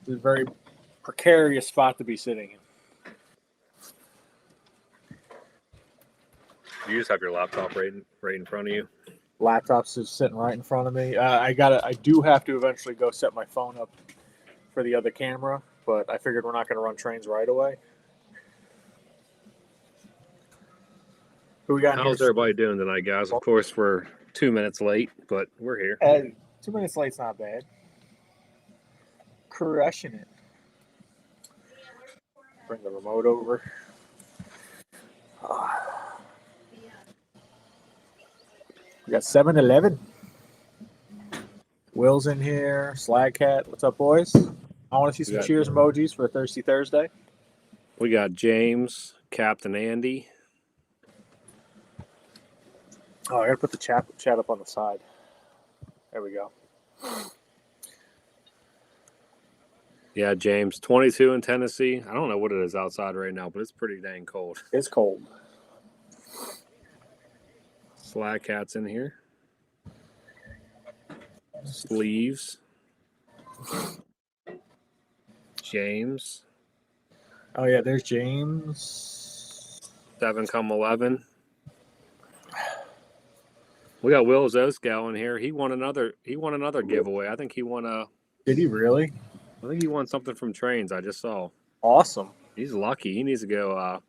It's a very precarious spot to be sitting in. You just have your laptop right in front of you. Laptop's just sitting right in front of me. I do have to eventually go set my phone up for the other camera, but I figured we're not going to run trains right away. Who we got? How's everybody doing tonight, guys? Of course, we're 2 minutes late, but we're here. 2 minutes late's not bad. Crushing it. Bring the remote over. We got 7-Eleven. Will's in here. Slag Cat. What's up, boys? I want to see some cheers emojis for a Thirsty Thursday. We got James, Captain Andy. Oh, I got to put the chat up on the side. There we go. Yeah, James, 22 in Tennessee. I don't know what it is outside right now, but it's pretty dang cold. It's cold. Slag Cat's in here. Sleeves. James. Oh, yeah, there's James. 7-11. We got Will Zoscow in here. He won another giveaway. I think he won a. Did he really? I think he won something from Trains. I just saw. Awesome. He's lucky. He needs to go.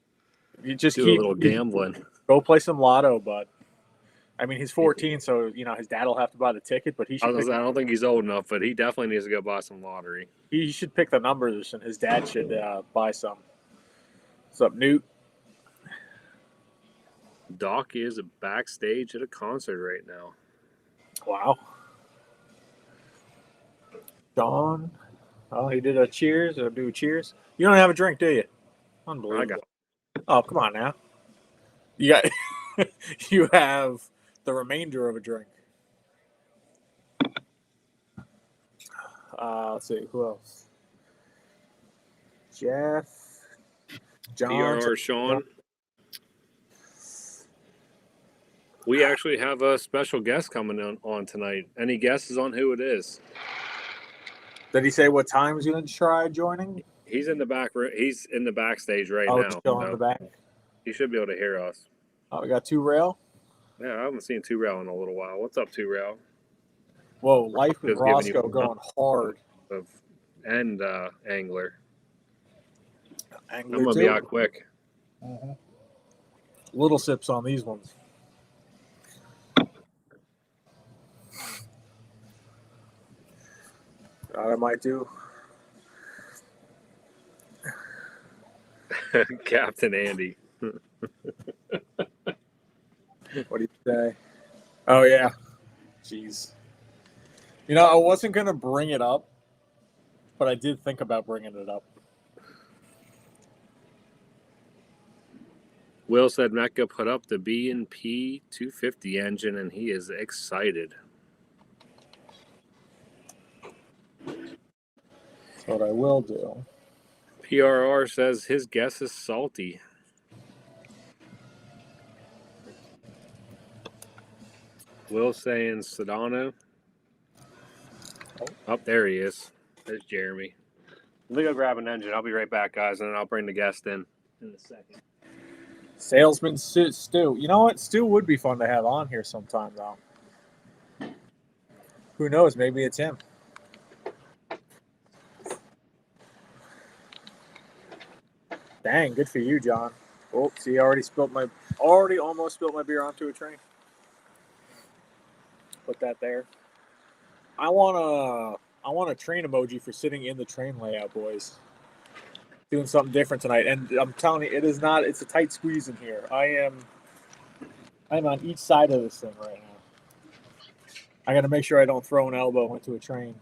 You just do a little gambling. Go play some lotto, bud. I mean, he's 14, so his dad will have to buy the ticket. But he should. I don't think he's old enough, but he definitely needs to go buy some lottery. He should pick the numbers, and his dad should buy some. What's up, Newt? Doc is backstage at a concert right now. Wow. Don. Oh, he did a cheers or do a cheers. You don't have a drink, do you? Unbelievable. Oh, come on now. You got. You have the remainder of a drink. Let's see who else. Jeff. John. PRR Sean. We actually have a special guest coming on tonight. Any guesses on who it is? Did he say what time he's going to try joining? He's in the back. He's in the backstage right now. He's still in the back. He should be able to hear us. Oh, we got 2 Rail. Yeah, I haven't seen 2 Rail in a little while. What's up, 2 Rail? Whoa, Life with Roscoe going hard. And Angler. I'm going to too. be out quick. Mm-hmm. Little sips on these ones. I might do. Captain Andy. What do you say? Oh, yeah. Jeez. I wasn't going to bring it up, but I did think about bringing it up. Will said Mecca put up the B&P 250 engine, and he is excited. That's what I will do. PRR says his guess is salty. Will saying Sedano. Oh, there he is. There's Jeremy. Let me go grab an engine. I'll be right back, guys, and then I'll bring the guest in a second. Salesman Stu. You know what? Stu would be fun to have on here sometime, though. Who knows? Maybe it's him. Dang, good for you, John. Oh, see, I already almost spilled my beer onto a train. Put that there. I want a train emoji for sitting in the train layout, boys. Doing something different tonight, and I'm telling you, it's a tight squeeze in here. I'm on each side of this thing right now. I got to make sure I don't throw an elbow into a train.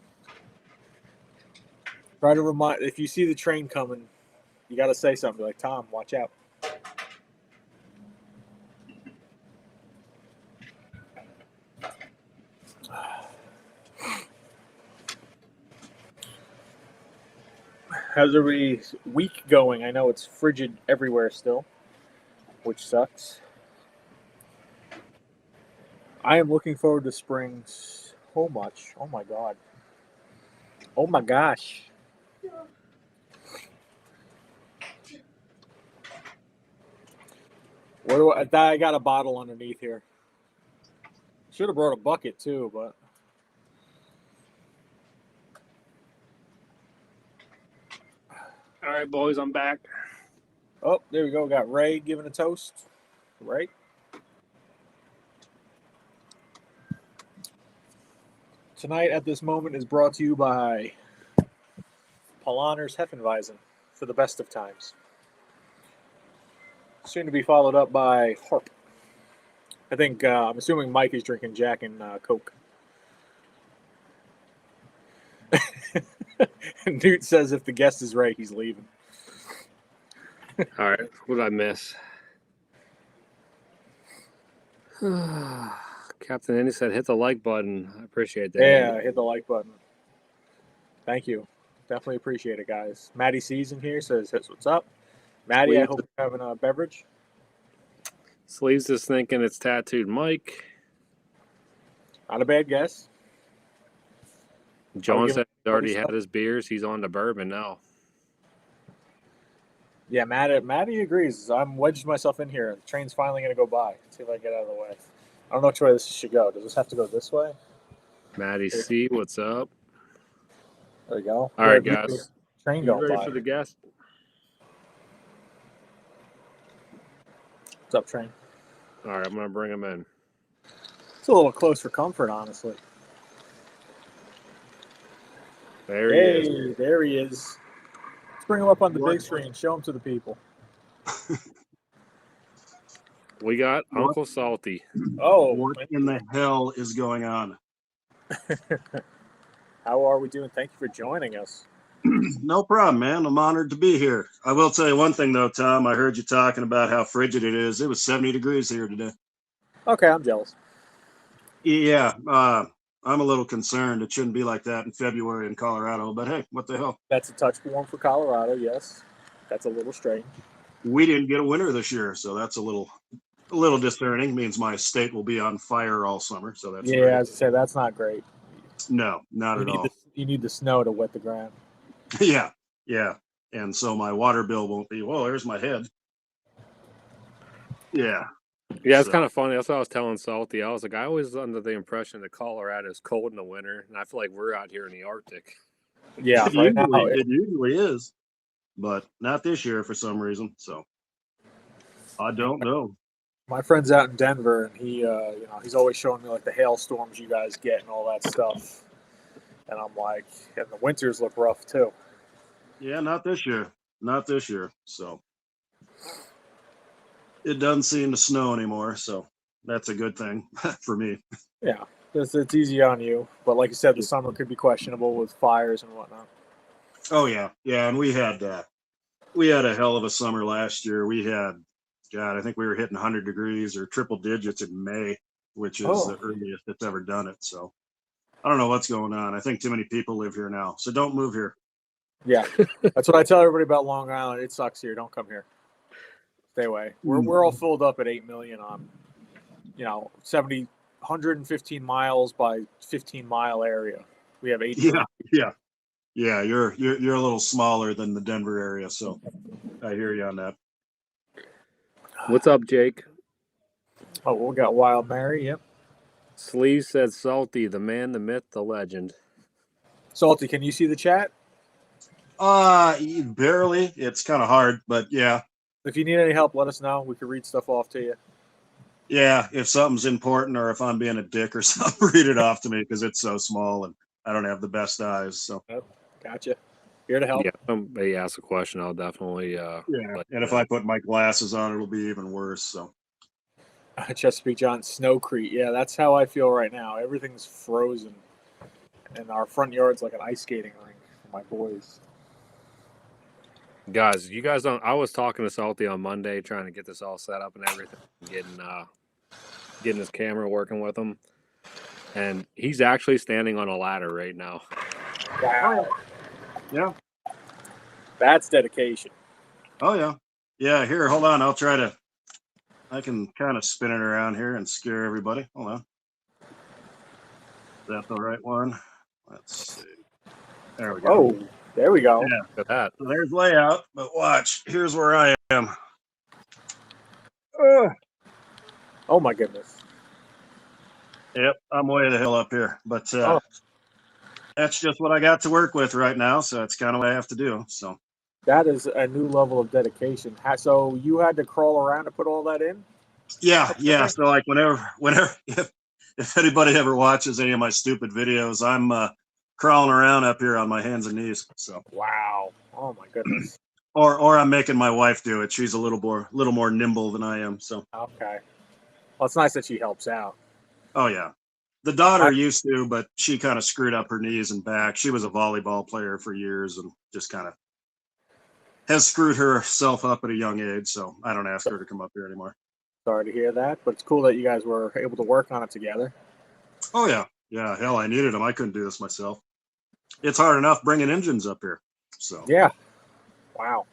Try to remind, if you see the train coming, you got to say something like, Tom, watch out. How's everybody's week going? I know it's frigid everywhere still, which sucks. I am looking forward to spring so much. Oh, my God. Oh, my gosh. Where do I got a bottle underneath here. Should have brought a bucket too, but All right, boys, I'm back. oh, there we go. We got Ray giving a toast. Right. Tonight at this moment is brought to you by Polaner's Heffenweisen for the best of times. Soon to be followed up by Harp. I think I'm assuming Mike is drinking Jack and Coke. Newt says if the guest is right, he's leaving. All right, what did I miss? Captain Andy said hit the like button. I appreciate that. Yeah, hit the like button. Thank you. Definitely appreciate it, guys. Maddie C's in here says, what's up? Maddie, I hope you're having a beverage. Sleeves is thinking it's tattooed Mike. Not a bad guess. John said he's already had his beers. He's on to bourbon now. Yeah, Maddie agrees. I'm wedged myself in here. The train's finally going to go by. Let's see if I can get out of the way. I don't know which way this should go. Does this have to go this way? Maddie C, what's up? There we go. All right, guys. Train going ready by. for the guest? What's up, train? All right, I'm going to bring him in. It's a little close for comfort, honestly. There he is. There he is. Let's bring him up on the big screen. Show him to the people. We got Uncle Salty. Oh, what in the hell is going on? How are we doing? Thank you for joining us. No problem, man. I'm honored to be here. I will tell you one thing, though, Tom. I heard you talking about how frigid it is. It was 70 degrees here today. Okay, I'm jealous. Yeah, I'm a little concerned. It shouldn't be like that in February in Colorado, but hey, what the hell? That's a touch warm for Colorado, yes. That's a little strange. We didn't get a winter this year, so that's a little discerning. Means my state will be on fire all summer, so that's yeah, as I say, that's not great. No, not at all. You need the snow to wet the ground. Yeah. And so my water bill won't be, well, there's my head. Yeah. Yeah, it's kind of funny. That's what I was telling Salty. I was like, I was under the impression that Colorado is cold in the winter, and I feel like we're out here in the Arctic. Yeah, it usually is, but not this year for some reason. So I don't know. My friend's out in Denver, and he, he's always showing me like the hailstorms you guys get and all that stuff. And I'm like, and the winters look rough too. Yeah, not this year. So it doesn't seem to snow anymore. So that's a good thing for me. Yeah, it's easy on you. But like you said, the summer could be questionable with fires and whatnot. Oh yeah. And we had a hell of a summer last year. We had, God, I think we were hitting 100 degrees or triple digits in May, which is the earliest it's ever done it. So I don't know what's going on. I think too many people live here now. So don't move here. Yeah, that's what I tell everybody about Long Island. It sucks here. Don't come here. Stay away. We're all filled up at 8 million on, 115 miles by 15 mile area. We have 8. Yeah. You're a little smaller than the Denver area, so I hear you on that. What's up, Jake? Oh, we got Wild Mary. Yep. Sleeve said Salty, the man, the myth, the legend. Salty, can you see the chat? Barely. It's kind of hard, but yeah. If you need any help, let us know. We can read stuff off to you. Yeah, if something's important or if I'm being a dick or something, read it off to me because it's so small and I don't have the best eyes. So gotcha. Here to help. Yeah, if somebody asks a question, I'll definitely. And if I put my glasses on, it'll be even worse. So. Chesapeake John, Snowcrete. Yeah, that's how I feel right now. Everything's frozen, and our front yard's like an ice skating rink for my boys. Guys, you guys don't. I was talking to Salty on Monday, trying to get this all set up and everything, getting his camera working with him, and he's actually standing on a ladder right now. Wow. Yeah. That's dedication. Oh yeah. Yeah. Here, hold on. I can kind of spin it around here and scare everybody. Hold on. Is that the right one? Let's see. There we go. Oh, there we go. Yeah. Look at that. So there's layout, but watch. Here's where I am. Oh my goodness. Yep, I'm way the hell up here, but Oh, that's just what I got to work with right now. So it's kind of what I have to do. So that is a new level of dedication. So you had to crawl around to put all that in? yeah. So like whenever if anybody ever watches any of my stupid videos, I'm crawling around up here on my hands and knees. So Wow. Oh my goodness. or I'm making my wife do it. She's a little more nimble than I am. So Okay. Well, it's nice that she helps out. oh yeah. The daughter used to, but she kind of screwed up her knees and back. She was a volleyball player for years and just kind of has screwed herself up at a young age. So I don't ask her to come up here anymore. Sorry to hear that, but it's cool that you guys were able to work on it together. Oh yeah. Yeah. Hell, I needed them. I couldn't do this myself. It's hard enough bringing engines up here. So Yeah. Wow.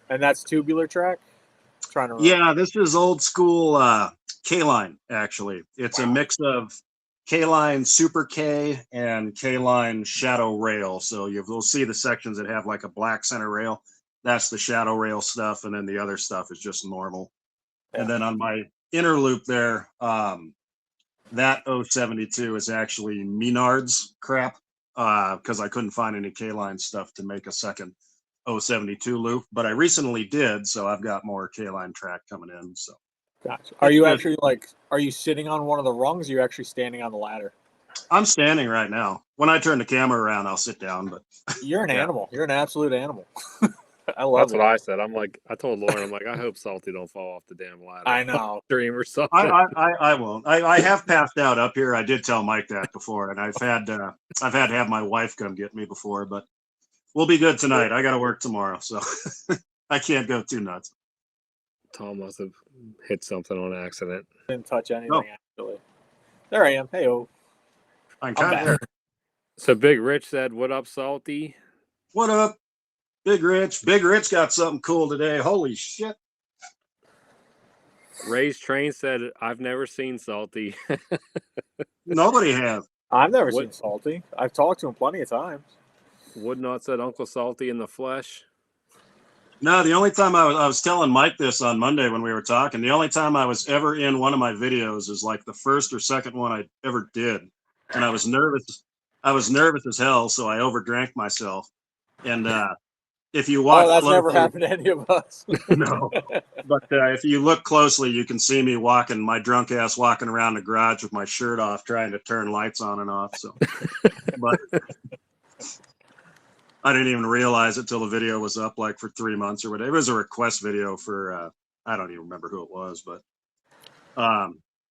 And that's tubular track? Trying to remember. yeah, this is old school K-line, actually. It's a mix of K-line Super K and K-line Shadow Rail. So you'll see the sections that have like a black center rail. That's the Shadow Rail stuff, and then the other stuff is just normal. Yeah. And then on my inner loop there, that 072 is actually Menards crap because I couldn't find any K-line stuff to make a second 072 loop, but I recently did, so I've got more K-line track coming in. So Gotcha. Are you actually are you sitting on one of the rungs? Or are you actually standing on the ladder? I'm standing right now. When I turn the camera around, I'll sit down. But You're an animal. You're an absolute animal. I love That's it. what I said. I'm like, I told Lauren, I'm like, I hope Salty don't fall off the damn ladder. I know. Dream or something. I won't. I have passed out up here. I did tell Mike that before, and I've had to have my wife come get me before, but we'll be good tonight. I got to work tomorrow, so I can't go too nuts. Tom must have hit something on accident. Didn't touch anything actually. There I am. Hey, oh. I'm kind of there. So Big Rich said, "What up, Salty?" What up, Big Rich? Big Rich got something cool today. Holy shit! Ray's Train said, "I've never seen Salty." Nobody has. I've never seen Salty. I've talked to him plenty of times. Woodnot said, "Uncle Salty in the flesh." No, the only time I was telling Mike this on Monday when we were talking, the only time I was ever in one of my videos is like the first or second one I ever did. And I was nervous. I was nervous as hell, so I overdrank myself. And if you watch that's closely, never happened to any of us. No. But if you look closely, you can see me walking, my drunk ass walking around the garage with my shirt off, trying to turn lights on and off. So, but I didn't even realize it till the video was up like for 3 months or whatever. It was a request video for I don't even remember who it was, but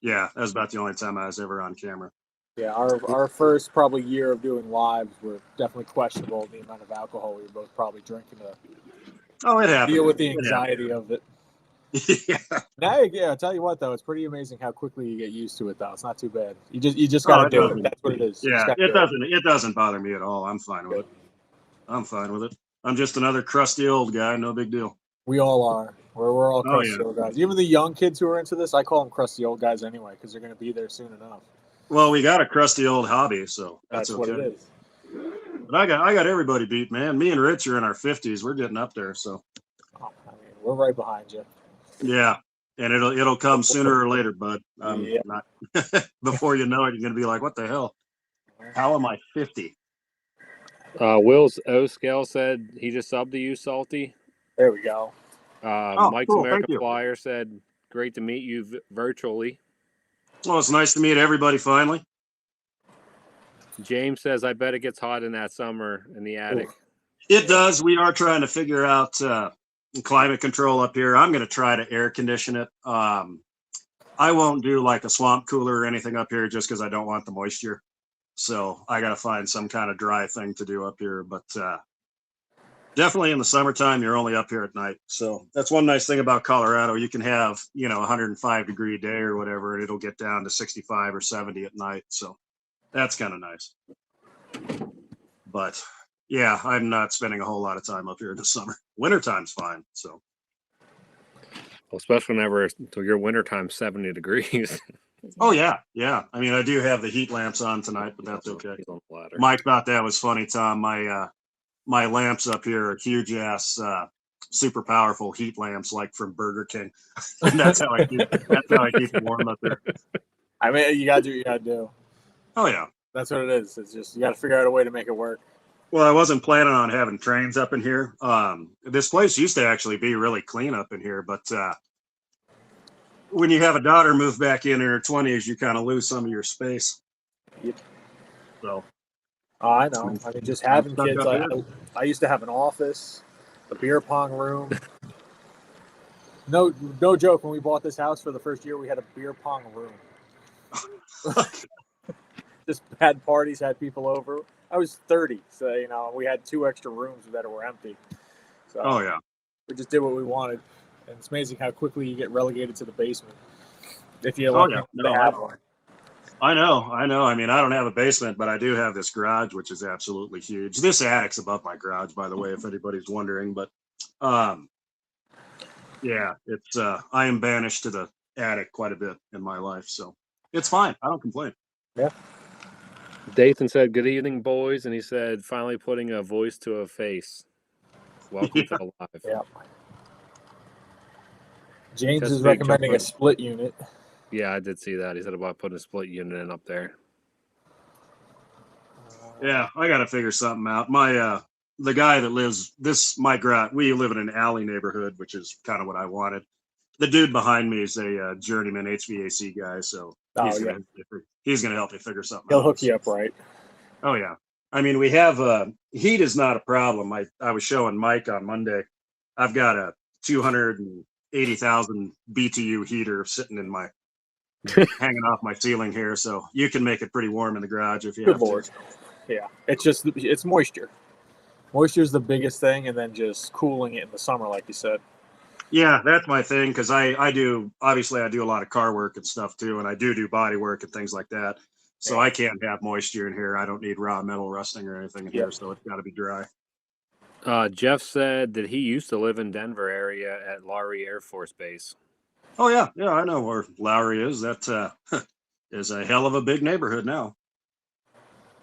yeah, that was about the only time I was ever on camera. Yeah, our first probably year of doing lives were definitely questionable. The amount of alcohol we were both probably drinking to it happened. deal with the anxiety of it. Yeah. Now, yeah, I'll tell you what though, it's pretty amazing how quickly you get used to it though. It's not too bad. You just gotta do it. That's what it is. Yeah, it doesn't bother me at all. I'm fine with it. I'm fine with it. I'm just another crusty old guy. No big deal. We all are. We're all crusty old guys. Even the young kids who are into this, I call them crusty old guys anyway because they're going to be there soon enough. Well, we got a crusty old hobby, so that's okay. What it is. But I got everybody beat, man. Me and Rich are in our 50s. We're getting up there, so. Oh, I mean, we're right behind you. Yeah, and it'll come sooner or later, bud. Not before you know it, you're going to be like, what the hell? How am I 50? Will's O Scale said he just subbed to you, Salty. There we go. Mike's cool. American Flyer said, great to meet you virtually. Well, it's nice to meet everybody finally. James says, I bet it gets hot in that summer in the attic. It does. We are trying to figure out climate control up here. I'm going to try to air condition it. I won't do like a swamp cooler or anything up here just because I don't want the moisture. So I got to find some kind of dry thing to do up here. But definitely in the summertime, you're only up here at night. So that's one nice thing about Colorado. You can have, 105-degree day or whatever, and it'll get down to 65 or 70 at night. So that's kind of nice. But yeah, I'm not spending a whole lot of time up here in the summer. Wintertime's fine. So. Well, especially whenever your wintertime's 70 degrees. Oh yeah, yeah. I mean, I do have the heat lamps on tonight, but that's okay. Mike thought that was funny, Tom. My lamps up here are huge ass super powerful heat lamps like from Burger King. And that's how I keep it warm up there. I mean, you gotta do what you gotta do. Oh yeah. That's what it is. It's just you gotta figure out a way to make it work. Well, I wasn't planning on having trains up in here. This place used to actually be really clean up in here, but when you have a daughter move back in her 20s, you kind of lose some of your space. Yep. So. Oh, I know. I mean, just having kids. I used to have an office, a beer pong room. No joke. When we bought this house for the first year, we had a beer pong room. Just had parties, had people over. I was 30, so we had 2 extra rooms that were empty. So oh yeah, we just did what we wanted, and it's amazing how quickly you get relegated to the basement if you oh yeah. No, have one. I know. I mean, I don't have a basement, but I do have this garage, which is absolutely huge. This attic's above my garage, by the way, if anybody's wondering. But, yeah, it's I am banished to the attic quite a bit in my life, so it's fine. I don't complain. Yeah. Dathan said, "Good evening, boys," and he said, "Finally putting a voice to a face. Welcome to the live." Yeah. James Just is big recommending a chocolate. split unit. Yeah, I did see that. He said about putting a split unit in up there. Yeah, I got to figure something out. My the guy that lives my garage. We live in an alley neighborhood, which is kind of what I wanted. The dude behind me is a journeyman HVAC guy, so he's gonna help me figure something out. He'll hook you up right. Oh yeah, I mean we have heat is not a problem. I was showing Mike on Monday. I've got a 280,000 BTU heater sitting in my hanging off my ceiling here, so you can make it pretty warm in the garage if you have to. Yeah, it's moisture. Moisture is the biggest thing, and then just cooling it in the summer, like you said. Yeah, that's my thing because I do a lot of car work and stuff too, and I do body work and things like that. So I can't have moisture in here. I don't need raw metal rusting or anything in here, so it's got to be dry. Jeff said that he used to live in Denver area at Laurie Air Force Base. Oh yeah, I know where Lowry is. That is a hell of a big neighborhood now.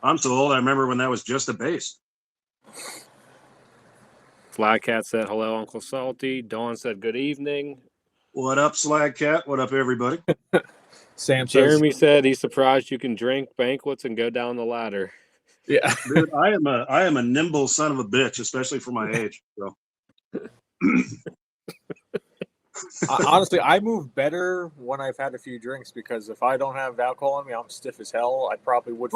I'm so old. I remember when that was just a base. Flycat said, "Hello, Uncle Salty." Dawn said, "Good evening." What up, Slag Cat? What up, everybody? Jeremy said he's surprised you can drink banquets and go down the ladder. Yeah, dude, I am a nimble son of a bitch, especially for my age. So. Honestly, I move better when I've had a few drinks because if I don't have alcohol in me, I'm stiff as hell. I probably would.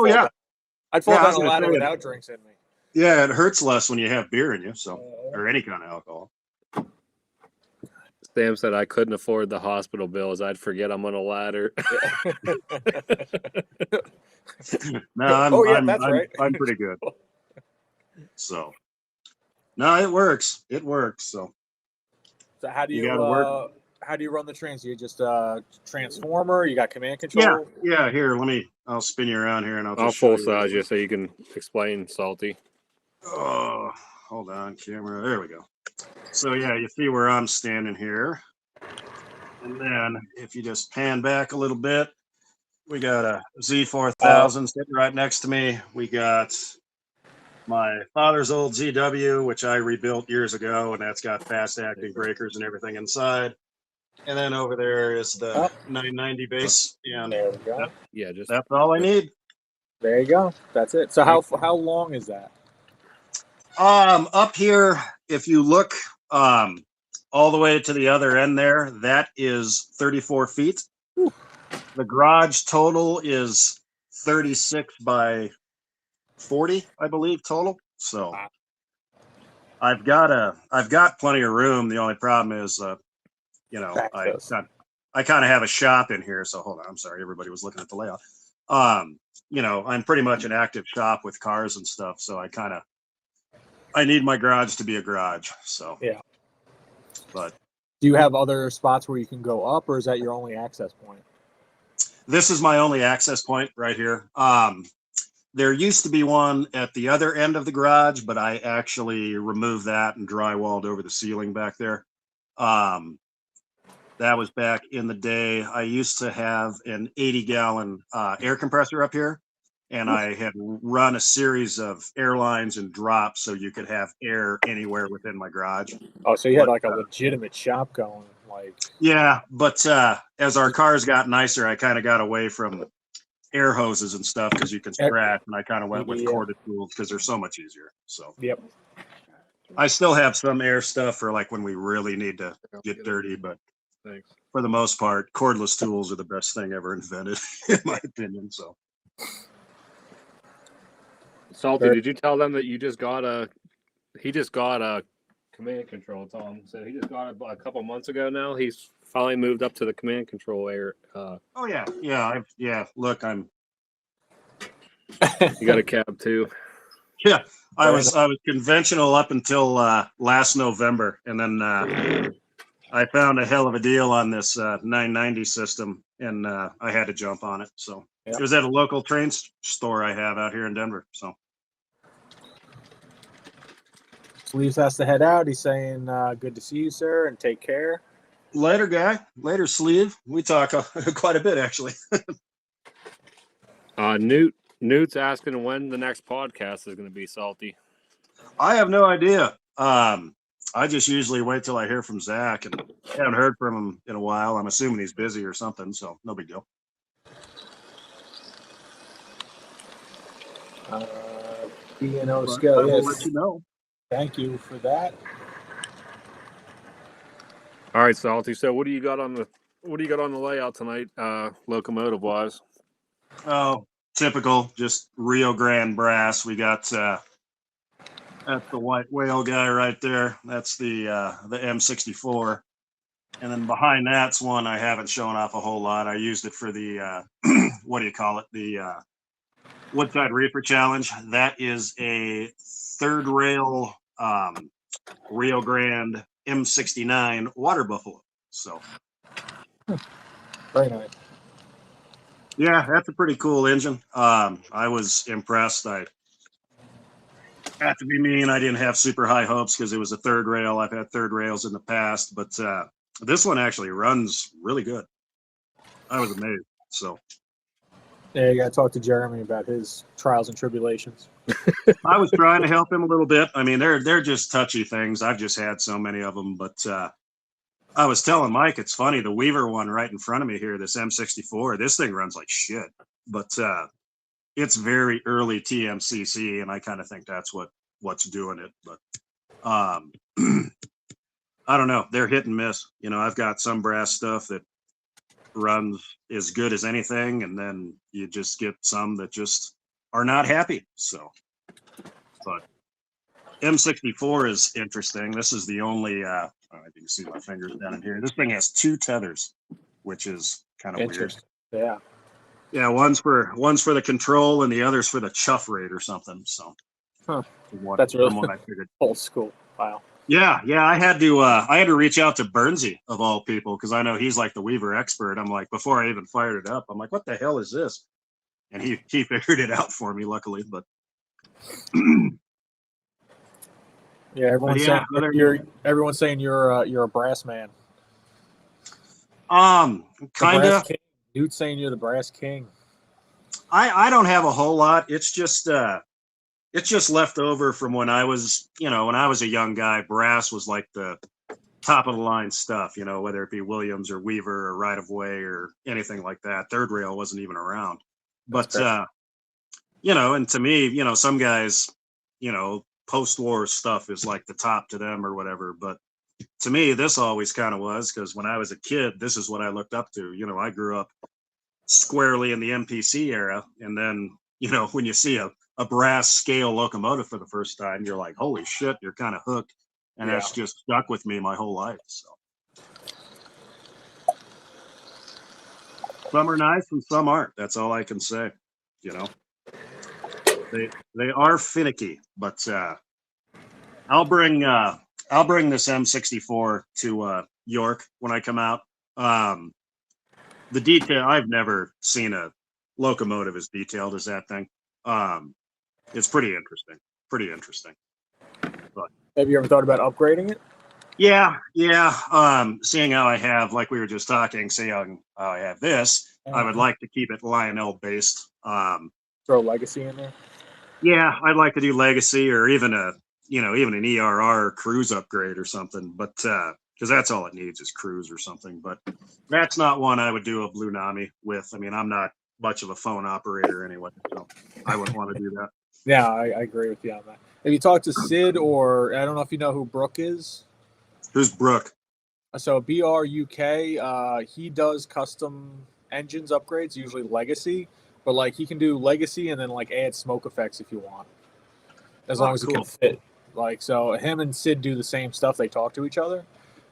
I'd fall down a ladder without drinks in me. Yeah, it hurts less when you have beer in you, or any kind of alcohol. Sam said I couldn't afford the hospital bills. I'd forget I'm on a ladder. No, I'm pretty good. So, no, it works. It works. So how do you run the trains? You just transformer? You got command control? Yeah. Here, I'll spin you around here, and I'll full size you so you can explain, Salty. Oh, hold on, camera. There we go. So yeah, you see where I'm standing here, and then if you just pan back a little bit, we got a Z4000 sitting right next to me. We got my father's old ZW, which I rebuilt years ago, and that's got fast acting breakers and everything inside. And then over there is the 990 base, and there we go. That's all I need. There you go. That's it. So how long is that? Up here, if you look all the way to the other end there, that is 34 feet. Whew. The garage total is 36 by 40, I believe, total. So I've got plenty of room. The only problem is, I kind of have a shop in here. So hold on, I'm sorry, everybody was looking at the layout. I'm pretty much an active shop with cars and stuff. So I need my garage to be a garage. So yeah. But do you have other spots where you can go up, or is that your only access point? This is my only access point right here. There used to be one at the other end of the garage, but I actually removed that and drywalled over the ceiling back there. That was back in the day. I used to have an 80-gallon air compressor up here, and I had run a series of airlines and drops so you could have air anywhere within my garage. Oh, so you had like a legitimate shop going, like. Yeah, but as our cars got nicer, I kind of got away from air hoses and stuff because you can scratch, and I kind of went with corded tools because they're so much easier. So Yep. I still have some air stuff for like when we really need to get dirty, but Thanks. for the most part, cordless tools are the best thing ever invented, in my opinion. So, Salty, did you tell them that you just got a? He just got a command control. Tom said he just got it a couple months ago. Now he's finally moved up to the command control area. oh yeah. Look, You got a cab too. Yeah, I was conventional up until last November, and then I found a hell of a deal on this 990 system, and I had to jump on it. So it was at a local train store I have out here in Denver. So Sleeves has to head out. He's saying, "Good to see you, sir, and take care." Later, guy. Later, Sleeve. We talk quite a bit, actually. Newt's asking when the next podcast is going to be, Salty. I have no idea. I just usually wait till I hear from Zach, and haven't heard from him in a while. I'm assuming he's busy or something, so no big deal. B&O But scale. I will Yes. let you know. Thank you for that. All right, Salty. So what do you got on the layout tonight, locomotive wise? Oh, typical, just Rio Grande brass. We got that's the white whale guy right there. That's the M64, and then behind that's one I haven't shown off a whole lot. I used it for the what do you call it? The Woodside Reefer Challenge. That is a third rail Rio Grande M69 water buffalo. So Very nice. yeah, that's a pretty cool engine. I was impressed. I have to be mean. I didn't have super high hopes because it was a third rail. I've had third rails in the past, but this one actually runs really good. I was amazed. So yeah, you got to talk to Jeremy about his trials and tribulations. I was trying to help him a little bit. I mean, they're just touchy things. I've just had so many of them, but I was telling Mike, it's funny, the Weaver one right in front of me here, this M64, this thing runs like shit, but it's very early TMCC, and I kind of think that's what's doing it. But I don't know. They're hit and miss. You know, I've got some brass stuff that runs as good as anything, and then you just get some that just are not happy. So, but M64 is interesting. This is the only, I don't know if you can see my fingers down in here. This thing has 2 tethers, which is kind of weird. Yeah. Yeah, one's for the control and the other's for the chuff rate or something. So, That's really what I figured. Old school. Wow. Yeah. I had to reach out to Bernsey of all people because I know he's like the Weaver expert. I'm like, before I even fired it up, I'm like, what the hell is this? And he figured it out for me, luckily. But yeah, everyone's saying you're a brass man. Kind of. Dude's saying you're the brass king. I don't have a whole lot. It's just left over from when I was a young guy. Brass was like the top of the line stuff, whether it be Williams or Weaver or Right of Way or anything like that. Third rail wasn't even around. But and to me, some guys, post-war stuff is like the top to them or whatever. But to me, this always kind of was, because when I was a kid, this is what I looked up to. I grew up squarely in the MPC era, and then when you see a brass scale locomotive for the first time, you're like, holy shit, you're kind of hooked, and that's just stuck with me my whole life. So some are nice and some aren't. That's all I can say. They are finicky, but I'll bring this M64 to York when I come out. The detail, I've never seen a locomotive as detailed as that thing. It's pretty interesting. But have you ever thought about upgrading it? Yeah. Seeing how I have, like we were just talking, seeing how I have this, I would like to keep it Lionel based. Throw Legacy in there. Yeah, I'd like to do legacy or even even an ERR cruise upgrade or something, but because that's all it needs is cruise or something. But that's not one I would do a Blue Nami with. I mean, I'm not much of a phone operator anyway, so I wouldn't want to do that. Yeah, I agree with you on that. Have you talked to Sid, or I don't know if you know who Brooke is? Who's Brooke? So BRUK, he does custom engines upgrades, usually legacy, but like he can do legacy and then like add smoke effects if you want, as long as it Cool. can fit. Like, so him and Sid do the same stuff. They talk to each other,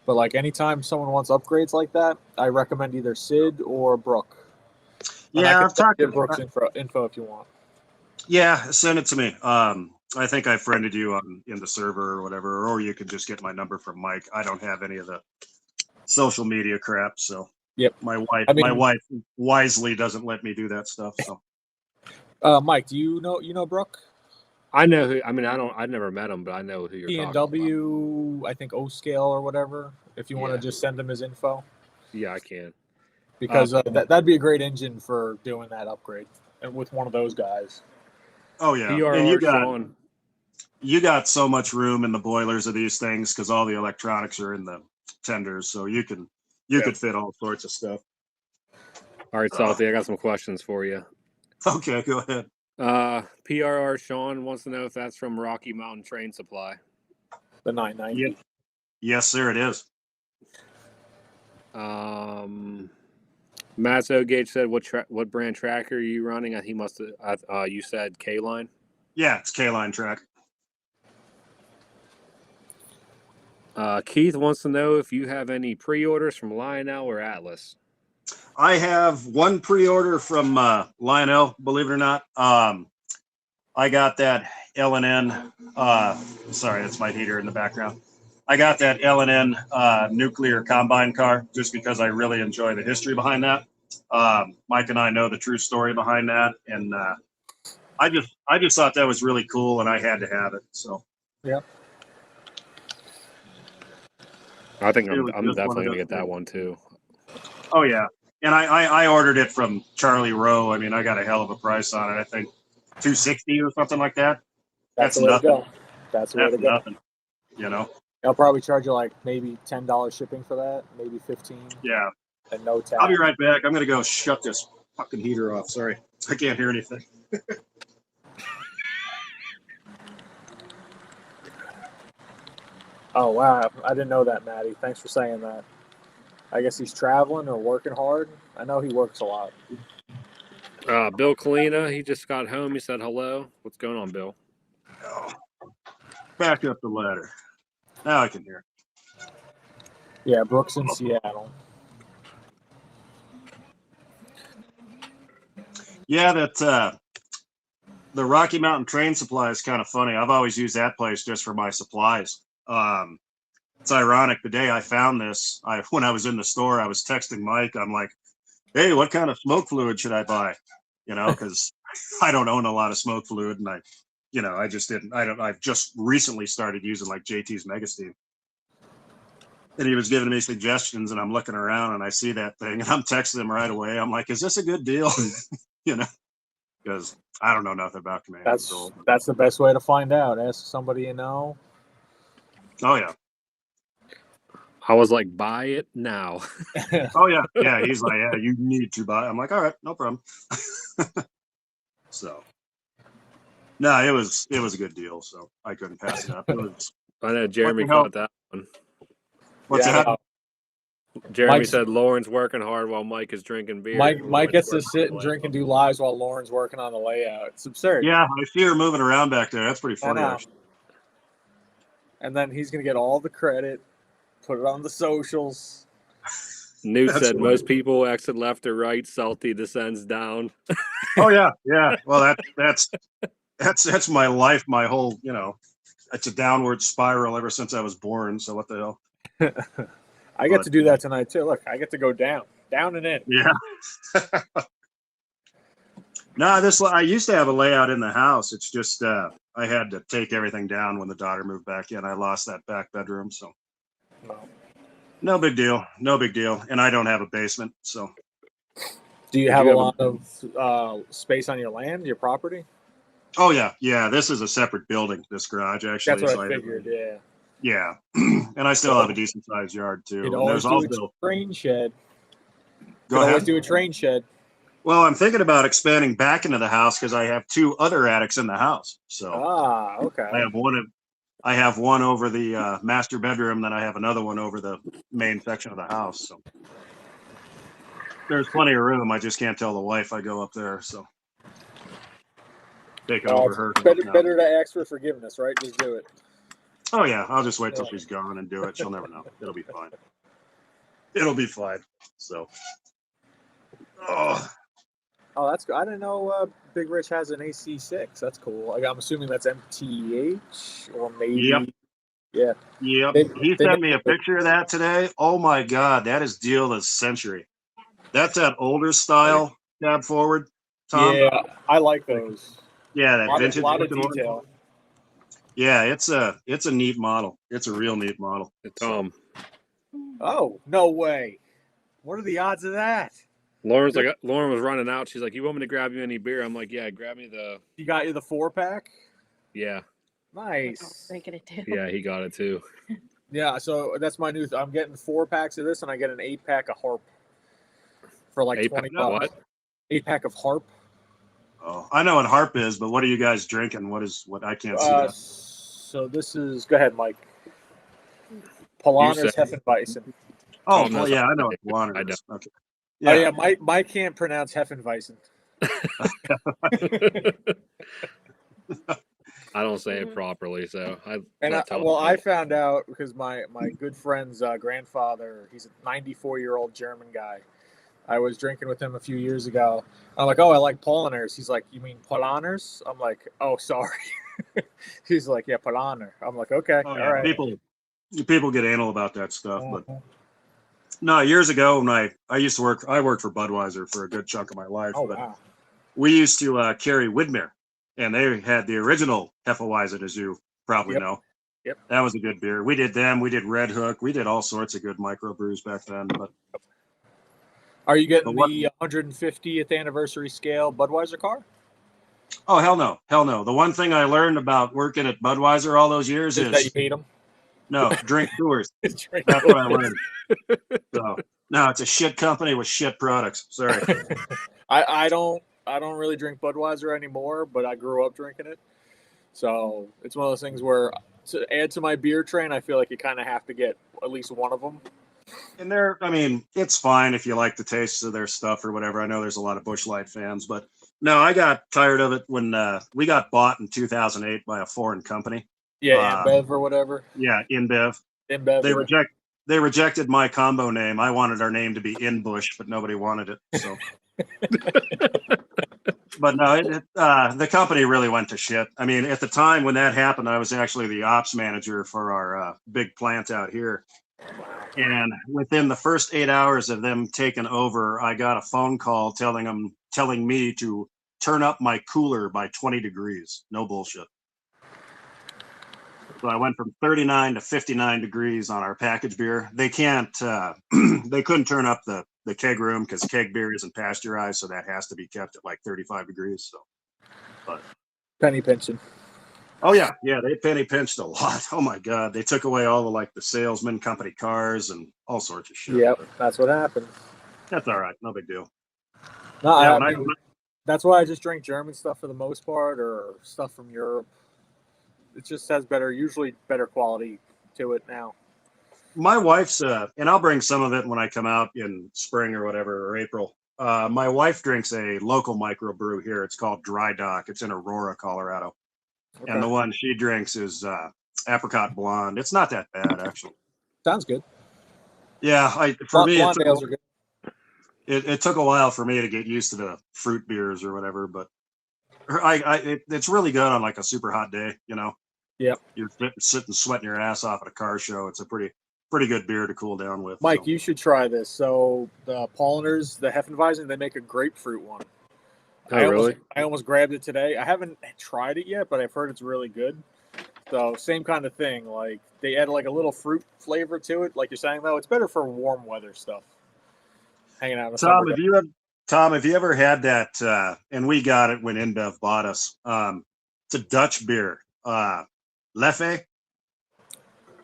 but like anytime someone wants upgrades like that, I recommend either Sid or Brooke. And I Yeah, can I've talked give to. Brooke's info if you want. Yeah, send it to me. I think I friended you in the server or whatever, or you could just get my number from Mike. I don't have any of the social media crap, so Yep. my I wife wisely doesn't let me do that stuff. So, Mike, do you know Brooke? I know who. I mean, I've never met him, but I know who you're talking about. P&W, I think O scale or whatever. If you want to just send him his info, Yeah, I can. because that'd be a great engine for doing that upgrade, and with one of those guys. oh yeah, and PRR Sean. you got so much room in the boilers of these things because all the electronics are in the tenders, so you could fit all sorts of stuff. All right, Salty, I got some questions for you. Okay, go ahead. PRR Sean wants to know if that's from Rocky Mountain Train Supply. The 990. Yes, sir, it is. Matt Ogage said, "What brand tracker are you running?" He must have. You said K-Line. Yeah, it's K-Line track. Keith wants to know if you have any pre-orders from Lionel or Atlas. I have one pre-order from Lionel, believe it or not. I got that L&N. Sorry, that's my heater in the background. I got that L&N nuclear combine car just because I really enjoy the history behind that. Mike and I know the true story behind that, and I just thought that was really cool, and I had to have it. So yeah, I think I'm definitely gonna get that one too. Oh yeah, and I ordered it from Charlie Rowe. I mean, I got a hell of a price on it. I think $260 or something like that. That's nothing. That's the way to go. Nothing. You know. They'll probably charge you like maybe $10 shipping for that, maybe 15. Yeah. And no tax. I'll be right back. I'm gonna go shut this fucking heater off. Sorry, I can't hear anything. Oh wow, I didn't know that, Maddie. Thanks for saying that. I guess he's traveling or working hard. I know he works a lot. Bill Kalina, he just got home. He said hello. What's going on, Bill? Oh. Back up the ladder. Now I can hear. Yeah, Brooks in Seattle. Yeah, that the Rocky Mountain Train Supply is kind of funny. I've always used that place just for my supplies. It's ironic. The day I found this, when I was in the store, I was texting Mike. I'm like, "Hey, what kind of smoke fluid should I buy?" Because I don't own a lot of smoke fluid, and I just didn't. I've just recently started using like JT's Megasteam. And he was giving me suggestions, and I'm looking around and I see that thing, and I'm texting him right away. I'm like, "Is this a good deal?" Because I don't know nothing about command control. That's the best way to find out. Ask somebody you know. Oh yeah. I was like, buy it now. Oh yeah, yeah. He's like, yeah, you need to buy. I'm like, all right, no problem. So, no, it was a good deal, so I couldn't pass it up. It was, I know Jeremy caught that one. What's that? Jeremy said Lauren's working hard while Mike is drinking beer. Mike gets to sit and drink and do lives while Lauren's working on the layout. It's absurd. Yeah, I see her moving around back there. That's pretty funny. And then he's gonna get all the credit. Put it on the socials. Newt said most people exit left or right. Salty descends down. Oh yeah, yeah. Well, that's my life. My whole, it's a downward spiral ever since I was born. So what the hell? I get to do that tonight too. Look, I get to go down and in. Yeah. No, I used to have a layout in the house. It's just I had to take everything down when the daughter moved back in. I lost that back bedroom, so. No big deal. No big deal. And I don't have a basement, so. Do you Did have you a have lot of space on your land, your property? Oh yeah. This is a separate building, this garage That's actually. what So I figured. Yeah. yeah. And I still have a decent sized yard You'd too. And always there's do a also, train shed. go Could always ahead. do a train shed. Well, I'm thinking about expanding back into the house because I have two other attics in the house. So Ah, I okay. have one over the master bedroom, then I have another one over the main section of the house. So there's plenty of room. I just can't tell the wife I go up there. So taking over It's her house now. better to ask for forgiveness, right? Just do it. Oh yeah, I'll just wait till Yeah. she's gone and do it. She'll never know. It'll be fine. It'll be fine. So, oh, Oh, that's good. I didn't know Big Rich has an AC6. That's cool. Like, I'm assuming that's MTH or maybe. yep, Yeah. yep. They, He they sent make me a it- picture of that today. Oh my God, that is deal of the century. That's that older style cab forward, Tom. Yeah, I like those. Yeah, A that lot, vintage lot of looking one. detail. Yeah, it's a neat model. It's a real neat model. Tom, Oh, no way. What are the odds of that? Lauren was running out. She's like, "You want me to grab you any beer?" I'm like, "Yeah, grab me the." You got you the 4-pack? Yeah, Nice. Drinking it too. yeah, he got it too. Yeah, so that's my new. I'm getting 4-packs of this, and I get an 8-pack of Harp for like 8-pack 20 of bucks. what? 8-pack of Harp. Oh, I know what harp is, but what are you guys drinking? What I can't see that. So this is. Go ahead, Mike. You Polaner's said- Hefeweizen. Oh, Tom well, knows yeah, how I to know say what Juan it. I is. Okay. Oh yeah, Mike can't pronounce Hefeweizen. I don't say it properly, so And let Tom I know. found out because my good friend's grandfather, he's a 94-year-old German guy. I was drinking with him a few years ago. I'm like, oh, I like Poloners. He's like, you mean Polaners? I'm like, oh, sorry. He's like, yeah, Polaner. I'm like, okay, Oh all yeah, right. people get anal about that stuff, but Mhm. no, years ago when I used to work, I worked for Budweiser for a good chunk of my life, Oh but wow. we used to carry Widmer, and they had the original Hefeweizen, as you probably Yep. know. Yep. That was a good beer. We did them. We did Red Hook. We did all sorts of good microbrews back then. But Are you getting what? the 150th anniversary scale Budweiser car? Oh hell no, hell no. The one thing I learned about working at Budweiser all those years Is that you is hate them? no, drink Coors. Drink That's what I Coors. learned. So no, it's a shit company with shit products. Sorry. I don't really drink Budweiser anymore, but I grew up drinking it. So it's one of those things where to add to my beer train, I feel like you kind of have to get at least one of them. And I mean, it's fine if you like the taste of their stuff or whatever. I know there's a lot of Busch Light fans, but no, I got tired of it when we got bought in 2008 by a foreign company. Yeah, InBev or whatever. Yeah, InBev. InBev. They they rejected my combo name. I wanted our name to be InBush, but nobody wanted it. So, but no, the company really went to shit. I mean, at the time when that happened, I was actually the ops manager for our big plant out here. And within the first 8 hours of them taking over, I got a phone call telling me to turn up my cooler by 20 degrees. No bullshit. So I went from 39 to 59 degrees on our package beer. They can't, they couldn't turn up the keg room because keg beer isn't pasteurized, so that has to be kept at like 35 degrees. So, but Penny pinching. oh yeah, they penny pinched a lot. Oh my god, they took away all the salesman company cars and all sorts of shit. Yep, that's what happened. That's all right, no big deal. No, Yeah, I mean, that's why I just drink German stuff for the most part, or stuff from Europe. It just has usually better quality to it now. my wife's and I'll bring some of it when I come out in spring or whatever, or April. My wife drinks a local microbrew here. It's called Dry Dock. It's in Aurora, Colorado. Okay. And the one she drinks is apricot blonde. It's not that bad, actually. Sounds good. Yeah, for me, Blonde ales are good. it took a while for me to get used to the fruit beers or whatever, but it's really good on like a super hot day. You know, Yep. you're sitting sweating your ass off at a car show. It's a pretty good beer to cool down with. Mike, so. you should try this. So the Polleners, the Hefeweizen, they make a grapefruit one. Oh, really? I almost grabbed it today. I haven't tried it yet, but I've heard it's really good. So same kind of thing. Like they add like a little fruit flavor to it. Like you're saying though, it's better for warm weather stuff. Hanging out in a Tom, summer. Tom, have you ever had that? And we got it when InBev bought us. It's a Dutch beer, Leffe.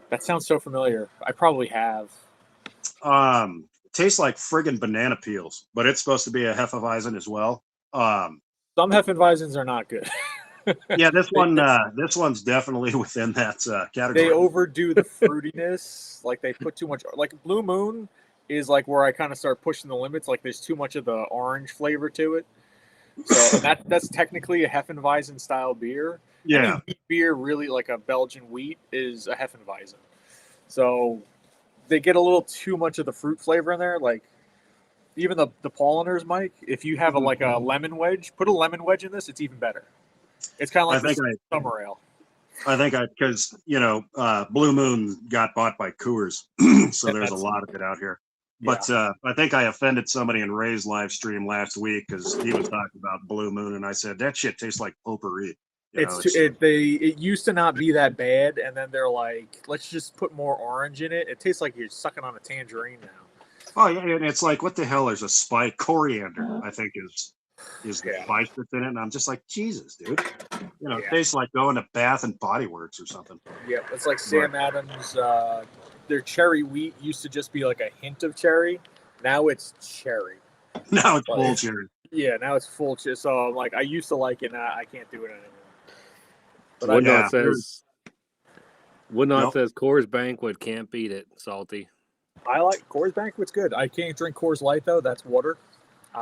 That sounds so familiar. I probably have. Tastes like friggin' banana peels, but it's supposed to be a Hefeweizen as well. Some Hefeweizens are not good. Yeah, this one's definitely within that category. They overdo the fruitiness. Like they put too much. Like Blue Moon is like where I kind of start pushing the limits. Like there's too much of the orange flavor to it. So that's technically a Hefeweizen style beer. Yeah. Any wheat beer, really like a Belgian wheat, is a Hefeweizen. So they get a little too much of the fruit flavor in there. Like even the Polliners, Mike. If you have a lemon wedge, put a lemon wedge in this. It's even better. It's kind of like summer ale. I think because Blue Moon got bought by Coors, so there's a lot of it out here. But I think I offended somebody in Ray's live stream last week because he was talking about Blue Moon, and I said that shit tastes like potpourri. It used to not be that bad, and then they're like, let's just put more orange in it. It tastes like you're sucking on a tangerine now. Oh yeah, and it's like, what the hell? There's a spice. Coriander, I think is the spice that's in it, and I'm just like, Jesus, dude. It tastes like going to Bath and Body Works or something. Yeah, it's like Sam Adams. Their cherry wheat used to just be like a hint of cherry. Now it's cherry. Now it's full cherry. Yeah, now it's full cherry. So I'm like, I used to like it, now I can't do it anymore. But Woodnot says Coors Banquet can't beat it. Salty. I like Coors Banquet's good. I can't drink Coors Light though. That's water.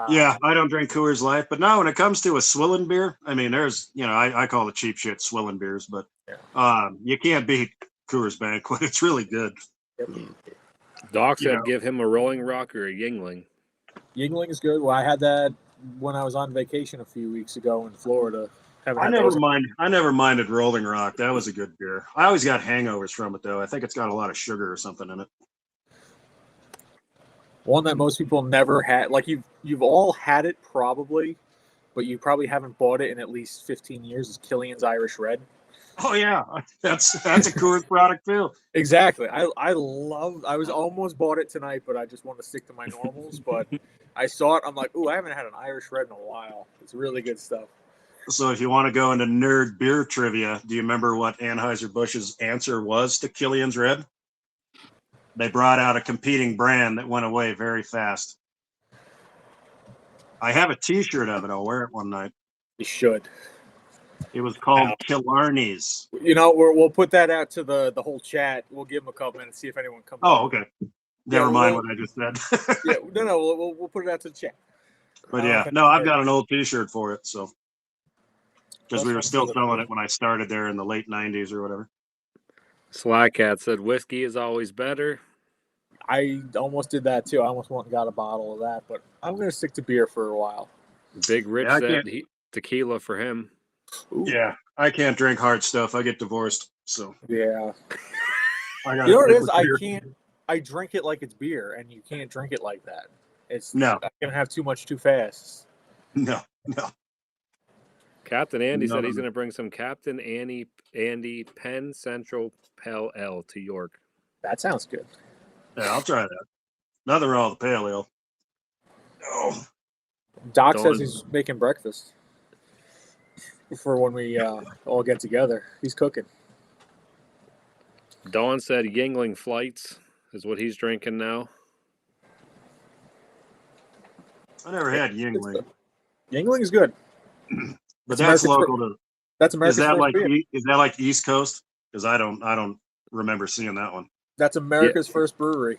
Yeah, I don't drink Coors Light, but now when it comes to a swilling beer, I mean, there's I call it cheap shit swilling beers, but you can't beat Coors Banquet. It's really good. Yep. Doc said give him a Rolling Rock or a Yingling. Yingling is good. Well, I had that when I was on vacation a few weeks ago in Florida. I never minded Rolling Rock. That was a good beer. I always got hangovers from it though. I think it's got a lot of sugar or something in it. One that most people never had. Like you've all had it probably, but you probably haven't bought it in at least 15 years. Is Killian's Irish Red. Oh yeah, that's a Coors product too. Exactly. I was almost bought it tonight, but I just want to stick to my normals. But I saw it. I'm like, ooh, I haven't had an Irish Red in a while. It's really good stuff. So if you want to go into nerd beer trivia, do you remember what Anheuser-Busch's answer was to Killian's Red? They brought out a competing brand that went away very fast. I have a T-shirt of it. I'll wear it one night. You should. It was called Killarney's. We'll put that out to the whole chat. We'll give them a couple minutes, see if anyone comes. Oh, okay. Never mind what I just said. We'll put it out to the chat. But I've got an old T-shirt for it, so because we were still selling it when I started there in the late '90s or whatever. Slycat said whiskey is always better. I almost did that too. I almost went and got a bottle of that, but I'm going to stick to beer for a while. Big Rich said tequila for him. Ooh. Yeah, I can't drink hard stuff. I get divorced, so yeah. You know what it is? I drink it like it's beer, and you can't drink it like that. I'm going to have too much too fast. No. Captain Andy said he's going to bring some Captain Andy Penn Central Pale Ale to York. That sounds good. Yeah, I'll try that. Nothing wrong with pale ale. Oh. Doc says he's making breakfast for when we all get together. He's cooking. Dawn said Yingling Flights is what he's drinking now. I never had Yingling. Yingling's good. But that's local to. That's America's Is that first like beer. Is that like East Coast? Because I don't remember seeing that one. That's America's first brewery.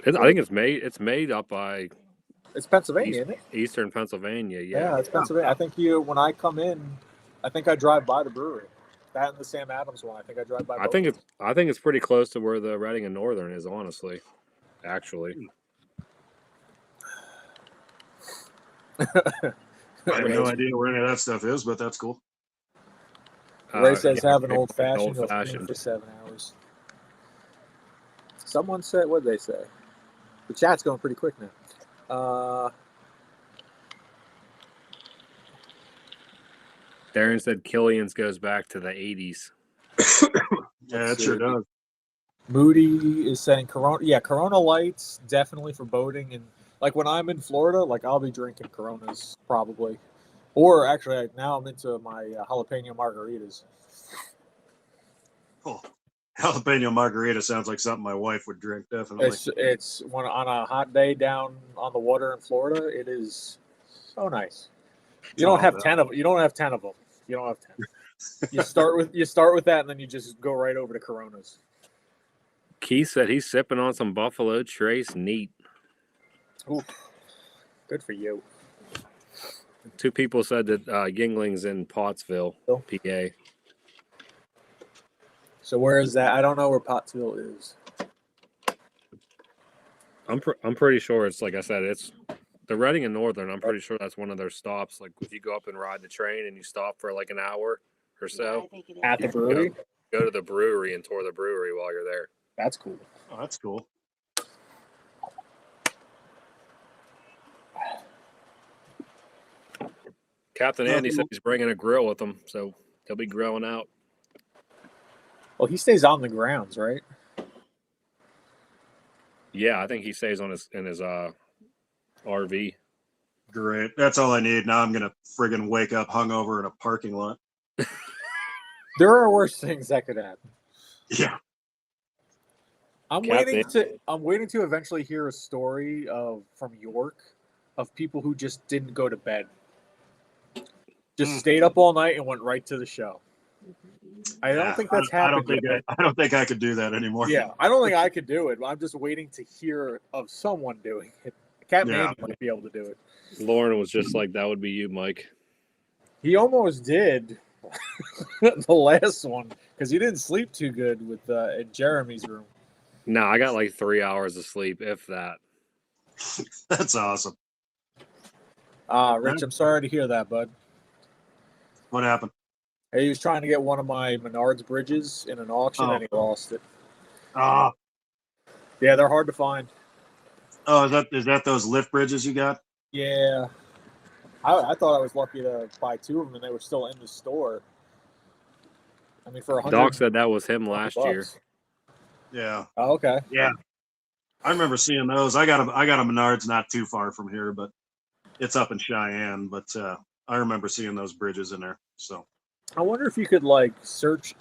I think it's made up by. It's Pennsylvania, isn't it? Eastern Pennsylvania, Yeah, it's Pennsylvania. I think when I come in, I think I drive by the brewery. That and the Sam Adams one. I think I drive by. I think it's pretty close to where the Reading and Northern is, honestly. Actually. I have no idea where any of that stuff is, but that's cool. Ray says have an old fashioned for 7 hours. Someone said, what did they say? The chat's going pretty quick now. Darren said Killian's goes back to the 80s. Yeah, it sure does. Moody is saying Corona. Yeah, Corona Lights definitely for boating, and Like when I'm in Florida, like I'll be drinking Coronas probably, or actually now I'm into my jalapeno margaritas. Oh, jalapeno margarita sounds like something my wife would drink. Definitely. It's when on a hot day down on the water in Florida, it is so nice. You don't have 10 of them. You don't have 10 of them. You don't have 10. You start with that, and then you just go right over to Coronas. Keith said he's sipping on some Buffalo Trace neat. Ooh, good for you. 2 people said that Yingling's in Pottsville, PA. So where is that? I don't know where Pottsville is. I'm pretty sure it's, like I said, it's the Reading and Northern. I'm pretty sure that's one of their stops. Like if you go up and ride the train and you stop for like an hour or so At the brewery. Go to the brewery and tour the brewery while you're there. That's cool. Oh, that's cool. Captain Andy said he's bringing a grill with him, so he'll be grilling out. Well, he stays on the grounds, right? Yeah, I think he stays on his RV. Great. That's all I need. Now I'm gonna friggin' wake up hungover in a parking lot. There are worse things that could happen. Yeah. I'm waiting to eventually hear a story from York of people who just didn't go to bed. Just stayed up all night and went right to the show. I don't think that's happened yet. I don't think I could do that anymore. Yeah, I don't think I could do it. I'm just waiting to hear of someone doing it. Captain Andy might be able to do it. Lauren was just like, that would be you, Mike. He almost did the last one because he didn't sleep too good with in Jeremy's room. No, I got like 3 hours of sleep, if that. That's awesome. Rich, I'm sorry to hear that, bud. What happened? He was trying to get one of my Menards bridges in an auction, and he lost it. Oh. Yeah, they're hard to find. Oh, is that those lift bridges you got? Yeah. I thought I was lucky to buy 2 of them, and they were still in the store. I mean, for $100. Doc said that was him last year. Yeah. Oh, okay. Yeah. I remember seeing those. I got a Menards not too far from here, but it's up in Cheyenne. But I remember seeing those bridges in there. So I wonder if you could like search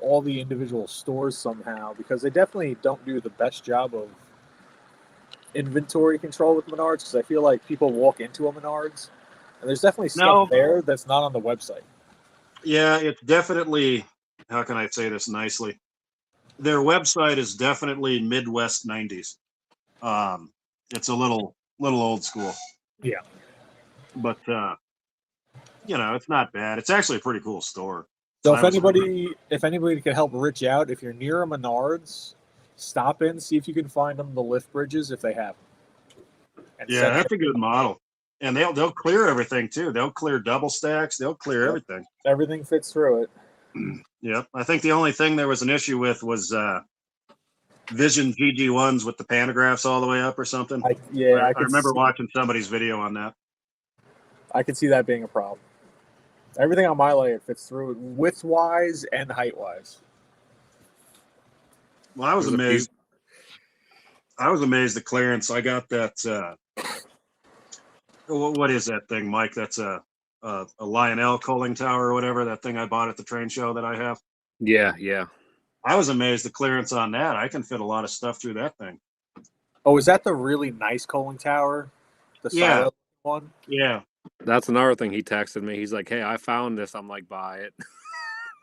all the individual stores somehow, because they definitely don't do the best job of inventory control with Menards. Because I feel like people walk into a Menards, and there's definitely stuff there that's not on the website. Yeah, it's definitely. How can I say this nicely? Their website is definitely Midwest 90s. It's a little old school. Yeah. But it's not bad. It's actually a pretty cool store. So if anybody can help Rich out, if you're near a Menards, stop in, see if you can find them the lift bridges if they have them. Yeah, that's a good model. And they'll clear everything too. They'll clear double stacks. They'll clear everything. Everything fits through it. Yep. I think the only thing there was an issue with was Vision GG1s with the pantographs all the way up or something. I remember watching somebody's video on that. I could see that being a problem. Everything on my layout fits through width-wise and height-wise. Well, I was amazed. I was amazed the clearance. I got that. What is that thing, Mike? That's a Lionel Coaling Tower or whatever, that thing I bought at the train show that I have. Yeah, yeah. I was amazed the clearance on that. I can fit a lot of stuff through that thing. Oh, is that the really nice Coaling Tower? The silo one? Yeah. That's another thing he texted me. He's like, hey, I found this. I'm like, buy it.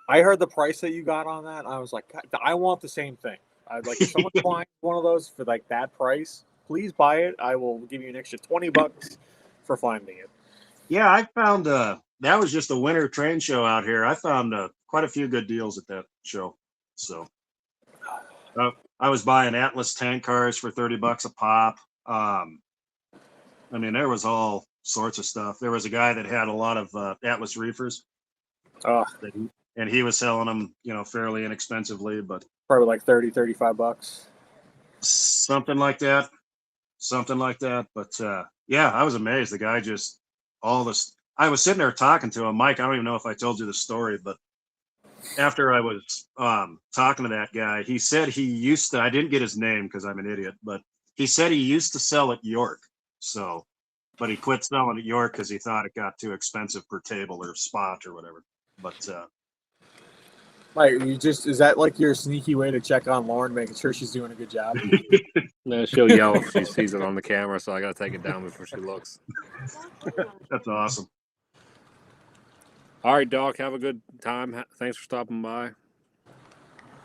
I heard the price that you got on that. I was like, I want the same thing. I'd like, if someone finds one of those for like that price, please buy it. I will give you an extra $20 for finding it. Yeah, I found that was just a winter train show out here. I found quite a few good deals at that show. So I was buying Atlas tank cars for $30 a pop. I mean, there was all sorts of stuff. There was a guy that had a lot of Atlas reefers. And he was selling them, fairly inexpensively, but probably like $30-$35. Something like that. But yeah, I was amazed. The guy just all this. I was sitting there talking to him, Mike. I don't even know if I told you the story, but after I was talking to that guy, he said he used to. I didn't get his name because I'm an idiot, but he said he used to sell at York. So, but he quit selling at York because he thought it got too expensive per table or spot or whatever. But Like, is that like your sneaky way to check on Lauren, making sure she's doing a good job? No, she'll yell if she sees it on the camera, so I got to take it down before she looks. that's awesome. All right, Doc, have a good time. Thanks for stopping by.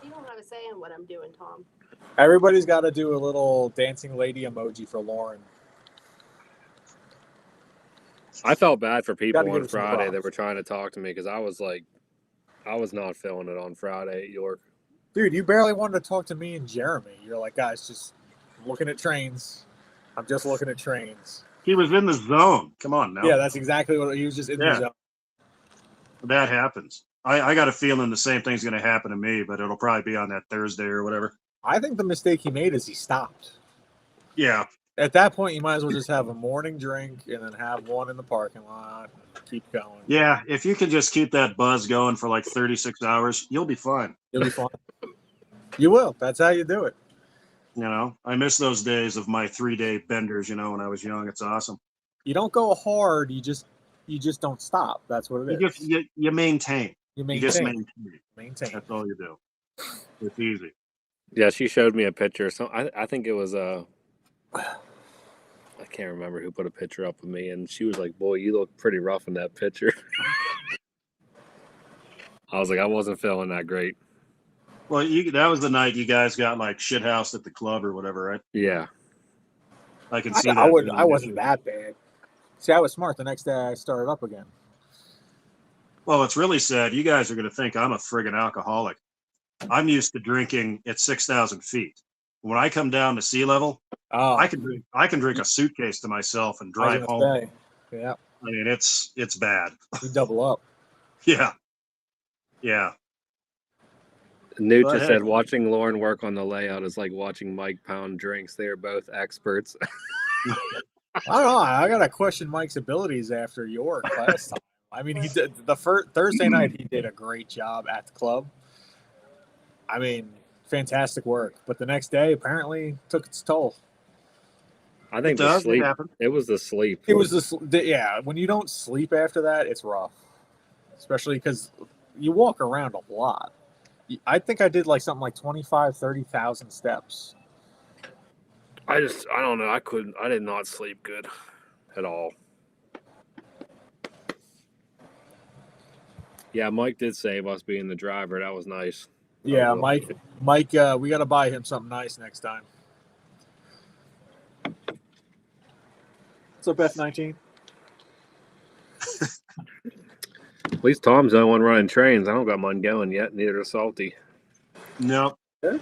You don't have a say in what I'm doing, Tom. Everybody's got to do a little dancing lady emoji for Lauren. I felt bad for people Gotta give on her some Friday that props. were trying to talk to me because I was not feeling it on Friday at York. Dude, you barely wanted to talk to me and Jeremy. You're like, guys, just looking at trains. I'm just looking at trains. He was in the zone. Come on now. Yeah, that's exactly what he was, just in the zone. That happens. I got a feeling the same thing's going to happen to me, but it'll probably be on that Thursday or whatever. I think the mistake he made is he stopped. Yeah. At that point, you might as well just have a morning drink and then have one in the parking lot. Keep going. Yeah, if you can just keep that buzz going for like 36 hours, you'll be fine. You'll be fine. You will. That's how you do it. You know, I miss those days of my 3-day benders, you know, when I was young. It's awesome. You don't go hard. You just don't stop. That's what it is. You maintain. You You just maintain. maintain. That's all you do. It's easy. Yeah, she showed me a picture. So I think it was I can't remember who put a picture up of me, and she was like, "Boy, you look pretty rough in that picture." I was like, I wasn't feeling that great. Well, that was the night you guys got like shithoused at the club or whatever, right? Yeah. I can see that. I wasn't that bad. See, I was smart. The next day, I started up again. Well, it's really sad. You guys are going to think I'm a friggin' alcoholic. I'm used to drinking at 6,000 feet. When I come down to sea level, I can drink a suitcase to myself and drive home. Yeah. I mean, it's bad. You double up. Yeah. Yeah. Newt But just hey. said watching Lauren work on the layout is like watching Mike pound drinks. They are both experts. I don't know. I gotta question Mike's abilities after York last time. I mean, he did the first Thursday night. He did a great job at the club. I mean, fantastic work. But the next day, apparently, took its toll. I think It the does, it sleep. happens. It was the sleep. It was yeah. When you don't sleep after that, it's rough, especially because you walk around a lot. I think I did like something like 25, 30,000 steps. I don't know. I did not sleep good at all. Yeah, Mike did save us being the driver. That was nice. Yeah, Mike, we got to buy him something nice next time. What's up, F-19? At least Tom's the only one running trains. I don't got mine going yet. Neither does Salty. No. Yeah.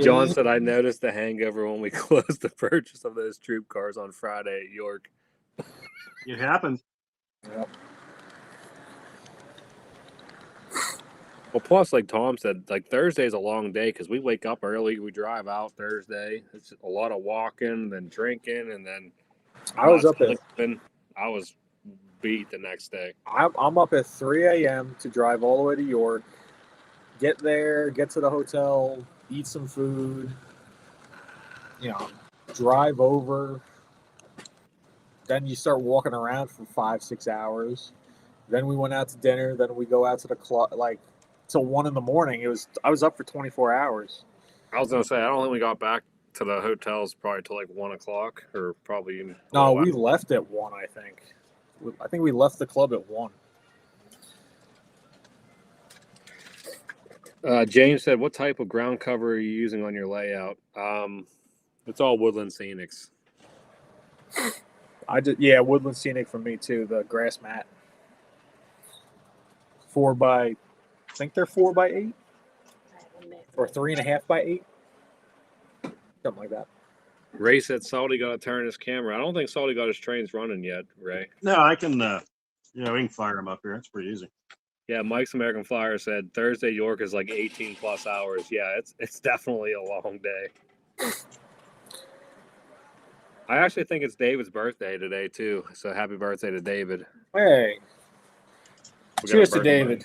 John said, I noticed the hangover when we closed the purchase of those troop cars on Friday at York. It happens. Yep. Well, plus, like Tom said, like Thursday's a long day because we wake up early. We drive out Thursday. It's a lot of walking, then drinking, and then I was up at I was beat the next day. I'm up at 3 a.m. to drive all the way to York, get there, get to the hotel, eat some food, drive over. Then you start walking around for 5-6 hours. Then we went out to dinner. Then we go out to the club like till 1 in the morning. I was up for 24 hours. I was gonna say I don't think we got back to the hotels probably till like 1 o'clock or probably even. No, we left at 1. I think we left the club at 1. James said, "What type of ground cover are you using on your layout?" It's all Woodland Scenics. Woodland Scenic for me too. The grass mat. 4x, I think they're 4x8 or 3.5x8, something like that. Ray said Salty got to turn his camera. I don't think Salty got his trains running yet, Ray. No, I can. We can fire them up here. It's pretty easy. Yeah, Mike's American Flyer said Thursday York is like 18 plus hours. Yeah, it's definitely a long day. I actually think it's David's birthday today too. So happy birthday to David. Hey. Cheers to David.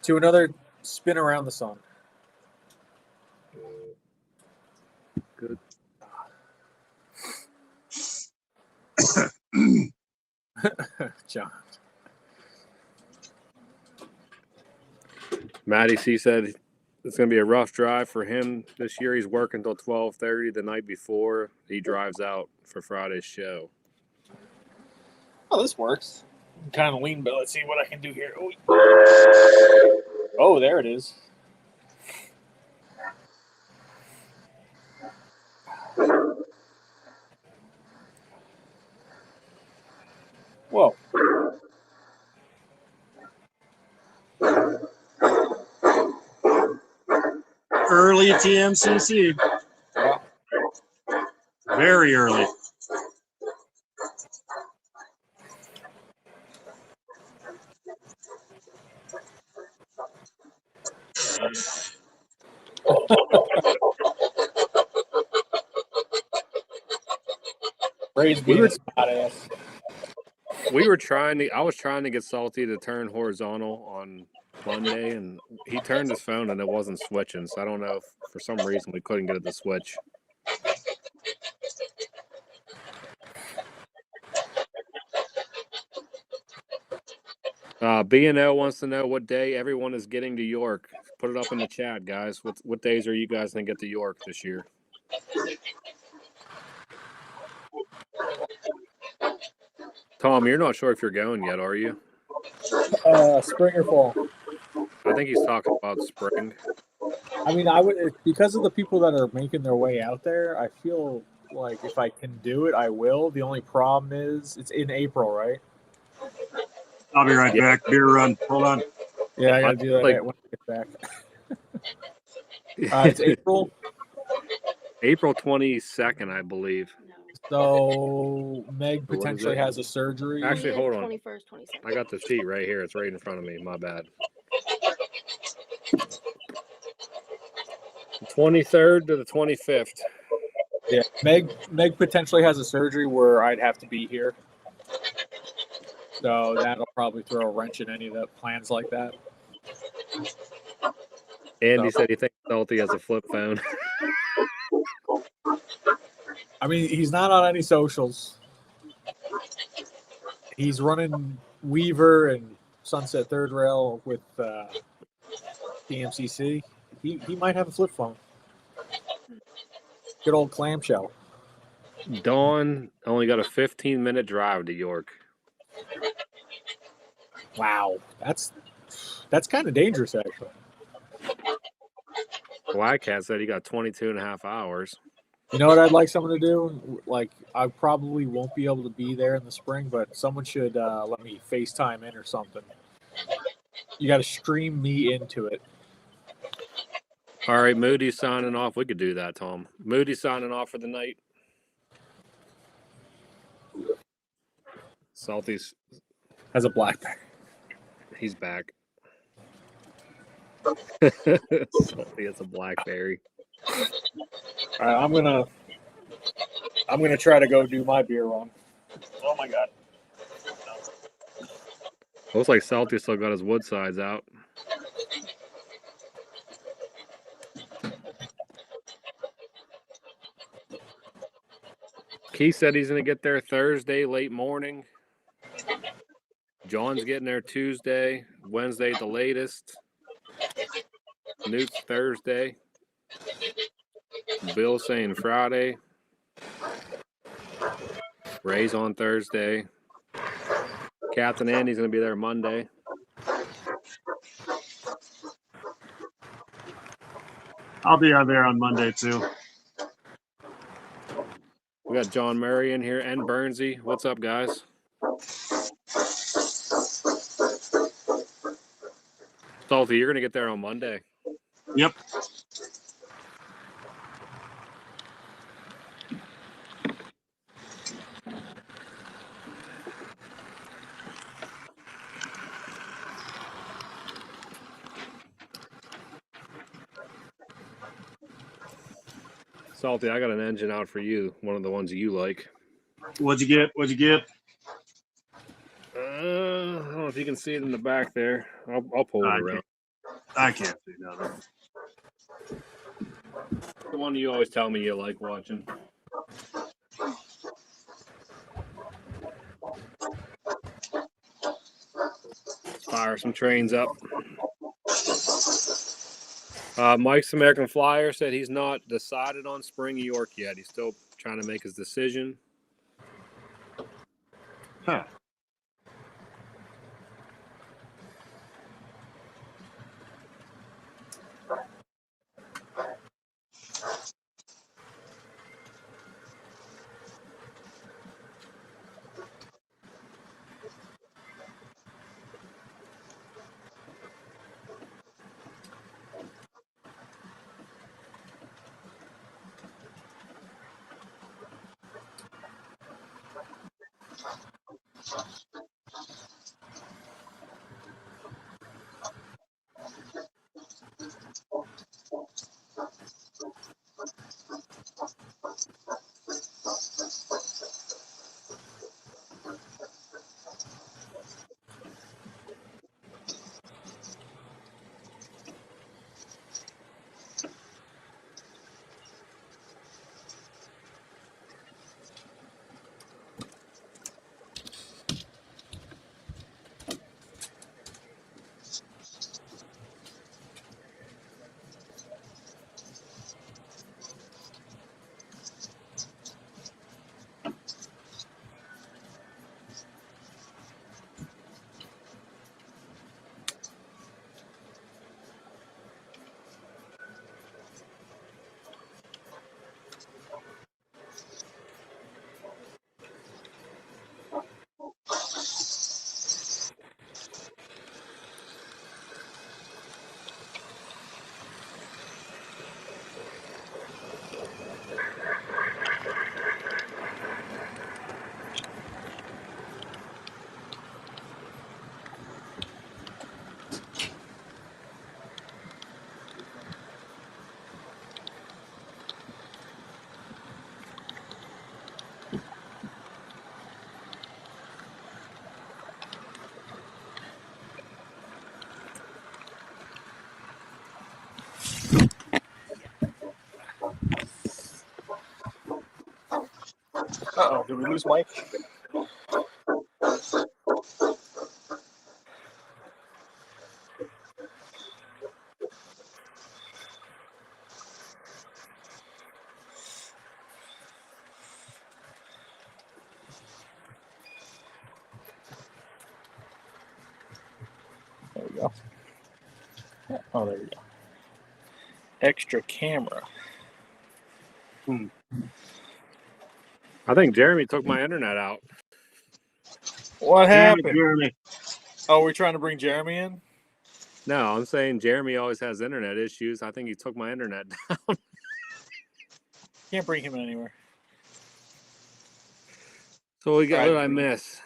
To another spin around the sun. John. Matty C said it's going to be a rough drive for him this year. He's working until 12:30 the night before he drives out for Friday's show. Oh, this works. I'm kind of lean, but let's see what I can do here. Oh, there it is. Whoa. Early TMCC. Yeah. Very early. Ray's being a spot ass. I was trying to get Salty to turn horizontal on Monday, and he turned his phone and it wasn't switching. So I don't know if for some reason we couldn't get it to switch. B&O wants to know what day everyone is getting to York. Put it up in the chat, guys. What days are you guys going to get to York this year? Tom, you're not sure if you're going yet, are you? Spring or fall? I think he's talking about spring. I mean, I would, because of the people that are making their way out there. I feel like if I can do it, I will. The only problem is it's in April, right? I'll be right back. Beer run. Hold on. Yeah, I gotta do that when I get back. It's April. April 22nd, I believe. So Meg potentially has a surgery. Actually, hold on. 21st, 22nd. I got the sheet right here. It's right in front of me. My bad. 23rd to the 25th. Yeah, Meg potentially has a surgery where I'd have to be here. So that'll probably throw a wrench in any of the plans like that. Andy said he thinks Salty has a flip phone. I mean, he's not on any socials. He's running Weaver and Sunset Third Rail with DMCC. He might have a flip phone. Good old clamshell. Dawn only got a 15-minute drive to York. Wow, that's kind of dangerous, actually. Wildcat said he got 22 and a half hours. You know what I'd like someone to do? Like, I probably won't be able to be there in the spring, but someone should let me FaceTime in or something. You got to stream me into it. All right, Moody's signing off. We could do that, Tom. Moody's signing off for the night. Salty's Has a blackberry. He's back. Salty has a blackberry. All right, I'm gonna try to go do my beer run. Oh my god. Looks like Salty still got his wood sides out. Keith said he's going to get there Thursday late morning. John's getting there Tuesday, Wednesday the latest. Newt's Thursday. Bill saying Friday. Ray's on Thursday. Captain Andy's going to be there Monday. I'll be there on Monday too. We got John Murray in here and Bernsey. What's up, guys? Salty, you're going to get there on Monday. Yep. Salty, I got an engine out for you. One of the ones you like. What'd you get? I don't know if you can see it in the back there. I'll pull it around. I can't see nothing. The one you always tell me you like watching. fire some trains up. Mike's American Flyer said he's not decided on Spring York yet. He's still trying to make his decision. Huh. Uh-oh, did we lose Mike? There we go. Oh, there we go. Extra camera. I think Jeremy took my internet out. What Damn it, happened? Jeremy. Oh, we're trying to bring Jeremy in? No, I'm saying Jeremy always has internet issues. I think he took my internet down. Can't bring him anywhere. So what did I miss?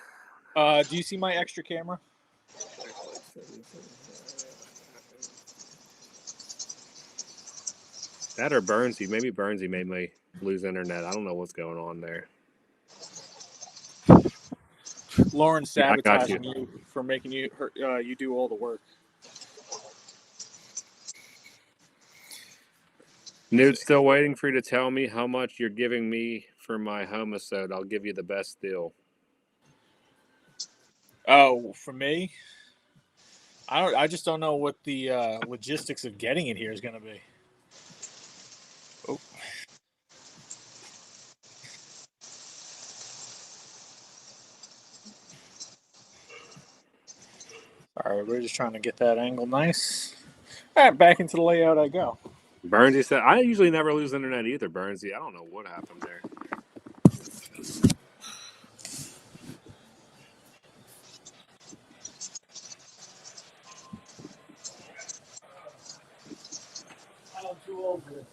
Do you see my extra camera? That or Burnsy. Maybe Burnsy made me lose internet. I don't know what's going on there. Lauren's Yeah, I got sabotaging you for making you do all the work. Newt's still waiting for you to tell me how much you're giving me for my homicide. I'll give you the best deal. Oh, for me? I just don't know what the logistics of getting it here is going to be. Oh. All right, we're just trying to get that angle nice. All right, back into the layout I go. Burnsy said, I usually never lose internet either, Burnsy. I don't know what happened there. I'm too old for this.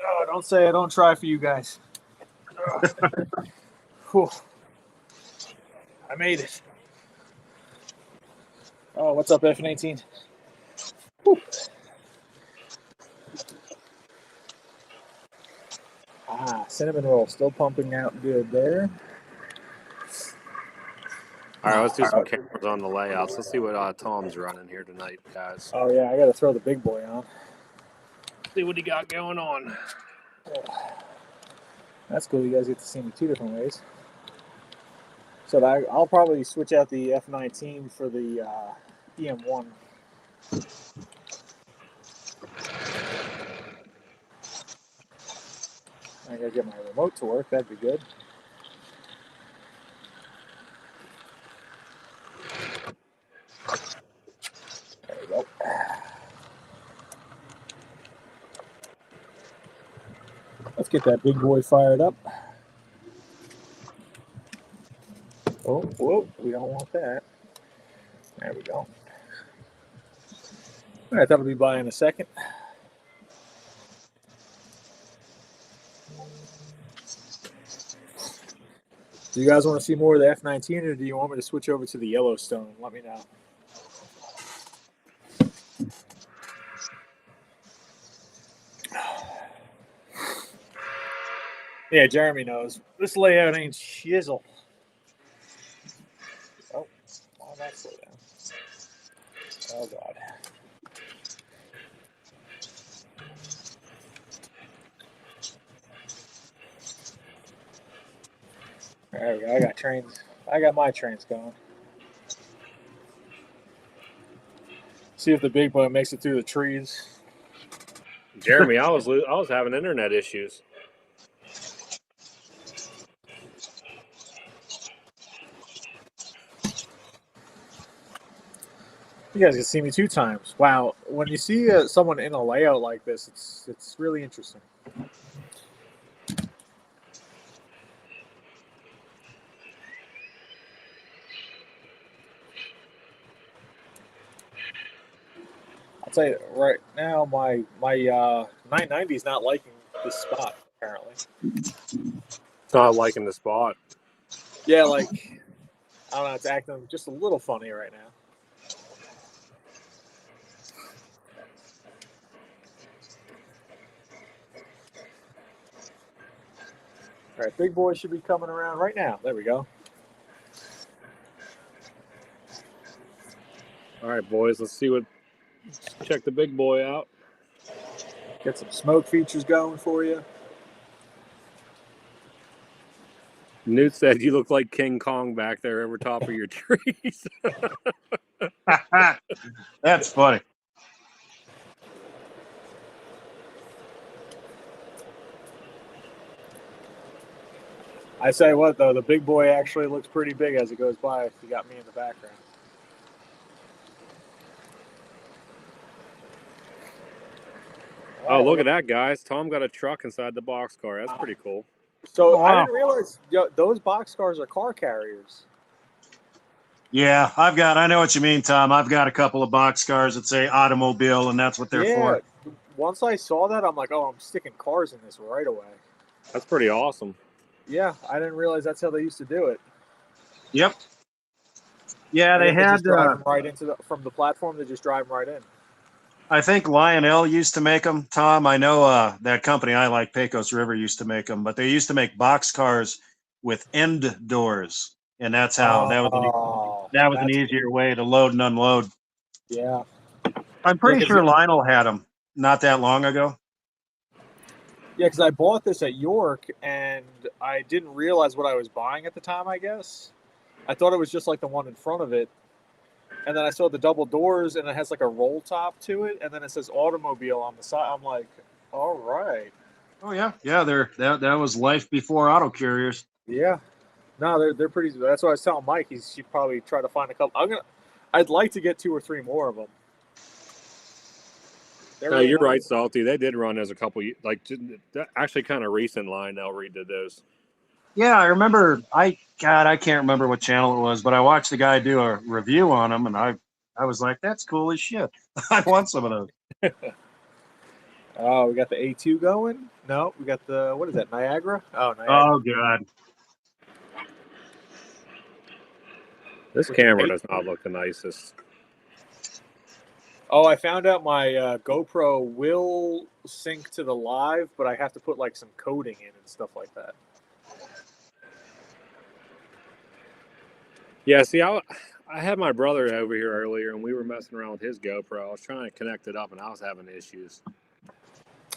Oh, don't say I don't try for you guys. Whew. I made it. Oh, what's up, F-18? Cinnamon roll still pumping out good there. All right, let's do some cameras on the layouts. Let's see what Tom's running here tonight, guys. Oh, yeah, I got to throw the big boy on. See what he got going on. That's cool. You guys get to see me 2 different ways. So I'll probably switch out the F19 for the EM1. I gotta get my remote to work. That'd be good. There we go. Let's get that big boy fired up. Oh, whoa, we don't want that. There we go. All right, that'll be by in a second. Do you guys want to see more of the F-19, or do you want me to switch over to the Yellowstone? Let me know. Yeah, Jeremy knows. This layout ain't shizzle. Oh, why did that slow down? Oh, God. There we go. I got trains. I got my trains going. See if the big boy makes it through the trees. Jeremy, I was having internet issues. You guys can see me 2 times. Wow, when you see someone in a layout like this, it's really interesting. I'll tell you right now, my 990 is not liking this spot apparently. It's not liking the spot. Yeah, like I don't know, it's acting just a little funny right now. All right, big boy should be coming around right now. There we go. All right, boys, let's check the big boy out. Get some smoke features going for you. Newt said you look like King Kong back there over top of your trees. That's funny. I say what though, the big boy actually looks pretty big as it goes by. If you got me in the background. Oh, look at that, guys. Tom got a truck inside the boxcar. That's pretty cool. So Oh, wow. I didn't realize those boxcars are car carriers. Yeah, I know what you mean, Tom. I've got a couple of boxcars that say automobile, and that's what they're for. Once I saw that, I'm like, oh, I'm sticking cars in this right away. That's pretty awesome. Yeah, I didn't realize that's how they used to do it. Yep. Yeah, they had just drive them right into from the platform. They just drive them right in. I think Lionel used to make them, Tom. I know that company I like, Pecos River, used to make them, but they used to make boxcars with end doors, and that's how that was an easier way to load and unload. Yeah, I'm pretty sure Lionel had them not that long ago. Yeah, because I bought this at York, and I didn't realize what I was buying at the time, I guess. I thought it was just like the one in front of it. And then I saw the double doors, and it has like a roll top to it, and then it says automobile on the side. I'm like, all right. Oh, yeah. Yeah, that was life before auto carriers. Yeah. No, they're pretty. That's what I was telling Mike. He should probably try to find a couple. I'd like to get 2 or 3 more of them. No, you're right, Salty. They did run as a couple, like actually kind of recent line. They'll redid those. Yeah, I remember. I can't remember what channel it was, but I watched the guy do a review on them, and I was like, that's cool as shit. I want some of those. Oh, we got the A2 going? No, we got the, what is that, Niagara? Oh, Niagara. Oh, God. This camera does not look the nicest. Oh, I found out my GoPro will sync to the live, but I have to put like some coding in and stuff like that. Yeah, see, I had my brother over here earlier, and we were messing around with his GoPro. I was trying to connect it up, and I was having issues.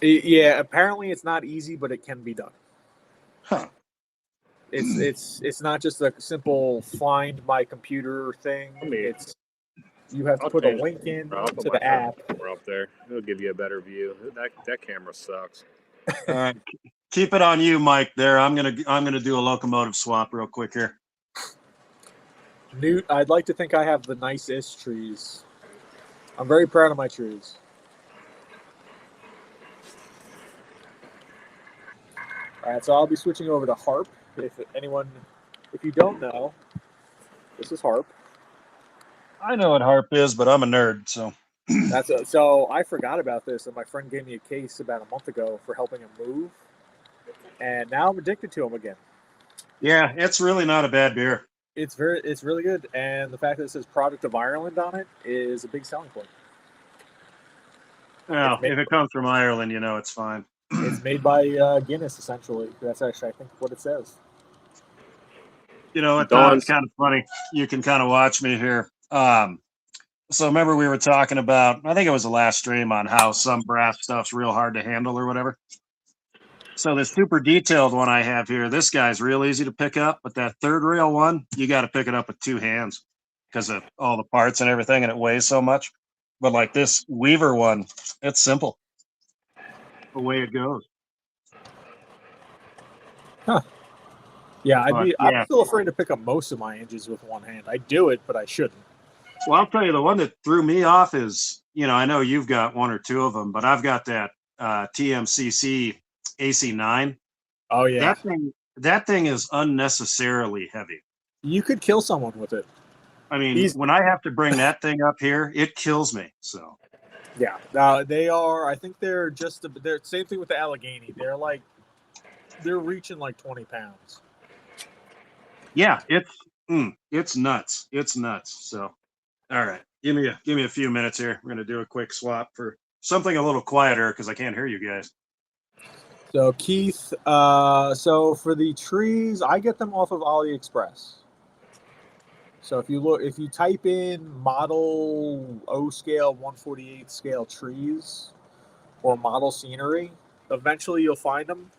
Yeah, apparently it's not easy, but it can be done. Huh. It's not just a simple find my computer thing. I mean, It's you have to I'll put a change link in I'll put to my the app. camera up there. It'll give you a better view. That camera sucks. All right, keep it on you, Mike. There, I'm gonna do a locomotive swap real quick here. Newt, I'd like to think I have the nicest trees. I'm very proud of my trees. All right, so I'll be switching over to harp. If you don't know, this is harp. I know what harp is, but I'm a nerd, so. So I forgot about this, and my friend gave me a case about a month ago for helping him move, and now I'm addicted to them again. Yeah, it's really not a bad beer. It's really good, and the fact that it says "Product of Ireland" on it is a big selling point. Well, if it comes from Ireland, you know it's fine. It's made by Guinness, essentially. That's actually, I think, what it says. You know, it's kind of funny. You can kind of watch me here. So remember we were talking about, I think it was the last stream, on how some brass stuff's real hard to handle or whatever. So this super detailed one I have here, this guy's real easy to pick up, but that third rail one, you got to pick it up with two hands because of all the parts and everything, and it weighs so much. But like this Weaver one, it's simple. Away it goes. Huh. Yeah, I'm still afraid to pick up most of my hinges with one hand. I do it, but I shouldn't. Well, I'll tell you, the one that threw me off is, I know you've got one or two of them, but I've got that TMCC AC9. Oh yeah, that thing is unnecessarily heavy. You could kill someone with it. I mean, when I have to bring that thing up here, it kills me. So yeah, they are. I think they're same thing with the Allegheny. They're reaching like 20 pounds. Yeah, it's nuts. It's nuts. So, all right, give me a few minutes here. We're gonna do a quick swap for something a little quieter because I can't hear you guys. So Keith, so for the trees, I get them off of AliExpress. So if you type in model O scale 148 scale trees or model scenery, eventually you'll find them.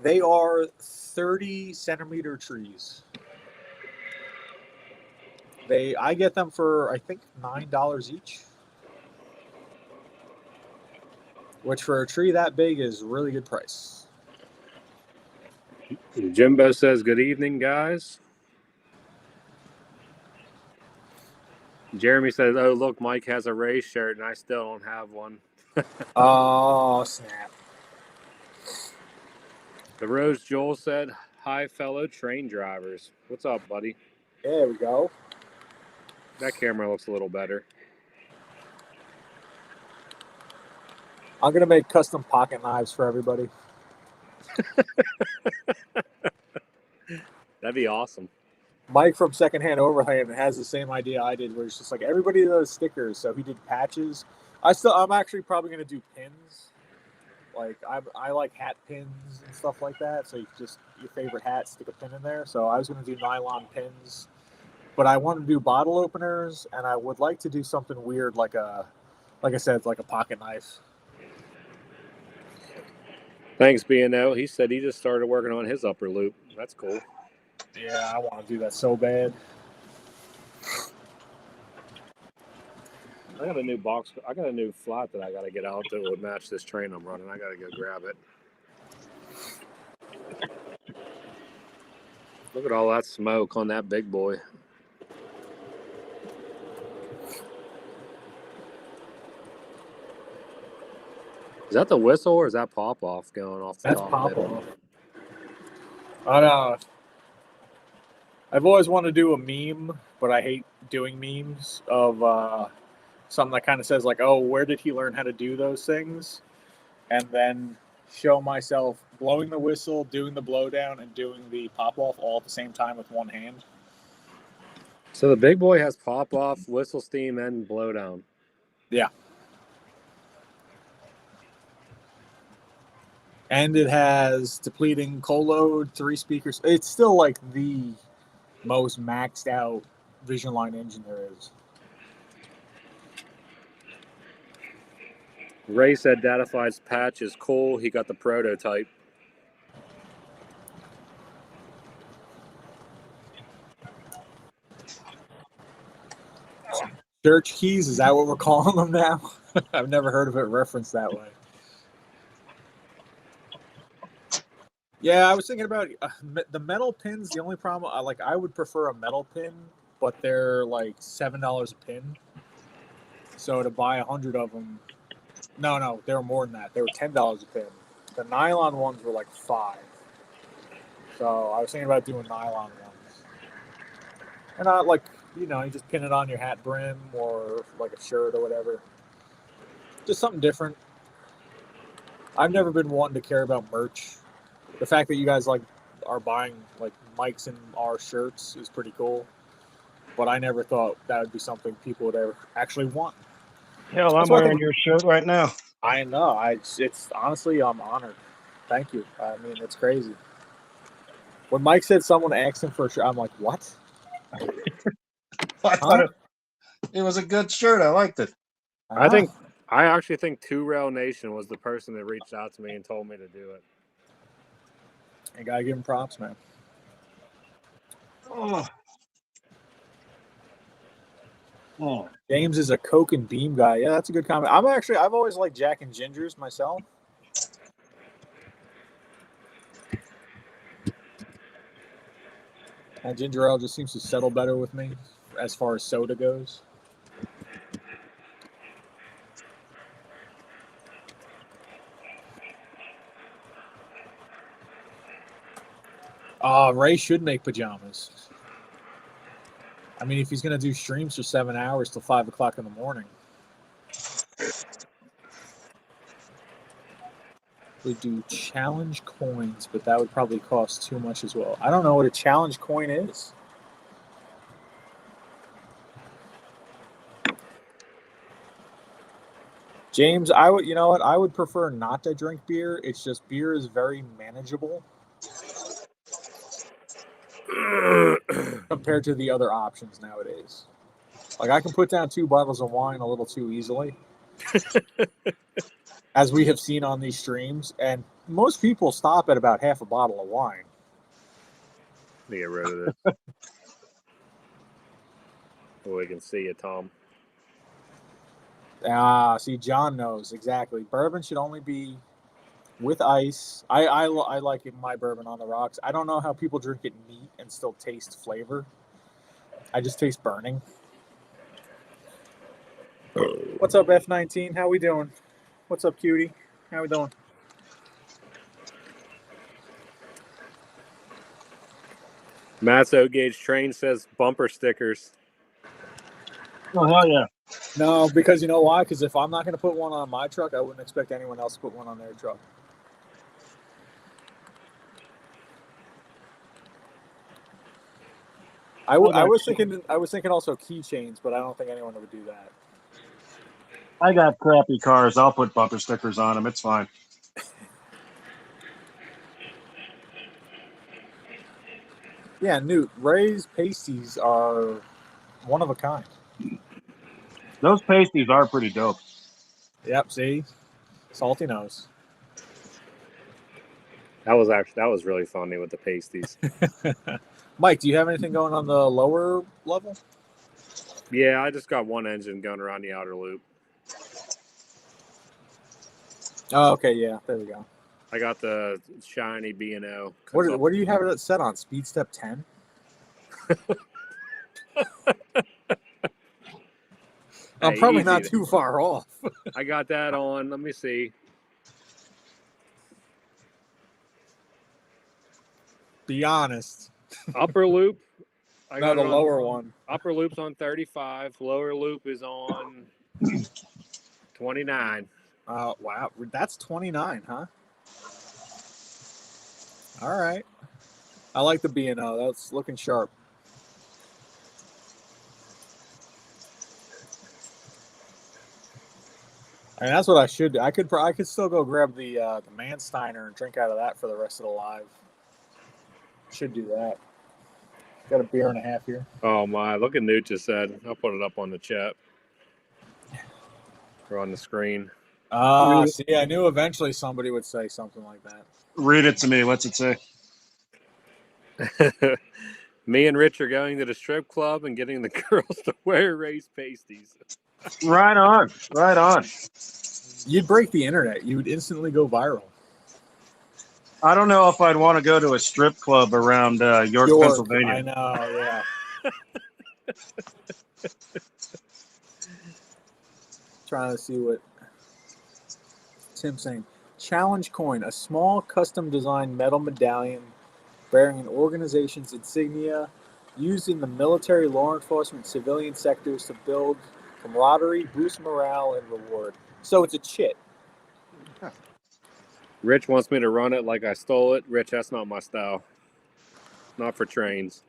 They are 30 centimeter trees. I get them for I think $9 each, which for a tree that big is really good price. Jimbo says, "Good evening, guys." Jeremy says, "Oh, look, Mike has a race shirt, and I still don't have one." Oh, snap. The Rose Joel said, "Hi, fellow train drivers. What's up, buddy?" There we go. That camera looks a little better. I'm going to make custom pocket knives for everybody. That'd be awesome. Mike from Secondhand Overhand has the same idea I did, where it's just like everybody does stickers, so he did patches. I'm actually probably going to do pins. Like I like hat pins and stuff like that. So you just your favorite hat, stick a pin in there. So I was going to do nylon pins, but I want to do bottle openers, and I would like to do something weird, like I said, like a pocket knife. Thanks, B&O. He said he just started working on his upper loop. That's cool. Yeah, I want to do that so bad. I got a new box. I got a new flat that I got to get out that would match this train I'm running. I got to go grab it. Look at all that smoke on that big boy. Is that the whistle or is that pop off going off the That's top? pop off. I know. I've always wanted to do a meme, but I hate doing memes of something that kind of says like, "Oh, where did he learn how to do those things?" And then show myself blowing the whistle, doing the blowdown, and doing the pop off all at the same time with one hand. So the big boy has pop off, whistle steam, and blowdown. Yeah. And it has depleting coal load, 3 speakers. It's still like the most maxed out Vision Line engine there is. Ray said Datafied's patch is cool. He got the prototype. Church keys, is that what we're calling them now? I've never heard of it referenced that way. Yeah, I was thinking about the metal pins. The only problem, I would prefer a metal pin, but they're like $7 a pin. So to buy 100 of them, no, they were more than that. They were $10 a pin. The nylon ones were like $5. So I was thinking about doing nylon ones, and not like you just pin it on your hat brim or like a shirt or whatever. Just something different. I've never been wanting to care about merch. The fact that you guys are buying like Mike's and our shirts is pretty cool. But I never thought that would be something people would ever actually want. Hell, I'm wearing your shirt right now. I know. It's honestly, I'm honored. Thank you. I mean, it's crazy. When Mike said someone asked him for a shirt, I'm like, what? I thought it was a good shirt. I liked it. I actually think Two Rail Nation was the person that reached out to me and told me to do it. You gotta give him props, man. Oh. James is a Coke and Beam guy. Yeah, that's a good comment. I've always liked Jack and Gingers myself. And ginger ale just seems to settle better with me as far as soda goes. Ray should make pajamas. I mean, if he's going to do streams for 7 hours till 5 o'clock in the morning. We do challenge coins, but that would probably cost too much as well. I don't know what a challenge coin is. James, I would prefer not to drink beer. It's just beer is very manageable compared to the other options nowadays. Like I can put down 2 bottles of wine a little too easily. As we have seen on these streams, and most people stop at about half a bottle of wine. Let me get rid of this. We can see it, Tom. See, John knows exactly. Bourbon should only be with ice. I like my bourbon on the rocks. I don't know how people drink it neat and still taste flavor. I just taste burning. What's up, F19? How we doing? What's up, cutie? How we doing? Matt's O-Gauge Train says bumper stickers. Oh, hell yeah. No, because you know why? Because if I'm not going to put one on my truck, I wouldn't expect anyone else to put one on their truck. I was thinking also keychains, but I don't think anyone would do that. I got crappy cars. I'll put bumper stickers on them. It's fine. Yeah, Newt, Ray's pasties are one of a kind. Those pasties are pretty dope. Yep, see? Salty nose. That was really funny with the pasties. Mike, do you have anything going on the lower level? Yeah, I just got one engine going around the outer loop. Oh, okay, yeah, there we go. I got the shiny B&O. What do you have it set on? Speed step 10? I'm probably not too far off. I got that on. Let me see. Be honest. Upper loop. I got the lower one. Upper loop's on 35. Lower loop is on 29. Wow. That's 29, huh? All right. I like the B&O. That's looking sharp. And that's what I should do. I could still go grab the Mansteiner and drink out of that for the rest of the live. Should do that. Got a beer and a half here. Oh my! Look at Newt just said. I'll put it up on the chat or on the screen. See, I knew eventually somebody would say something like that. Read it to me. What's it say? Me and Rich are going to the strip club and getting the girls to wear race pasties. Right on. Right on. You'd break the internet. You would instantly go viral. I don't know if I'd want to go to a strip club around York, I Pennsylvania. know, yeah. Trying to see what Tim's saying. Challenge coin, a small custom designed metal medallion bearing an organization's insignia used in the military, law enforcement, civilian sectors to build camaraderie, boost morale, and reward. So it's a chit. Rich wants me to run it like I stole it. Rich, that's not my style. Not for trains.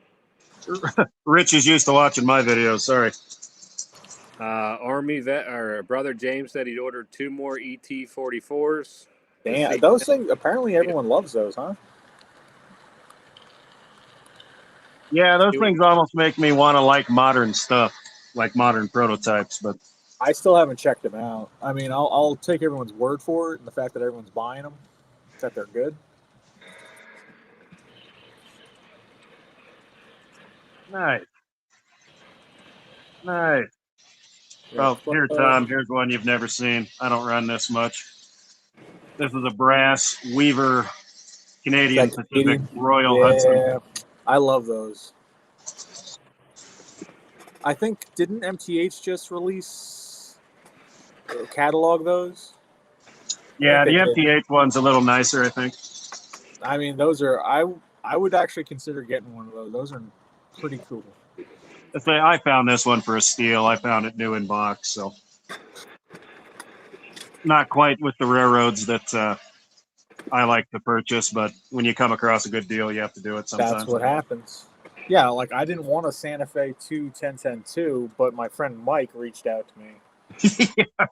Rich is used to watching my videos. Sorry. Army vet or brother James said he'd ordered 2 more ET-44s. Damn, those things, apparently everyone loves those, huh? Yeah, those things almost make me want to like modern stuff, like modern prototypes. But I still haven't checked them out. I mean, I'll take everyone's word for it and the fact that everyone's buying them, that they're good. nice. Oh, here, Tom. Here's one you've never seen. I don't run this much. This is a brass Weaver Canadian Pacific Royal Hudson. I love those. I think, didn't MTH just release or catalog those? Yeah, the MTH one's a little nicer, I think. I mean, those are, I would actually consider getting one of those. Those are pretty cool. I found this one for a steal. I found it new in box, so not quite with the railroads that I like to purchase, but when you come across a good deal, you have to do it sometimes. That's what happens. Yeah, like I didn't want a Santa Fe 2 1010-2, but my friend Mike reached out to me. Yeah,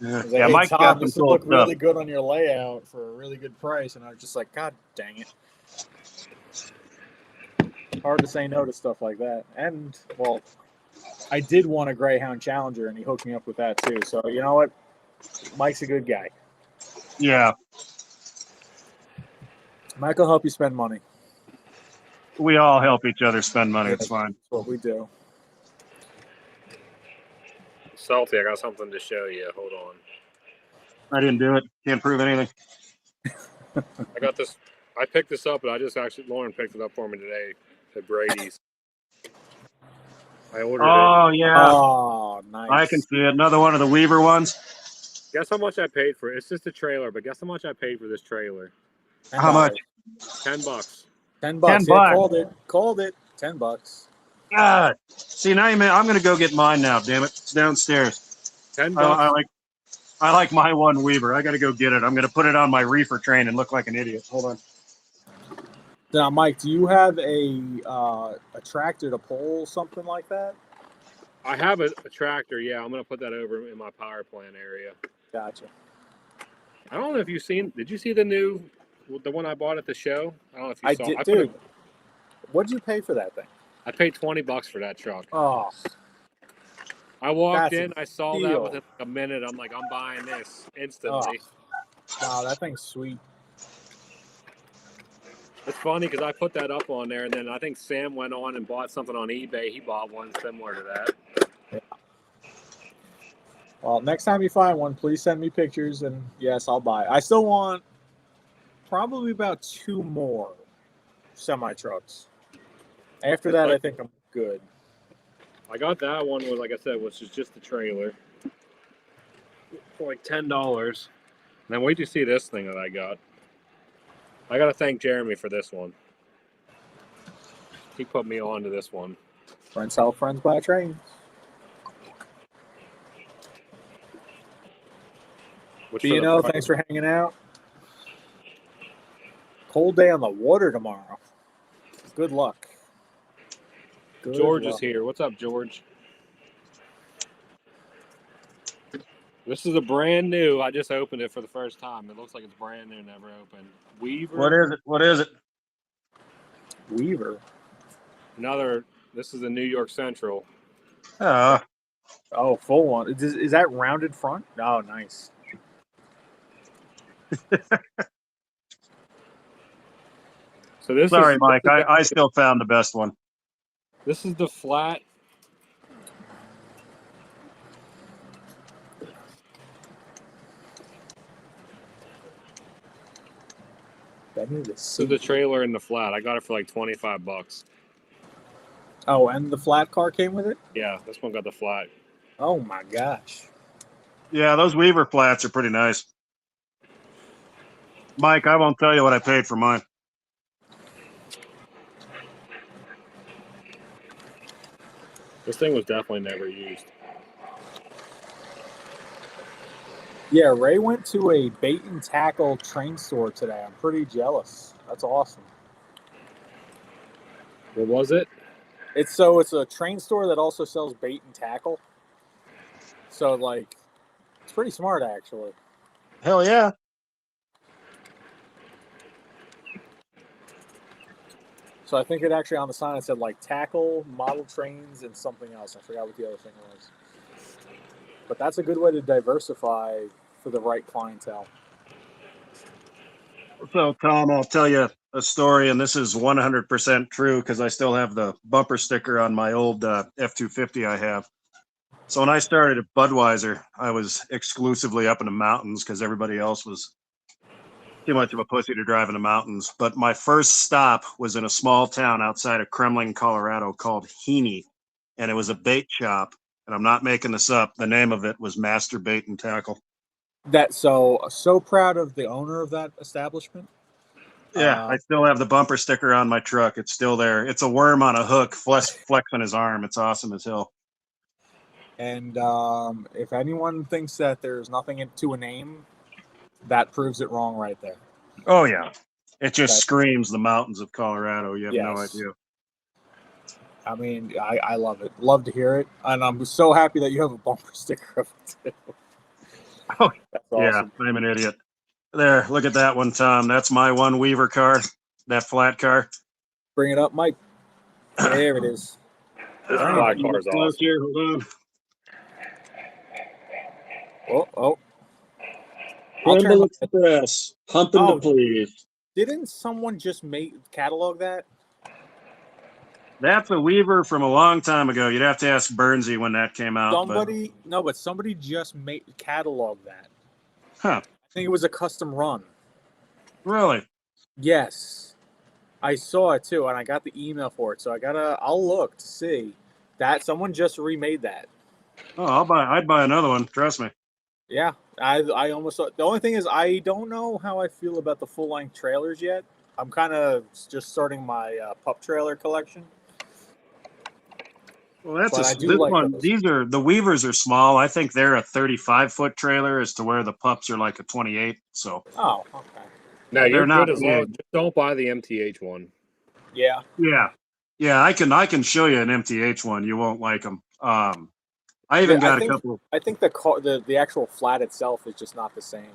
Like, hey, Mike's Tom, got some this would cool look stuff. really good on your layout for a really good price. And I was just like, God dang it. Hard to say no to stuff like that. And, well, I did want a Greyhound Challenger, and he hooked me up with that, too. So, you know what? Mike's a good guy. Yeah. Mike will help you spend money. We all help each other spend money. It's fine. That's what we do. Salty, I got something to show you. Hold on. I didn't do it. Can't prove anything. I got this. I picked this up, but Lauren picked it up for me today at Brady's. I ordered it. Oh, yeah. Oh, nice. I can see it. Another one of the Weaver ones. Guess how much I paid for it? It's just a trailer, but guess how much I paid for this trailer? How much? $10. $10. $10. Yeah, called it. $10. God. See, now I'm going to go get mine now, damn it. It's downstairs. $10. I like my one Weaver. I got to go get it. I'm going to put it on my reefer train and look like an idiot. Hold on. Now, Mike, do you have a tractor to pull something like that? I have a tractor. Yeah, I'm going to put that over in my power plant area. Gotcha. I don't know if you've seen. Did you see the one I bought at the show? I don't know if you saw. Did, dude. What'd you pay for that thing? I paid $20 for that truck. Oh. I walked in, I saw deal. that within like a minute. I'm like, I'm buying this instantly. Oh. Wow, that thing's sweet. It's funny because I put that up on there, and then I think Sam went on and bought something on eBay. He bought one similar to that. Yeah. Well, next time you find one, please send me pictures, and yes, I'll buy it. I still want probably about 2 more semi-trucks. After that, I think I'm good. I got that one, like I said, which is just the trailer for like $10. And then wait to see this thing that I got. I got to thank Jeremy for this one. He put me on to this one. Friends help friends buy trains. Thanks for hanging out. Cold day on the water tomorrow. Good luck. George is here. What's up, George? This is a brand new. I just opened it for the first time. It looks like it's brand new, never opened. Weaver. What is it? Weaver. This is a New York Central. Oh, full one. Is that rounded front? Oh, nice. So this Sorry, is Mike. I still found the best one. this is the flat. I need to This is see. the trailer in the flat. I got it for like $25. Oh, and the flat car came with it? Yeah, this one got the flat. Oh my gosh. Yeah, those Weaver flats are pretty nice. Mike, I won't tell you what I paid for mine. This thing was definitely never used. Yeah, Ray went to a bait and tackle train store today. I'm pretty jealous. That's awesome. What was it? It's a train store that also sells bait and tackle. So like, it's pretty smart actually. Hell yeah. So I think it actually on the sign it said like tackle, model trains, and something else. I forgot what the other thing was. But that's a good way to diversify for the right clientele. So, Tom, I'll tell you a story, and this is 100% true because I still have the bumper sticker on my old F-250 I have. So when I started at Budweiser, I was exclusively up in the mountains because everybody else was too much of a pussy to drive in the mountains. But my first stop was in a small town outside of Kremling, Colorado called Heaney, and it was a bait shop. And I'm not making this up. The name of it was Master Bait and Tackle. That so proud of the owner of that establishment. Yeah, I still have the bumper sticker on my truck. It's still there. It's a worm on a hook flexing his arm. It's awesome as hell. And if anyone thinks that there's nothing to a name, that proves it wrong right there. Oh, yeah. It just That- screams the mountains of Colorado. You have no Yes. idea. I mean, I love it. Love to hear it. And I'm so happy that you have a bumper sticker of it too. Oh, That's yeah, awesome. I'm an idiot. There, look at that one, Tom. That's my one Weaver car, that flat car. Bring it up, Mike. There it is. This All flat right. car is Close awesome. here, hold on. Oh. I'll turn Rumble my- Express, pumping Oh. to please. Didn't someone just catalog that? That's a Weaver from a long time ago. You'd have to ask Bernsey when that came out. Somebody just catalog that. Huh, I think it was a custom run. really? Yes. I saw it too, and I got the email for it. So I'll look to see that someone just remade that. Oh, I'd buy another one. Trust me. Yeah, I almost saw. The only thing is, I don't know how I feel about the full length trailers yet. I'm kind of just starting my pup trailer collection. Well, that's But I do this like one. those. These are the Weavers are small. I think they're a 35-foot trailer, as to where the pups are like a 28. So Oh, okay. No, you're They're not good as long. big. Just don't buy the MTH one. Yeah. yeah, I can show you an MTH one. You won't like them. I even got a couple. I think the actual flat itself is just not the same.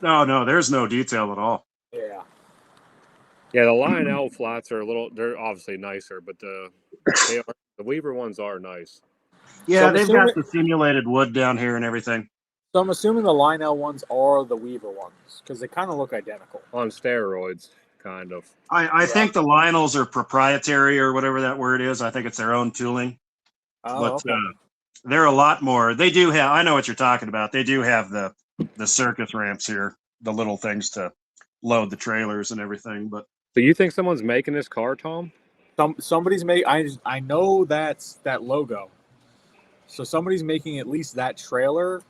No, there's no detail at all. Yeah. Yeah, the Lionel flats are they're obviously nicer, but the Weaver ones are nice. Yeah, I'm they've assuming- got the simulated wood down here and everything. So I'm assuming the Lionel ones are the Weaver ones because they kind of look identical. On steroids, kind of. I think the Lionels are proprietary or whatever that word is. I think it's their own tooling. Oh, But okay. they're a lot more. They do have. I know what you're talking about. They do have the circus ramps here, the little things to load the trailers and everything. But So you think someone's making this car, Tom? Somebody's made. I know that's that logo. So somebody's making at least that trailer.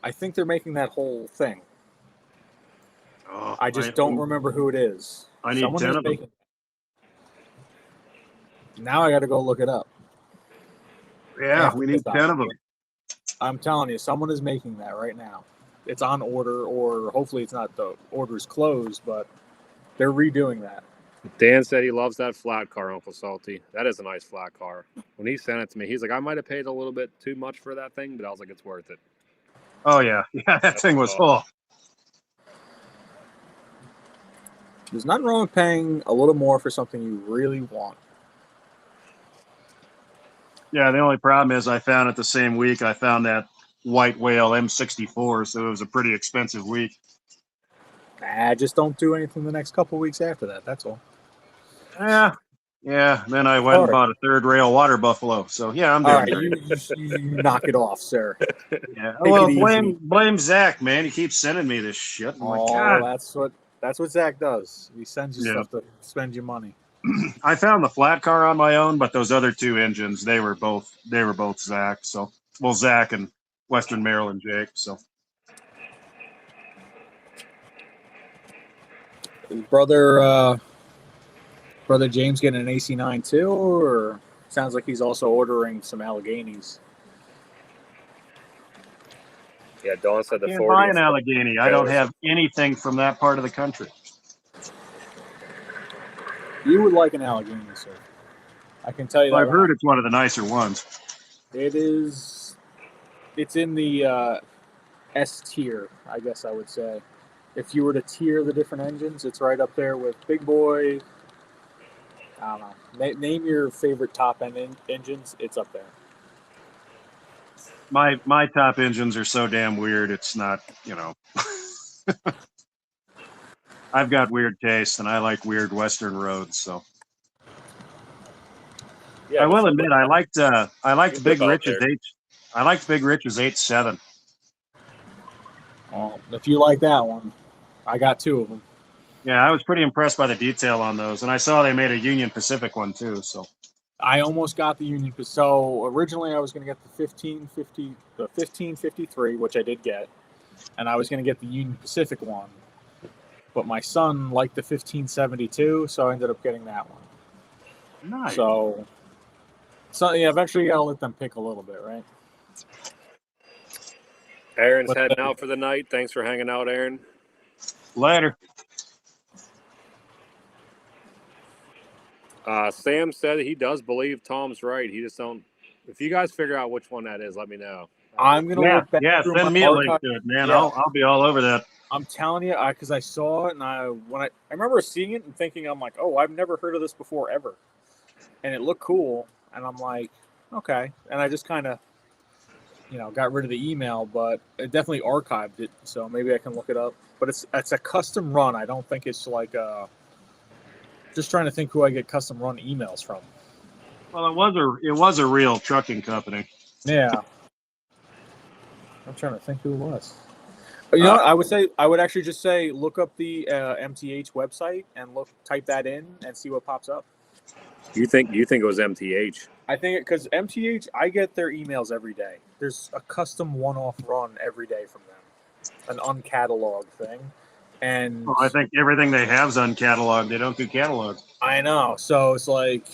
I think they're making that whole thing. I just don't remember who it is. I need Someone 10 is of them. making. Now I got to go look it up. Yeah, After we this need 10 of them. I'm telling you, someone is making that right now. It's on order, or hopefully it's not the order's closed, but they're redoing that. Dan said he loves that flat car, Uncle Salty. That is a nice flat car. When he sent it to me, he's like, I might have paid a little bit too much for that thing, but I was like, it's worth it. Oh yeah, that thing was full. There's nothing wrong with paying a little more for something you really want. Yeah, the only problem is I found it the same week I found that white whale M64, so it was a pretty expensive week. Just don't do anything the next couple weeks after that. That's all. Yeah. Yeah. Then I went All and right. bought a third rail water buffalo. So yeah, I'm All doing right, great. you knock it off, sir. Yeah. Take Well, it easy. blame Zach, man. He keeps sending me this shit. I'm like, Oh, God. that's what Zach does. He sends you Yeah. stuff to spend your money. I found the flat car on my own, but those other two engines, they were both Zach. So, well, Zach and Western Maryland Jake. So, Is brother James getting an AC9 too, or sounds like he's also ordering some Alleghenies. Yeah, Dawn said the can't buy 40. an Allegheny. I don't have anything from that part of the country. You would like an Allegheny, sir. I can tell you Well, that I've right heard it's one of the nicer ones. now. It is. It's in the S tier, I guess I would say. If you were to tier the different engines, it's right up there with Big Boy. I don't know. Name your favorite top end engines. It's up there. My top engines are so damn weird. It's not, I've got weird taste and I like weird Western roads. So Yeah, I there's will some admit, I liked good Big out Rich's there. I liked Big Rich's 8.7. Well, if you like that one, I got two of them. Yeah, I was pretty impressed by the detail on those, and I saw they made a Union Pacific one too. So I almost got the Union. So originally I was going to get the 1553, which I did get, and I was going to get the Union Pacific one. But my son liked the 1572, so I ended up getting that one. nice. So yeah, eventually you got to let them pick a little bit, right? Aaron's But heading out for the night. Thanks for hanging out, Aaron. Later. Sam said he does believe Tom's right. He just don't. If you guys figure out which one that is, let me know. I'm going to Yeah, look back yeah. through Send my me a link archive. to it, man. Yeah. I'll be all over that. I'm telling you, because I saw it, and I remember seeing it and thinking, I'm like, oh, I've never heard of this before ever, and it looked cool, and I'm like, okay, and I just kind of, got rid of the email, but it definitely archived it, so maybe I can look it up. But it's a custom run. I don't think it's like just trying to think who I get custom run emails from. Well, it was a real trucking company. Yeah, I'm trying to think who it was. You know what? I would actually just say look up the MTH website and type that in and see what pops up. You think it was MTH? I think because MTH, I get their emails every day. There's a custom one-off run every day from them, an uncatalogued thing, and Well, I think everything they have is uncatalogued. They don't do catalog. I know. So it's like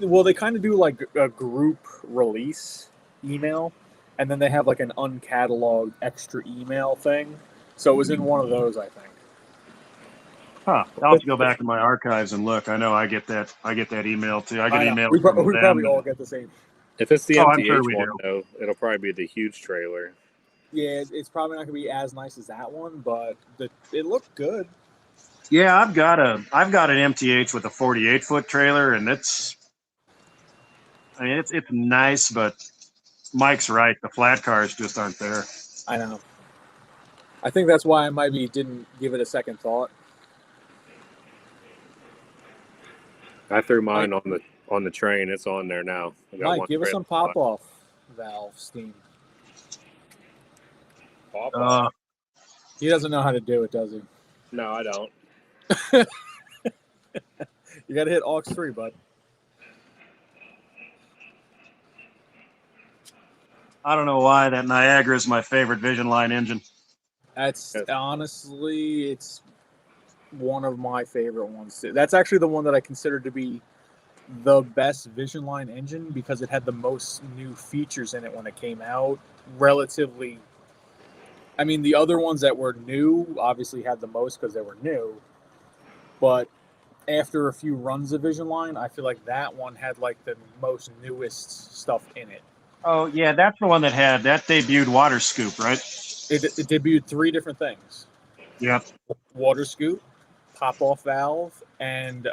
well, they kind of do like a group release email, and then they have like an uncatalogued extra email thing. So it was in one of those, I think. Huh. I'll have to go back in my archives and look. I know I get that email too. I get I know. emails We from them. probably all get the same. If it's the Oh, I'm sure MTH we one, do. though, it'll probably be the huge trailer. Yeah, it's probably not going to be as nice as that one, but it looked good. Yeah, I've got an MTH with a 48-foot trailer, and it's nice, but Mike's right. The flat cars just aren't there. I know. I think that's why I didn't give it a second thought. I threw mine on the train. It's on there now. Mike, give us some pop off valve steam. Pop off? He doesn't know how to do it, does he? No, I don't. You got to hit aux 3, bud. I don't know why that Niagara is my favorite Vision Line engine. That's honestly, it's one of my favorite ones. That's actually the one that I consider to be the best Vision Line engine because it had the most new features in it when it came out. Relatively, I mean, the other ones that were new obviously had the most because they were new. But after a few runs of Vision Line, I feel like that one had like the most newest stuff in it. Oh yeah, that's the one that debuted water scoop, right? It debuted 3 different things. Yep. Water scoop, pop off valve, and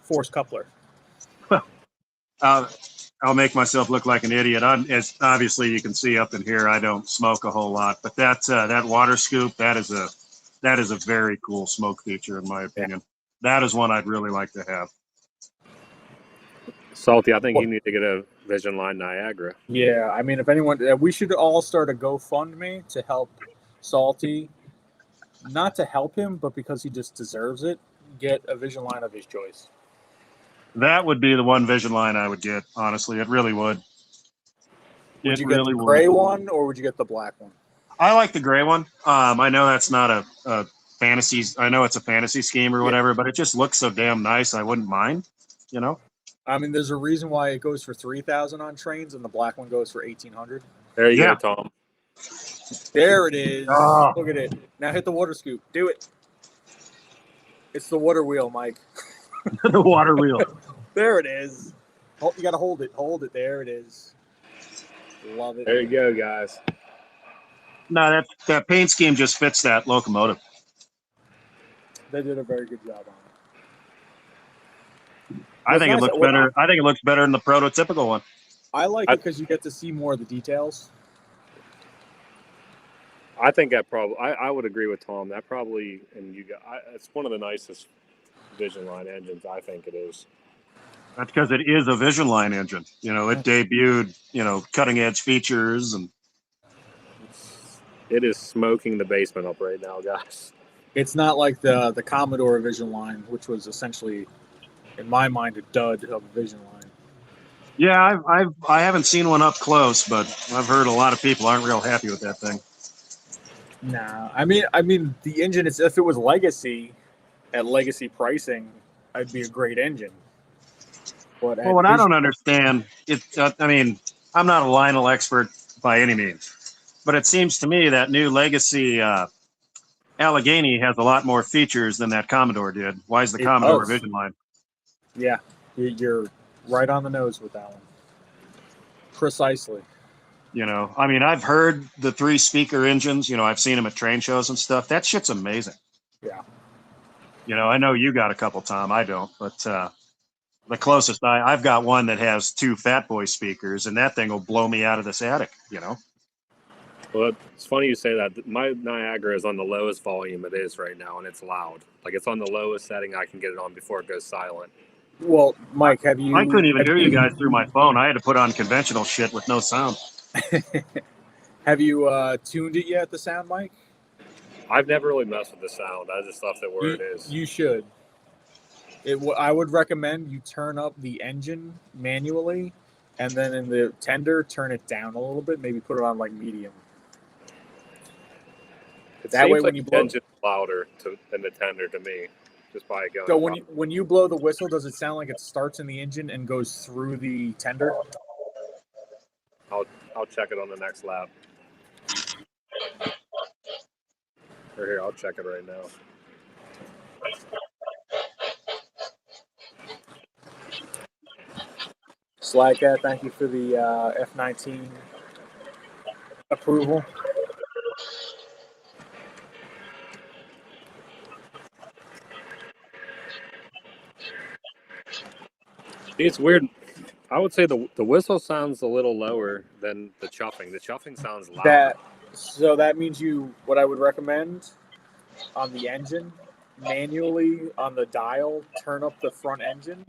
force coupler. I'll make myself look like an idiot. As obviously you can see up in here, I don't smoke a whole lot, but that water scoop, that is a very cool smoke feature in my opinion. That is one I'd really like to have. Salty, I think you need to get a Vision Line Niagara. Yeah, I mean, if anyone, we should all start a GoFundMe to help Salty. Not to help him, but because he just deserves it. Get a Vision Line of his choice. That would be the one Vision Line I would get. Honestly, it really would. Would It you get really the would. gray one or would you get the black one? I like the gray one. I know that's not a fantasy. I know it's a fantasy scheme or whatever, but it just looks so damn nice. I wouldn't mind. You know. I mean, there's a reason why it goes for 3,000 on trains and the black one goes for 1,800. There you Yeah. go, Tom. There it is. Oh. Look at it. Now hit the water scoop. Do it. It's the water wheel, Mike. The water wheel. There it is. Oh, you got to hold it. Hold it. There it is. Love it. There you go, guys. No, that paint scheme just fits that locomotive. They did a very good job on it. I think it looks better. I think it looks better than the prototypical one. I like it because you get to see more of the details. I think that probably. I would agree with Tom. That probably, and you got. It's one of the nicest Vision Line engines. I think it is. That's because it is a Vision Line engine. You know, it debuted, cutting edge features, and it is smoking the basement up right now, guys. It's not like the Commodore Vision Line, which was essentially, in my mind, a dud of a Vision Line. Yeah, I haven't seen one up close, but I've heard a lot of people aren't real happy with that thing. Nah, I mean the engine. If it was Legacy, at Legacy pricing, it'd be a great engine. But well, what I don't understand, I mean, I'm not a Lionel expert by any means, but it seems to me that new Legacy Allegheny has a lot more features than that Commodore did. Why is the Commodore Vision Line? Yeah, you're right on the nose with that one. Precisely. I mean, I've heard the 3-speaker engines. I've seen them at train shows and stuff. That shit's amazing. Yeah. I know you got a couple, Tom. I don't, but the closest I've got one that has 2 Fat Boy speakers, and that thing will blow me out of this attic. Well, it's funny you say that. My Niagara is on the lowest volume it is right now, and it's loud. Like, it's on the lowest setting I can get it on before it goes silent. Well, Mike, have you? I couldn't even hear you guys through my phone. I had to put on conventional shit with no sound. Have you tuned it yet, the sound, Mike? I've never really messed with the sound. I just left it where it is. You should. I would recommend you turn up the engine manually, and then in the tender, turn it down a little bit. Maybe put it on like medium. That way, when you blow, the engine's louder than the tender to me. Just by going. So when you blow the whistle, does it sound like it starts in the engine and goes through the tender? I'll check it on the next lap. Or here, I'll check it right now. Slagcat, thank you for the F19 approval. It's weird. I would say the whistle sounds a little lower than the chuffing. The chuffing sounds loud. So that means what I would recommend on the engine, manually on the dial, turn up the front engine,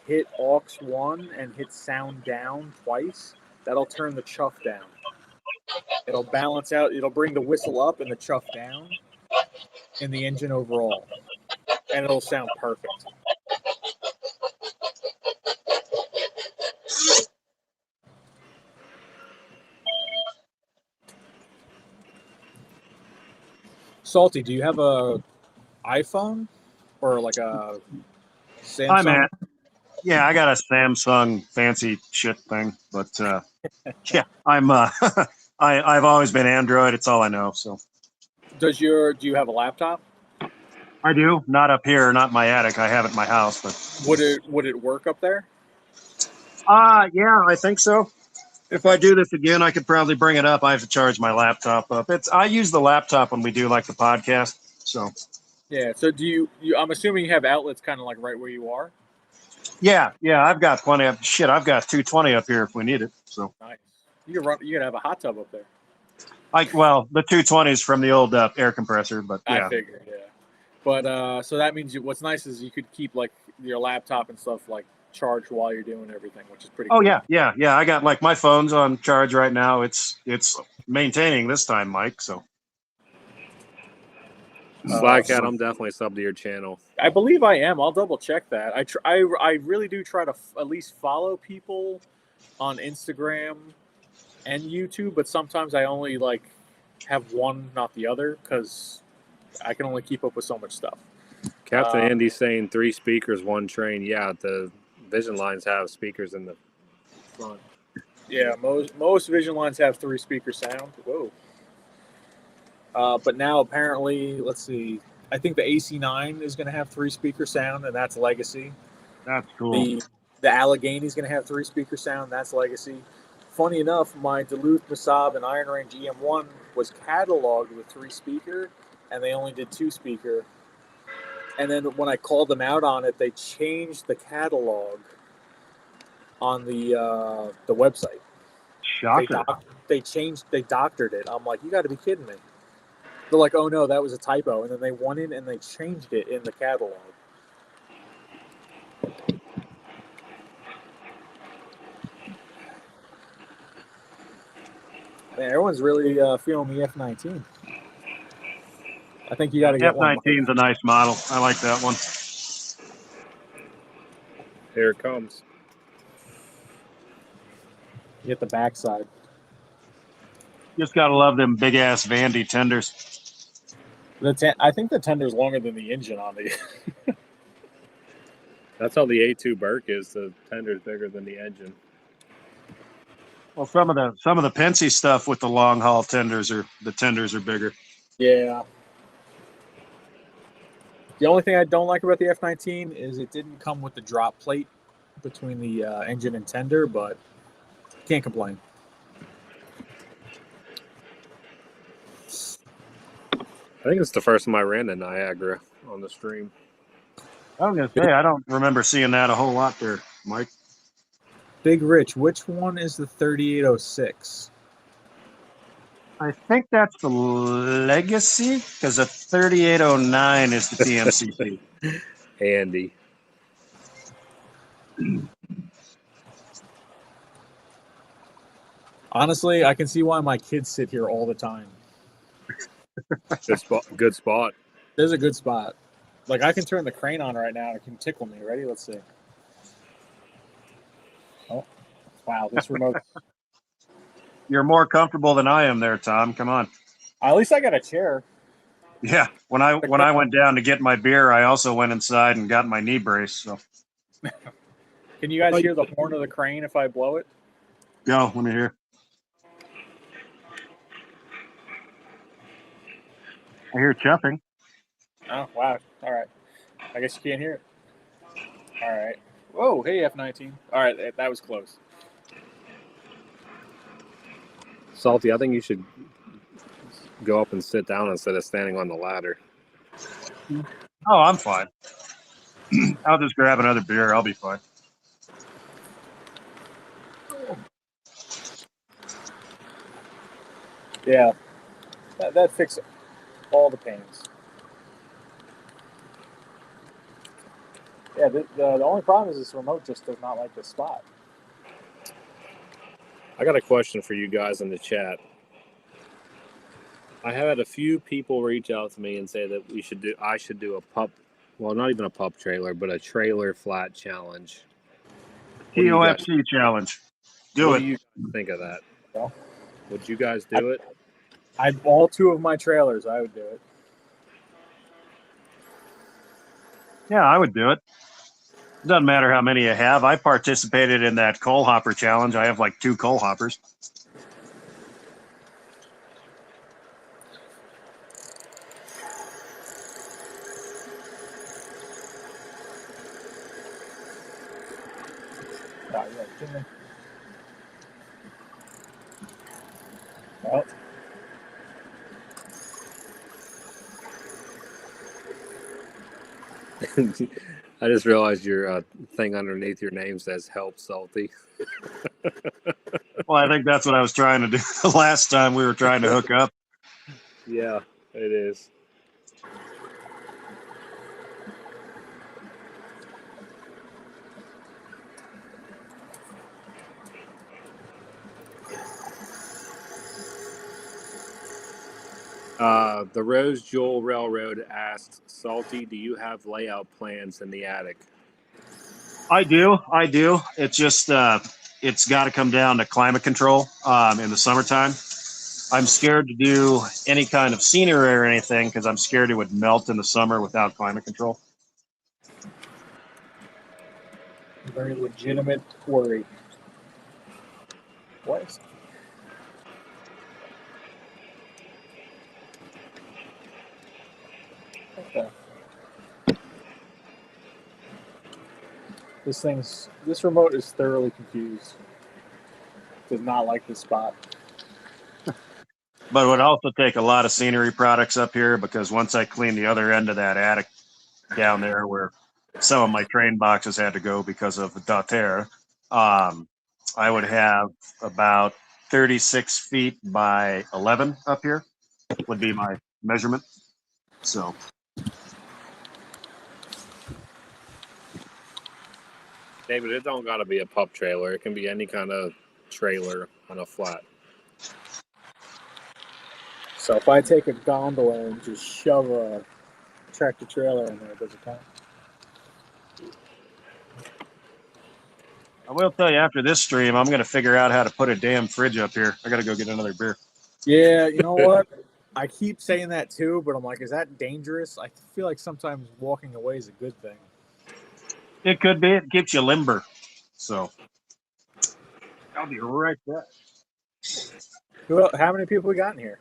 hit aux 1 and hit sound down twice. That'll turn the chuff down. It'll balance out. It'll bring the whistle up and the chuff down in the engine overall. And it'll sound perfect. Salty, do you have a iPhone or like a Samsung? Hi, man. Yeah, I got a Samsung fancy shit thing, but yeah, I'm I've always been Android. It's all I know. So, do you have a laptop? I do. Not up here, not in my attic. I have it in my house, but would it work up there? Yeah, I think so. If I do this again, I could probably bring it up. I have to charge my laptop up. I use the laptop when we do like the podcast. So yeah. So do you I'm assuming you have outlets kind of like right where you are. Yeah. I've got plenty of shit. I've got 220 up here if we need it. So nice. You can have a hot tub up there. The 220 is from the old air compressor, but yeah. I figured, yeah. But so that means what's nice is you could keep like your laptop and stuff like charged while you're doing everything, which is pretty Oh cool. yeah. I got like my phone's on charge right now. It's maintaining this time, Mike. So Slackhead, I'm definitely sub to your channel. I believe I am. I'll double check that. I really do try to at least follow people on Instagram and YouTube, but sometimes I only like have one, not the other, because I can only keep up with so much stuff. Captain Andy's saying 3 speakers, 1 train. Yeah, the Vision lines have speakers in the front. Yeah, most Vision lines have 3 speaker sound. Whoa. But now apparently, let's see. I think the AC9 is going to have 3 speaker sound, and that's legacy. that's cool. The Allegheny is going to have 3 speaker sound. That's legacy. Funny enough, my Duluth, Masab, and Iron Range EM1 was cataloged with 3 speaker, and they only did 2 speaker. And then when I called them out on it, they changed the catalog on the website. Shocker. They doctored it. I'm like, you got to be kidding me. They're like, oh no, that was a typo, and then they went in and they changed it in the catalog. Man, everyone's really feeling the F-19. I think you got to get one. F-19's a nice model. I like that one. Here it comes. Get the backside. Just gotta love them big ass Vandy tenders. I think the tender's longer than the engine on the. That's how the A2 Burke is. The tender's bigger than the engine. Well, some of the Pensy stuff with the long haul tenders are bigger. Yeah. The only thing I don't like about the F-19 is it didn't come with the drop plate between the engine and tender, but can't complain. I think it's the first time I ran to Niagara on the stream. I was gonna say I don't remember seeing that a whole lot there, Mike. Big Rich, which one is the 3806? I think that's the Legacy because the 3809 is the TMCC. Andy. Honestly, I can see why my kids sit here all the time. Good spot. There's a good spot. Like, I can turn the crane on right now. It can tickle me. Ready? Let's see. Oh, wow. This remote. You're more comfortable than I am there, Tom. Come on. At least I got a chair. Yeah. When I went down to get my beer, I also went inside and got my knee brace. So. Can you guys hear the horn of the crane if I blow it? Go. Let me hear. I hear chuffing. Oh, wow. All right. I guess you can't hear it. All right. Whoa, hey, F-19. All right, that was close. Salty, I think you should go up and sit down instead of standing on the ladder. Oh, I'm fine. I'll just grab another beer. I'll be fine. Yeah, that fixes all the pains. Yeah, the only problem is this remote just does not like this spot. I got a question for you guys in the chat. I have had a few people reach out to me and say that I should do a pup, well, not even a pup trailer, but a trailer flat challenge. TOFC challenge. Do what it. do you think of that? Well, would you guys do it? All 2 of my trailers, I would do it. Yeah, I would do it. Doesn't matter how many you have. I participated in that coal hopper challenge. I have like 2 coal hoppers. Oh, yeah, Jimmy. Well, I just realized your thing underneath your name says "Help Salty." Well, I think that's what I was trying to do the last time we were trying to hook up. Yeah, it is. The Rose Jewel Railroad asked, Salty, do you have layout plans in the attic? I do. It's just it's got to come down to climate control in the summertime. I'm scared to do any kind of scenery or anything because I'm scared it would melt in the summer without climate control. Very legitimate worry. What? Okay. This remote is thoroughly confused. Does not like this spot. But it would also take a lot of scenery products up here because once I clean the other end of that attic down there where some of my train boxes had to go because of the daughter, I would have about 36 feet by 11 up here would be my measurement. So David, it don't got to be a pup trailer. It can be any kind of trailer on a flat. So if I take a gondola and just shove a tractor trailer in there, does it count? I will tell you after this stream, I'm going to figure out how to put a damn fridge up here. I got to go get another beer. Yeah, you know what? I keep saying that too, but I'm like, is that dangerous? I feel like sometimes walking away is a good thing. It could be. It keeps you limber. So I'll be right back. How many people we got in here?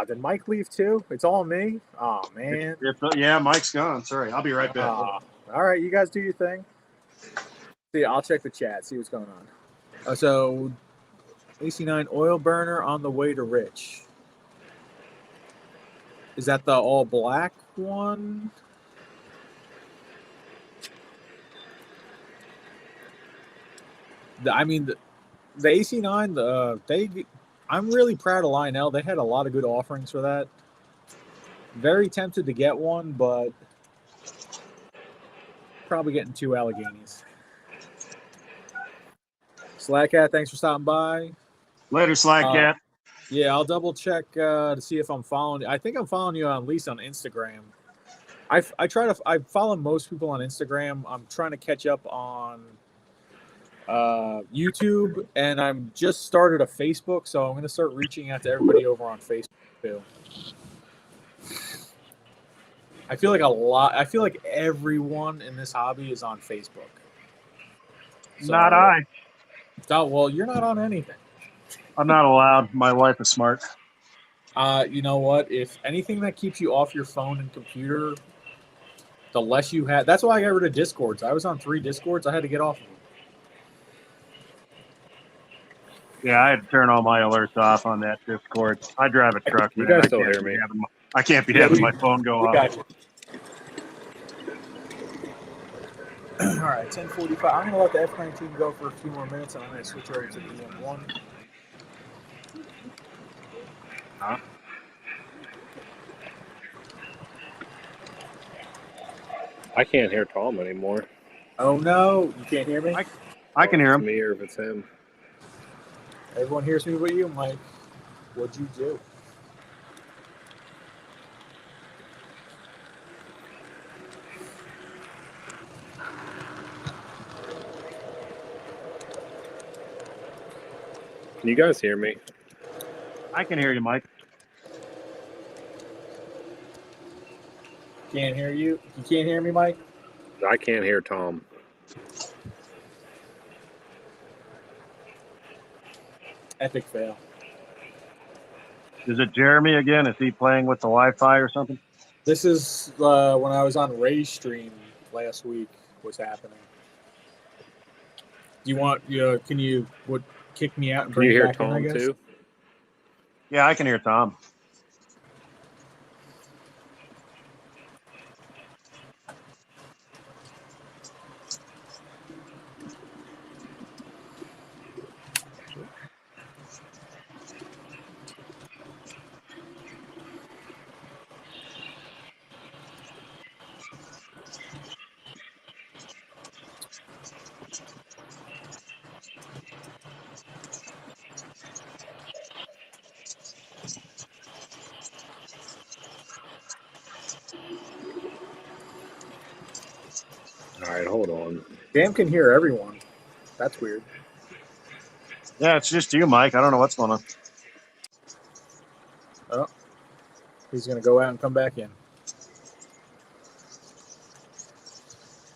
Did Mike leave too? It's all me? Oh, man. Yeah, Mike's gone. Sorry. I'll be right back. All right, you guys do your thing. See, I'll check the chat, see what's going on. So, AC9 oil burner on the way to Rich. Is that the all black one? The AC9, I'm really proud of Lionel. They had a lot of good offerings for that. Very tempted to get one, but probably getting 2 Alleghenies. Slackcat, thanks for stopping by. Later, Slackcat. Yeah, I'll double check to see if I'm following. I think I'm following you at least on Instagram. I follow most people on Instagram. I'm trying to catch up on YouTube, and I'm just started a Facebook, so I'm going to start reaching out to everybody over on Facebook too. I feel like everyone in this hobby is on Facebook. So, Not I. Oh, well, you're not on anything. I'm not allowed. My wife is smart. You know what? If anything that keeps you off your phone and computer, the less you have. That's why I got rid of Discords. I was on 3 Discords. I had to get off of them. Yeah, I had to turn all my alerts off on that Discord. I drive a truck. You man. guys still hear me? I can't be having my phone go off. Gotcha. All right, 10:45. I'm going to let the F-19 go for a few more minutes, and I'm going to switch over to the M1. Huh? I can't hear Tom anymore. Oh, no. You can't hear me? I can hear It's him. me or if it's him. Everyone hears me but you, Mike. What'd you do? Can you guys hear me? I can hear you, Mike. Can't hear you? You can't hear me, Mike? I can't hear Tom. Epic fail. Is it Jeremy again? Is he playing with the Wi-Fi or something? This is when I was on Ray's stream last week was happening. Do you want can you kick me out and Can bring you me hear back in, I Tom guess? too? Yeah, I can hear Tom. All right, hold on. Jam can hear everyone. That's weird. Yeah, it's just you, Mike. I don't know what's going on. Oh, he's gonna go out and come back in.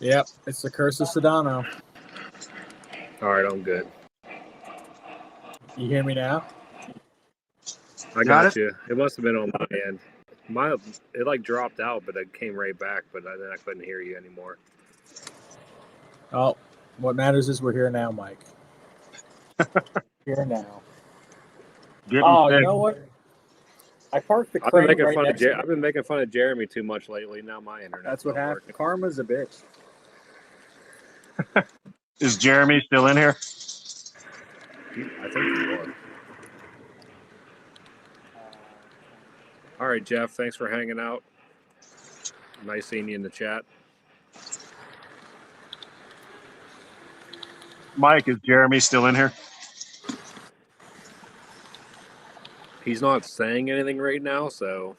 Yep, it's the curse of Sedano. All right, I'm good. You hear me now? I Got got it? you. It must have been on my end. It like dropped out, but it came right back. But then I couldn't hear you anymore. Oh, what matters is we're here now, Mike. Here now. Getting Oh, you fixed. know what? I parked the I've been crane making right fun of next to I've been making fun of Jeremy too much lately. Now my internet. That's what happened. Karma's a bitch. Is Jeremy still in here? I think you are. All right, Jeff. Thanks for hanging out. Nice seeing you in the chat. Mike, is Jeremy still in here? He's not saying anything right now, so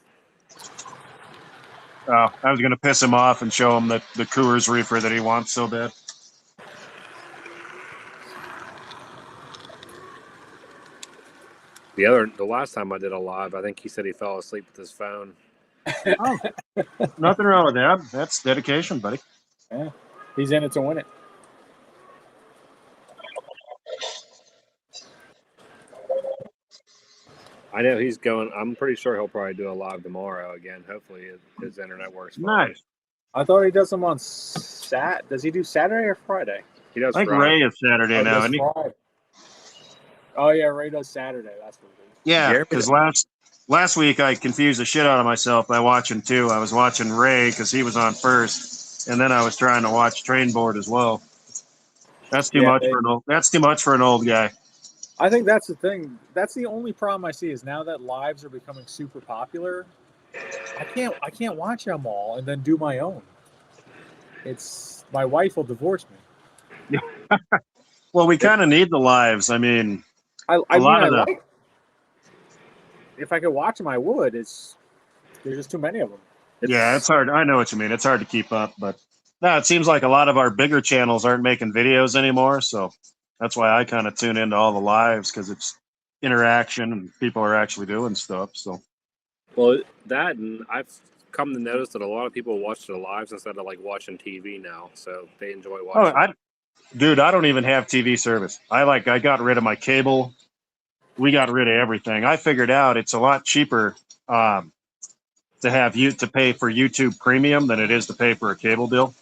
Oh, I was going to piss him off and show him the Coors reefer that he wants so bad. the last time I did a live, I think he said he fell asleep with his phone. Oh, nothing wrong with that. That's dedication, buddy. Yeah, he's in it to win it. I know he's going. I'm pretty sure he'll probably do a live tomorrow again. Hopefully his internet works fine. Nice. I thought he does them on Sat. Does he do Saturday or Friday? He does I think Friday. Ray is Saturday Oh, he now, does isn't he? Friday. Oh yeah, Ray does Saturday. That's what it is. Yeah, Jeremy- because last week I confused the shit out of myself by watching two. I was watching Ray because he was on first, and then I was trying to watch Train Board as well. That's too much for an old. That's too much for an old guy. I think that's the thing. That's the only problem I see is now that lives are becoming super popular. I can't watch them all and then do my own. It's my wife will divorce me. Well, we kind of need the lives. I mean, I lot mean, of I the- like. If I could watch them, I would. There's just too many of them. yeah, it's hard. I know what you mean. It's hard to keep up, but no, it seems like a lot of our bigger channels aren't making videos anymore. So that's why I kind of tune into all the lives because it's interaction and people are actually doing stuff. So Well, that and I've come to notice that a lot of people watch the lives instead of like watching TV now, so they enjoy watching. Dude, I don't even have TV service. I got rid of my cable. We got rid of everything. I figured out it's a lot cheaper to have you to pay for YouTube Premium than it is to pay for a cable bill.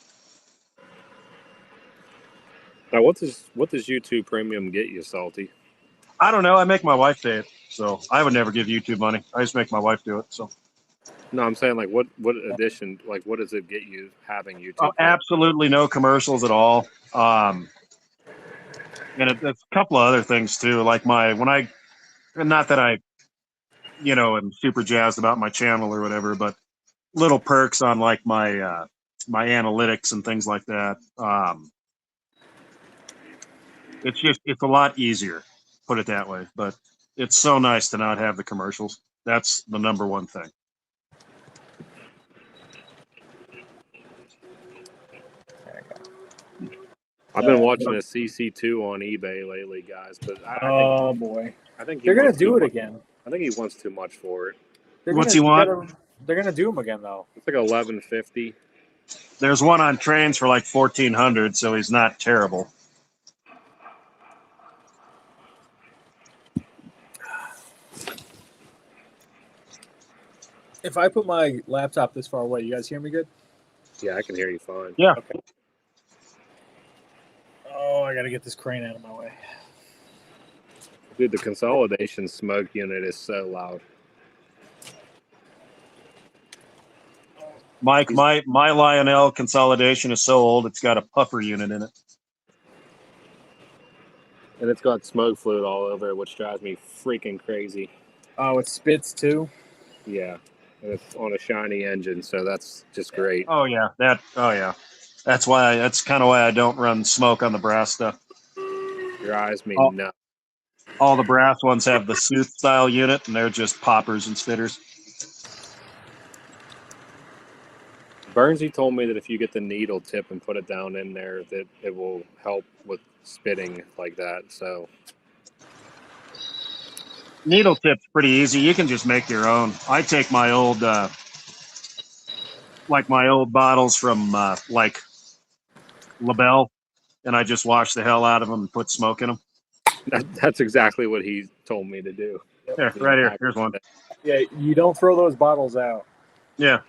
Now, what does YouTube Premium get you, Salty? I don't know. I make my wife pay it, so I would never give YouTube money. I just make my wife do it. So No, I'm saying like what addition, like what does it get you having YouTube? Premium? absolutely no commercials at all. And it's a couple of other things too. Like not that I, am super jazzed about my channel or whatever, but little perks on like my my analytics and things like that. It's a lot easier, put it that way. But it's so nice to not have the commercials. That's the number one thing. I've been watching a CC2 on eBay lately, guys, but Oh boy, I think they're gonna do it again. I think he wants too much for it. What's he want? They're gonna do them again though. It's like $11.50. There's one on trains for like 1,400, so he's not terrible. If I put my laptop this far away, you guys hear me good? Yeah, I can hear you fine. Yeah. Okay. Oh, I gotta get this crane out of my way. Dude, the consolidation smoke unit is so loud. Mike, my Lionel consolidation is so old, it's got a puffer unit in it. And it's got smoke fluid all over it, which drives me freaking crazy. Oh, it spits too. Yeah. And it's on a shiny engine, so that's just great. Oh yeah, that's kind of why I don't run smoke on the brass stuff. Drives me Oh. nuts. All the brass ones have the Sooth style unit, and they're just poppers and spitters. Burnsy told me that if you get the needle tip and put it down in there, that it will help with spitting like that. So Needle tip's pretty easy. You can just make your own. I take my old, my old bottles from like LaBelle, and I just wash the hell out of them and put smoke in them. that's exactly what he told me to do. Here, right here. Here's one. Yeah, you don't throw those bottles out. Yeah,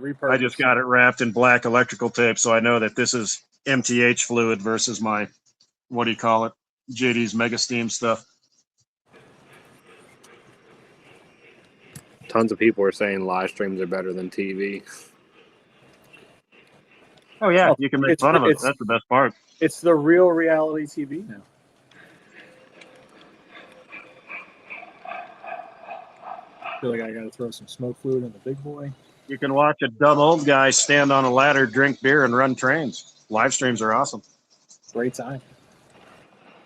Repurpose. I just got it wrapped in black electrical tape, so I know that this is MTH fluid versus my, what do you call it, JD's Mega Steam stuff. Tons of people are saying live streams are better than TV. Oh yeah, you can make fun of it. That's the best part. It's the real reality TV now. I feel like I got to throw some smoke fluid in the big boy. You can watch a dumb old guy stand on a ladder, drink beer, and run trains. Live streams are awesome. Great time.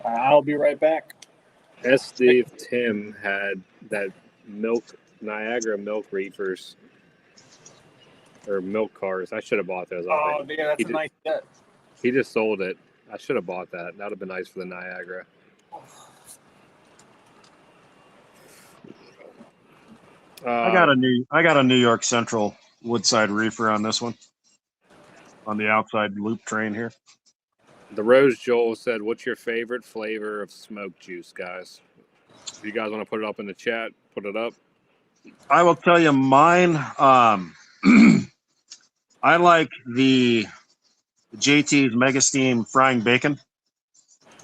I'll be right back. Steve Tim had that Niagara milk reefers or milk cars. I should have bought those. Oh, yeah, that's a nice set. He just sold it. I should have bought that. That would have been nice for the Niagara. I got a New York Central Woodside reefer on this one, on the outside loop train here. The Rose Joel said, "What's your favorite flavor of smoke juice, guys?" If you guys want to put it up in the chat, put it up. I will tell you mine. I like the JT's Mega Steam frying bacon.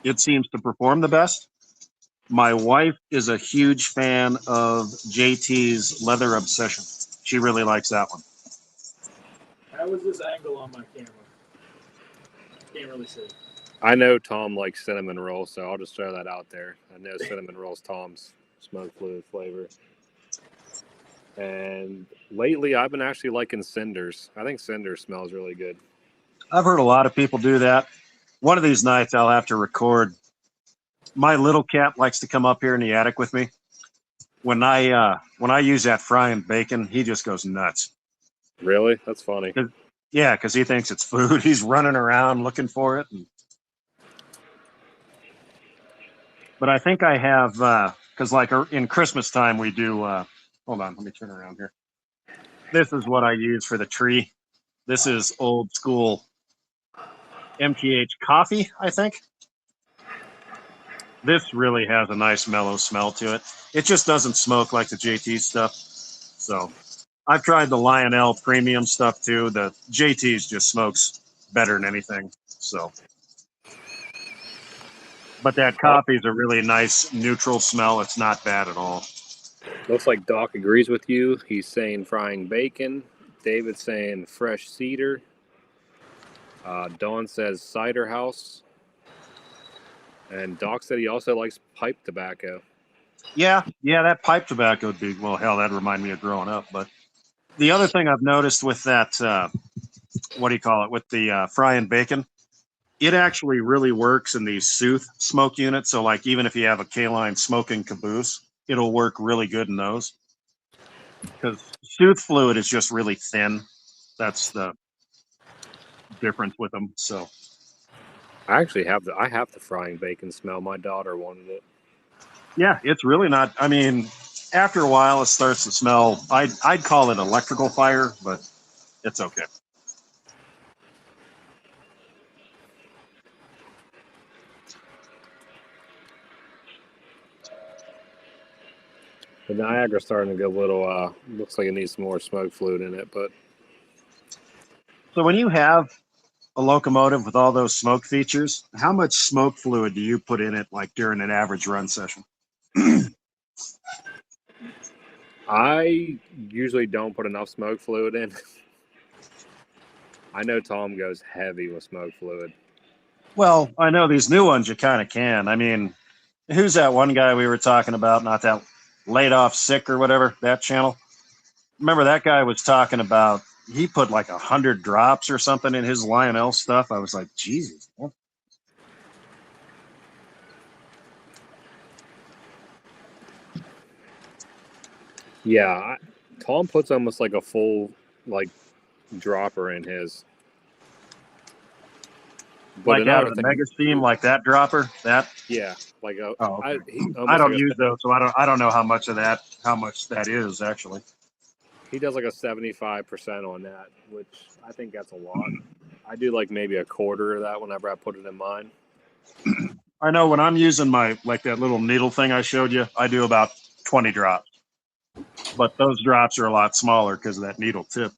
It seems to perform the best. My wife is a huge fan of JT's Leather Obsession. She really likes that one. How is this angle on my camera? Can't really see. I know Tom likes cinnamon roll, so I'll just throw that out there. I know cinnamon roll's Tom's smoke fluid flavor. And lately, I've been actually liking cinders. I think cinders smells really good. I've heard a lot of people do that. One of these nights, I'll have to record. My little cat likes to come up here in the attic with me. When I use that frying bacon, he just goes nuts. Really? That's funny. Yeah, because he thinks it's food. He's running around looking for it. But I think I have, because like in Christmas time, we do, hold on, let me turn around here. This is what I use for the tree. This is old school MTH coffee, I think. This really has a nice mellow smell to it. It just doesn't smoke like the JT stuff. So I've tried the Lionel premium stuff too. The JT's just smokes better than anything. So, but that coffee is a really nice neutral smell. It's not bad at all. Looks like Doc agrees with you. He's saying frying bacon. David's saying fresh cedar. Dawn says cider house. And Doc said he also likes pipe tobacco. Yeah, that pipe tobacco would be, well, hell, that'd remind me of growing up. But the other thing I've noticed with that, what do you call it, with the frying bacon, it actually really works in these Sooth smoke units. So like even if you have a K-line smoking caboose, it'll work really good in those. Because Sooth fluid is just really thin. That's the difference with them. So I actually have the frying bacon smell. My daughter wanted it. yeah, it's really not. I mean, after a while, it starts to smell. I'd call it electrical fire, but it's okay. The Niagara's starting to get a little, looks like it needs some more smoke fluid in it, but. So when you have a locomotive with all those smoke features, how much smoke fluid do you put in it, like during an average run session? I usually don't put enough smoke fluid in. I know Tom goes heavy with smoke fluid. Well, I know these new ones you kind of can. I mean, who's that one guy we were talking about, not that laid off sick or whatever, that channel? Remember that guy was talking about, he put like 100 drops or something in his Lionel stuff. I was like, Jesus. Yeah, Tom puts almost like a full, like dropper in his. But Like out of another the thing, Mega Steam, like that dropper. That. yeah, like a, Oh, okay. I almost don't like use those, so I don't know how much that is actually. he does like a 75% on that, which I think that's a lot. I do like maybe a quarter of that whenever I put it in mine. I know when I'm using my like that little needle thing I showed you, I do about 20 drops, but those drops are a lot smaller because of that needle tip.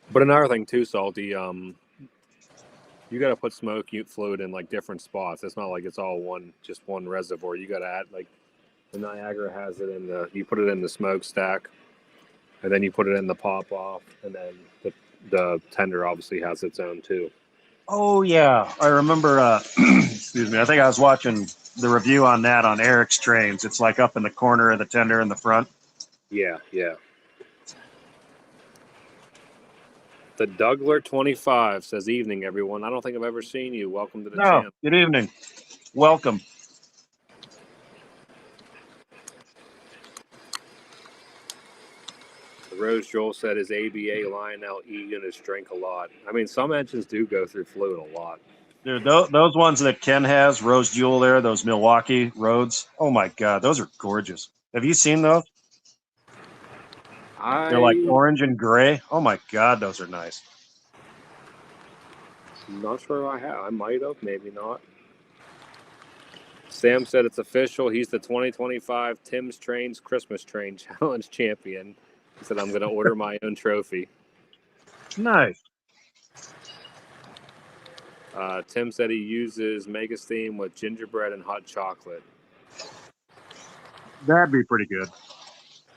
But another thing too, Salty, you got to put smoke fluid in like different spots. It's not like it's all just one reservoir. You got to add like the Niagara has it in you put it in the smokestack, and then you put it in the pop off, and then the tender obviously has its own too. Oh yeah, I remember. Excuse me. I think I was watching the review on that on Eric's Trains. It's like up in the corner of the tender in the front. Yeah. The Dougler 25 says, "Evening, everyone. I don't think I've ever seen you. Welcome to the No, channel." good evening. Welcome. Rose Joel said his ABA Lionel E units drink a lot. I mean, some engines do go through fluid a lot. Dude, those ones that Ken has, Rose Jewel there, those Milwaukee roads. Oh my God, those are gorgeous. Have you seen those? They're like I'm orange and gray. Oh my God, those are nice. not sure I have. I might have, maybe not. Sam said it's official. He's the 2025 Tim's Trains Christmas Train Challenge champion. He said, I'm going to order my own trophy. Nice. Tim said he uses Mega Steam with gingerbread and hot chocolate. That'd be pretty good.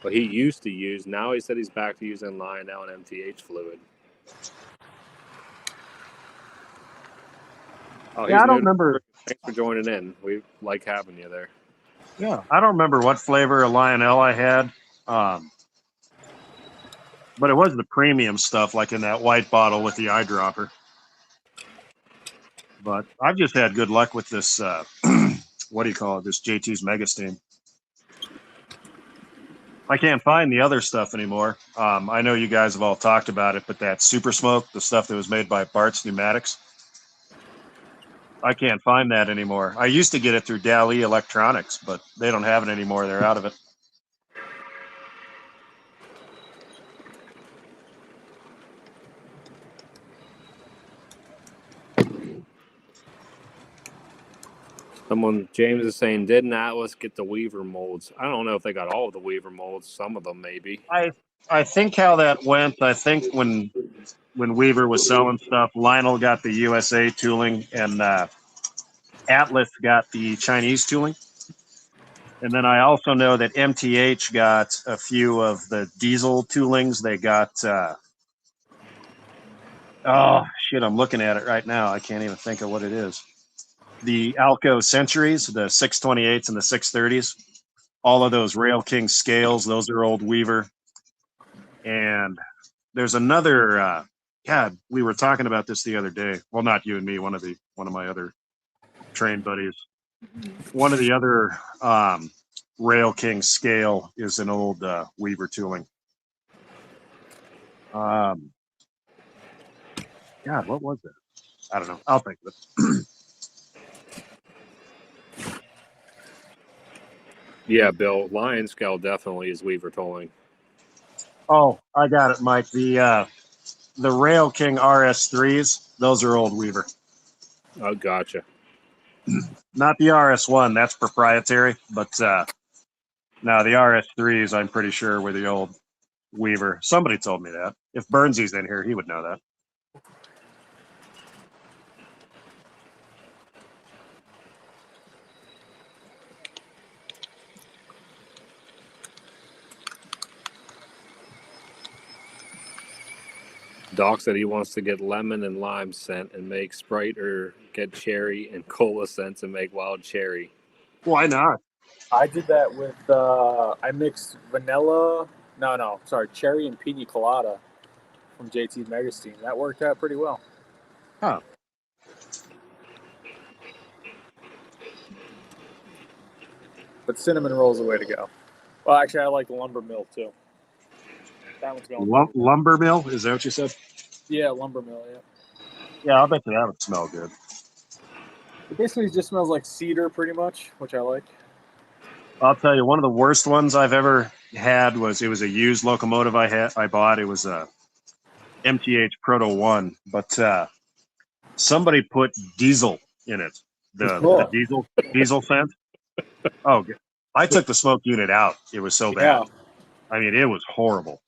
But he used to use, now he said he's back to using Lionel and MTH fluid. Oh, Yeah, I don't remember. Thanks for joining in. We like having you there. Yeah, I don't remember what flavor of Lionel I had. But it was the premium stuff, like in that white bottle with the eyedropper. But I've just had good luck with this. What do you call it? This JT's Mega Steam. I can't find the other stuff anymore. I know you guys have all talked about it, but that Super Smoke, the stuff that was made by Bart's Pneumatics, I can't find that anymore. I used to get it through Dali Electronics, but they don't have it anymore. They're out of it. James is saying, didn't Atlas get the Weaver molds? I don't know if they got all of the Weaver molds. Some of them, maybe. I think how that went. I think when Weaver was selling stuff, Lionel got the USA tooling and Atlas got the Chinese tooling. And then I also know that MTH got a few of the diesel toolings. They got, oh, shit, I'm looking at it right now. I can't even think of what it is. The Alco Centuries, the 628s and the 630s, all of those Rail King scales, those are old Weaver. And there's another, God, we were talking about this the other day. Well, not you and me, one of my other train buddies. One of the other Rail King scale is an old Weaver tooling. God, what was it? I don't know. I'll think of it. Yeah, Bill. Lion Scale definitely is Weaver tolling. Oh, I got it, Mike. The Rail King RS3s, those are old Weaver. Oh, gotcha. Not the RS1, that's proprietary, but no, the RS3s, I'm pretty sure were the old Weaver. Somebody told me that. If Burnsy's in here, he would know that. Doc said he wants to get lemon and lime scent and make Sprite, or get cherry and cola scents and make wild cherry. Why not? I did that with I mixed vanilla. No, sorry, cherry and pina colada from JT's Mega Steam. That worked out pretty well. Huh. but cinnamon roll is the way to go. Well, actually, I like the lumber mill too. That one's going. Lumber mill? Is that what you said? Yeah, lumber mill. Yeah. Yeah, I'll bet that would smell good. It basically just smells like cedar, pretty much, which I like. I'll tell you, one of the worst ones I've ever had was a used locomotive I bought. It was a MTH Proto 1, but somebody put diesel in it. The diesel scent. Oh, I took the smoke unit out. It was so bad. Yeah. I mean, it was horrible.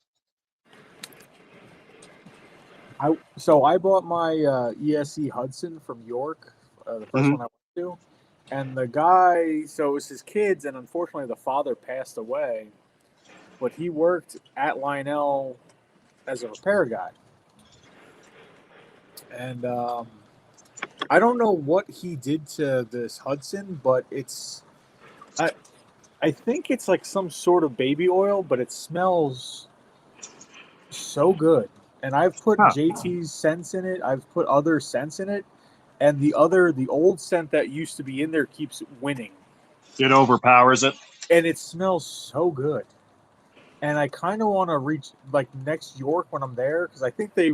I bought my ESE Hudson from York, the first one I went to, and the guy. So it was his kids, and unfortunately, the father passed away. But he worked at Lionel as a repair guy, and I don't know what he did to this Hudson, but I think it's like some sort of baby oil, but it smells so good. And I've put JT's scents in it. I've put other scents in it, and the old scent that used to be in there keeps winning. It overpowers it, and it smells so good. And I kind of want to reach like next York when I'm there because I think they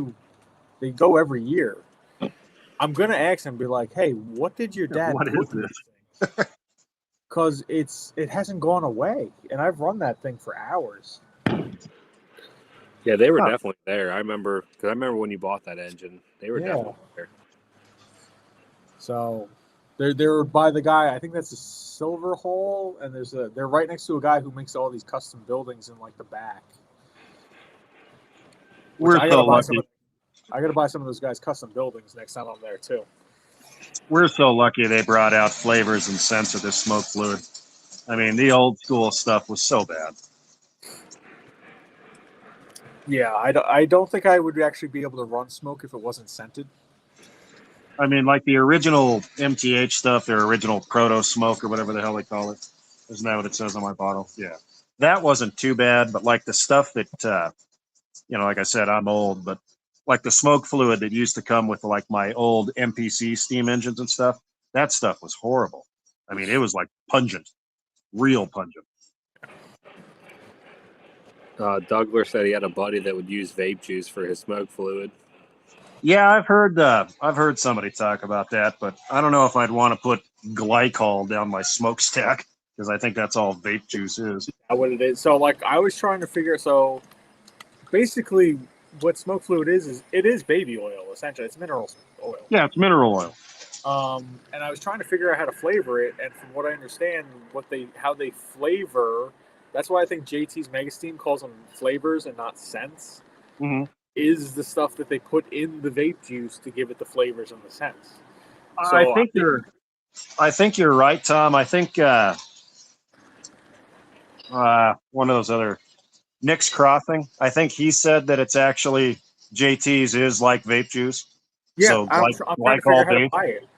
go every year. I'm gonna ask them, be like, "Hey, what did your dad What put is in this?" these things?" Because it hasn't gone away, and I've run that thing for hours. Yeah, they were definitely there. I remember when you bought that engine. They were definitely there. So they're by the guy. I think that's a Silver Hole, and they're right next to a guy who makes all these custom buildings in like the back. We're so lucky. I gotta buy some of those guys' custom buildings next time I'm there too. We're so lucky they brought out flavors and scents of this smoke fluid. I mean, the old school stuff was so bad. Yeah, I don't think I would actually be able to run smoke if it wasn't scented. I mean, like the original MTH stuff, their original proto smoke or whatever the hell they call it. Isn't that what it says on my bottle? Yeah. That wasn't too bad, but like the stuff that, like I said, I'm old, but like the smoke fluid that used to come with like my old MPC steam engines and stuff, that stuff was horrible. I mean, it was like pungent, real pungent. Douglas said he had a buddy that would use vape juice for his smoke fluid. Yeah, I've heard somebody talk about that, but I don't know if I'd want to put glycol down my smokestack because I think that's all vape juice is. What it is. So like I was trying to figure. So basically, what smoke fluid is it is baby oil essentially. It's mineral oil. Yeah, it's mineral oil. And I was trying to figure out how to flavor it, and from what I understand, how they flavor. That's why I think JT's Mega Steam calls them flavors and not scents. Mm-hmm. Is the stuff that they put in the vape juice to give it the flavors and the scents. So I think you're right, Tom. I think one of those other Nick's Crossing. I think he said that it's actually JT's is like vape juice. Yeah, so I'm trying to figure out how to buy it.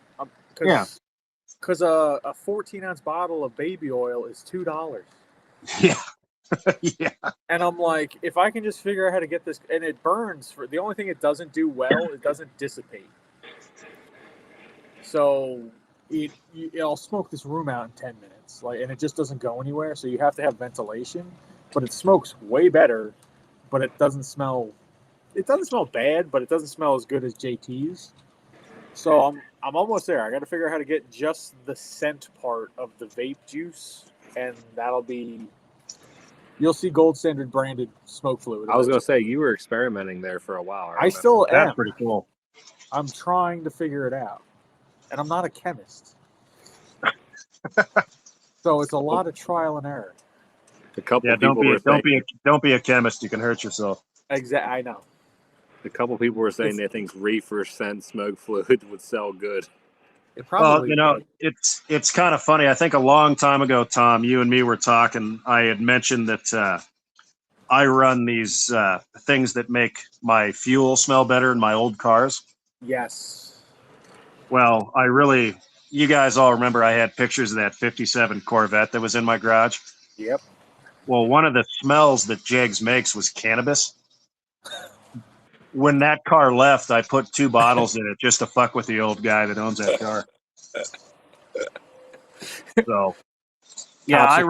Because a 14-ounce bottle of baby oil is $2. Yeah. Yeah. And I'm like, if I can just figure out how to get this, and it burns. The only thing it doesn't do well, it doesn't dissipate. So I'll smoke this room out in 10 minutes, and it just doesn't go anywhere. So you have to have ventilation, but it smokes way better. But it doesn't smell. It doesn't smell bad, but it doesn't smell as good as JT's. So I'm almost there. I got to figure out how to get just the scent part of the vape juice, and that'll be. You'll see Gold Standard branded smoke fluid. I was going to say, you were experimenting there for a while. I still am. That's pretty cool. I'm trying to figure it out. And I'm not a chemist. So it's a lot of trial and error. Don't be a chemist. You can hurt yourself. Exactly. I know. A couple people were saying they think reefer scent smoke fluid would sell good. It probably it's kind of funny. I think a long time ago, Tom, you and me were talking. I had mentioned that I run these things that make my fuel smell better in my old cars. Yes. Well, you guys all remember I had pictures of that 57 Corvette that was in my garage. Yep. Well, one of the smells that Jegs makes was cannabis. When that car left, I put 2 bottles in it just to fuck with the old guy that owns that car. So Yeah, Tops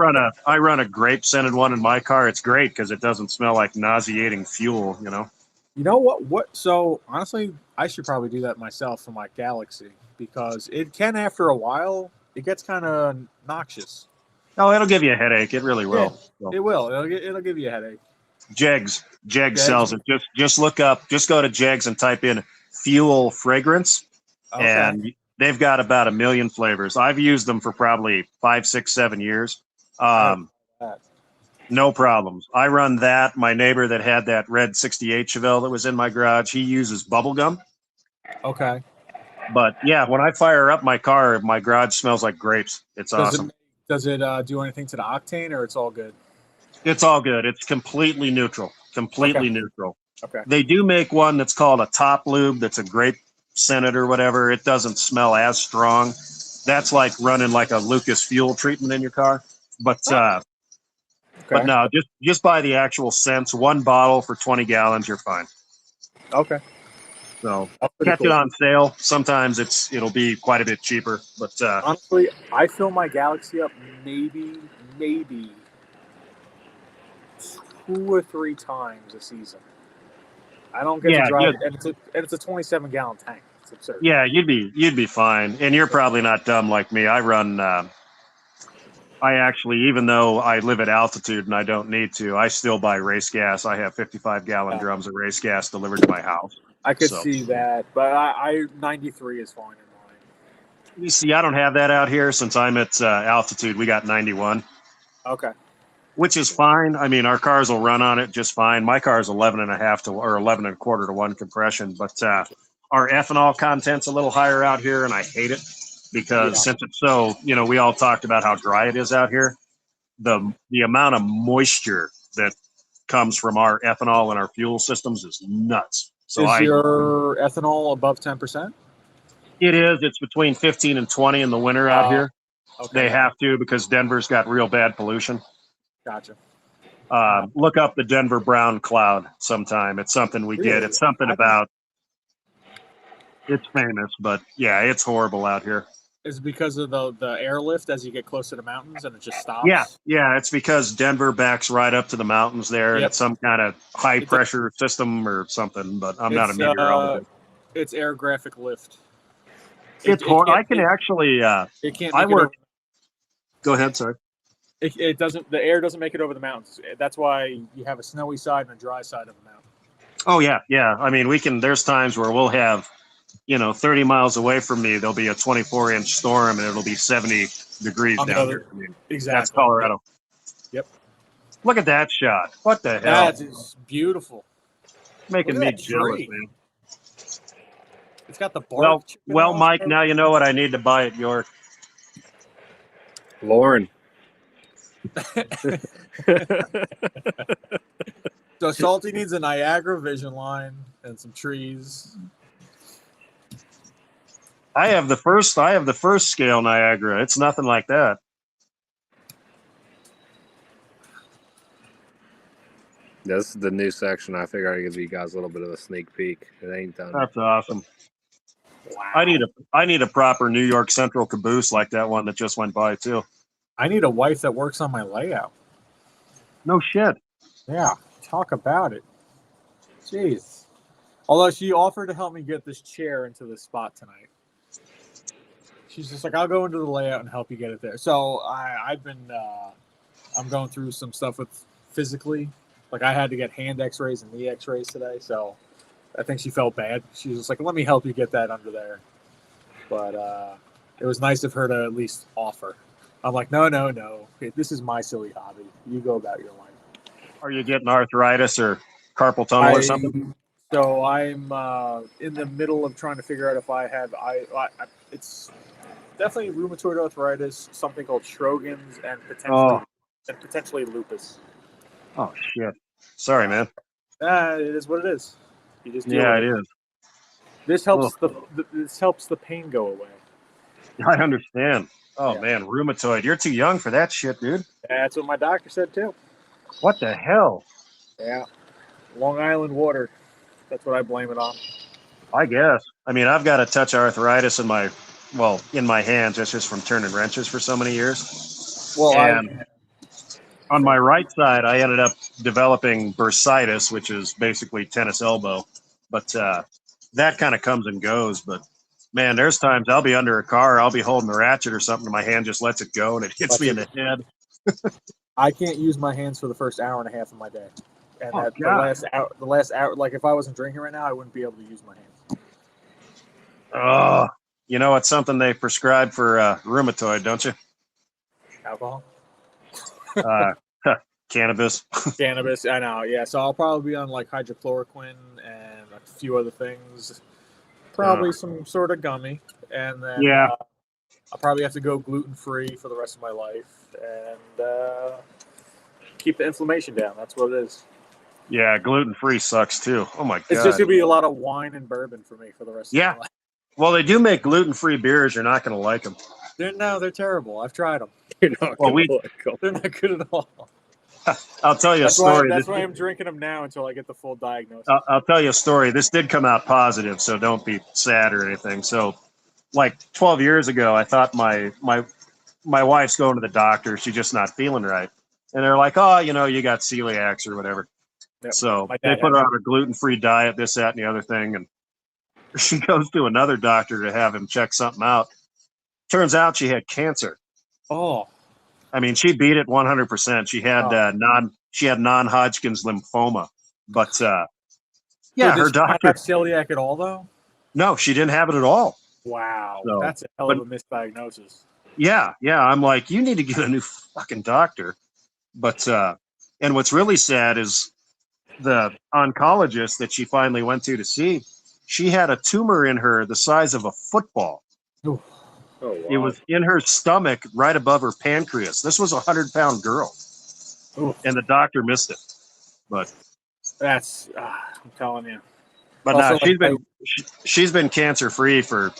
I run a grape scented one in my car. It's great because it doesn't smell like nauseating fuel. You know. You know what? So honestly, I should probably do that myself for my Galaxy because it can, after a while, it gets kind of noxious. Oh, it'll give you a headache. It really Yeah, will. So, it will. It'll give you a headache. Jegs Jags. sells it. Just look up. Just go to Jegs and type in fuel fragrance, Okay. and they've got about 1 million flavors. I've used them for probably 5, 6, 7 years. I gotta Um, try that. no problems. I run that. My neighbor that had that red '68 Chevelle that was in my garage, he uses bubble gum. Okay. But yeah, when I fire up my car, my garage smells like grapes. It's Does it awesome. do anything to the octane, or it's all good? It's all good. It's completely neutral. Okay. Completely neutral. Okay. They do make one that's called a top lube that's a grape scented or whatever. It doesn't smell as strong. That's like running like a Lucas fuel treatment in your car. But Oh, but okay. no, just buy the actual scents. One bottle for 20 gallons, you're fine. Okay. So That's pretty catch it cool. on sale. Sometimes it'll be quite a bit cheaper. But Honestly, I fill my Galaxy up maybe 2 or 3 times a season. I don't get to yeah, drive it, and it's a 27-gallon tank. It's absurd. yeah, you'd be fine. And you're probably not dumb like me. I run. I actually, even though I live at altitude and I don't need to, I still buy race gas. I have 55-gallon Yeah. drums of race gas delivered to my house. I could So see that, but I 93 is fine in mine. you see, I don't have that out here since I'm at altitude. We got 91, Okay. which is fine. I mean, our cars will run on it just fine. My car is 11 and a half to or 11 and a quarter to 1 compression, but our ethanol content's a little higher out here, and I hate it because Yeah. since it's so, we all talked about how dry it is out here. The amount of moisture that comes from our ethanol and our fuel systems is nuts. So Is your ethanol above 10%? it is. It's between 15 and 20 in the winter out here. Okay. They have to because Denver's got real bad pollution. Gotcha. Look up the Denver brown cloud sometime. It's something we get. Really? It's something about. It's famous, but yeah, it's horrible out here. Is it because of the airlift as you get close to the mountains and it just Yeah, stops? yeah. It's because Denver backs right up to the mountains there, and Yep. it's some kind of high It's pressure system or something. But I'm not a It's meteorologist. it's air graphic lift. It's hard. I can actually. It can't I make it work. over. Go ahead, sorry. It doesn't. The air doesn't make it over the mountains. That's why you have a snowy side and a dry side of the mountain. Oh yeah, yeah. I mean, we can. There's times where we'll have, 30 miles away from me, there'll be a 24-inch storm, and it'll be 70 degrees On the down other- here. I mean, Exactly. that's Colorado. Yep. Look at that shot. What the hell? That is beautiful. Making look me at that jealous, tree. man. It's got the bark. chipping Well, off Mike. of- Now you know what I need to buy at York. Lauren. So Salty needs a Niagara vision line and some trees. I have the first scale Niagara. It's nothing like that. This is the new section. I figure I'd give you guys a little bit of a sneak peek. It ain't done. That's awesome. Wow. I need a proper New York Central caboose like that one that just went by too. I need a wife that works on my layout. No shit. Yeah, talk about it. Jeez. Although she offered to help me get this chair into this spot tonight. She's just like, I'll go into the layout and help you get it there. So I've been, I'm going through some stuff with physically. Like I had to get hand x-rays and knee x-rays today. So I think she felt bad. She was just like, let me help you get that under there. But it was nice of her to at least offer. I'm like, no. This is my silly hobby. You go about your life. Are you getting arthritis or carpal tunnel or something? So I'm in the middle of trying to figure out if I have it's definitely rheumatoid arthritis, something called Sjogren's, and potentially lupus. Oh shit! Sorry, man. It is what it is. You just deal Yeah, with it is. This helps this helps the pain go away. I understand. Oh Yeah. man, rheumatoid. You're too young for that shit, dude. That's what my doctor said too. What the hell? Yeah, Long Island water. That's what I blame it on. I guess. I mean, I've got a touch of arthritis in my hands. That's just from turning wrenches for so many years. Well, And on my right side, I ended up developing bursitis, which is basically tennis elbow. But that kind of comes and goes. But man, there's times I'll be under a car, I'll be holding the ratchet or something, and my hand just lets it go and it hits me in the head. I can't use my hands for the first hour and a half of my day. And Oh, the last hour, like if I wasn't drinking right now, I wouldn't be able to use my hands. Oh, you know, it's something they prescribe for rheumatoid, don't you? Alcohol? Uh, cannabis. Cannabis, I know, yeah. So I'll probably be on like hydrochloroquine and a few other things. Probably some sort of gummy. And then Yeah. I'll probably have to go gluten-free for the rest of my life. And keep the inflammation down. That's what it is. Yeah, gluten-free sucks too. Oh my god. It's just going to be a lot of wine and bourbon for me for the rest of my life. Well, they do make gluten-free beers. You're not going to like them. They're terrible. I've tried them. You're not Well, gonna like 'em. They're not good at all. I'll tell you a That's story. why I'm drinking them now until I get the full diagnosis. I'll tell you a story. This did come out positive, so don't be sad or anything. So, like 12 years ago, I thought my wife's going to the doctor. She's just not feeling right, and they're like, "Oh, you know, you got celiacs or whatever." Yep. So My they dad put her has on a gluten-free diet, this, that, and the other thing, and she goes to another doctor to have him check something out. Turns out she had cancer. Oh, I mean, she beat it 100%. She had non-Hodgkin's lymphoma, but yeah, so her did she not doctor. have celiac at all, though? No, she didn't have it at all. Wow, So, that's a hell of a misdiagnosis. Yeah. I'm like, you need to get a new fucking doctor. But and what's really sad is the oncologist that she finally went to see. She had a tumor in her the size of a football. Ooh. Oh, wow. It was in her stomach, right above her pancreas. This was a 100-pound girl, Ooh. and the doctor missed it. But That's I'm telling you. But Also, no, she's been cancer free for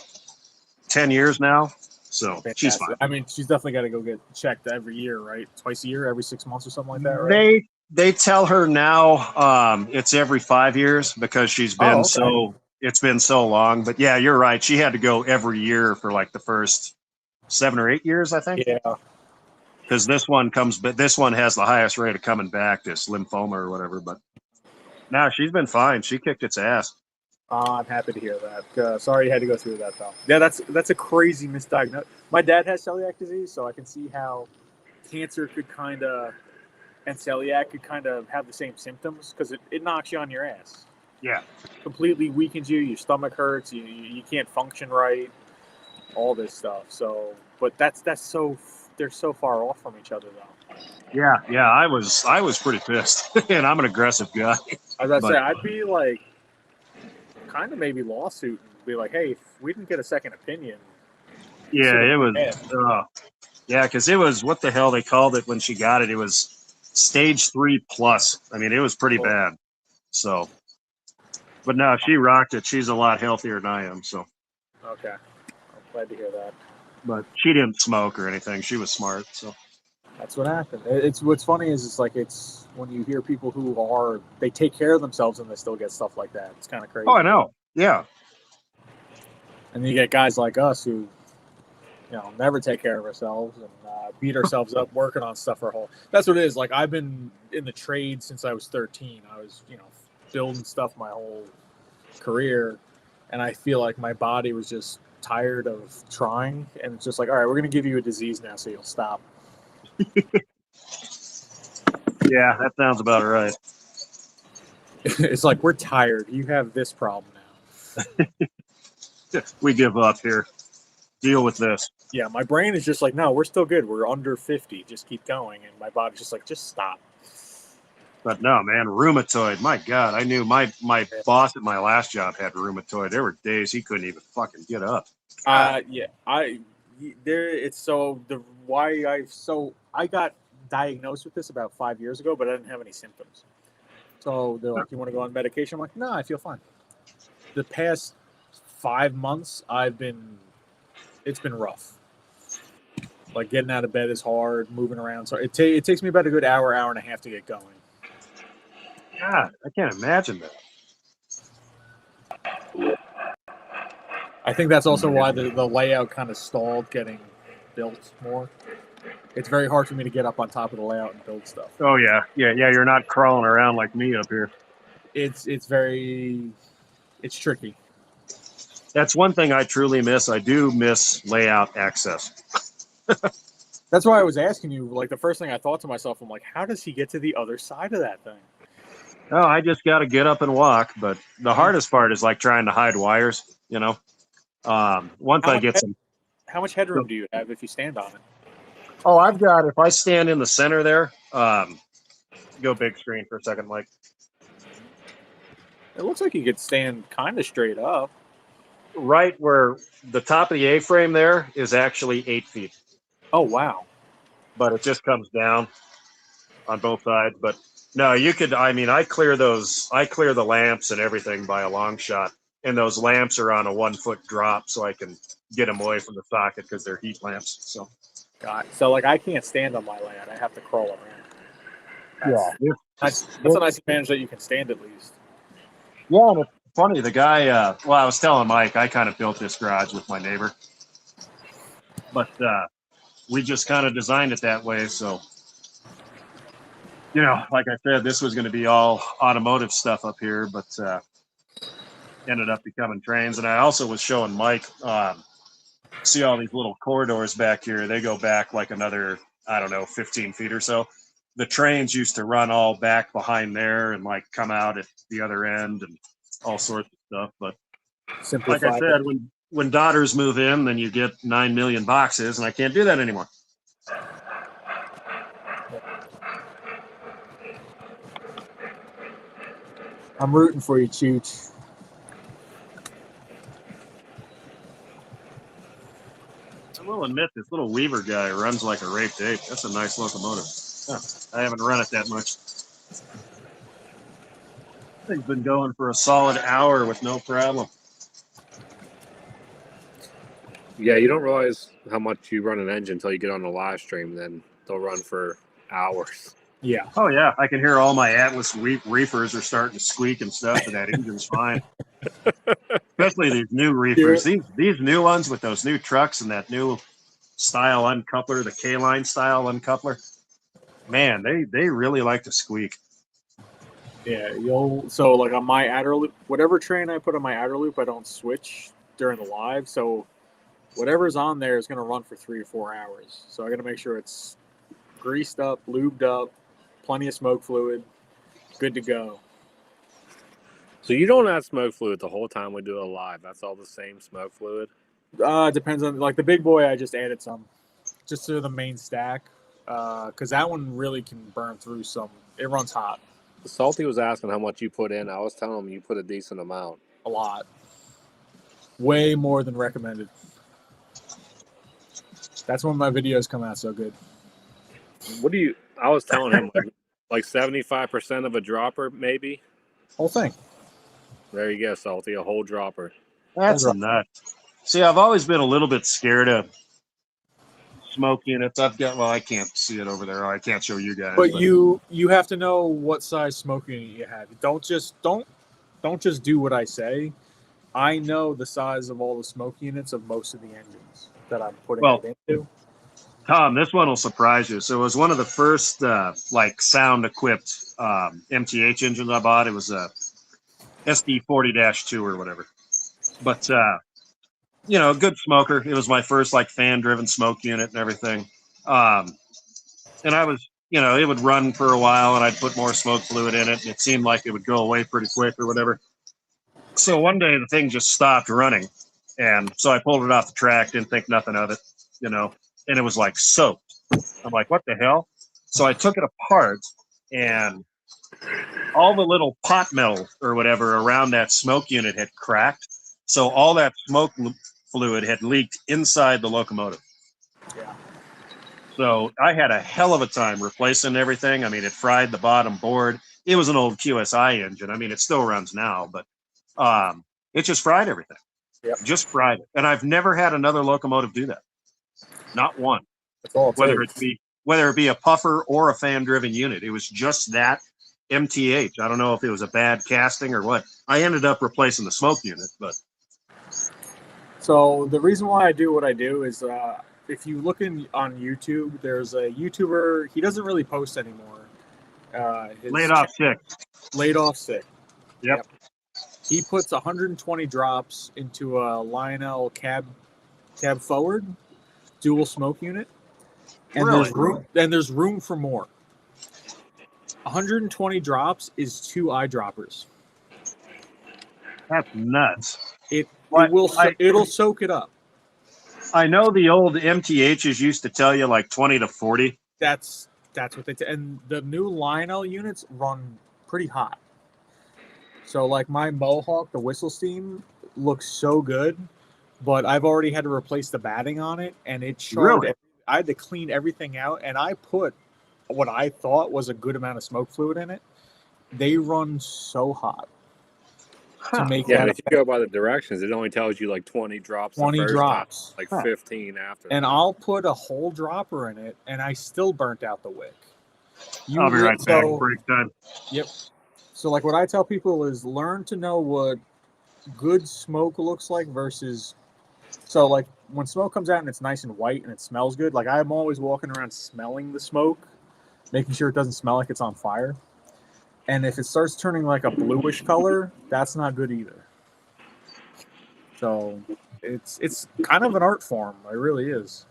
10 years now, so fantastic. she's fine. I mean, she's definitely got to go get checked every year, right? Twice a year, every 6 months or something like that, right? They tell her now it's every 5 years because she's been it's been so long. But yeah, you're right. She had to go every year for like the first 7 or 8 years, I think. Yeah. Because this one has the highest rate of coming back, this lymphoma or whatever. But now she's been fine. She kicked its ass. I'm happy to hear that. Sorry you had to go through that, though. Yeah, that's a crazy misdiagnosis. My dad has celiac disease, so I can see how cancer could and celiac could kind of have the same symptoms because it knocks you on your ass. Yeah. Completely weakens you. Your stomach hurts. You can't function right. All this stuff. So, but that's so they're so far off from each other, though. Yeah. I was pretty pissed, and I'm an aggressive guy. As I say, I'd be like, kind of maybe lawsuit and be like, hey, if we didn't get a second opinion. Yeah, it was. Yeah, because it was what the hell they called it when she got it. It was stage 3+. I mean, it was pretty bad. So, but no, she rocked it. She's a lot healthier than I am. So. Okay, I'm glad to hear that. But she didn't smoke or anything. She was smart. So. That's what happened. It's what's funny is it's when you hear people who they take care of themselves and they still get stuff like that. It's kind of crazy. Oh, I know. Yeah. And then you get guys like us who, never take care of ourselves and beat ourselves up working on stuff our whole. That's what it is. Like I've been in the trade since I was 13. I was, building stuff my whole career, and I feel like my body was just tired of trying, and it's just like, all right, we're gonna give you a disease now, so you'll stop. Yeah, that sounds about right. It's like, we're tired. You have this problem now. We give up here. Deal with this. Yeah, my brain is just like, no, we're still good. We're under 50. Just keep going. And my body's just like, just stop. But no, man, rheumatoid. My God, I knew my boss at my last job had rheumatoid. There were days he couldn't even fucking get up. I got diagnosed with this about 5 years ago, but I didn't have any symptoms. So they're like, you want to go on medication? I'm like, no, I feel fine. The past 5 months, it's been rough. Like getting out of bed is hard, moving around. So it takes me about a good hour and a half to get going. God, I can't imagine that. I think that's also why the layout kind of stalled getting built more. It's very hard for me to get up on top of the layout and build stuff. Oh yeah. You're not crawling around like me up here. It's tricky. That's one thing I truly miss. I do miss layout access. That's why I was asking you. Like the first thing I thought to myself, I'm like, how does he get to the other side of that thing? Oh, I just got to get up and walk. But the hardest part is like trying to hide wires. Once I get some. How much headroom do you have if you stand on it? Oh, I've got. If I stand in the center there, go big screen for a second, Mike. It looks like you could stand kind of straight up. Right where the top of the A-frame there is actually 8 feet. Oh wow! But it just comes down on both sides. But no, you could. I mean, I clear the lamps and everything by a long shot, and those lamps are on a 1 foot drop, so I can get them away from the socket because they're heat lamps. So, So like I can't stand on my layout. I have to crawl around. That's a nice advantage that you can stand at least. Yeah, and it's funny. The guy. Well, I was telling Mike, I kind of built this garage with my neighbor, but we just kind of designed it that way. So, like I said, this was going to be all automotive stuff up here, but ended up becoming trains. And I also was showing Mike, see all these little corridors back here. They go back like another, I don't know, 15 feet or so. The trains used to run all back behind there and like come out at the other end and all sorts of stuff. But like I said, when daughters move in, then you get 9 million boxes, and I can't do that anymore. I'm rooting for you, Chooch. I will admit, this little Weaver guy runs like a raped ape. That's a nice locomotive. Huh. I haven't run it that much. Thing's been going for a solid hour with no problem. Yeah, you don't realize how much you run an engine until you get on the live stream. Then they'll run for hours. Yeah. Oh yeah, I can hear all my Atlas reefers are starting to squeak and stuff, and that engine's fine. Especially these new reefers. These new ones with those new trucks and that new style uncoupler, the K-line style uncoupler. Man, they really like to squeak. Yeah, so like on my outer loop, whatever train I put on my outer loop, I don't switch during the live. So whatever's on there is going to run for 3 or 4 hours. So I got to make sure it's greased up, lubed up, plenty of smoke fluid, good to go. So you don't add smoke fluid the whole time we do it live. That's all the same smoke fluid. Depends on like the big boy. I just added some, just to the main stack, because that one really can burn through some. It runs hot. Salty was asking how much you put in. I was telling him you put a decent amount. A lot. Way more than recommended. That's when my videos come out so good. I was telling him like 75% of a dropper, maybe. Whole thing. There you go, Salty, a whole dropper. That's a nut. See, I've always been a little bit scared of smoke units. I can't see it over there. I can't show you guys. But you have to know what size smoke unit you have. Don't just do what I say. I know the size of all the smoke units of most of the engines that I'm putting it into. Tom, this one will surprise you. So it was one of the first sound-equipped MTH engines I bought. It was a SD40-2 or whatever. But, good smoker. It was my first fan-driven smoke unit and everything. And I was, it would run for a while and I'd put more smoke fluid in it. And it seemed like it would go away pretty quick or whatever. So one day the thing just stopped running. And so I pulled it off the track, didn't think nothing of it, and it was soaked. I'm like, what the hell? So I took it apart and all the little pot metal or whatever around that smoke unit had cracked. So all that smoke fluid had leaked inside the locomotive. Yeah. So I had a hell of a time replacing everything. I mean, it fried the bottom board. It was an old QSI engine. I mean, it still runs now, but it just fried everything. Yep. Just fried it. And I've never had another locomotive do that. Not one. That's all whether it be a puffer or a fan-driven unit. It was just that MTH. I don't know if it was a bad casting or what. I ended up replacing the smoke unit, but. So the reason why I do what I do is if you look on YouTube, there's a YouTuber. He doesn't really post anymore. Laid off sick. Laid off sick. Yep. He puts 120 drops into a Lionel cab forward dual smoke unit, and Really? there's room for more. 120 drops is 2 eyedroppers. That's nuts. It'll soak it up. I know the old MTHs used to tell you like 20 to 40. That's what they and the new Lionel units run pretty hot. So like my Mohawk, the whistle steam looks so good, but I've already had to replace the batting on it, and it charred. Really? I had to clean everything out, and I put what I thought was a good amount of smoke fluid in it. They run so hot to make Yeah, that. and if you go by the directions, it only tells you like 20 drops. 20 drops, like 15 after. And I'll put a whole dropper in it, and I still burnt out the wick. I'll be right back. Break time. Yep. So like what I tell people is learn to know what good smoke looks like versus. So like when smoke comes out and it's nice and white and it smells good, like I'm always walking around smelling the smoke, making sure it doesn't smell like it's on fire. And if it starts turning like a bluish color, that's not good either. So it's kind of an art form. It really is.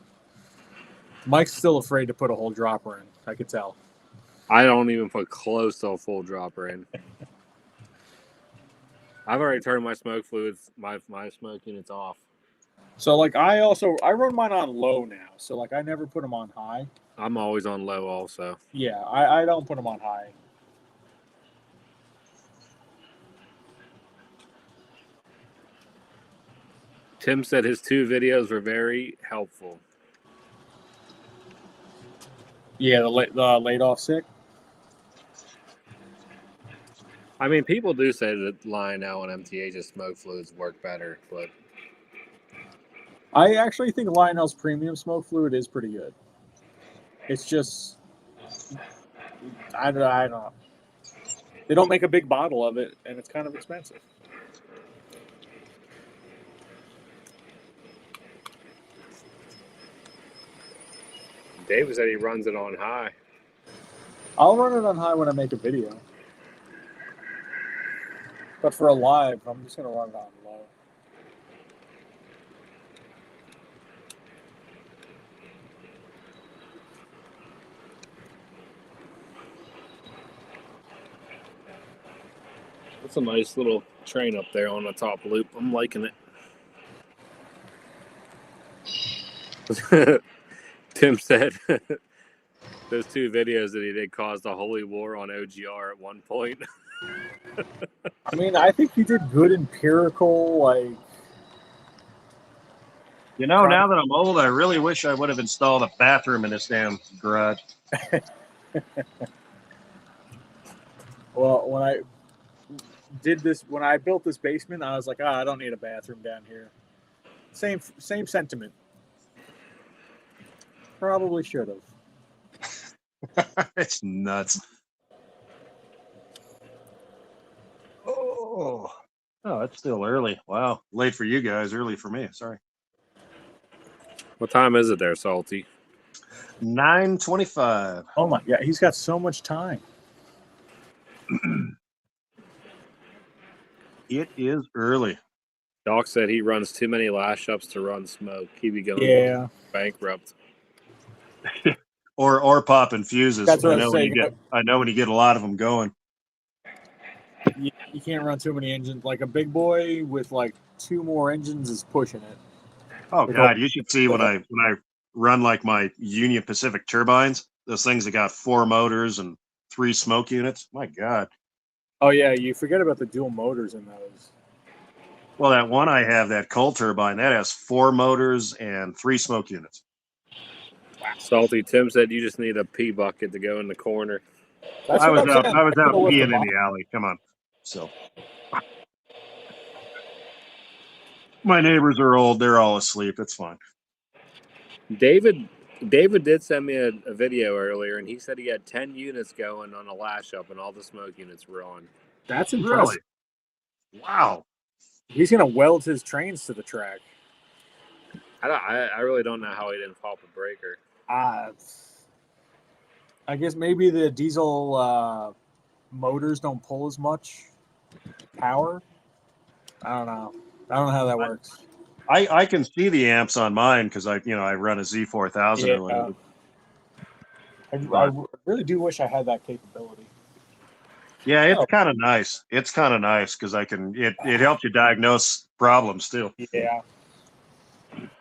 Mike's still afraid to put a whole dropper in. I could tell. I don't even put close to a full dropper in. I've already turned my smoke fluids, my smoke units off. So like I run mine on low now. So like I never put them on high. I'm always on low also. Yeah, I don't put them on high. Tim said his 2 videos were very helpful. Yeah, the laid off sick. I mean, people do say that Lionel and MTH's smoke fluids work better, but I actually think Lionel's premium smoke fluid is pretty good. It's just I don't know. They don't make a big bottle of it, and it's kind of expensive. David said he runs it on high. I'll run it on high when I make a video. But for a live, I'm just going to run it on low. That's a nice little train up there on the top loop. I'm liking it. Tim said those 2 videos that he did caused a holy war on OGR at one point. I mean, I think he did good empirical, like. You know, now that I'm old, I really wish I would have installed a bathroom in this damn garage. Well, when I built this basement, I was like, I don't need a bathroom down here. Same sentiment. Probably should have. It's nuts. Oh, it's still early. Wow. Late for you guys, early for me. Sorry. What time is it there, Salty? 9:25. Oh my God, he's got so much time. It is early. Doc said he runs too many lash ups to run smoke. He'd be going bankrupt. or popping fuses. That's what I was saying. I know when you get a lot of them going. You can't run too many engines. Like a big boy with like 2 more engines is pushing it. Oh God, you should see when I run like my Union Pacific turbines. Those things that got 4 motors and 3 smoke units. My God. Oh yeah, you forget about the dual motors in those. Well, that one I have, that coal turbine, that has 4 motors and 3 smoke units. Salty, Tim said you just need a pee bucket to go in the corner. I was out peeing in the alley. Come on. So my neighbors are old. They're all asleep. It's fine. David did send me a video earlier, and he said he had 10 units going on a lash up, and all the smoke units were on. That's impressive. Really? Wow. He's going to weld his trains to the track. I really don't know how he didn't pop a breaker. I guess maybe the diesel motors don't pull as much power. I don't know. I don't know how that works. I can see the amps on mine because I run a Z4000 Yeah. or whatever. I But really do wish I had that capability. yeah, it's Oh. kind of nice. It's kind of nice because it helps you diagnose problems too. Yeah.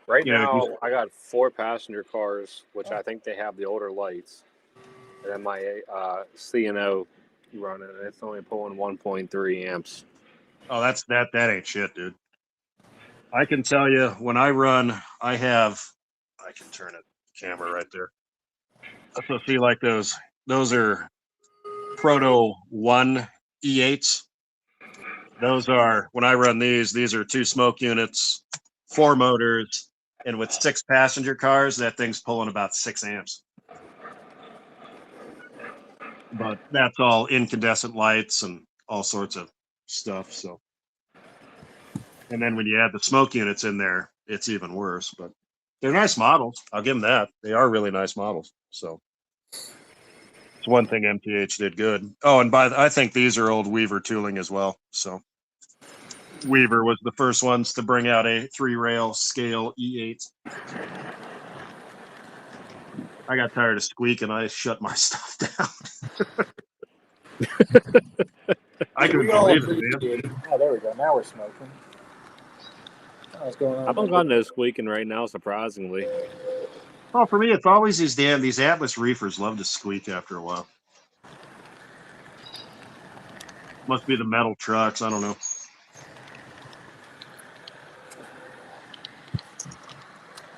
Right You know, now, just- I got 4 passenger cars, which I think they have the older lights, and then my C&O running. It's only pulling 1.3 amps. Oh, that ain't shit, dude. I can tell you when I run, I can turn it camera right there. So see, like those are Proto 1 E8s. Those are when I run these are 2 smoke units, 4 motors, and with 6 passenger cars, that thing's pulling about 6 amps. But that's all incandescent lights and all sorts of stuff. So, and then when you add the smoke units in there, it's even worse. But they're nice models. I'll give them that. They are really nice models. So it's one thing MTH did good. Oh, and I think these are old Weaver tooling as well. So Weaver was the first ones to bring out a 3-rail scale E8. I got tired of squeaking. I shut my stuff down. I couldn't believe it, man. Oh, there we go. Now we're smoking. What's going on? I haven't gotten no squeaking right now, surprisingly. Well, for me, it's always these Atlas reefers love to squeak after a while. Must be the metal trucks. I don't know.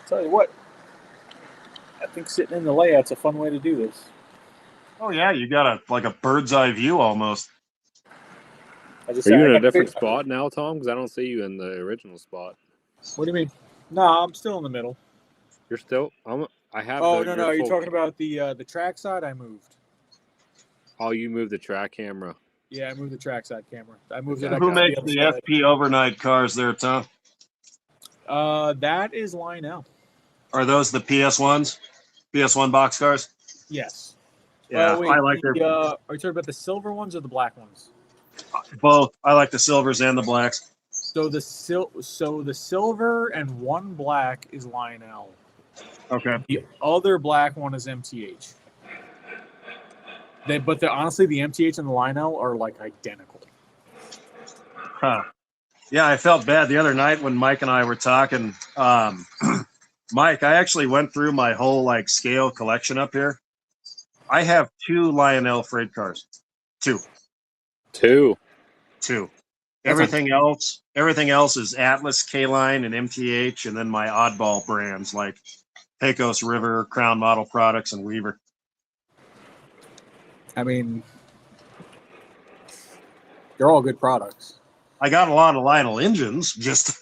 Tell you what, I think sitting in the layout's a fun way to do this. Oh yeah, you got a bird's eye view almost. Are you in a different spot now, Tom? Because I don't see you in the original spot. What do you mean? No, I'm still in the middle. You're still. I have. Oh no! Are you talking about the track side? I moved. Oh, you moved the track camera. Yeah, I moved the trackside camera. I moved it. Who makes the FP overnight cars there, Tom? That is Lionel. Are those the PS1s? PS1 box cars? Yes. Yeah, wait, I like are you talking about the silver ones or the black ones? both. I like the silvers and the blacks. So the silver and one black is Lionel. Okay. The other black one is MTH. But honestly, the MTH and the Lionel are like identical. Huh. Yeah, I felt bad the other night when Mike and I were talking. Mike, I actually went through my whole scale collection up here. I have 2 Lionel freight cars. 2. Everything else is Atlas, K-Line, and MTH, and then my oddball brands like Pecos River, Crown Model Products, and Weaver. I mean, they're all good products. I got a lot of Lionel engines, just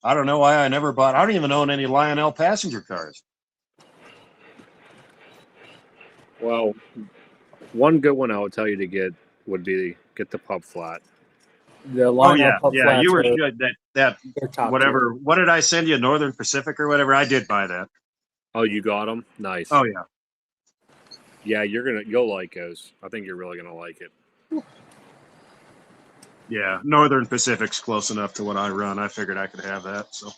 I don't know why I never bought. I don't even own any Lionel passenger cars. Well, one good one I would tell you to get would be get the pub flat. The Lionel pub yeah. flats You were are, that top whatever. tier. What did I send you? Northern Pacific or whatever? I did buy that. Oh, you got them? Nice. Oh yeah. Yeah, you'll like those. I think you're really gonna like it. Yeah, Northern Pacific's close enough to what I run. I figured I could have that. So.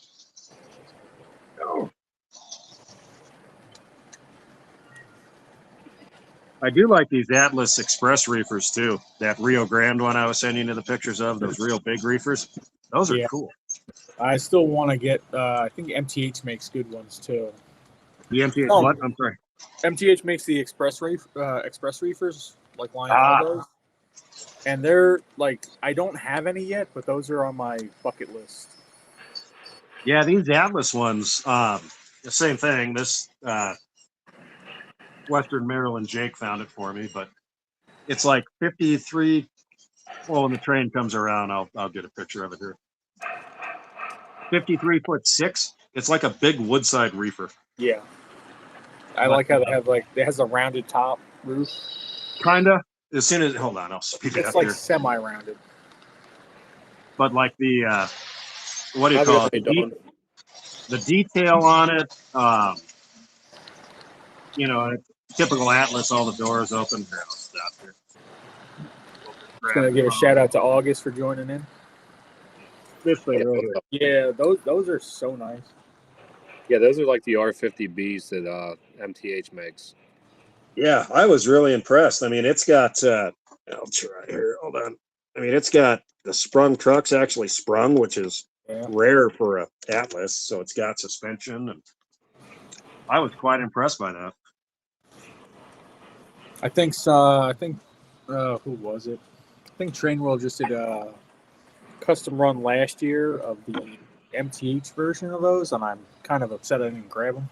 I do like these Atlas Express reefers too. That Rio Grande one I was sending you the pictures of, those real big reefers. Those are cool. I still want to get. I think MTH makes good ones too. The MTH what? I'm sorry. MTH makes the express reefers like Lionel does, and they're I don't have any yet, but those are on my bucket list. Yeah, these Atlas ones, the same thing. This Western Maryland Jake found it for me, but it's 53. Well, when the train comes around, I'll get a picture of it here. 53'6". It's like a big woodside reefer. Yeah, I like how they have it has a rounded top roof. Kinda. As soon as hold on, I'll speed it up here. It's semi-rounded. But the what do you call it? the detail on it, you know, typical Atlas, all the doors open. No, stop here. Just gonna give a shout out to August for joining in. This thing right here. Yeah, those are so nice. Yeah, those are like the R50Bs that MTH makes. Yeah, I was really impressed. I mean, it's got, I'll try here. Hold on. I mean, it's got the sprung trucks actually sprung, which is rare for a Atlas. So it's got suspension, and I was quite impressed by that. I think who was it? I think Train World just did a custom run last year of the MTH version of those, and I'm kind of upset I didn't grab them.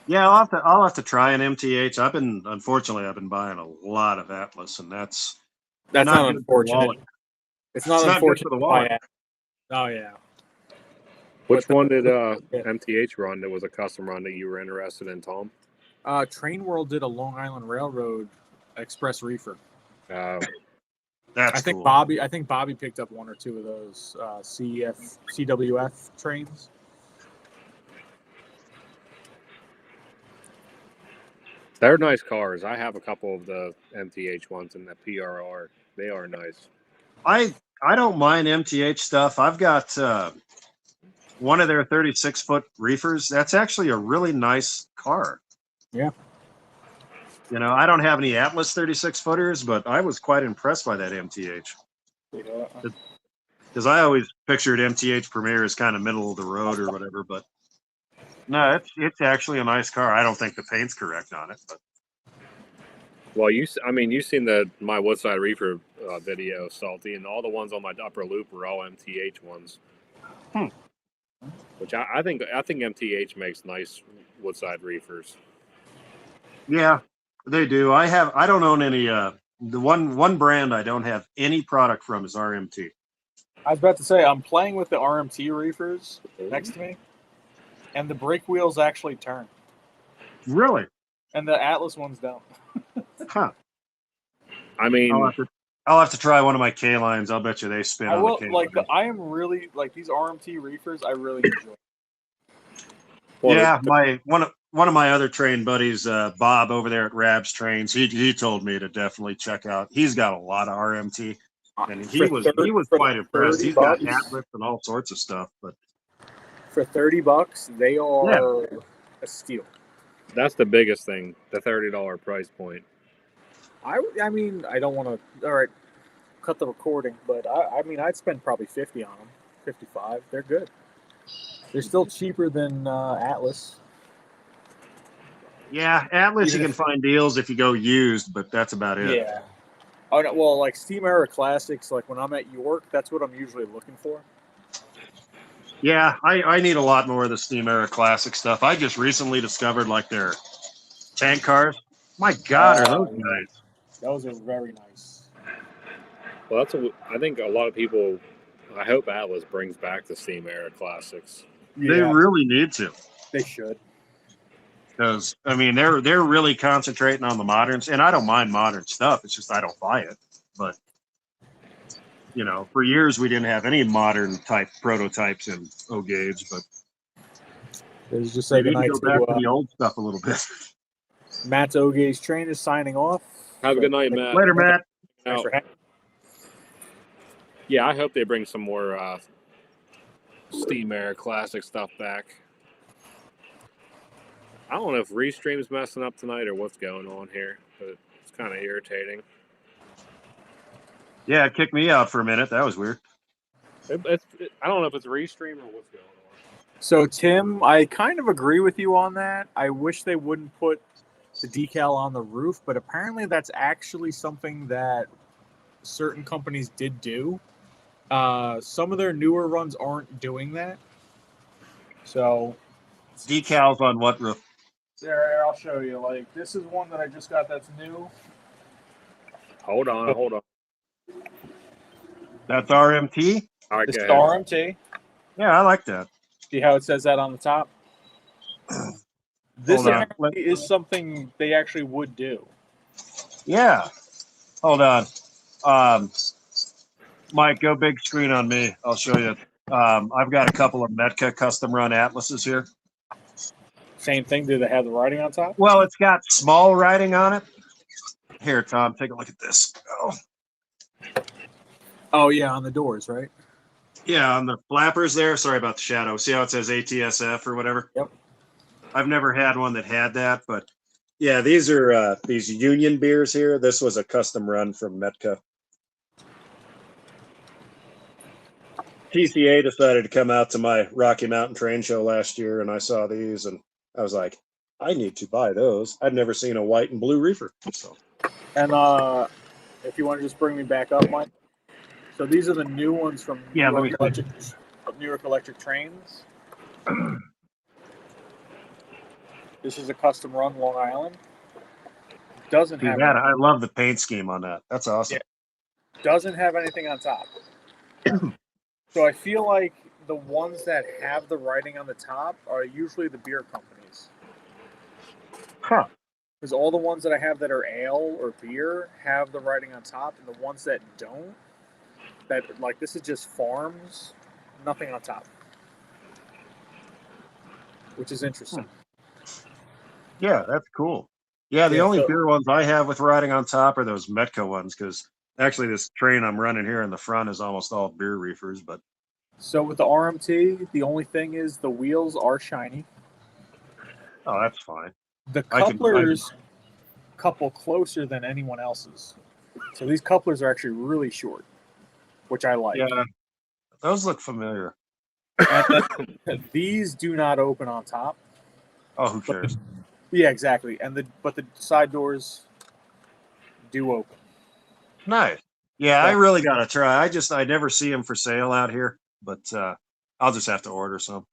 Yeah, I'll have to try an MTH. Unfortunately, I've been buying a lot of Atlas, and that's not good for the unfortunate. wallet. It's not good unfortunate for the to wallet. buy Oh yeah. Which one did MTH run that was a custom run that you were interested in, Tom? Train World did a Long Island Railroad Express reefer. That's I think cool. Bobby picked up one or two of those CWF trains. They're nice cars. I have a couple of the MTH ones and the PRR. They are nice. I don't mind MTH stuff. I've got one of their 36-foot reefers. That's actually a really nice car. Yeah. You know, I don't have any Atlas 36-footers, but I was quite impressed by that MTH. Yeah. Because I always pictured MTH Premier as kind of middle of the road or whatever, but no, it's actually a nice car. I don't think the paint's correct on it, but well, you've seen my Woodside Reefer video, Salty, and all the ones on my upper loop were all MTH ones. Which I think MTH makes nice Woodside Reefers. Yeah, they do. I don't own any. The one brand I don't have any product from is RMT. I was about to say I'm playing with the RMT reefers next to me, and the brake wheels actually turn. Really? And the Atlas ones don't. Huh. I mean, I'll have to try one of my K lines. I'll bet you they spin on the K line. I am really like these RMT reefers. I really enjoy. Well, yeah, one of my other train buddies, Bob over there at Rab's Trains, he told me to definitely check out. He's got a lot of RMT, and he was quite impressed. He's got Atlas and all sorts of stuff. But for $30, they are a steal. That's the biggest thing, the $30 price point. I mean, I don't want to. All right, cut the recording, but I mean, I'd spend probably 50 on them, 55. They're good. They're still cheaper than Atlas. Yeah, Atlas you can find deals if you go used, but that's about it. Yeah. Oh no, well, like Steam Era Classics, like when I'm at York, that's what I'm usually looking for. Yeah, I need a lot more of the Steam Era Classic stuff. I just recently discovered like their tank cars. My God, are those nice? Those are very nice. Well, I think a lot of people. I hope Atlas brings back the Steam Era Classics. Yeah. They really need to. They should. Because I mean, they're really concentrating on the moderns, and I don't mind modern stuff. It's just I don't buy it. But you know, for years we didn't have any modern type prototypes in O-Gauge, but there's just like go back to the old stuff a little bit. Matt's O-Gauge train is signing off. Have a good night, Matt. Later, Matt. Thanks for having me. Yeah, I hope they bring some more Steam Era Classic stuff back. I don't know if Restream's messing up tonight or what's going on here, but it's kind of irritating. Yeah, it kicked me out for a minute. That was weird. I don't know if it's Restream or what's going on. So, Tim, I kind of agree with you on that. I wish they wouldn't put the decal on the roof, but apparently that's actually something that certain companies did do. Some of their newer runs aren't doing that. So, decals on what roof? There, I'll show you. Like, this is one that I just got that's new. Hold on. That's RMT? All right, this is RMT. Yeah, I like that. See how it says that on the top? This apparently is something they actually would do. Yeah. Hold on. Mike, go big screen on me. I'll show you. I've got a couple of Metka custom run Atlases here. Same thing. Do they have the writing on top? Well, it's got small writing on it. Here, Tom, take a look at this. Oh. Oh yeah, on the doors, right? Yeah, on the flappers there. Sorry about the shadow. See how it says ATSF or whatever? Yep. I've never had one that had that, but yeah, these are these Union beers here. This was a custom run from Metka. TCA decided to come out to my Rocky Mountain Train Show last year, and I saw these, and I was like, I need to buy those. I'd never seen a white and blue reefer. So. And if you want to just bring me back up, Mike. So these are the new ones from Yeah, New York Electric Trains. This is a custom run, Long Island. Doesn't have. That, I love the paint scheme on that. That's awesome. Yeah. Doesn't have anything on top. So I feel like the ones that have the writing on the top are usually the beer companies. Huh. Because all the ones that I have that are ale or beer have the writing on top, and the ones that don't, that like this is just farms, nothing on top. Which is interesting. Yeah, that's cool. Yeah, the only beer ones I have with writing on top are those Metka ones, because actually this train I'm running here in the front is almost all beer reefers. But so with the RMT, the only thing is the wheels are shiny. Oh, that's fine. The couplers couple closer than anyone else's. So these couplers are actually really short, which I like. Yeah, those look familiar. And these do not open on top. Oh, who cares? Yeah, exactly. But the side doors do open. Nice. Yeah, I really gotta try. I never see them for sale out here, but I'll just have to order some.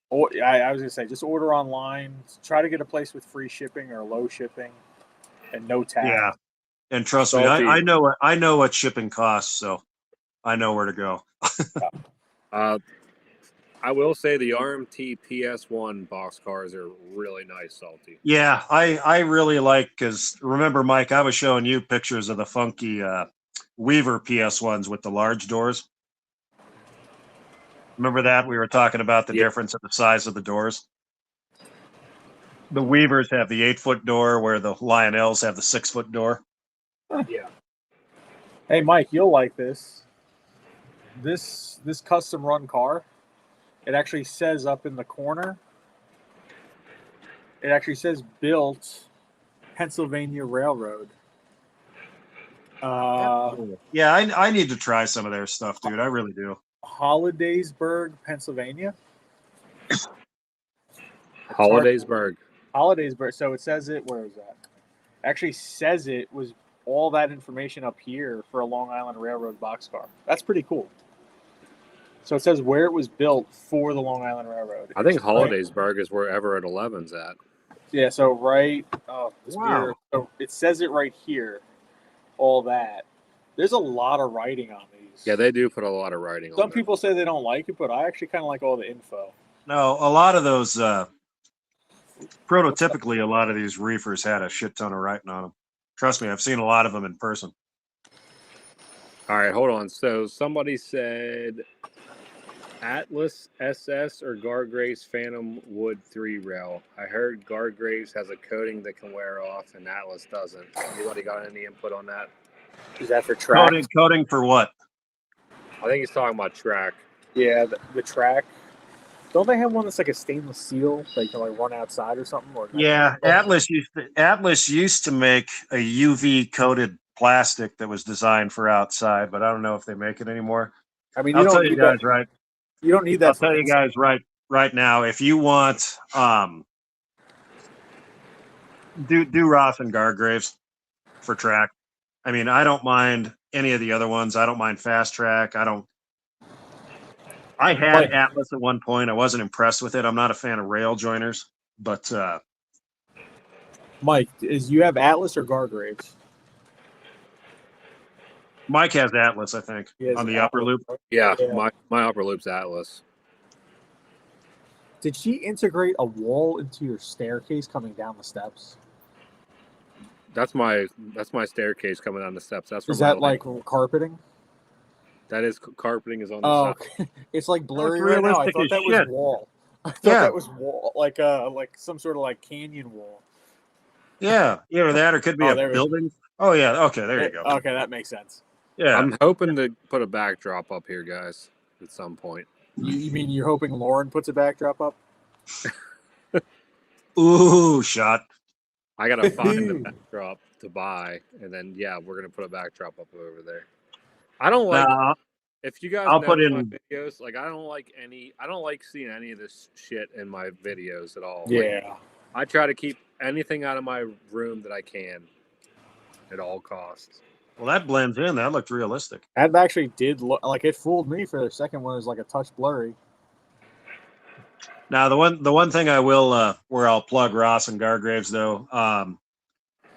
Or I was gonna say, just order online. Try to get a place with free shipping or low shipping, and no tax. Yeah, and trust me, I know what shipping costs, so I know where to go. I will say the RMT PS1 boxcars are really nice, Salty. Yeah, I really like, because remember, Mike, I was showing you pictures of the funky Weaver PS1s with the large doors. Remember that? We were talking about the difference in the size of the doors. The Weavers have the 8-foot door, where the Lionels have the 6-foot door. Yeah. Hey, Mike, you'll like this. This custom run car. It actually says up in the corner. It actually says built Pennsylvania Railroad. Yeah, I need to try some of their stuff, dude. I really do. Hollidaysburg, Pennsylvania. Hollidaysburg. So it says it. Where is that? Actually, says it was all that information up here for a Long Island Railroad boxcar. That's pretty cool. So it says where it was built for the Long Island Railroad. I think Hollidaysburg is where Everett 11's at. Yeah. So right. Oh, Wow. So it says it right here. All that. There's a lot of writing on these. Yeah, they do put a lot of writing on Some people say they don't like it, but I actually kind of like all the info. No, a lot of those, prototypically, a lot of these reefers had a shit ton of writing on them. Trust me, I've seen a lot of them in person. All right, hold on. So somebody said Atlas SS or Gargraves Phantom Wood 3 rail. I heard Gargraves has a coating that can wear off and Atlas doesn't. Anybody got any input on that? Is that for track? Coating for what? I think he's talking about track. Yeah, the track. Don't they have one that's like a stainless steel that you can like run outside or something? Or Yeah, Atlas used to make a UV coated plastic that was designed for outside, but I don't know if they make it anymore. I mean, I'll tell you guys You don't need that. I'll tell you guys right now. If you want, do Roth and Gargraves for track. I mean, I don't mind any of the other ones. I don't mind Fast Track. I had Atlas at one point. I wasn't impressed with it. I'm not a fan of rail joiners, but Mike, you have Atlas or Gargraves? Mike has Atlas, I think, on the upper loop. Yeah, my upper loop's Atlas. Did she integrate a wall into your staircase coming down the steps? That's my staircase coming down the steps. Is that like carpeting? That is carpeting is on the Oh, side. it's like blurry That's right now. I realistic thought as that was shit. wall. I thought Yeah. that was wall, like some sort of like canyon wall. Yeah, either that or could be Oh, a there we- building. Oh yeah, okay, there you go. Okay, that makes sense. Yeah, I'm hoping to put a backdrop up here, guys, at some point. You mean you're hoping Lauren puts a backdrop up? ooh, shot. I gotta find the backdrop to buy, and then we're gonna put a backdrop up over there. I don't like Nah, if you guys I'll know put my in. videos. Like I don't like seeing any of this shit in my videos at all. Like, Yeah. I try to keep anything out of my room that I can at all costs. Well, that blends in. That looked realistic. That actually did look like it fooled me for the second one. It was like a touch blurry. Now, the one thing I will where I'll plug Ross and Gargraves though,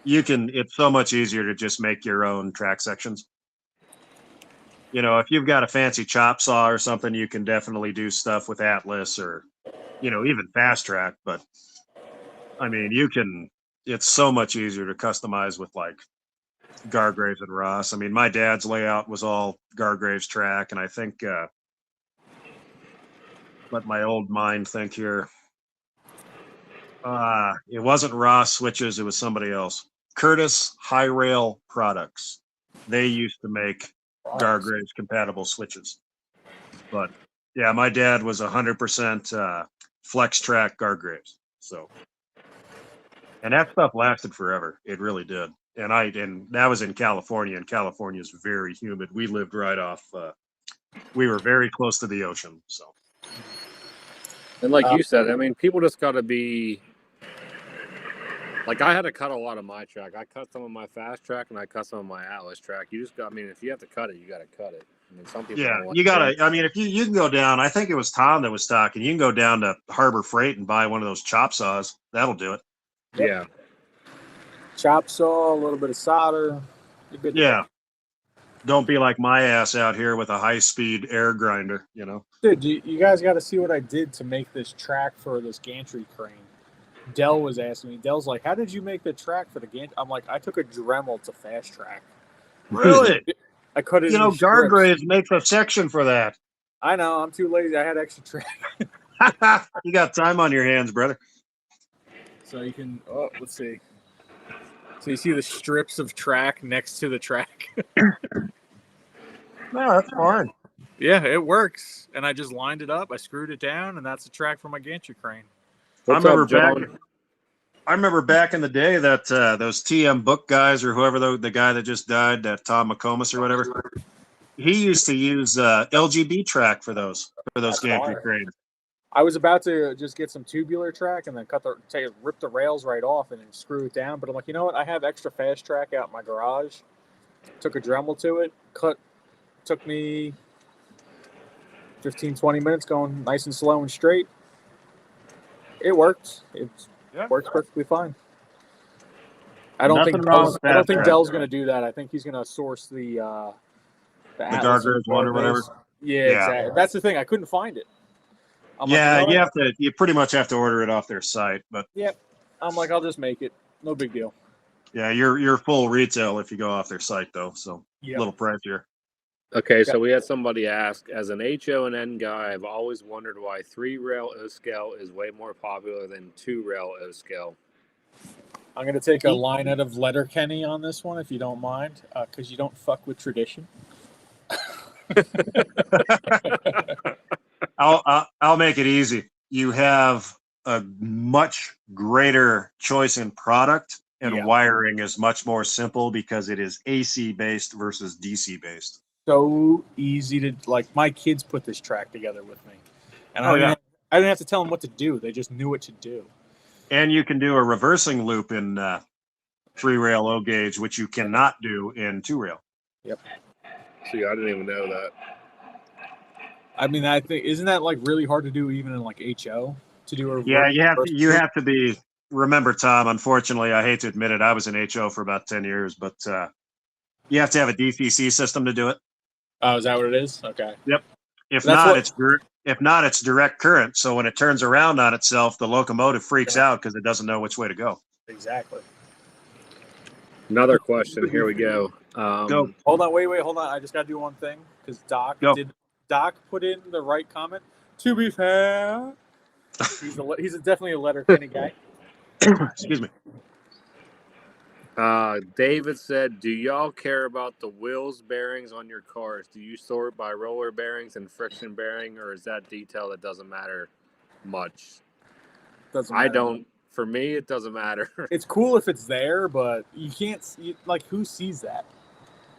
you can. It's so much easier to just make your own track sections. You know, if you've got a fancy chop saw or something, you can definitely do stuff with Atlas or, even Fast Track. But I mean, you can. It's so much easier to customize with like Gargraves and Ross. I mean, my dad's layout was all Gargraves track, and I think. Let my old mind think here. It wasn't Ross switches; it was somebody else. Curtis High Rail Products. They used to make Gargraves compatible switches. But yeah, my dad was 100% Flex Track Gargraves. So, and that stuff lasted forever. It really did. And that was in California, and California is very humid. We lived right off. We were very close to the ocean. So. And like you said, I mean, people just got to be like, I had to cut a lot of my track. I cut some of my Fast Track and I cut some of my Atlas track. You just got, I mean, if you have to cut it, you got to cut it. I mean, some people don't like you gotta. I mean, if you can go down, I think it was Tom that was talking. You can go down to Harbor Freight and buy one of those chop saws. That'll do it. Yep. Yeah. Chop saw, a little bit of solder. You're good to Yeah. go. Don't be like my ass out here with a high-speed air grinder. Dude, you guys got to see what I did to make this track for this gantry crane. Dell was asking me. Dell's like, "How did you make the track for the gantry?" I'm like, "I took a Dremel to Fast Track. Really? I cut it. into strips. Gargraves makes a section for that. I know. I'm too lazy. I had extra track, You got time on your hands, brother. so you can. Oh, let's see. So you see the strips of track next to the track. No, that's fine. Yeah, it works. And I just lined it up. I screwed it down, and that's the track for my gantry crane. What's I remember up, John? I remember back in the day that those TM Book guys or whoever the guy that just died, that Tom McComas or whatever, he used to use LGB track for those gantry cranes. I was about to just get some tubular track and then rip the rails right off and then screw it down. But I'm like, you know what? I have extra Fast Track out in my garage. Took a Dremel to it. Took me 15, 20 minutes going nice and slow and straight. It worked. It works perfectly fine. I don't think Dell's going to do that. I think he's going to source the Gargraves one or whatever. Yeah, exactly. That's the thing. I couldn't find it. You pretty much have to order it off their site, but I'm like, I'll just make it. No big deal. Yeah, you're full retail if you go off their site though, so a little pricier. Okay, so we had somebody ask, as an HO and N guy, I've always wondered why 3-rail O-scale is way more popular than 2-rail O-scale. I'm going to take a line out of Letterkenny on this one, if you don't mind, because you don't fuck with tradition. I'll make it easy. You have a much greater choice in product, and wiring is much more simple because it is AC based versus DC based. So easy to my kids put this track together with me, and I didn't have to tell them what to do. They just knew what to do. And you can do a reversing loop in 3-rail O gauge, which you cannot do in 2-rail. Yep. See, I didn't even know that. I mean, I think isn't that really hard to do even in HO to do a you have to be. Remember, Tom. Unfortunately, I hate to admit it, I was in HO for about 10 years, but you have to have a DCC system to do it. Oh, is that what it is? Okay. Yep. If not, it's direct current. So when it turns around on itself, the locomotive freaks out because it doesn't know which way to go. Exactly. Another question. Here we go. Go. Hold on, wait, hold on. I just got to do one thing because Go. Doc put in the right comment. To be fair, he's definitely a letter Kenny guy. Excuse me. David said, "Do y'all care about the wheels bearings on your cars? Do you sort by roller bearings and friction bearing, or is that detail that doesn't matter much?" Doesn't I matter. don't. For me, it doesn't matter. It's cool if it's there, but you can't see, like, who sees that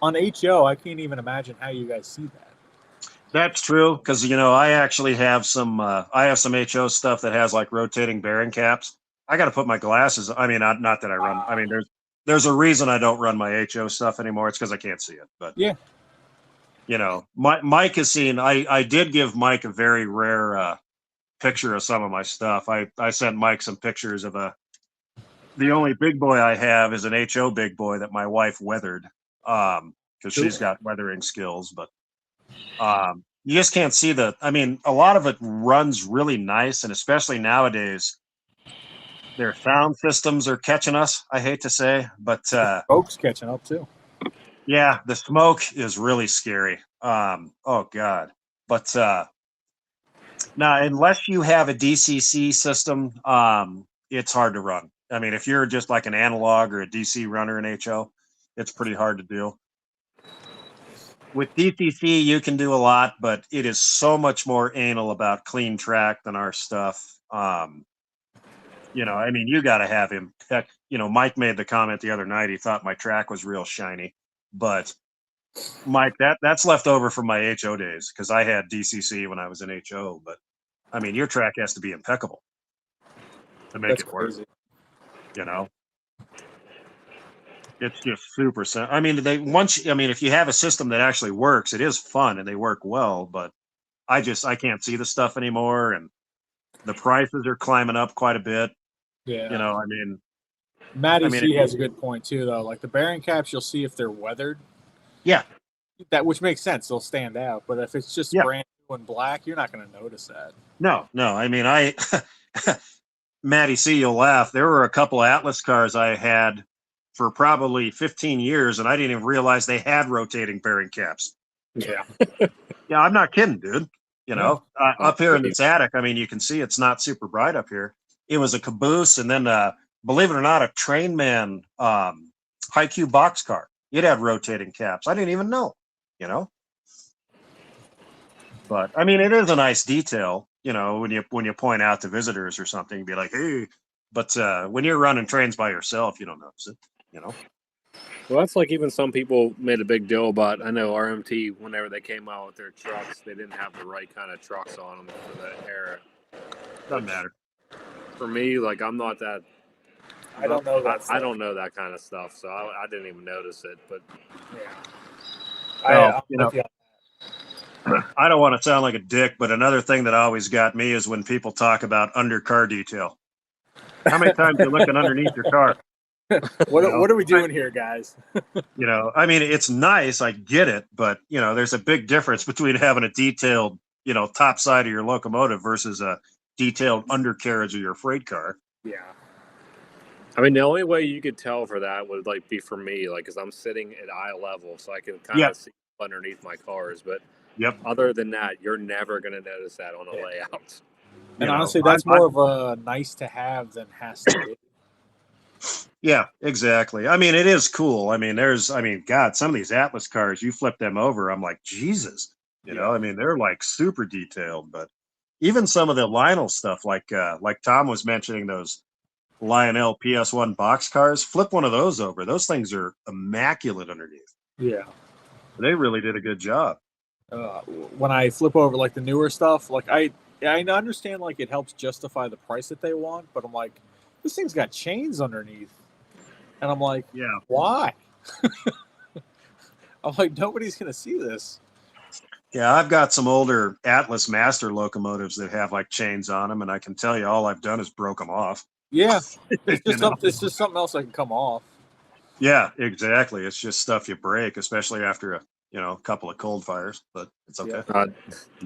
on HO? I can't even imagine how you guys see that. That's true because I actually have some HO stuff that has like rotating bearing caps. I got to put my glasses. I mean, not that I run. I mean, there's a reason I don't run my HO stuff anymore. It's because I can't see it. But Yeah, Mike has seen. I did give Mike a very rare picture of some of my stuff. I sent Mike some pictures of the only big boy I have is an HO big boy that my wife weathered because she's got weathering skills, but. You just can't see I mean, a lot of it runs really nice, and especially nowadays, their sound systems are catching us. I hate to say, but smoke's catching up too. yeah, the smoke is really scary. Oh God, but now unless you have a DCC system, it's hard to run. I mean, if you're just like an analog or a DC runner in HO, it's pretty hard to do. With DCC, you can do a lot, but it is so much more anal about clean track than our stuff. I mean, you got to have him. Heck, Mike made the comment the other night. He thought my track was real shiny, but Mike, that's left over from my HO days because I had DCC when I was in HO. But I mean, your track has to be impeccable to make it work. Crazy. It's just super. I mean, if you have a system that actually works, it is fun and they work well. But I can't see the stuff anymore, and the prices are climbing up quite a bit. Yeah. I mean, Matty C has a good point too, though. Like the bearing caps, you'll see if they're weathered. Yeah. Which makes sense. They'll stand out. But if it's just brand new and black, you're not going to notice that. No. I mean, Matty C, you'll laugh. There were a couple of Atlas cars I had for probably 15 years, and I didn't even realize they had rotating bearing caps. Yeah. Yeah, I'm not kidding, dude. Up here in this attic, I mean, you can see it's not super bright up here. It was a caboose, and then, believe it or not, a Trainman high-Q box car. It had rotating caps. I didn't even know, But, I mean, it is a nice detail, when you point out to visitors or something, be like, hey. But when you're running trains by yourself, you don't notice it, Well, that's like even some people made a big deal about. I know RMT, whenever they came out with their trucks, they didn't have the right kind of trucks on them for that era. Doesn't matter. For me, like I'm not that. I don't know that. I don't know that kind of stuff, so I didn't even notice it. But yeah, I don't want to sound like a dick, but another thing that always got me is when people talk about undercar detail. How many times you're looking underneath your car? What are we doing here, guys? I mean, it's nice. I get it. But, there's a big difference between having a detailed, top side of your locomotive versus a detailed undercarriage of your freight car. Yeah. I mean, the only way you could tell for that would be for me, because I'm sitting at eye level, so I can kind of see underneath my cars. But other than that, you're never going to notice that on a layout. And honestly, that's more of a nice to have than has to be. Yeah, exactly. I mean, it is cool. I mean, God, some of these Atlas cars, you flip them over, I'm like, Jesus. I mean, they're like super detailed, but even some of the Lionel stuff, like Tom was mentioning, those Lionel PS1 box cars, flip one of those over. Those things are immaculate underneath. Yeah. They really did a good job. When I flip over like the newer stuff, like I understand like it helps justify the price that they want, but I'm like, this thing's got chains underneath. And I'm like, why? I'm like, nobody's going to see this. Yeah, I've got some older Atlas Master locomotives that have like chains on them, and I can tell you all I've done is broke them off. Yeah, it's just something else that can come off. Yeah, exactly. It's just stuff you break, especially after a couple of cold fires, but it's okay.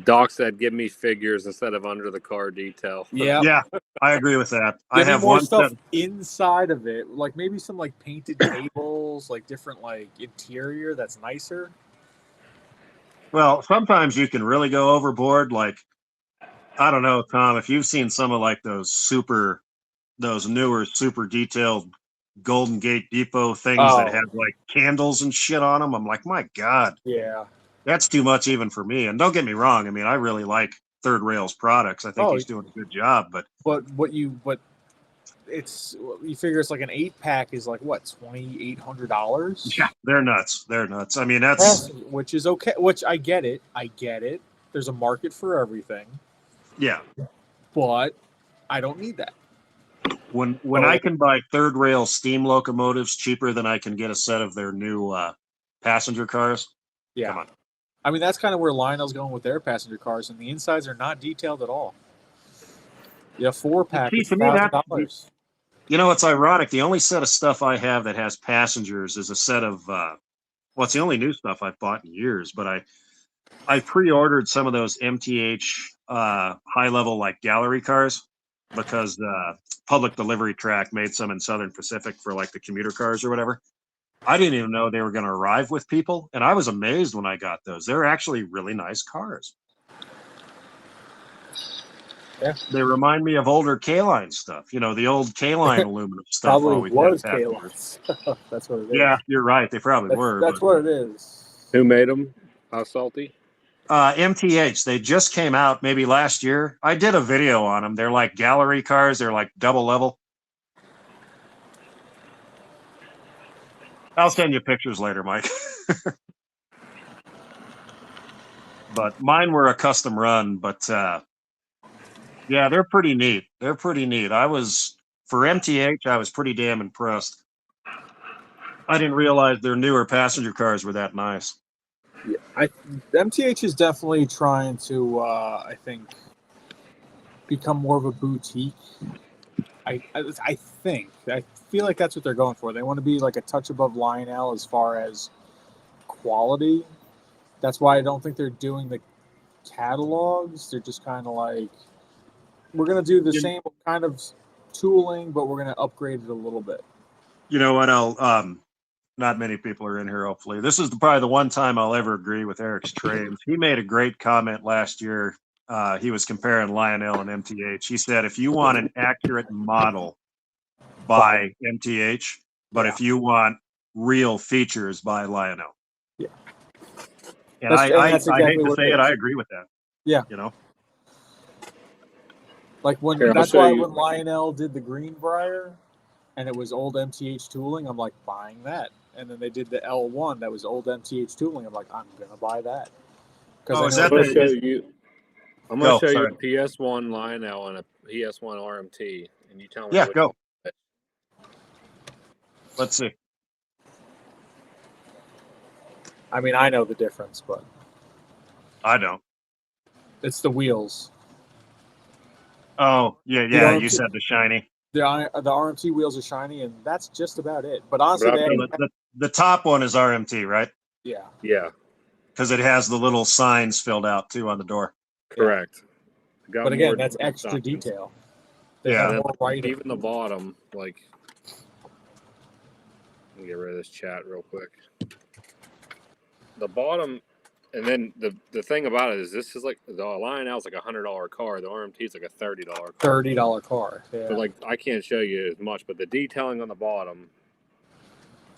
Doc said, "Give me figures instead of under the car detail." Yeah. Yeah, I agree with that. I Give me have more one stuff set. inside of it, like maybe some like painted tables, like different like interior that's nicer. Well, sometimes you can really go overboard. Like, I don't know, Tom, if you've seen some of like those newer super detailed Golden Gate Depot things that Oh. have like candles and shit on them. I'm like, my God, Yeah. that's too much even for me. And don't get me wrong. I mean, I really like Third Rail's products. I think Oh. he's doing a good job, but It's you figure it's like an 8-pack is like what, $2,800? yeah, they're nuts. They're nuts. I mean, that's which is okay. Which I get it. There's a market for everything, yeah. but I don't need that. When I can buy Third Rail steam locomotives cheaper than I can get a set of their new passenger cars. Yeah. Come on. I mean, that's kind of where Lionel's going with their passenger cars, and the insides are not detailed at all. Yeah, 4-pack See, is to me, $1,000. it's ironic. The only set of stuff I have that has passengers is a set of it's the only new stuff I've bought in years, but I pre-ordered some of those MTH high-level like gallery cars because Public Delivery Track made some in Southern Pacific for like the commuter cars or whatever. I didn't even know they were going to arrive with people, and I was amazed when I got those. They're actually really nice cars. Yeah. They remind me of older K-Line stuff. The old K-Line aluminum stuff. Probably always was had passengers. Kayla's. That's what it is. Yeah, you're right. They probably were. That's but, what it is. Who made them? How salty? MTH. They just came out maybe last year. I did a video on them. They're like gallery cars. They're like double level. I'll send you pictures later, Mike. But mine were a custom run. But yeah, they're pretty neat. For MTH, I was pretty damn impressed. I didn't realize their newer passenger cars were that nice. Yeah, MTH is definitely trying to, I think, become more of a boutique. I feel like that's what they're going for. They want to be like a touch above Lionel as far as quality. That's why I don't think they're doing the catalogs. They're just kind of like, we're going to do the same kind of tooling, but we're going to upgrade it a little bit. You know what? Not many people are in here, hopefully. This is probably the one time I'll ever agree with Eric's Trains. He made a great comment last year. He was comparing Lionel and MTH. He said, if you want an accurate model, buy MTH. But if you want real features, buy Lionel. Yeah. And I hate exactly to what say it, I is. agree with that. Yeah. Like that's why when Lionel did the Greenbrier and it was old MTH tooling, I'm like, buying that. And then they did the L1 that was old MTH tooling. I'm like, I'm gonna buy that. Is I'm that gonna show you sorry. a PS1 Lionel and a PS1 RMT, and you tell me. Yeah, go. Let's see. I mean, I know the difference, but I don't. it's the wheels. Oh, yeah. You said the shiny. The RMT wheels are shiny, and that's just about it. But honestly, the top one is RMT, right? Yeah. Yeah. Because it has the little signs filled out too on the door. Correct. Yeah. But again, that's extra detail. Yeah. Even the bottom, like, let me get rid of this chat real quick. The bottom, and then the thing about it is, this is like the Lionel is like $100 car. The RMT is like a $30 car. $30 car. Yeah. So like, I can't show you as much, but the detailing on the bottom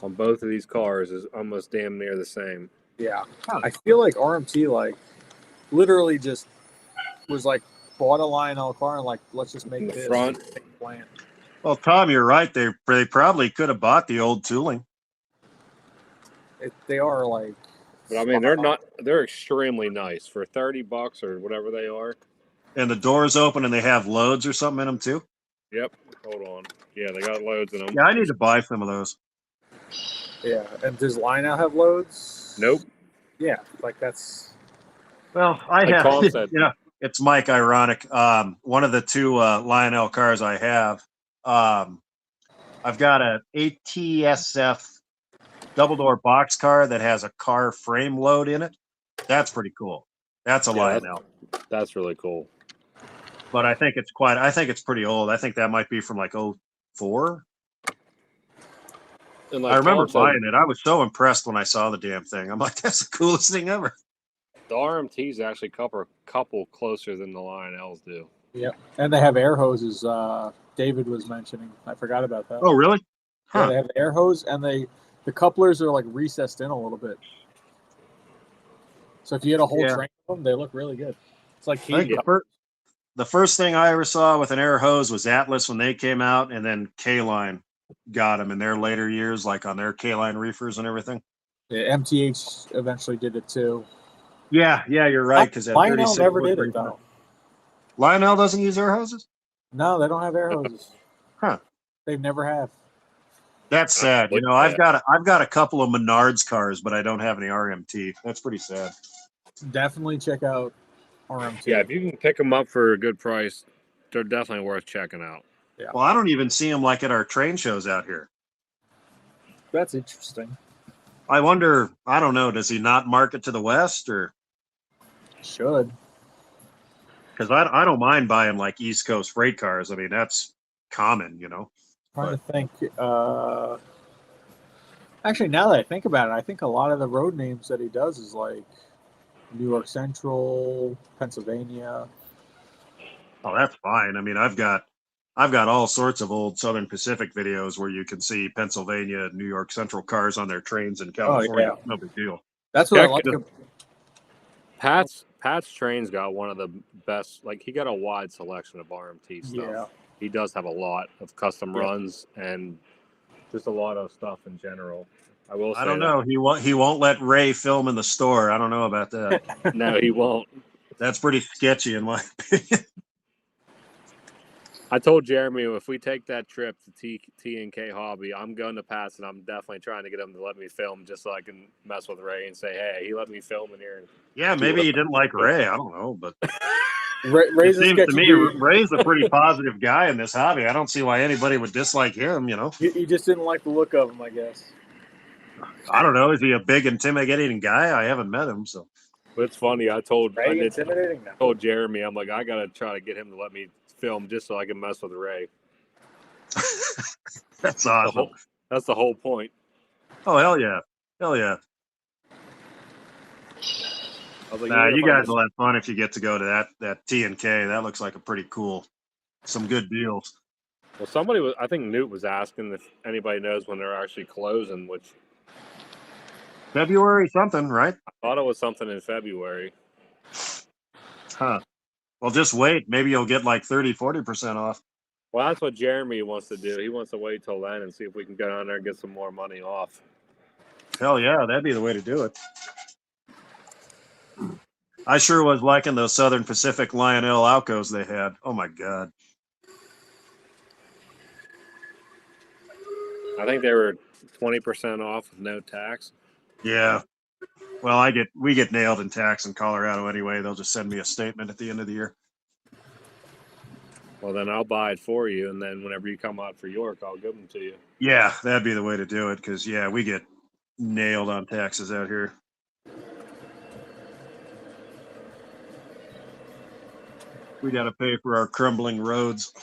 on both of these cars is almost damn near the same. Yeah. I feel like RMT like literally just was like bought a Lionel car and like, let's just make this front plan. Well, Tom, you're right. They probably could have bought the old tooling. They are like, but I mean, they're extremely nice for $30 or whatever they are. And the doors open and they have loads or something in them too. Yep. Hold on. Yeah, they got loads in them. Yeah, I need to buy some of those. Yeah. And does Lionel have loads? Nope. Yeah. Like that's. Well, I like have. Tom said. It's Mike. Ironic. One of the two Lionel cars I have. I've got a ATSF double door boxcar that has a car frame load in it. That's pretty cool. That's a Lionel. That's really cool. But I think it's pretty old. I think that might be from like 04. And like I remember Tom said, buying it. I was so impressed when I saw the damn thing. I'm like, that's the coolest thing ever. the RMTs actually couple closer than the Lionels do. Yep. And they have air hoses. David was mentioning. I forgot about that. Oh, really? Yeah, Huh. they have the air hose, and the couplers are like recessed in a little bit. So if you had a whole train of them, they look really good. It's like I think the first thing I ever saw with an air hose was Atlas when they came out, and then K-Line got them in their later years, like on their K-Line reefers and everything. Yeah, MTH eventually did it too. Yeah, you're right. Because Lionel never did it though. Lionel doesn't use air hoses? No, they don't have air hoses. Huh. They've never have. That's sad. You know, I've got a couple of Menards cars, but I don't have any RMT. That's pretty sad. Definitely check out RMT. Yeah, if you can pick them up for a good price, they're definitely worth checking out. Yeah. Well, I don't even see them like at our train shows out here. That's interesting. I wonder, I don't know, does he not market to the West or? Should. Because I don't mind buying like East Coast freight cars. I mean, that's common, you know. Trying to think. Actually, now that I think about it, I think a lot of the road names that he does is like New York Central, Pennsylvania. Oh, that's fine. I mean, I've got all sorts of old Southern Pacific videos where you can see Pennsylvania, New York Central cars on their trains in California. Oh, yeah. No big deal. That's what I like. Pat's trains got one of the best. Like he got a wide selection of RMT stuff. Yeah. He does have a lot of custom runs and just a lot of stuff in general. I will say I don't know. He won't let Ray film in the store. I don't know about that. No, he won't. That's pretty sketchy in my opinion. I told Jeremy if we take that trip to T&K Hobby, I'm going to pass, and I'm definitely trying to get him to let me film just so I can mess with Ray and say, hey, he let me film in here. Yeah, maybe he didn't like Ray. I don't know, but Ray's it seems to me Ray's a pretty positive guy in this hobby. I don't see why anybody would dislike him, you know. You just didn't like the look of him, I guess. I don't know. Is he a big, intimidating guy? I haven't met him, so. But it's funny. I told Jeremy, I'm like, I got to try to get him to let me film just so I can mess with Ray. That's awesome. That's the whole point. Oh, hell yeah. Hell yeah. Like, nah, you guys will have fun if you get to go to that T&K. That looks like a pretty cool, some good deals. Well, I think Newt was asking if anybody knows when they're actually closing, which February something, right? I thought it was something in February. Huh. Well, just wait. Maybe you'll get like 30-40% off. Well, that's what Jeremy wants to do. He wants to wait till then and see if we can go down there and get some more money off. Hell yeah, that'd be the way to do it. I sure was liking those Southern Pacific Lionel Alcos they had. Oh my God. I think they were 20% off with no tax. Yeah. Well, we get nailed in tax in Colorado anyway. They'll just send me a statement at the end of the year. Well, then I'll buy it for you, and then whenever you come out for York, I'll give them to you. Yeah, that'd be the way to do it because, yeah, we get nailed on taxes out here. We got to pay for our crumbling roads.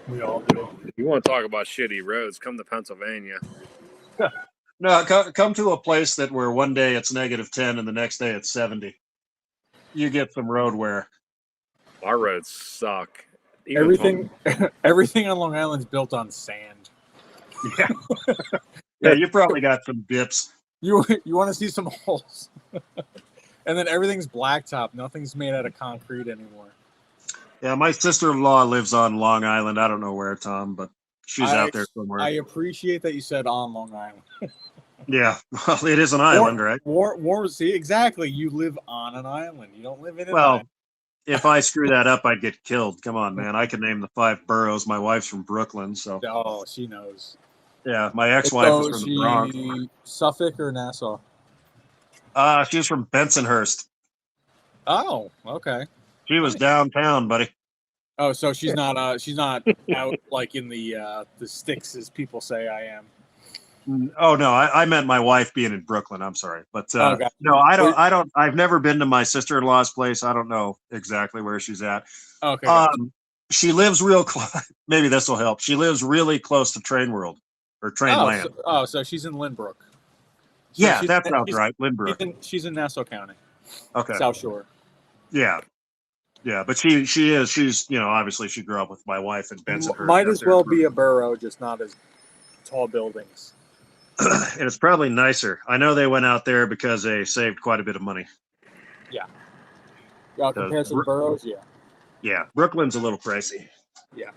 We all do. If you want to talk about shitty roads, come to Pennsylvania. No, come to a place where one day it's -10 and the next day it's 70. You get some road wear. Our roads suck. Everything on Long Island's built on sand. Yeah. Yeah, you probably got some dips. You want to see some holes. And then everything's blacktop. Nothing's made out of concrete anymore. Yeah, my sister-in-law lives on Long Island. I don't know where, Tom, but she's out there somewhere. I appreciate that you said on Long Island. Yeah, well, it is an island, right? See, exactly. You live on an island. You don't live in an well, island. If I screw that up, I'd get killed. Come on, man. I can name the 5 boroughs. My wife's from Brooklyn, so. Oh, she knows. Yeah, my ex-wife is from the Bronx. Suffolk or Nassau? She's from Bensonhurst. Oh, okay. She was downtown, buddy. Oh, so she's not out like in the sticks as people say I am. Oh no, I meant my wife being in Brooklyn. I'm sorry, but Oh, gotcha. no, I don't. I've never been to my sister-in-law's place. I don't know exactly where she's at. Okay, gotcha. She lives real close. Maybe this will help. She lives really close to Train World or Train Land. So she's in Lynbrook. So Yeah, that sounds right. Lynbrook. She's in Nassau County. Okay. South Shore. Yeah. Yeah, but she's obviously she grew up with my wife in Bensonhurst. Might as well be a borough, just not as tall buildings. And it's probably nicer. I know they went out there because they saved quite a bit of money. Yeah. Compared to the boroughs, yeah. Yeah, Brooklyn's a little pricey. Yeah.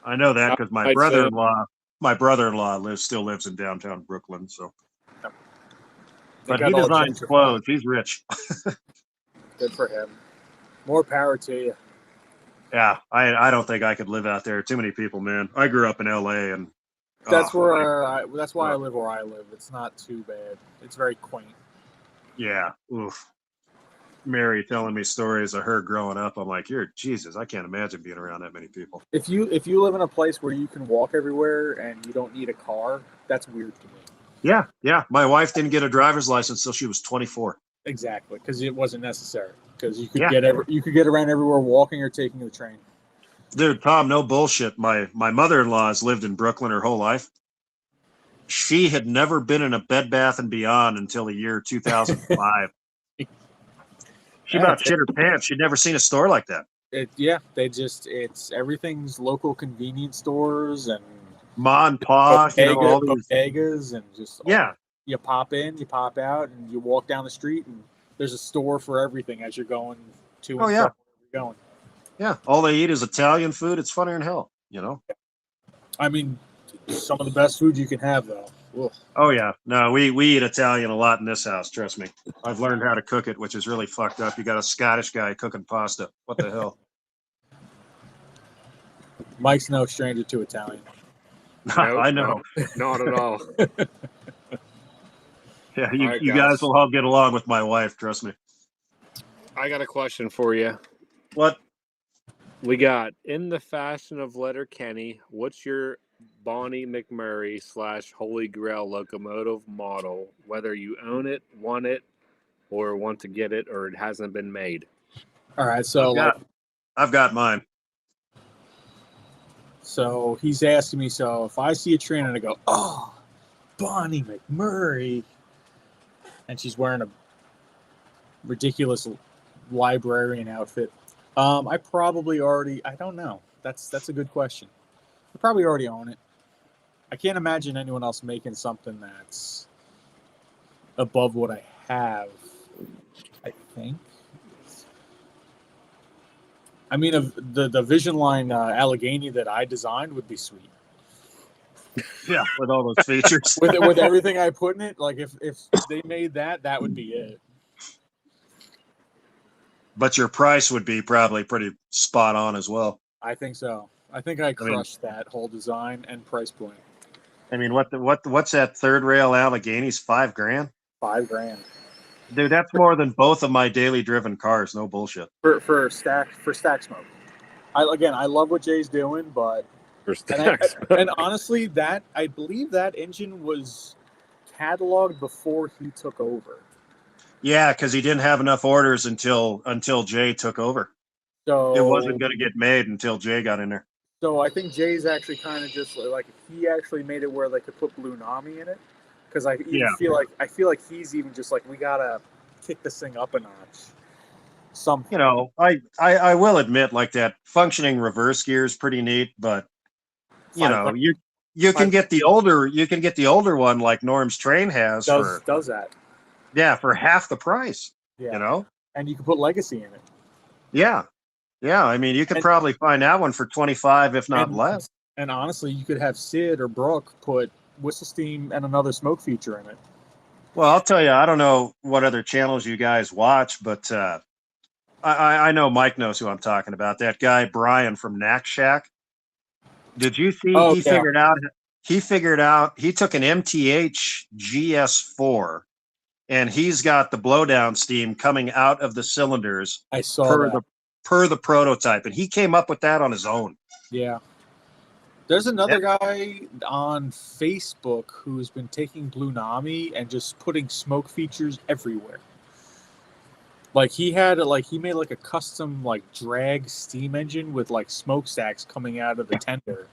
I know that because my brother-in-law still lives in downtown Brooklyn. So, but he designs clothes. He's rich. Good for him. More power to you. Yeah, I don't think I could live out there. Too many people, man. I grew up in LA, and that's why I live where I live. It's not too bad. It's very quaint. Yeah. Oof. Mary telling me stories of her growing up. I'm like, Jesus, I can't imagine being around that many people. If you live in a place where you can walk everywhere and you don't need a car, that's weird to me. Yeah, yeah. My wife didn't get a driver's license until she was 24. Exactly, because it wasn't necessary. Because you could get around everywhere walking or taking the train. Dude, Tom, no bullshit. My mother-in-law has lived in Brooklyn her whole life. She had never been in a Bed Bath & Beyond until the year 2005. She about shit her pants. She'd never seen a store like that. Everything's local convenience stores and Ma and Pa, all these bodegas and just you pop in, you pop out, and you walk down the street, and there's a store for everything as you're going to and from where you're going. Yeah, all they eat is Italian food. It's funnier than hell, I mean, some of the best food you can have, though. Ugh. Oh yeah, no, we eat Italian a lot in this house. Trust me, I've learned how to cook it, which is really fucked up. You got a Scottish guy cooking pasta. What the hell? Mike's no stranger to Italian. Nope, I know, not at all. Yeah, you guys will all get along with my wife. Trust me. I got a question for you. What? We got in the fashion of Letterkenny. What's your Bonnie McMurray / Holy Grail locomotive model? Whether you own it, want it, or want to get it, or it hasn't been made. All right, so I've got mine. So he's asking me. So if I see a train and I go, "Oh, Bonnie McMurray," and she's wearing a ridiculous librarian outfit. I probably already. I don't know. That's a good question. I probably already own it. I can't imagine anyone else making something that's above what I have. I think. I mean, the Vision Line Allegheny that I designed would be sweet. Yeah, with all those features. with everything I put in it, like if they made that would be it. But your price would be probably pretty spot on as well. I think so. I think I crushed that whole design and price point. I mean, what's that third rail Allegheny's $5,000? $5,000. Dude, that's more than both of my daily driven cars. No bullshit. For stack smoke. I love what Jay's doing, but and honestly, I believe that engine was cataloged before he took over. Yeah, because he didn't have enough orders until Jay took over. So it wasn't going to get made until Jay got in there. So I think Jay's actually kind of just like he actually made it where they could put Blue Nami in it, because I feel like he's even just like, we gotta kick this thing up a notch. I will admit, like, that functioning reverse gear is pretty neat, but you can get the older one like Norm's Train has does that. Yeah, for half the price. Yeah. And you can put Legacy in it. Yeah. Yeah, I mean, you could probably find that one for $25, if not less. And honestly, you could have Sid or Brooke put whistle steam and another smoke feature in it. Well, I'll tell you, I don't know what other channels you guys watch, but I know Mike knows who I'm talking about. That guy Brian from Knack Shack. Did you see? Figured out. He took an MTH GS4, and he's got the blowdown steam coming out of the cylinders. I saw that. Per the prototype, and he came up with that on his own. Yeah, There's another guy on Facebook who's been taking Blue Nami and just putting smoke features everywhere. Like he made like a custom like drag steam engine with like smokestacks coming out of the tender,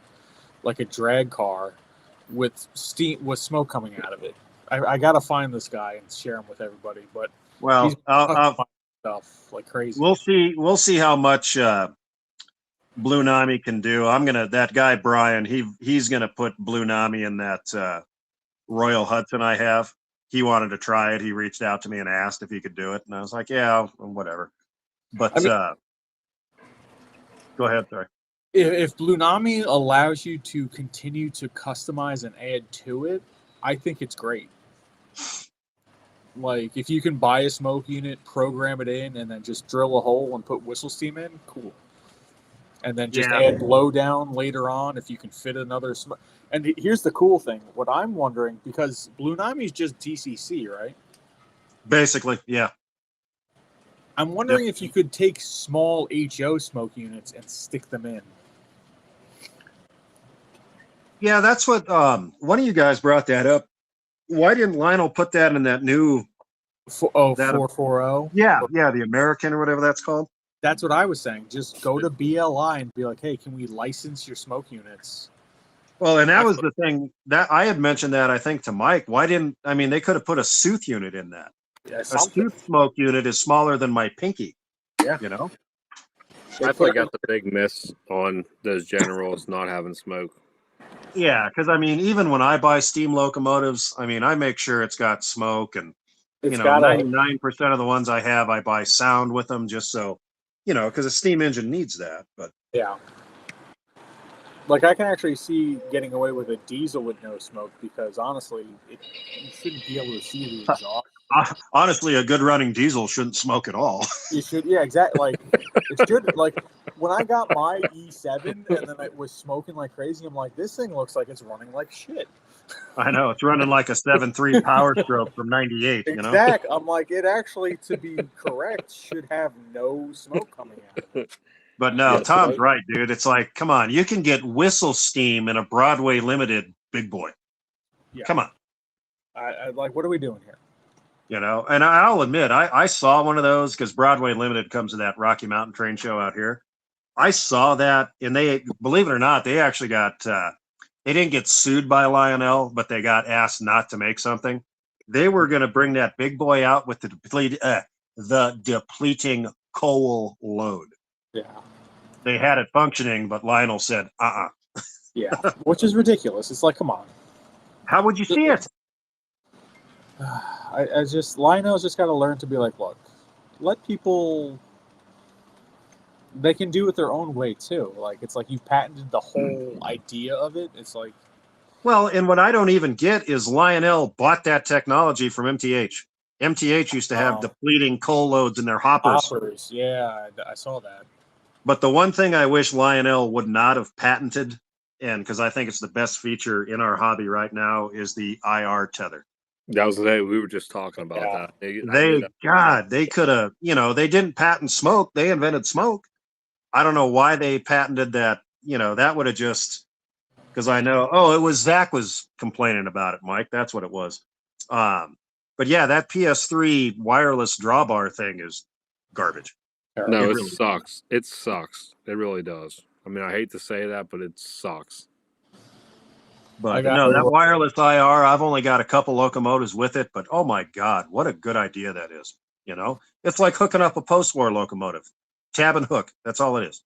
like a drag car with smoke coming out of it. I gotta find this guy and share him with everybody. But he's Well, stuff like crazy. we'll see how much Blue Nami can do. That guy Brian, he's gonna put Blue Nami in that Royal Hudson I have. He wanted to try it. He reached out to me and asked if he could do it, and I was like, yeah, whatever. But go ahead, sorry. If Blue Nami allows you to continue to customize and add to it, I think it's great. Like if you can buy a smoke unit, program it in, and then just drill a hole and put whistle steam in, cool. And then just add blow down later on if you can fit another smoke. And here's the cool thing. What I'm wondering, because Blue Nami is just DCC, right? Basically, yeah. I'm wondering if you could take small HO smoke units and stick them in. Yeah, that's what one of you guys brought that up. Why didn't Lionel put that in that new 440? Yeah, the American or whatever that's called. That's what I was saying. Just go to BLI and be like, hey, can we license your smoke units? Well, and that was the thing that I had mentioned that I think to Mike. They could have put a Sooth unit in that. Yeah, a Sooth smoke unit is smaller than my pinky. Yeah. You know? I feel like got the big miss on those generals not having smoke. Yeah, because even when I buy steam locomotives, I make sure it's got smoke, and 99% of the ones I have, I buy sound with them just so, because a steam engine needs that. But yeah, like I can actually see getting away with a diesel with no smoke because honestly, you shouldn't be able to see the exhaust. Honestly, a good running diesel shouldn't smoke at all. You should, yeah, exactly. Like it should. Like when I got my E7 and then it was smoking like crazy, I'm like, this thing looks like it's running like shit. I know it's running like a 7.3 Power Stroke from '98. Exactly. I'm like, it actually, to be correct, should have no smoke coming out. But no, Tom's right, dude. It's like, come on, you can get whistle steam in a Broadway Limited big boy. Yeah. Come on. I like, what are we doing here? And I'll admit, I saw one of those because Broadway Limited comes to that Rocky Mountain Train show out here. I saw that, and they, believe it or not, they actually got, they didn't get sued by Lionel, but they got asked not to make something. They were going to bring that big boy out with the depleting coal load. Yeah. They had it functioning, but Lionel said, Yeah, which is ridiculous. It's like, come on. How would you see it? Lionel's just got to learn to be like, look, let people, they can do it their own way too. Like, it's like you patented the whole idea of it. It's like. Well, and what I don't even get is Lionel bought that technology from MTH. MTH used to have depleting coal loads in their hoppers. Yeah, I saw that. But the one thing I wish Lionel would not have patented, and because I think it's the best feature in our hobby right now, is the IR tether. That was the day we were just talking about that. They could have, they didn't patent smoke. They invented smoke. I don't know why they patented that. That would have just, because I know, it was Zach was complaining about it, Mike. That's what it was. But yeah, that PS3 wireless drawbar thing is garbage. No, it really sucks. It sucks. It really does. I hate to say that, but it sucks. But no, that wireless IR, I've only got a couple locomotives with it, but oh my God, what a good idea that is. It's like hooking up a post-war locomotive. Tab and hook. That's all it is.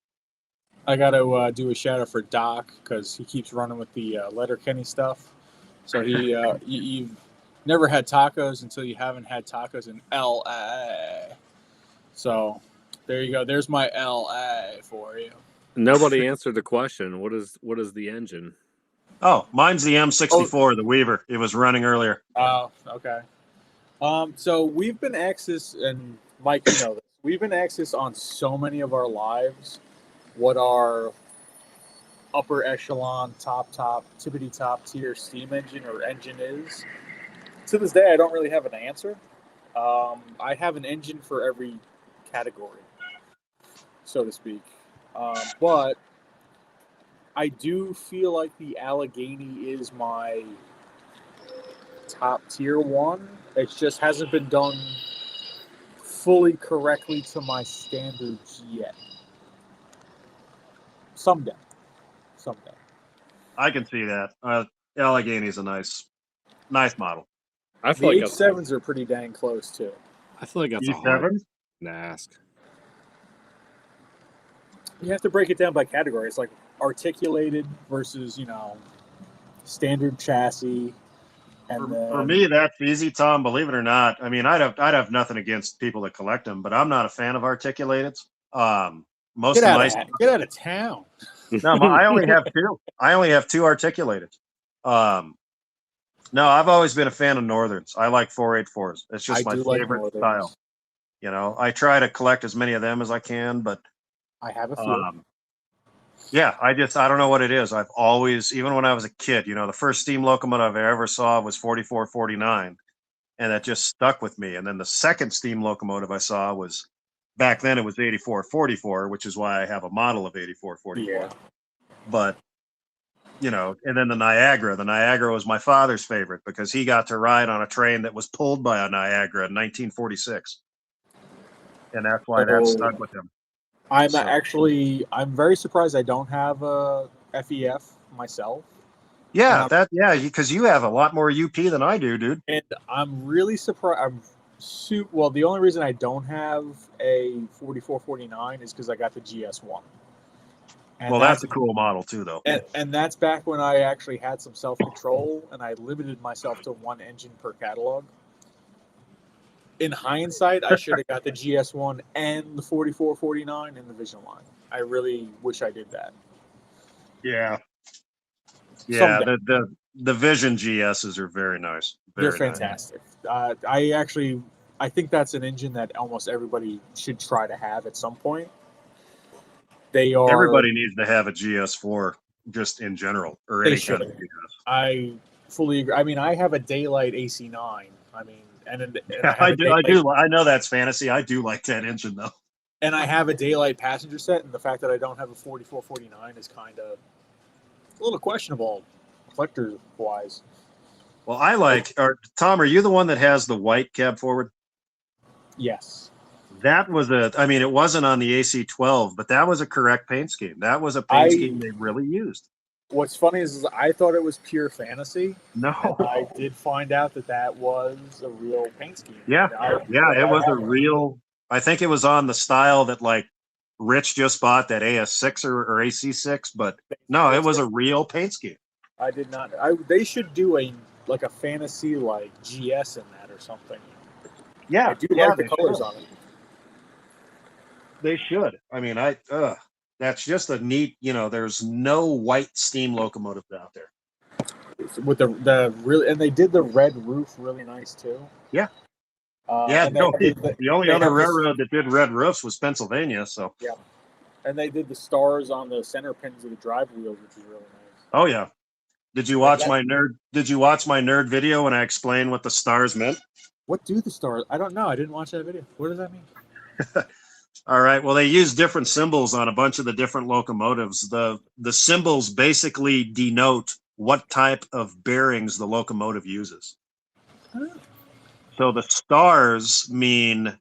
I got to do a shout out for Doc because he keeps running with the Letterkenny stuff. So you've never had tacos until you haven't had tacos in LA. So there you go. There's my LA for you. Nobody answered the question. What is the engine? Oh, mine's the M64, the Weaver. It was running earlier. Oh, okay. So we've been asked this, and Mike, you know this. We've been asked this on so many of our lives. What our upper echelon, top, tippity top tier steam engine or engine is. To this day, I don't really have an answer. I have an engine for every category, so to speak. But I do feel like the Allegheny is my top tier one. It just hasn't been done fully correctly to my standards yet. Someday. I can see that. Allegheny is a nice model. I The feel like that's H7s are pretty dang close too. I feel like that's a hard E7? to ask. You have to break it down by category. It's like articulated versus, standard chassis. And For then me, that's easy, Tom. Believe it or not. I mean, I'd have nothing against people that collect them, but I'm not a fan of articulateds. Most get of out my of town. no, I only have two. I only have two articulated. No, I've always been a fan of Northerns. I like 484s. It's just I my do like favorite Northerns. style. I try to collect as many of them as I can, but I have a few. yeah, I don't know what it is. I've always, even when I was a kid, the first steam locomotive I ever saw was 4449, and that just stuck with me. And then the second steam locomotive I saw was, back then it was 8444, which is why I have a model of 8444. Yeah. But and then the Niagara was my father's favorite because he got to ride on a train that was pulled by a Niagara in 1946. And that's why that stuck with him. I'm very surprised I don't have a FEF myself. Yeah, because you have a lot more UP than I do, dude. And I'm really surprised. Well, the only reason I don't have a 4449 is because I got the GS1. And well, that's a cool model too, though. And that's back when I actually had some self-control and I limited myself to one engine per catalog. In hindsight, I should have got the GS1 and the 4449 in the Vision line. I really wish I did that. Yeah. Someday. The Vision GSs are very nice. They're fantastic. Nice. I think that's an engine that almost everybody should try to have at some point. Everybody needs to have a GS4 just in general, or any kind of GS. I fully agree. I mean, I have a Daylight AC9. I mean, I know that's fantasy. I do like that engine though. And I have a Daylight passenger set, and the fact that I don't have a 4449 is kind of a little questionable, collector wise. Well, Tom, are you the one that has the white cab forward? Yes. That was it wasn't on the AC12, but that was a correct paint scheme. That was a paint scheme they really used. What's funny is I thought it was pure fantasy. No. And I did find out that was a real paint scheme. Yeah. It was a real, I think it was on the style that like Rich just bought, that AS6 or AC6, but no, it was a real paint scheme. I did not. They should do a fantasy like GS in that or something. Yeah. I do like the colors on it. They should. I mean, that's just a neat, there's no white steam locomotives out there. With and they did the red roof really nice too. Yeah. The only other railroad that did red roofs was Pennsylvania. So yeah, and they did the stars on the center pins of the drive wheels, which is really nice. Oh yeah. Did you watch my nerd video when I explained what the stars meant? What do the stars? I don't know. I didn't watch that video. What does that mean? All right. Well, they use different symbols on a bunch of the different locomotives. The symbols basically denote what type of bearings the locomotive uses. Huh. So the stars mean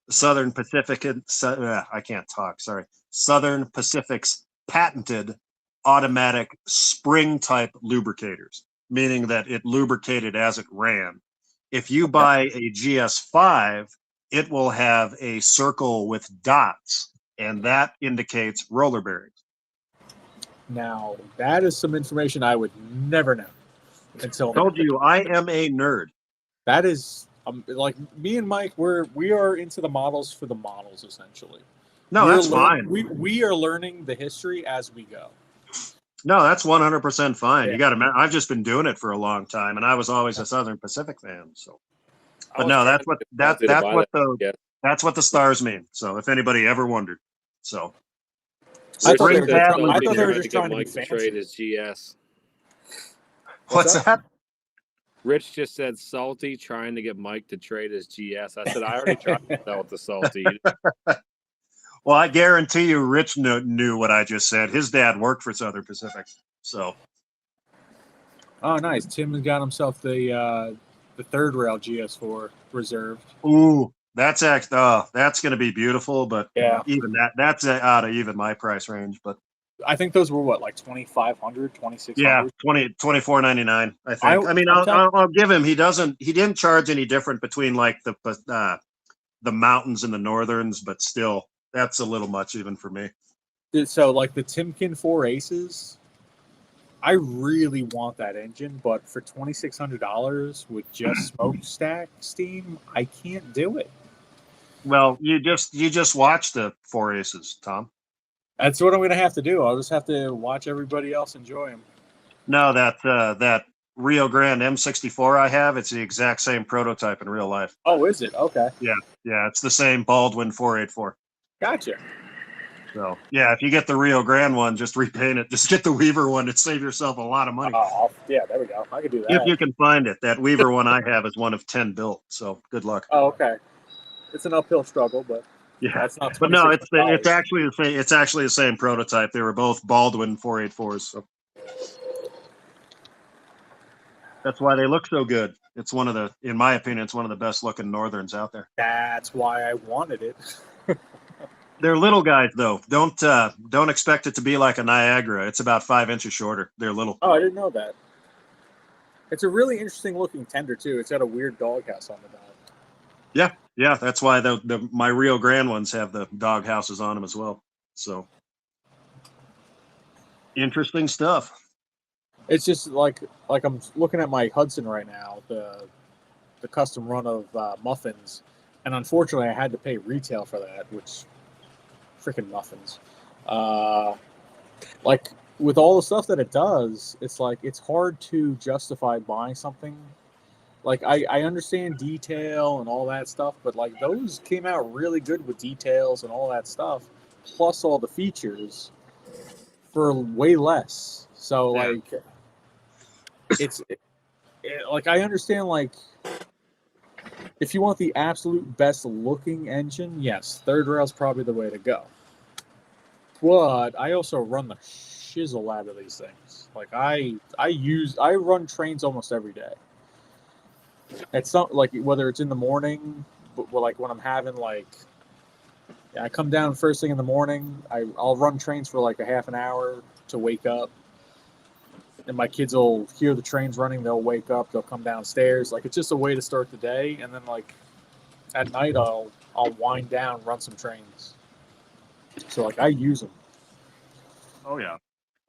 Southern Pacific's patented automatic spring type lubricators, meaning that it lubricated as it ran. If you buy a GS5, it will have a circle with dots, and that indicates roller bearings. Now, that is some information I would never know until I told you I am a nerd. That is like me and Mike. We are into the models for the models, essentially. No, that's fine. We are learning the history as we go. No, that's 100% fine. Yeah. You got to. I've just been doing it for a long time, and I was always a Southern Pacific fan. So, but no, that's what the stars mean. So, if anybody ever wondered, so I thought they were just trying to be fancy. Trade his GS. What's that? Rich just said salty, trying to get Mike to trade his GS. I said I already tried to sell with the salty. Well, I guarantee you, Rich knew what I just said. His dad worked for Southern Pacific, so. Oh, nice. Tim has got himself the third rail GS4 reserved. Ooh, that's that's going to be beautiful, but Yeah. even that's out of even my price range. But I think those were what, like 2,500, 2,600? yeah, 24.99. I think. I mean, I'll give him. He didn't charge any different between like the mountains and the northerns, but still, that's a little much even for me. So like the Timken 4 Aces, I really want that engine, but for $2,600 with just smokestack steam, I can't do it. Well, you just watch the Four Aces, Tom. That's what I'm going to have to do. I'll just have to watch everybody else enjoy them. No, that Rio Grande M64 I have, it's the exact same prototype in real life. Oh, is it? Okay. Yeah, it's the same Baldwin 484. Gotcha. So, yeah, if you get the Rio Grande one, just repaint it. Just get the Weaver one to save yourself a lot of money. Oh, yeah, there we go. I could do that. If you can find it. That Weaver one I have is one of 10 built, so good luck. Oh, okay. It's an uphill struggle, but yeah, that's not. But no, it's actually the same. It's actually the same prototype. They were both Baldwin 484s. So that's why they look so good. It's in my opinion, it's one of the best looking Northerns out there. That's why I wanted it. They're little guys, though. Don't expect it to be like a Niagara. It's about 5 inches shorter. They're little. Oh, I didn't know that. It's a really interesting looking tender too. It's got a weird doghouse on the back. Yeah. That's why my Rio Grande ones have the dog houses on them as well. So interesting stuff. It's just like I'm looking at my Hudson right now, the custom run of muffins, and unfortunately I had to pay retail for that, which freaking muffins. Like with all the stuff that it does, it's like it's hard to justify buying something. Like I understand detail and all that stuff, but like those came out really good with details and all that stuff, plus all the features for way less. So like it's like I understand like if you want the absolute best looking engine, yes, third rail is probably the way to go. But I also run the shizzle out of these things. Like I run trains almost every day. It's not like whether it's in the morning, but like when I'm having like, I come down first thing in the morning. I'll run trains for like a half an hour to wake up, and my kids will hear the trains running. They'll wake up. They'll come downstairs. Like it's just a way to start the day, and then like at night I'll wind down, run some trains. So like I use them. Oh yeah.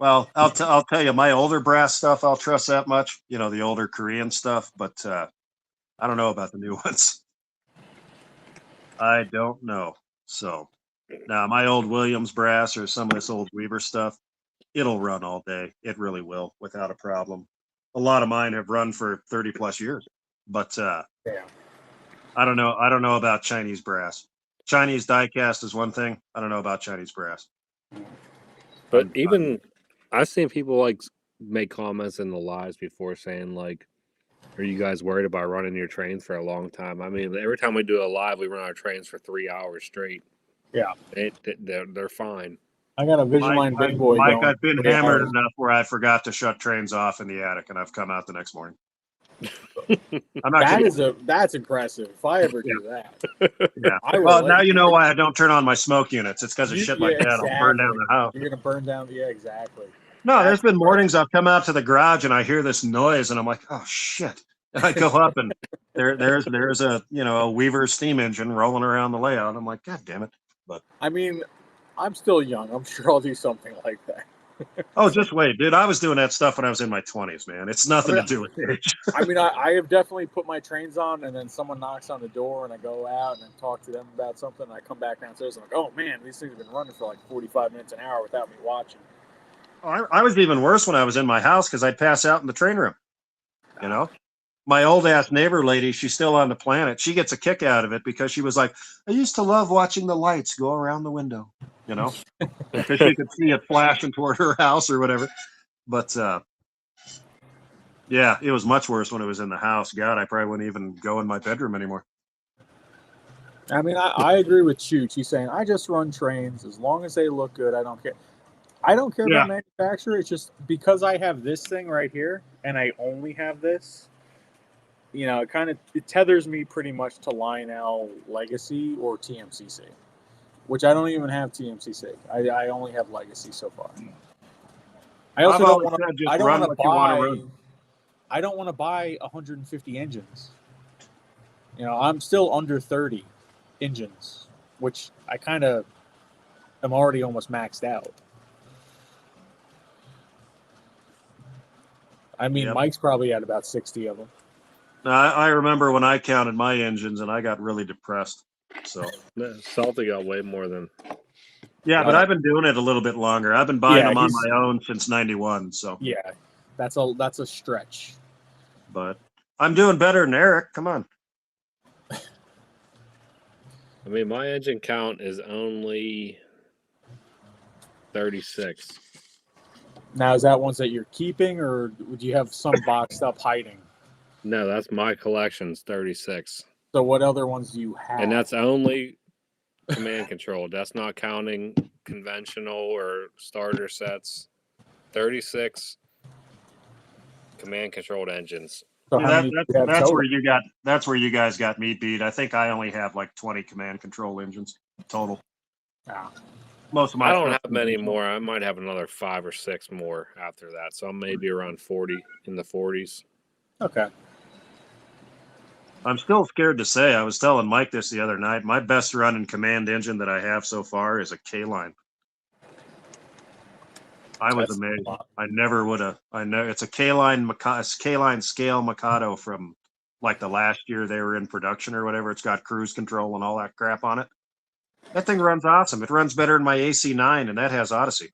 Well, I'll tell you, my older brass stuff I'll trust that much. You know, the older Korean stuff, but I don't know about the new ones. I don't know. So now my old Williams brass or some of this old Weaver stuff, it'll run all day. It really will, without a problem. A lot of mine have run for 30 plus years, but Yeah. I don't know. I don't know about Chinese brass. Chinese die cast is one thing. I don't know about Chinese brass. But I've seen people like make comments in the lives before saying like, "Are you guys worried about running your trains for a long time?" I mean, every time we do a live, we run our trains for 3 hours straight. Yeah. They're fine. I got a Vision big boy Mike, going. I've been hammered enough where I forgot to shut trains off in the attic, and I've come out the next morning. I'm not kidding. That's impressive. If I ever do that, yeah. Well, now you know why I don't turn on my smoke units. It's because of shit like that. Exactly. I'll burn down the house. You're gonna burn down. Yeah, exactly. No, there's been mornings I've come out to the garage and I hear this noise, and I'm like, oh shit. And I go up and there's a a Weaver steam engine rolling around the layout. I'm like, God damn it. But I mean, I'm still young. I'm sure I'll do something like that. Oh, just wait, dude. I was doing that stuff when I was in my 20s, man. It's nothing to do with age. I mean, I have definitely put my trains on, and then someone knocks on the door, and I go out and talk to them about something, and I come back downstairs, and I'm like, oh, man, these things have been running for like 45 minutes, an hour without me watching. I was even worse when I was in my house because I'd pass out in the train room, you know? My old-ass neighbor lady, she's still on the planet. She gets a kick out of it because she was like, I used to love watching the lights go around the window, you know? Because she could see it flashing toward her house or whatever. But, yeah, it was much worse when it was in the house. God, I probably wouldn't even go in my bedroom anymore. I mean, I agree with Chooch. He's saying, I just run trains. As long as they look good, I don't care. I don't care Yeah. about manufacturer. It's just because I have this thing right here and I only have this, it tethers me pretty much to Lionel Legacy or TMCC, which I don't even have TMCC. I only have Legacy so far. I also I've don't always want to. said just I don't run want to what you want to buy. run. I don't want to buy 150 engines. I'm still under 30 engines, which I kind of am already almost maxed out. I mean, Yep. Mike's probably at about 60 of them. I remember when I counted my engines and I got really depressed. So Salty got way more than. yeah, but I've been doing it a little bit longer. I've been buying them on he's- my own since '91. So Yeah, that's a stretch. but I'm doing better than Eric. Come on. I mean, my engine count is only 36. Now, is that ones that you're keeping, or do you have some boxed up hiding? No, that's my collection's 36. So, what other ones do you have? And that's only command control. That's not counting conventional or starter sets. 36 command controlled engines. So Yeah, how many do you have that's total? where you guys got me beat. I think I only have like 20 command control engines total. Ah. Most of my I don't stuff- have many more. I might have another 5 or 6 more after that. So I'm maybe around 40 in the 40s. Okay. I'm still scared to say. I was telling Mike this the other night. My best running command engine that I have so far is a K-line. I was That's amazed. a lot. I never would have. I know it's a K-line scale Mikado from like the last year they were in production or whatever. It's got cruise control and all that crap on it. That thing runs awesome. It runs better than my AC9, and that has Odyssey.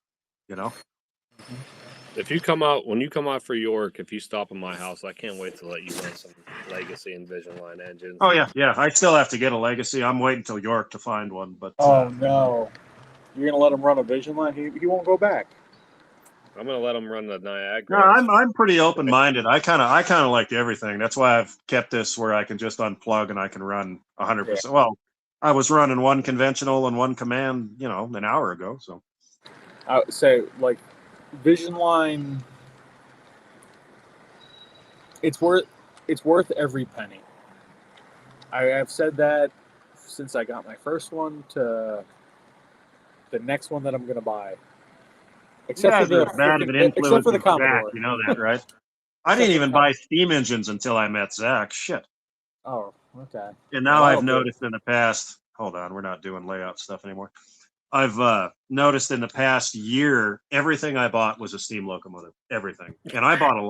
If you when you come out for York, if you stop at my house, I can't wait to let you run some Legacy and Vision Line engines. Oh yeah. I still have to get a Legacy. I'm waiting till York to find one. But Oh no, you're gonna let him run a Vision Line? He won't go back. I'm gonna let them run the Niagara. no, I'm pretty open minded. I kind of like everything. That's why I've kept this where I can just unplug and I can run 100%. Well, I was running one conventional and one command, an hour ago. So I would say like Vision Line. It's worth every penny. I've said that since I got my first one to the next one that I'm gonna buy. Except for the Commodore. You know that, right? I didn't even buy steam engines until I met Zach. Shit. Oh, okay. And now I've noticed in the past. Hold on, we're not doing layout stuff anymore. I've noticed in the past year, everything I bought was a steam locomotive. Everything, and I bought a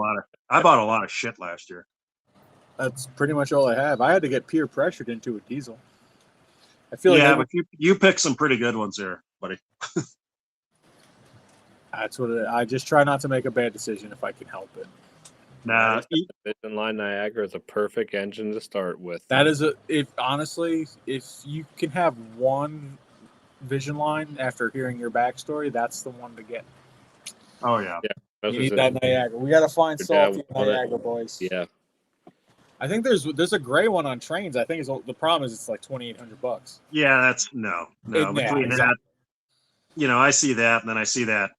lot of shit last year. That's pretty much all I have. I had to get peer pressured into a diesel. I feel but you picked some pretty good ones there, buddy. That's what I just try not to make a bad decision if I can help it. Nah, Vision Line Niagara is a perfect engine to start with. That is if you can have one Vision Line after hearing your backstory, that's the one to get. Oh yeah. You need that Niagara. We got to find salty Niagara, boys. Yeah. I think there's a gray one on trains. I think the problem is it's like $2,800. Yeah, that's no. Between that, I see that, and then I see that.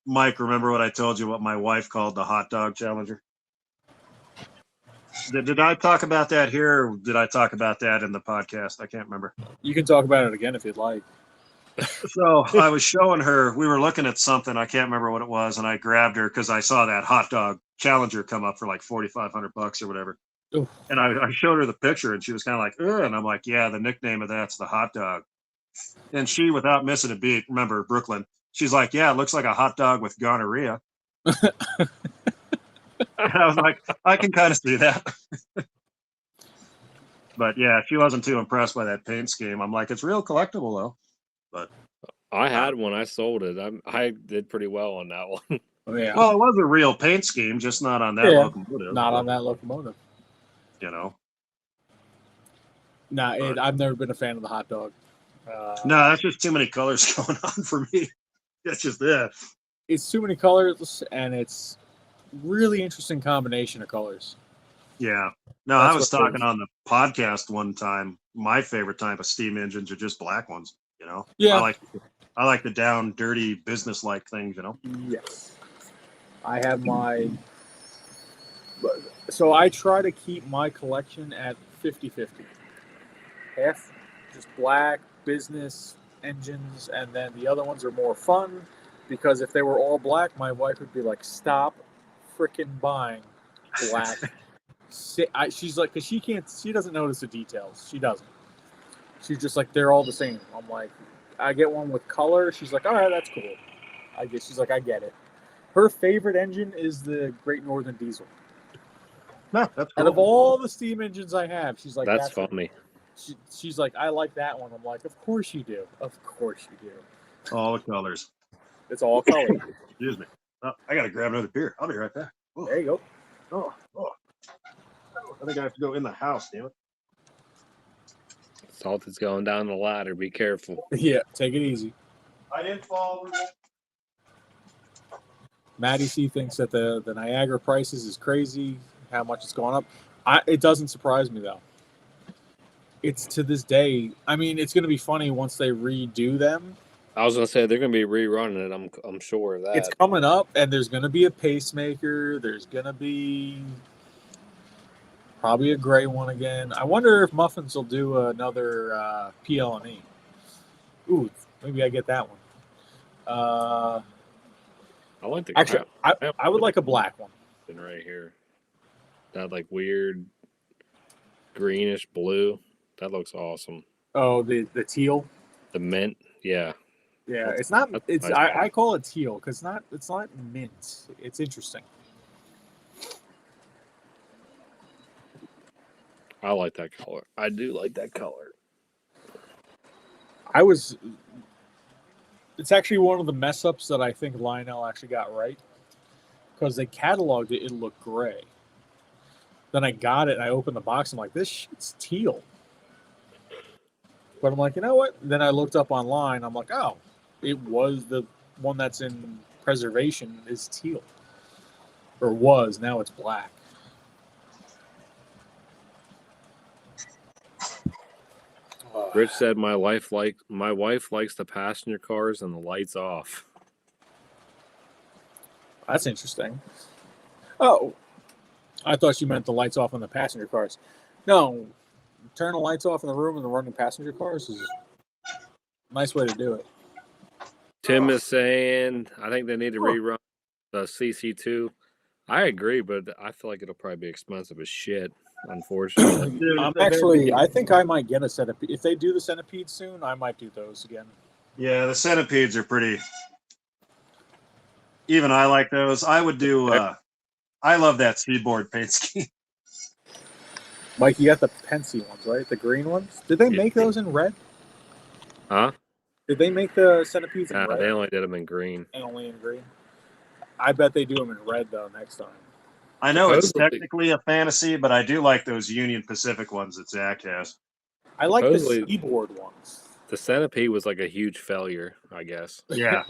Mike, remember what I told you? What my wife called the hot dog Challenger? Did I talk about that here, or did I talk about that in the podcast? I can't remember. You can talk about it again if you'd like. So I was showing her. We were looking at something. I can't remember what it was, and I grabbed her because I saw that hot dog Challenger come up for like $4,500 or whatever. Oof. And I showed her the picture, and she was kind of like, ugh. And I'm like, yeah, the nickname of that's the hot dog. And she, without missing a beat, remember Brooklyn, she's like, yeah, it looks like a hot dog with gonorrhea. And I was like, I can kind of see that. But yeah, she wasn't too impressed by that paint scheme. I'm like, it's real collectible, though. But I had one. I sold it. I did pretty well on that one. Yeah. Well, it was a real paint scheme, just not on that locomotive. Not on that locomotive. I've never been a fan of the hot dog. No, that's just too many colors going on for me. That's just it. It's too many colors, and it's really interesting combination of colors. Yeah. No, That's I was what talking on the podcast one time. My favorite type of steam engines are just black ones. You know, Yeah. I like the down, dirty, business-like things. You know. Yes. I have my. So I try to keep my collection at 50-50. Half just black business engines, and then the other ones are more fun because if they were all black, my wife would be like, "Stop freaking buying black." She's like, because she doesn't notice the details. She doesn't. She's just like, they're all the same. I'm like, I get one with color. She's like, all right, that's cool. She's like, I get it. Her favorite engine is the Great Northern Diesel. No, that's Out of cool. all the steam engines I have, she's like, That's funny. She's like, I like that one. I'm like, of course you do. Of course you do. All the colors. It's all color. Excuse me. Oh, I gotta grab another beer. I'll be right back. Oh, There you go. oh. I think I have to go in the house. Damn it. Salt is going down the ladder. Be careful. Yeah, take it easy. I didn't fall over that. Maddie C thinks that the Niagara prices is crazy, how much it's going up. It doesn't surprise me, though. It's to this day. I mean, it's going to be funny once they redo them. I was gonna say they're gonna be rerunning it. I'm sure of that. It's coming up, and there's going to be a pacemaker. There's going to be probably a gray one again. I wonder if Muffins will do another PL&E. Ooh, maybe I get that one. I like the Actually, I would like a black one. right here. That like weird greenish blue. That looks awesome. Oh, the teal. The mint, yeah. Yeah, it's not. That's It's nice. I call it teal because it's not mint. It's interesting. I like that color. I do like that color. It's actually one of the mess ups that I think Lionel actually got right because they cataloged it. It looked gray. Then I got it. And I opened the box. I'm like, this shit's teal. But I'm like, you know what? Then I looked up online. I'm like, oh, it was the one that's in preservation is teal, or was. Now it's black. Rich said my wife likes the passenger cars and the lights off. That's interesting. Oh, I thought you meant the lights off on the passenger cars. No, turn the lights off in the room and the running passenger cars is a nice way to do it. Tim is saying I think they need to rerun the CC2. I agree, but I feel like it'll probably be expensive as shit. Unfortunately, Dude, I think I might get a centipede. If they do the centipedes soon, I might do those again. Yeah, the centipedes are pretty. Even I like those. I would do. I love that Seaboard paint scheme. Mike, you got the Pensy ones, right? The green ones. Did they make those in red? huh? Did they make the centipedes in Nah, red they only did them in green. and only in green? I bet they do them in red though next time. I know it's Supposedly- technically a fantasy, but I do like those Union Pacific ones that Zach has. I like the Supposedly- Seaboard ones. The centipede was like a huge failure, I guess. Yeah.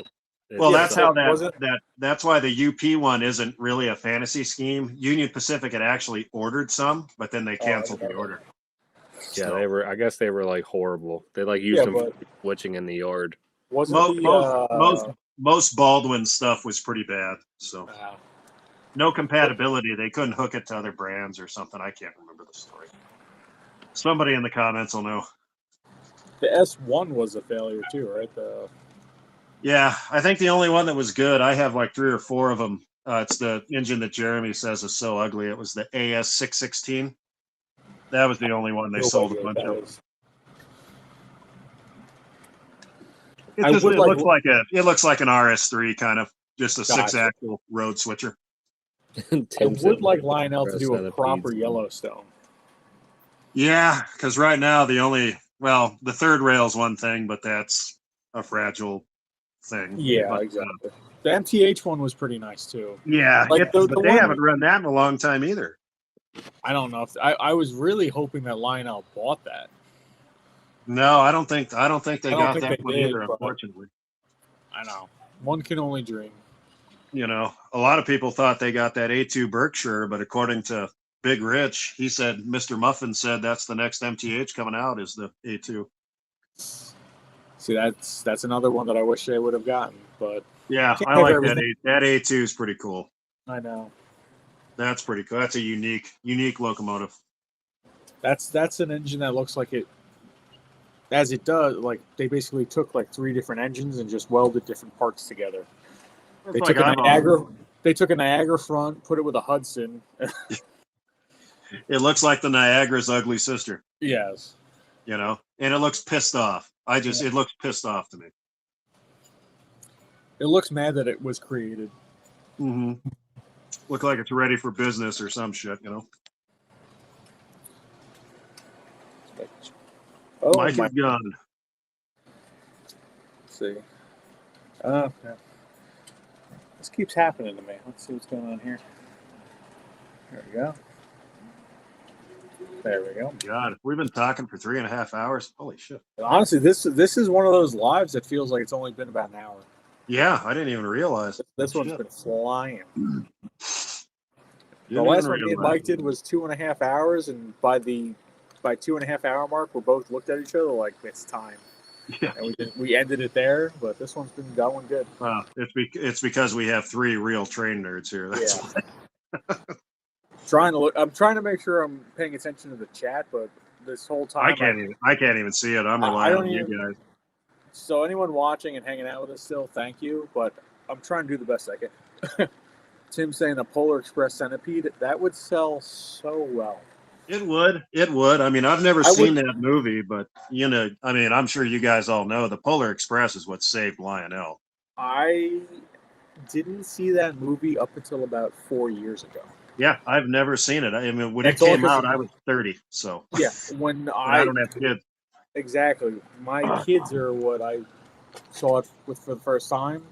It- Well, Yeah, that's so how was it- that's why the UP one isn't really a fantasy scheme. Union Pacific had actually ordered some, but then they canceled the order. Yeah, So, they were. I guess they were like horrible. They like used them but for switching in the yard. wasn't most Baldwin stuff was pretty bad. So no compatibility. They couldn't hook it to other brands or something. I can't remember the story. Somebody in the comments will know. the S1 was a failure too, right? Yeah, I think the only one that was good, I have like 3 or 4 of them. It's the engine that Jeremy says is so ugly. It was the AS616. That was the only one they sold a bunch of. It looks like an RS3 kind of, just a 6-axle road switcher. I would like Lionel to do a proper Yellowstone. Yeah, because right now the third rail is one thing, but that's a fragile thing. Yeah, but, exactly. The MTH one was pretty nice too. Yeah, Like but they haven't run that in a long time either. I don't know if I was really hoping that Lionel bought that. No, I don't think they got think that they one did, either, but- unfortunately. I know. One can only dream. You know, a lot of people thought they got that A2 Berkshire, but according to Big Rich, he said, Mr. Muffin said that's the next MTH coming out is the A2. See, that's another one that I wish they would have gotten, but Yeah, can't I have like everything. that A2 is pretty cool. I know. That's pretty cool. That's a unique locomotive. That's an engine that looks like it, as it does. Like they basically took like 3 different engines and just welded different parts together. They It's took like a Niagara. They took a Niagara front, put it with a Hudson. It looks like the Niagara's ugly sister, Yes. you know, and it looks pissed off. It looks pissed off to me. It looks mad that it was created. Mm-hmm. Look like it's ready for business or some shit, you know. Oh Mike my! is gone. Let's see. Yeah. This keeps happening to me. Let's see what's going on here. There we go. There we go. God, we've been talking for 3.5 hours. Holy shit! Honestly, this is one of those lives that feels like it's only been about an hour. Yeah, I didn't even realize. This one's Shit. been flying. Didn't The last even one me and realize. Mike did was 2.5 hours, and by 2.5 hour mark, we both looked at each other like it's time. Yeah. And we ended it there, but this one's been going good. It's because we have 3 real train nerds here. That's Yeah. I'm trying to make sure I'm paying attention to the chat, but this whole time I can't even see it. I'm I relying don't on you even- guys. So anyone watching and hanging out with us still, thank you, but I'm trying to do the best I can. Tim saying the Polar Express Centipede, that would sell so well. It would. I mean, I've never seen that movie, but you know, I mean, I'm sure you guys all know the Polar Express is what saved Lionel. I didn't see that movie up until about 4 years ago. Yeah, I've never seen it. I mean, when That's it came all 'cause- out, I was 30, so Yeah, when I don't have kids. Exactly. My kids are what I saw it with for the first time.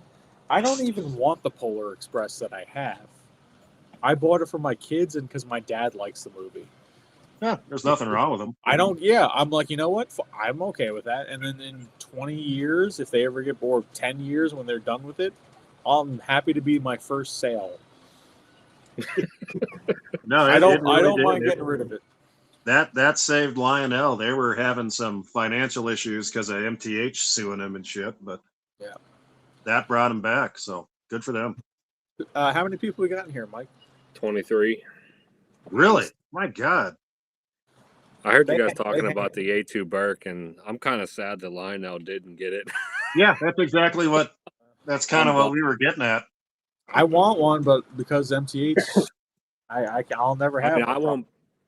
I don't even want the Polar Express that I have. I bought it for my kids and because my dad likes the movie. Yeah, there's nothing wrong with them. I'm like, you know what? I'm okay with that. And then in 20 years, if they ever get bored, 10 years when they're done with it, I'm happy to be my first sale. No, I don't mind getting rid of it. That saved Lionel. They were having some financial issues because of MTH suing them and shit, but yeah, that brought them back. So good for them. How many people we got in here, Mike? 23. Really? My God. I heard you guys talking about the A2 Burke, and I'm kind of sad that Lionel didn't get it. Yeah, that's kind of what we were getting at. I want one, but because MTH, I'll never have one.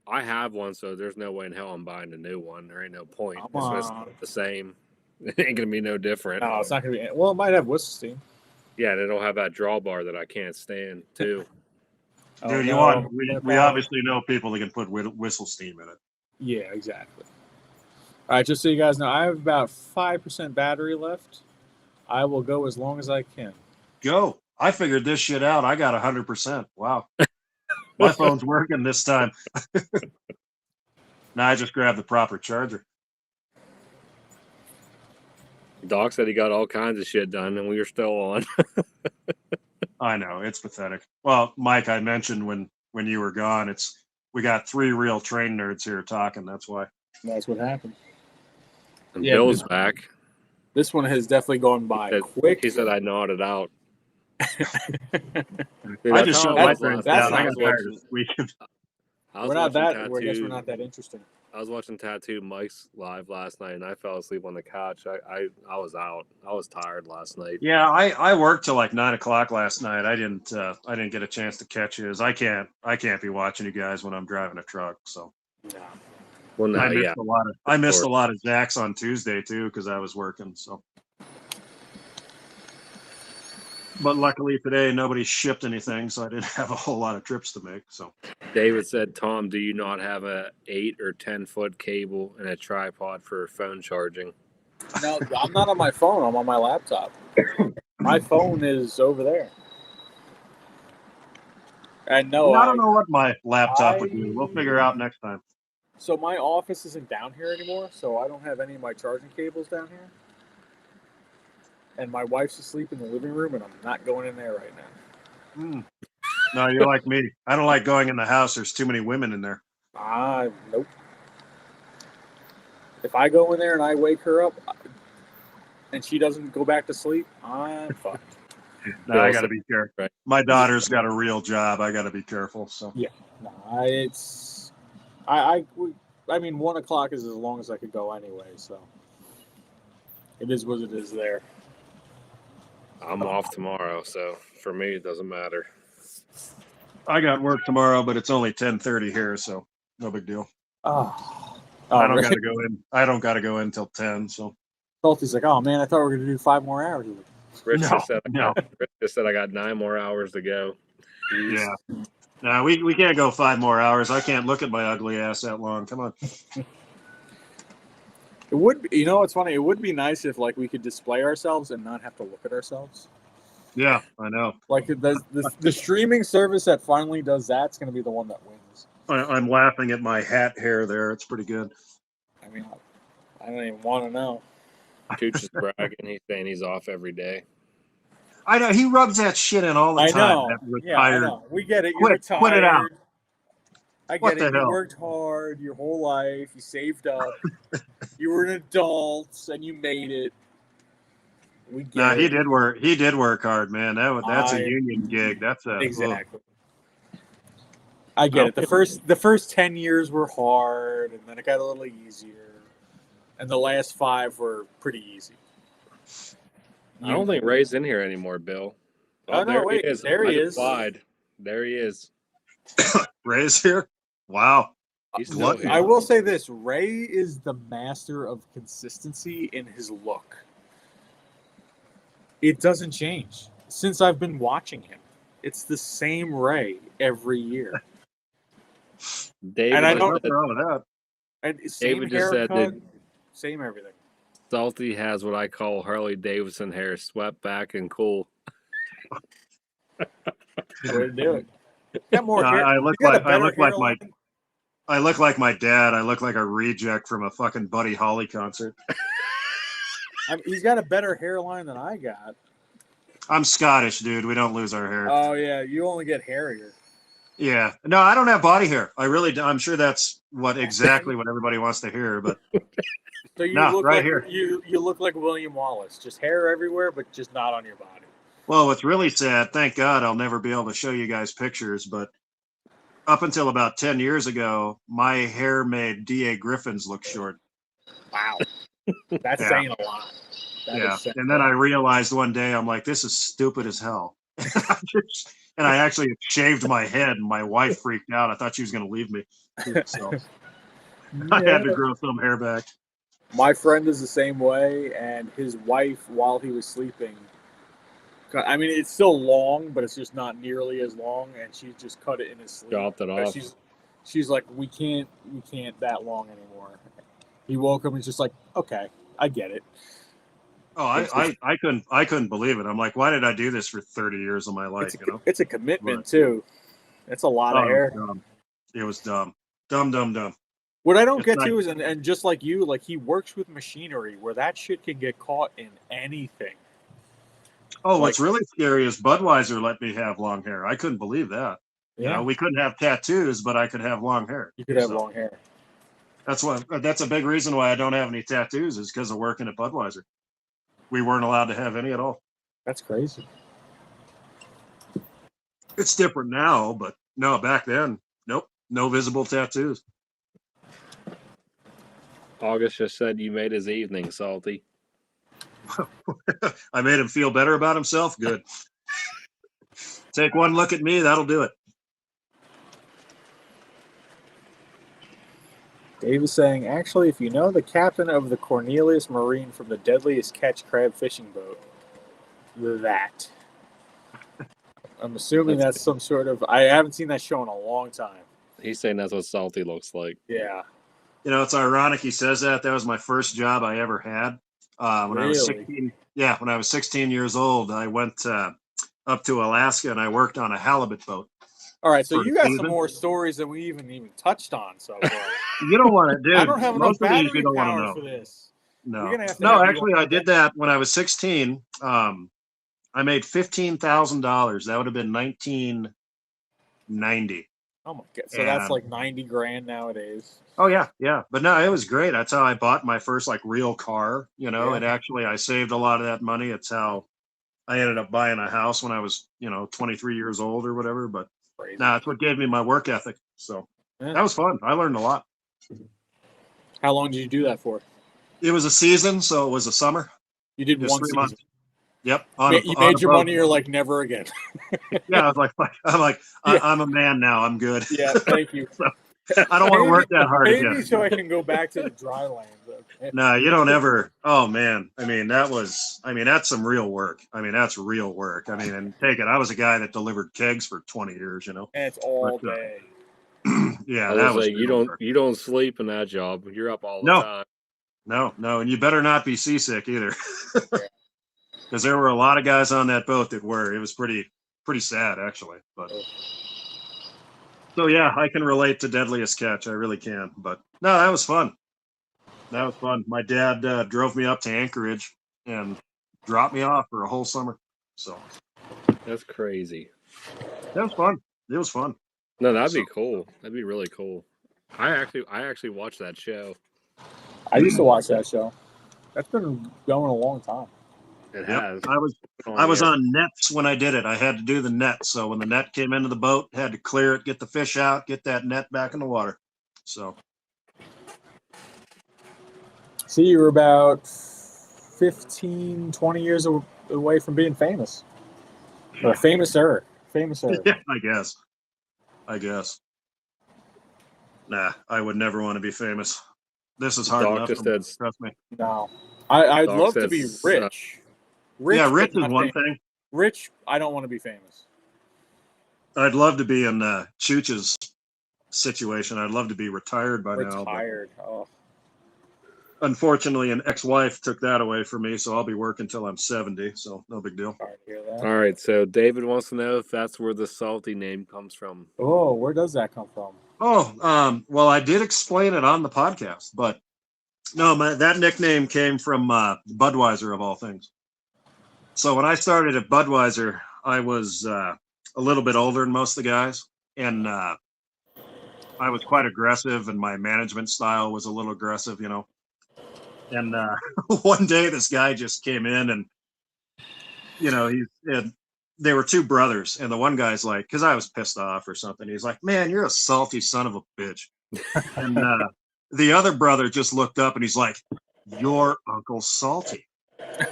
I have one, so there's no way in hell I'm buying a new one. There ain't no point. It's just the same. It ain't gonna be no different. No, it's not gonna be. Well, it might have whistle steam. Yeah, and it'll have that drawbar that I can't stand too. Dude, we obviously know people that can put whistle steam in it. Yeah, exactly. All right, just so you guys know, I have about 5% battery left. I will go as long as I can. Go. I figured this shit out. I got 100%. Wow. My phone's working this time. Now I just grabbed the proper charger. Doc said he got all kinds of shit done, and we were still on. I know, it's pathetic. Well, Mike, I mentioned when you were gone, we got 3 real train nerds here talking. That's why. That's what happened. And Bill's back. This one has definitely gone by quick. He said I nodded out. Dude, I just showed my friends down. I got tired this weekend. We're not that. I guess we're not that interesting. I was watching Tattoo Mike's live last night, and I fell asleep on the couch. I was out. I was tired last night. Yeah, I worked till like 9 o'clock last night. I didn't get a chance to catch you. I can't be watching you guys when I'm driving a truck. So. No. Well, no, I missed a lot of Zach's on Tuesday too because I was working. So. But luckily today nobody shipped anything, so I didn't have a whole lot of trips to make. So David said, "Tom, do you not have a 8 or 10-foot cable and a tripod for phone charging?" No, I'm not on my phone. I'm on my laptop. My phone is over there. And no, I don't know what my laptop would do. We'll figure out next time. So my office isn't down here anymore, so I don't have any of my charging cables down here. And my wife's asleep in the living room, and I'm not going in there right now. No, you're like me. I don't like going in the house. There's too many women in there. Nope. If I go in there and I wake her up and she doesn't go back to sleep, I'm fucked. No, I got to be careful. Right. My daughter's got a real job. I got to be careful. So Yeah. No, it's I mean 1 o'clock is as long as I could go anyway, so it is what it is there. I'm off tomorrow, so for me it doesn't matter. I got work tomorrow, but it's only 10:30 here, so no big deal. Oh, I don't really? got to go in. I don't got to go in till 10. So Salty's like, oh man, I thought we were gonna do 5 more hours. Rich No, just said no. Rich just said I got 9 more hours to go. yeah, no, we can't go 5 more hours. I can't look at my ugly ass that long. Come on. It would, you know, it's funny. It would be nice if like we could display ourselves and not have to look at ourselves. Yeah, I know. Like the streaming service that finally does that's going to be the one that wins. I'm laughing at my hat hair there. It's pretty good. I mean, I don't even want to know. Cooch is bragging. He's saying he's off every day. I know he rubs that shit in all the I time. know. That Yeah, I retired. know. We get it. You're Quit retired. it out. I What get it. the You hell? worked hard your whole life. You saved up. You were an adult and you made it. We get No, it. he did work. He did work hard, man. That's a union gig. That's a Exactly. I get it. The first 10 years were hard, and then it got a little easier, and the last 5 were pretty easy. I don't think Ray's in here anymore, Bill. Oh, no, wait. He is. There he I just is. lied. There he is. Ray's here. Wow. He's still Lucky. here. I will say this: Ray is the master of consistency in his look. It doesn't change since I've been watching him. It's the same Ray every year. David, And I There's don't- nothing wrong with that. And same David just said haircut, that same everything. Salty has what I call Harley Davidson hair, swept back and cool. Way to do it. Got more No, hair. I You look got a like I better look like my hairline. I look like my dad. I look like a reject from a fucking Buddy Holly concert. He's got a better hairline than I got. I'm Scottish, dude. We don't lose our hair. Oh yeah, you only get hairier. Yeah. No, I don't have body hair. I really do. I'm sure that's exactly what everybody wants to hear, but So you No, look right like here. you look like William Wallace, just hair everywhere, but just not on your body. well, what's really sad, thank God I'll never be able to show you guys pictures, but up until about 10 years ago, my hair made D.A. Griffin's look short. Wow, that's Yeah. saying a lot. That Yeah. is saying And a then I lot. realized one day, I'm like, this is stupid as hell. And I actually shaved my head, and my wife freaked out. I thought she was going to leave me. So I had to grow some hair back. My friend is the same way, and his wife, while he was sleeping, I mean, it's still long, but it's just not nearly as long, and she just cut it in his sleep. Chopped it off. She's like, we can't that long anymore. He woke up and he's just like, okay, I get it. Oh, I couldn't believe it. I'm like, why did I do this for 30 years of my life? It's a commitment too. It's a lot of hair. It was dumb. Dumb. What I don't It's get not- to is, and just like you, like he works with machinery where that shit can get caught in anything. Oh, what's really scary is Budweiser let me have long hair. I couldn't believe that. You know, we couldn't have tattoos, but I could have long hair. You could have long hair. That's a big reason why I don't have any tattoos is because of working at Budweiser. We weren't allowed to have any at all. That's crazy. It's different now, but no, back then, nope, no visible tattoos. August just said you made his evening, Salty. I made him feel better about himself. Good. Take one look at me, that'll do it. Dave is saying, actually, if you know the captain of the Cornelius Marine from the Deadliest Catch crab fishing boat, that. I'm assuming that's some sort of. I haven't seen that show in a long time. He's saying that's what Salty looks like. Yeah. You know, it's ironic he says that. That was my first job I ever had. When I was 16. Yeah, when I was 16 years old, I went up to Alaska and I worked on a halibut boat. All right, so For you got season? some more stories than we even touched on so far. You don't want to do. I don't have enough Most of these battery you don't want to power know. for this. No, We're gonna have to no. have you Actually, on I did that when I was 16. I made $15,000. That would have been 90. Oh my god! So that's And- like 90 grand nowadays. Oh yeah, yeah. But no, it was great. That's how I bought my first like real car. You know, Yeah. it actually I saved a lot of that money. It's how I ended up buying a house when I was, 23 years old or whatever. But Crazy. no, it's what gave me my work ethic. So Yeah. that was fun. I learned a lot. How long did you do that for? It was a season, so it was a summer. You did Just one 3 season. months. Yep. You made your money. You're like never again. Yeah, I was like, Yeah. I'm a man now. I'm good. Yeah. Thank you. So, I don't want to work that hard Maybe again. so I can go back to the dry land. Okay. No, you don't ever. Oh man, that's some real work. That's real work. And take it. I was a guy that delivered kegs for 20 years. And it's all But, day. Yeah, I that was was like, you real don't work. you don't sleep in that job. You're up all the No. time. No, and you better not be seasick either, Yeah. because there were a lot of guys on that boat that were. It was pretty sad actually. But so yeah, I can relate to Deadliest Catch. I really can. But no, that was fun. That was fun. My dad drove me up to Anchorage and dropped me off for a whole summer. So That's crazy. that was fun. It was fun. No, that'd be cool. That'd be really cool. I actually watched that show. I used to watch that show. That's been going a long time. It Yep. has. I was on nets when I did it. I had to do the net. So when the net came into the boat, had to clear it, get the fish out, get that net back in the water. So See, you were about 15, 20 years away from being famous. Or famouser. Famouser. yeah, I guess. Nah, I would never want to be famous. This is hard Doc enough. just for me, said- trust me. No. I'd Doc love to said be suck. rich. Yeah, rich but is not one famous. thing. Rich, I don't want to be famous. I'd love to be in Chooch's situation. I'd love to be retired by now. But Retired. Oh. unfortunately, an ex-wife took that away from me, so I'll be working till I'm 70. So no big deal. Sorry to hear that. All right, so David wants to know if that's where the salty name comes from. Oh, where does that come from? Oh, well, I did explain it on the podcast, but no, that nickname came from Budweiser of all things. So when I started at Budweiser, I was a little bit older than most of the guys, and I was quite aggressive, and my management style was a little aggressive, And one day, this guy just came in, and they were two brothers, and the one guy's like, because I was pissed off or something, he's like, "Man, you're a salty son of a bitch," and the other brother just looked up, and he's like, "Your Uncle Salty."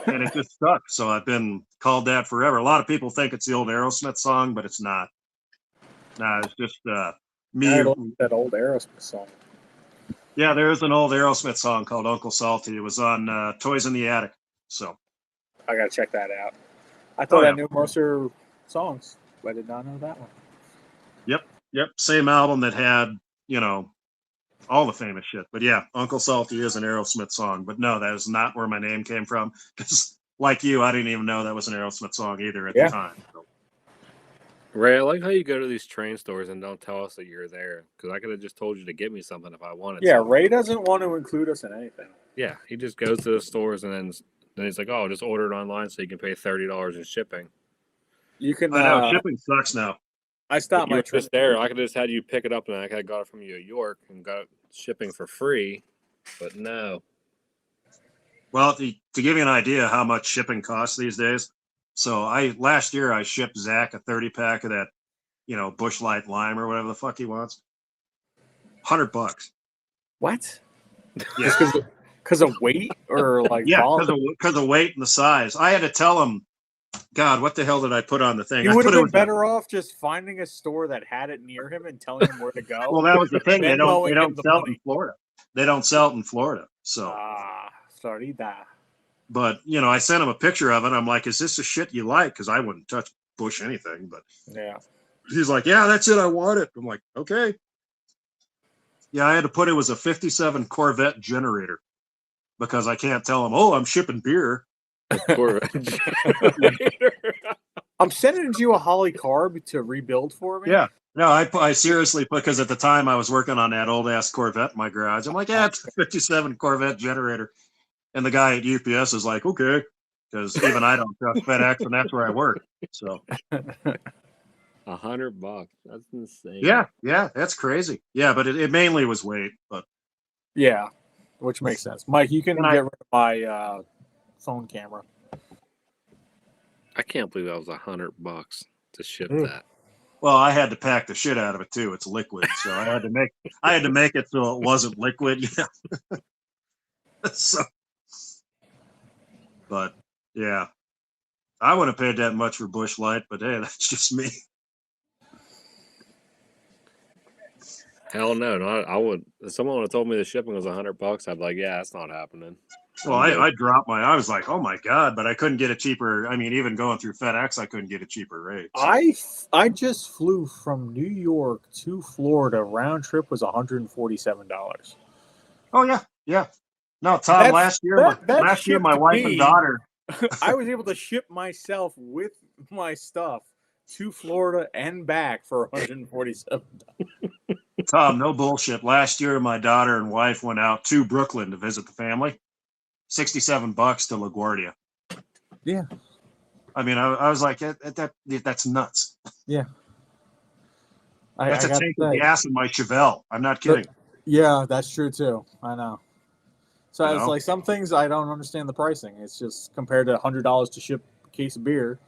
And it just stuck. So I've been called that forever. A lot of people think it's the old Aerosmith song, but it's not. Nah, it's just me. I like that old Aerosmith song. Yeah, there is an old Aerosmith song called Uncle Salty. It was on Toys in the Attic. So I gotta check that out. I thought yeah. I knew most of her songs, but I did not know that one. Yep, same album that had all the famous shit. But yeah, Uncle Salty is an Aerosmith song. But no, that is not where my name came from. Because like you, I didn't even know that was an Aerosmith song either at the time. So. Ray, I like how you go to these train stores and don't tell us that you're there, because I could have just told you to get me something if I wanted. Yeah, something. Ray doesn't want to include us in anything. Yeah, he just goes to the stores and then he's like, "Oh, just order it online so you can pay $30 in shipping." You can. I know shipping sucks now. I stopped You my were trip just there. I could have just had you pick it up, and I could have got it from you at York and got shipping for free. But no. Well, to give you an idea how much shipping costs these days, so last year I shipped Zach a 30-pack of that, Busch Light Lime or whatever the fuck he wants. $100. What? Yeah, Because of weight or like yeah, volume? because of weight and the size. I had to tell him, God, what the hell did I put on the thing? You I would put have it been with better off just finding a store that had it near him and telling him where to go. Well, that was the thing. They Venmoing him don't the sell it money. in Florida. They don't sell it in Florida. So, Sorry that. but I sent him a picture of it. I'm like, is this the shit you like? Because I wouldn't touch Bush anything. But Yeah. he's like, yeah, that's it. I want it. I'm like, okay. Yeah, I had to put it was a 57 Corvette generator because I can't tell him, oh, I'm shipping beer. I'm sending you a Holly Carb to rebuild for me. Yeah. No, I seriously, because at the time I was working on that old ass Corvette in my garage. I'm like, yeah, it's a 57 Corvette generator. And the guy at UPS is like, okay, because even I don't trust FedEx, and that's where I work. So, $100. That's insane. Yeah, that's crazy. Yeah, but it mainly was weight. But Yeah, which makes sense. Mike, you can And I- get rid of my phone camera. I can't believe that was $100 to ship Mm. that. well, I had to pack the shit out of it too. It's liquid, so I had to make it so it wasn't liquid. Yeah. So, but yeah, I wouldn't have paid that much for Bush Light, but hey, that's just me. Hell no, I would. If someone would have told me the shipping was $100, I'd be like, yeah, that's not happening. Well, I'm good. I dropped I was like, oh my God, but I couldn't get a cheaper. I mean, even going through FedEx, I couldn't get a cheaper rate. So. I just flew from New York to Florida. Round trip was $147. Oh yeah. No, Tom. Last year, my shipped wife me. and daughter. I was able to ship myself with my stuff to Florida and back for $147. Tom, no bullshit. Last year, my daughter and wife went out to Brooklyn to visit the family. $67 to LaGuardia. Yeah. I mean, I was like, that's nuts. Yeah. That's a tank of gas in my Chevelle. I'm not kidding. Yeah, that's true too. I know. So You it's know? like some things I don't understand the pricing. It's just compared to $100 to ship a case of beer.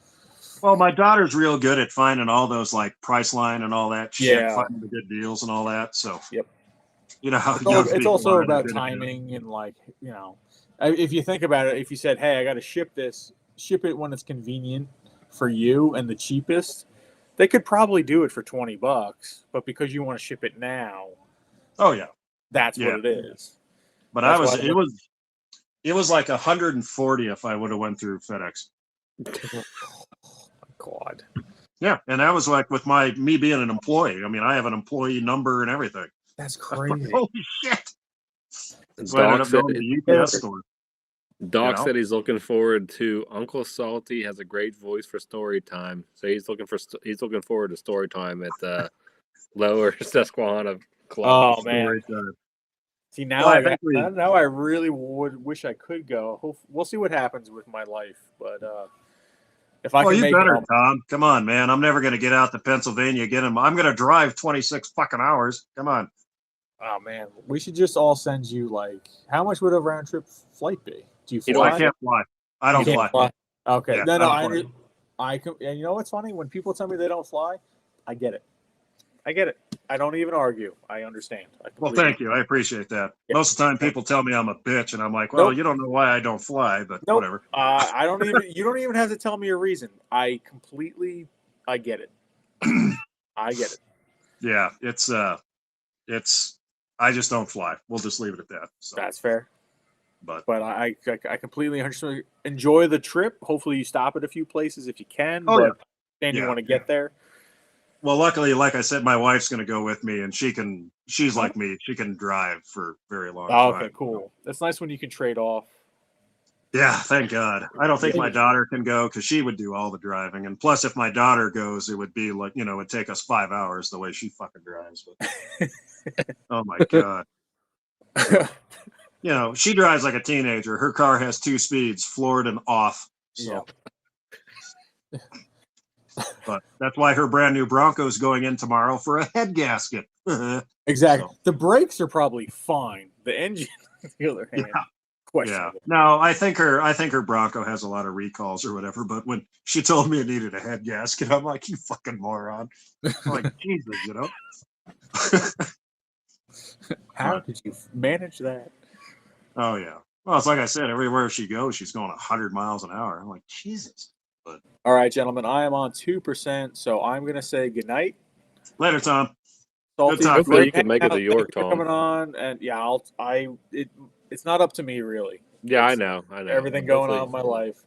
Well, my daughter's real good at finding all those like Priceline and all that shit, Yeah. finding the good deals and all that. So, Yep. You know how It's also about timing and like, you know, if you think about it, if you said, hey, I got to ship this, ship it when it's convenient for you and the cheapest, they could probably do it for $20, but because you want to ship it now, oh yeah, that's what it is. But That's it was like 140 if I would have went through FedEx. Oh my God. Yeah, and that was like with me being an employee. I mean, I have an employee number and everything. That's crazy. Holy shit! So I ended up going to the UPS store. Doc said he's looking forward to Uncle Salty has a great voice for story time. So he's looking forward to story time at the Lower Susquehanna Club. Oh man. See now now I really wish I could go. We'll see what happens with my life, but if I can make it, Tom. Come on, man. I'm never going to get out to Pennsylvania again. I'm going to drive 26 fucking hours. Come on. Oh man, we should just all send you like how much would a round trip flight be? Do you fly? I can't fly. I don't fly. Okay, Yeah, no, I can. And you know what's funny? When people tell me they don't fly, I get it. I don't even argue. I understand. Well, thank you. I appreciate that. Yeah. Most of the time, people tell me I'm a bitch, and I'm like, well, you don't know why I don't fly, but whatever. I don't even. You don't even have to tell me a reason. I get it. I get it. Yeah, it's. I just don't fly. We'll just leave it at that. So. That's fair. But I completely understand. Enjoy the trip. Hopefully, you stop at a few places if you can. Oh, and you want to get there. Well, luckily, like I said, my wife's going to go with me, and she's like me. She can drive for very long time. Okay, cool. That's nice when you can trade off. Yeah, thank God. I don't think my daughter can go because she would do all the driving. And plus, if my daughter goes, it would be like, it would take us 5 hours the way she fucking drives. But, oh, my God. She drives like a teenager. Her car has 2 speeds, forward and off. So. Yeah. But that's why her brand new Bronco is going in tomorrow for a head gasket. Exactly. So. The brakes are probably fine. The engine, on the other hand, questionable. Yeah. No, I think her Bronco has a lot of recalls or whatever. But when she told me it needed a head gasket, I'm like, you fucking moron. I'm like, Jesus, How did you manage that? Oh yeah. Well, it's like I said, everywhere she goes, she's going 100 miles an hour. I'm like, Jesus. But all right, gentlemen, I am on 2%, so I'm gonna say goodnight. Later, Tom. Salty, hopefully you can make it to York, Tom. Coming on, and yeah, it's not up to me really. Yeah, I know. Everything going on in my life.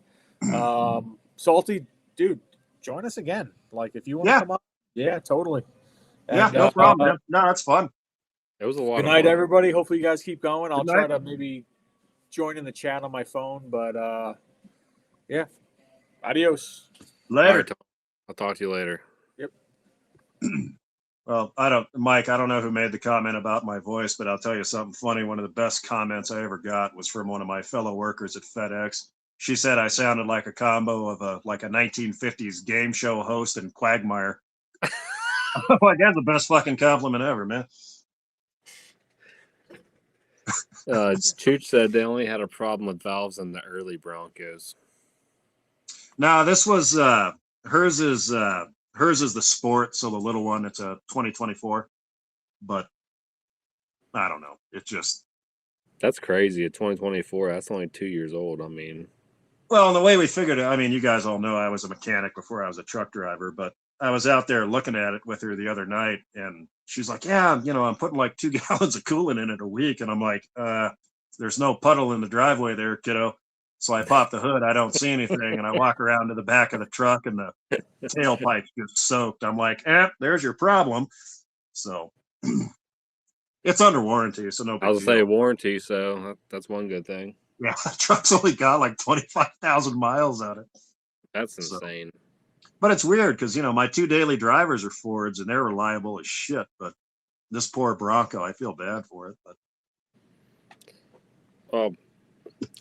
Salty, dude, join us again. Like if you want to come on, yeah, totally. And, no problem. No, that's fun. It was a lot. Good night, everybody. Hopefully you guys keep going. I'll try to maybe join in the chat on my phone, but yeah. Adios. Later. Right, I'll talk to you later. Yep. Well, Mike, I don't know who made the comment about my voice, but I'll tell you something funny. One of the best comments I ever got was from one of my fellow workers at FedEx. She said I sounded like a combo of a 1950s game show host and Quagmire. Like, that's the best fucking compliment ever, man. Chooch said they only had a problem with valves in the early Broncos. No, this was hers is the sport, so the little one, it's a 2024. But I don't know. It just That's crazy. At 2024, that's only 2 years old. I mean, well, and the way we figured it, I mean, you guys all know I was a mechanic before I was a truck driver, but I was out there looking at it with her the other night, and she's like, "Yeah, I'm putting like 2 gallons of coolant in it a week," and I'm like, "There's no puddle in the driveway there, kiddo." So I pop the hood, I don't see anything, and I walk around to the back of the truck, and the tailpipe's just soaked. I'm like, there's your problem. So it's under warranty, so no big I was deal. gonna say warranty, so that's one good thing. Yeah, the truck's only got like 25,000 miles on it. That's So. insane. But it's weird because, my 2 daily drivers are Fords and they're reliable as shit. But this poor Bronco, I feel bad for it. But Well,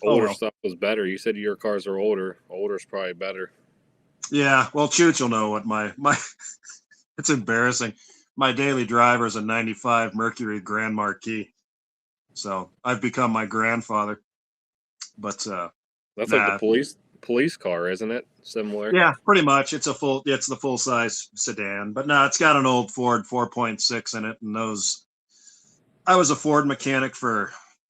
older well. stuff was better. You said your cars are older. Older's probably better. Yeah, well, Chooch will know what my it's embarrassing. My daily driver is a 95 Mercury Grand Marquis. So I've become my grandfather. But That's like the police car, isn't it? Similar. Yeah, pretty much. It's the full size sedan. But no, it's got an old Ford 4.6 in it, and I was a Ford mechanic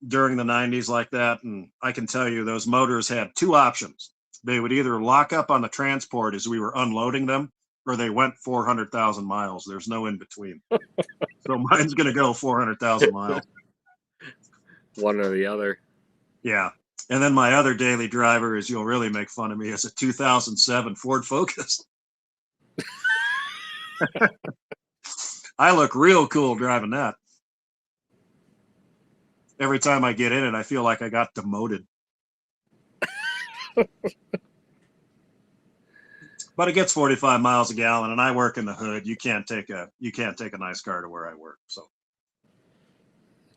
during the 90s like that, and I can tell you those motors had 2 options. They would either lock up on the transport as we were unloading them, or they went 400,000 miles. There's no in between. So mine's going to go 400,000 miles. One or the other. Yeah. And then my other daily driver, is you'll really make fun of me, is a 2007 Ford Focus. I look real cool driving that. Every time I get in it, I feel like I got demoted. But it gets 45 miles a gallon, and I work in the hood. You can't take a nice car to where I work. So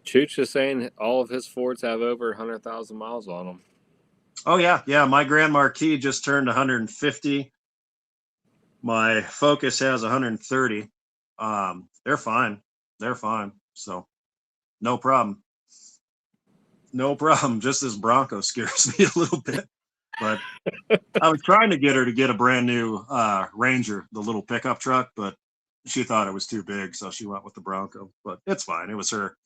Chooch is saying all of his Fords have over 100,000 miles on them. oh yeah. My Grand Marquis just turned 150. My Focus has 130. They're fine. So no problem. Just this Bronco scares me a little bit. But I was trying to get her to get a brand new Ranger, the little pickup truck, but she thought it was too big, so she went with the Bronco. But it's fine. It was her.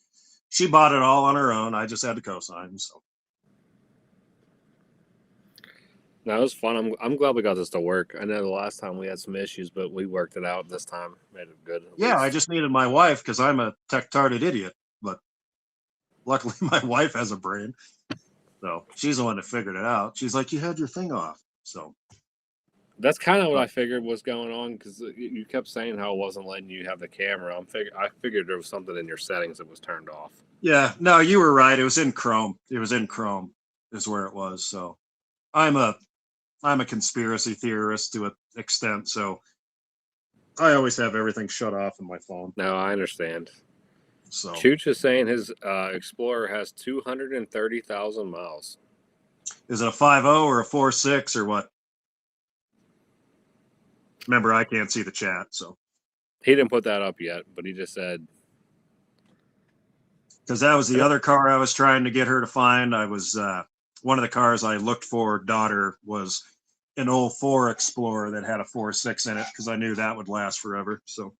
She bought it all on her own. I just had to co-sign. So No, it was fun. I'm glad we got this to work. I know the last time we had some issues, but we worked it out this time. Made it good. yeah, I just needed my wife because I'm a tech-tarded idiot. But luckily, my wife has a brain, so she's the one that figured it out. She's like, "You had your thing off," so. That's kind of what I figured was going on because you kept saying how it wasn't letting you have the camera. I figured there was something in your settings that was turned off. Yeah, no, you were right. It was in Chrome. Is where it was. So I'm a conspiracy theorist to an extent, so I always have everything shut off on my phone. No, I understand. So Chooch is saying his Explorer has 230,000 miles. is it a 5.0 or a 4.6 or what? Remember, I can't see the chat, so. He didn't put that up yet, but he just said. Because that was the other car I was trying to get her to find. I was one of the cars I looked for, daughter, was an 04 Explorer that had a 4.6 in it because I knew that would last forever. So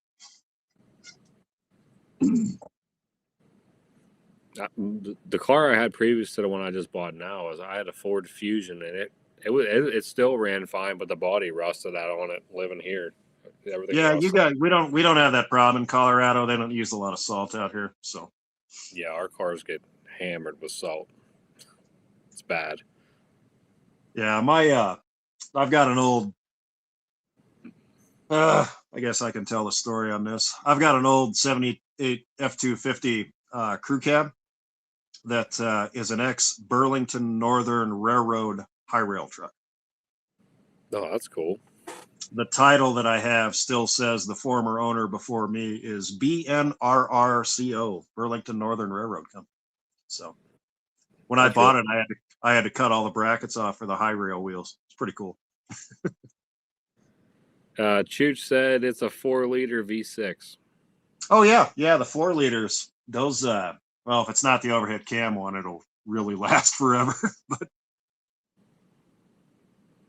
The car I had previous to the one I just bought now I had a Ford Fusion, and it still ran fine, but the body rusted out on it living here. Everything yeah, rusted. we don't have that problem in Colorado. They don't use a lot of salt out here. So yeah, our cars get hammered with salt. It's bad. yeah, I've got an old. I guess I can tell the story on this. I've got an old 78 F-250 crew cab that is an ex-Burlington Northern Railroad high rail truck. Oh, that's cool. The title that I have still says the former owner before me is BNRRCO, Burlington Northern Railroad Company. So when I bought it, I had to cut all the brackets off for the high rail wheels. It's pretty cool. Chooch said it's a 4-liter V6. Oh yeah, the 4 liters. Those well, if it's not the overhead cam one, it'll really last forever. But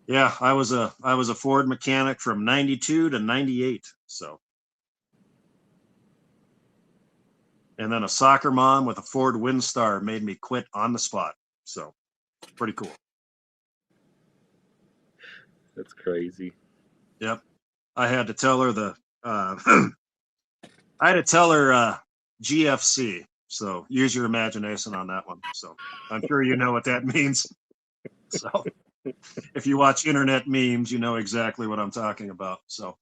yeah, I was a Ford mechanic from 92 to 98. So, and then a soccer mom with a Ford Windstar made me quit on the spot. So, pretty cool. That's crazy. Yep. I had to tell her I had to tell her GFC. So use your imagination on that one. So I'm sure you know what that means. So if you watch internet memes, you know exactly what I'm talking about. So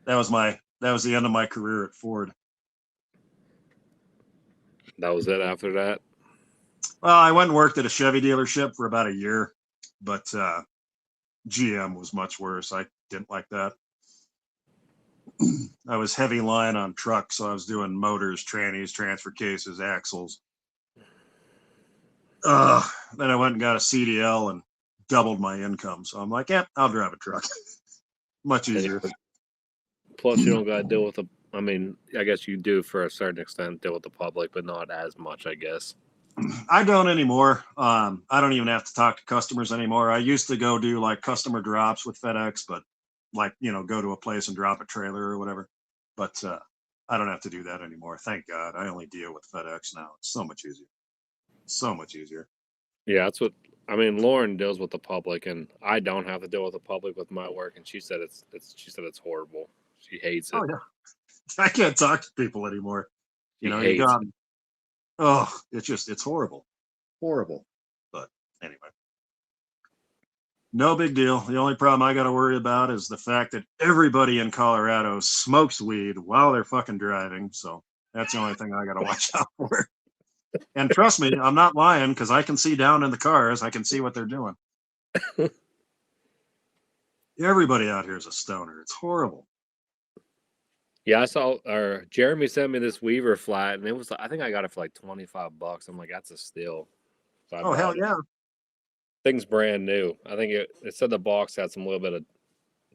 that was the end of my career at Ford. That was it after that? Well, I went and worked at a Chevy dealership for about a year, but GM was much worse. I didn't like that. I was heavy line on trucks, so I was doing motors, trannies, transfer cases, axles. Then I went and got a CDL and doubled my income. So I'm like, yeah, I'll drive a truck. Much easier. Plus, you don't got to deal with I mean, I guess you do for a certain extent deal with the public, but not as much, I guess. I don't anymore. I don't even have to talk to customers anymore. I used to go do like customer drops with FedEx, but like, go to a place and drop a trailer or whatever. But I don't have to do that anymore. Thank God. I only deal with FedEx now. It's so much easier. So much easier. Yeah, that's what I mean. Lauren deals with the public, and I don't have to deal with the public with my work. And she said it's horrible. She hates it. Oh yeah. I can't talk to people anymore. She You hates got, oh, it's horrible. Horrible. But anyway. No big deal. The only problem I got to worry about is the fact that everybody in Colorado smokes weed while they're fucking driving. So that's the only thing I got to watch out for. And trust me, I'm not lying because I can see down in the cars. I can see what they're doing. Everybody out here is a stoner. It's horrible. Yeah, I saw. Or Jeremy sent me this Weaver flat, and it was. I think I got it for like $25. I'm like, that's a steal. So I Oh, hell bought it. yeah. Thing's brand new. I think it said the box had some little bit of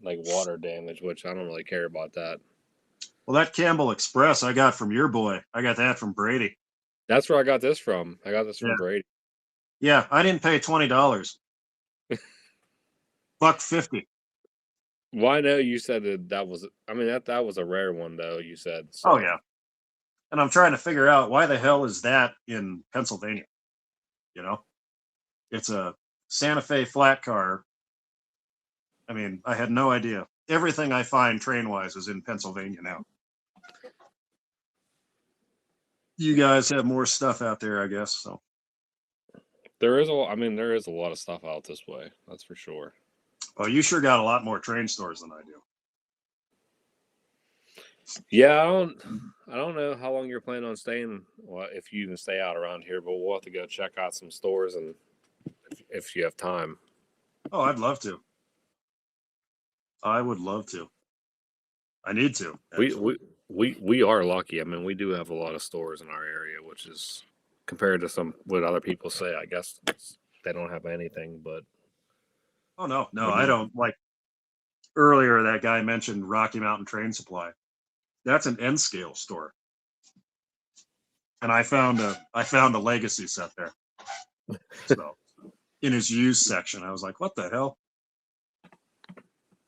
like water damage, which I don't really care about that. Well, that Campbell Express I got from your boy. I got that from Brady. That's where I got this from. I got this from Brady. Yeah, I didn't pay $20. $1.50. Well, I know you said that was. I mean, that was a rare one, though. You said. So. Oh yeah. And I'm trying to figure out why the hell is that in Pennsylvania? It's a Santa Fe flat car. I mean, I had no idea. Everything I find train wise is in Pennsylvania now. You guys have more stuff out there, I guess. So There is a lot of stuff out this way. That's for sure. well, you sure got a lot more train stores than I do. Yeah, I don't know how long you're planning on staying. Well, if you even stay out around here, but we'll have to go check out some stores and if you have time. Oh, I'd love to. I would love to. I need to. We are lucky. I mean, we do have a lot of stores in our area, which is compared to what other people say. I guess they don't have anything, but Oh no, I don't. Like earlier, that guy mentioned Rocky Mountain Train Supply. That's an N scale store, and I found a legacy set there. So in his used section, I was like, "What the hell?"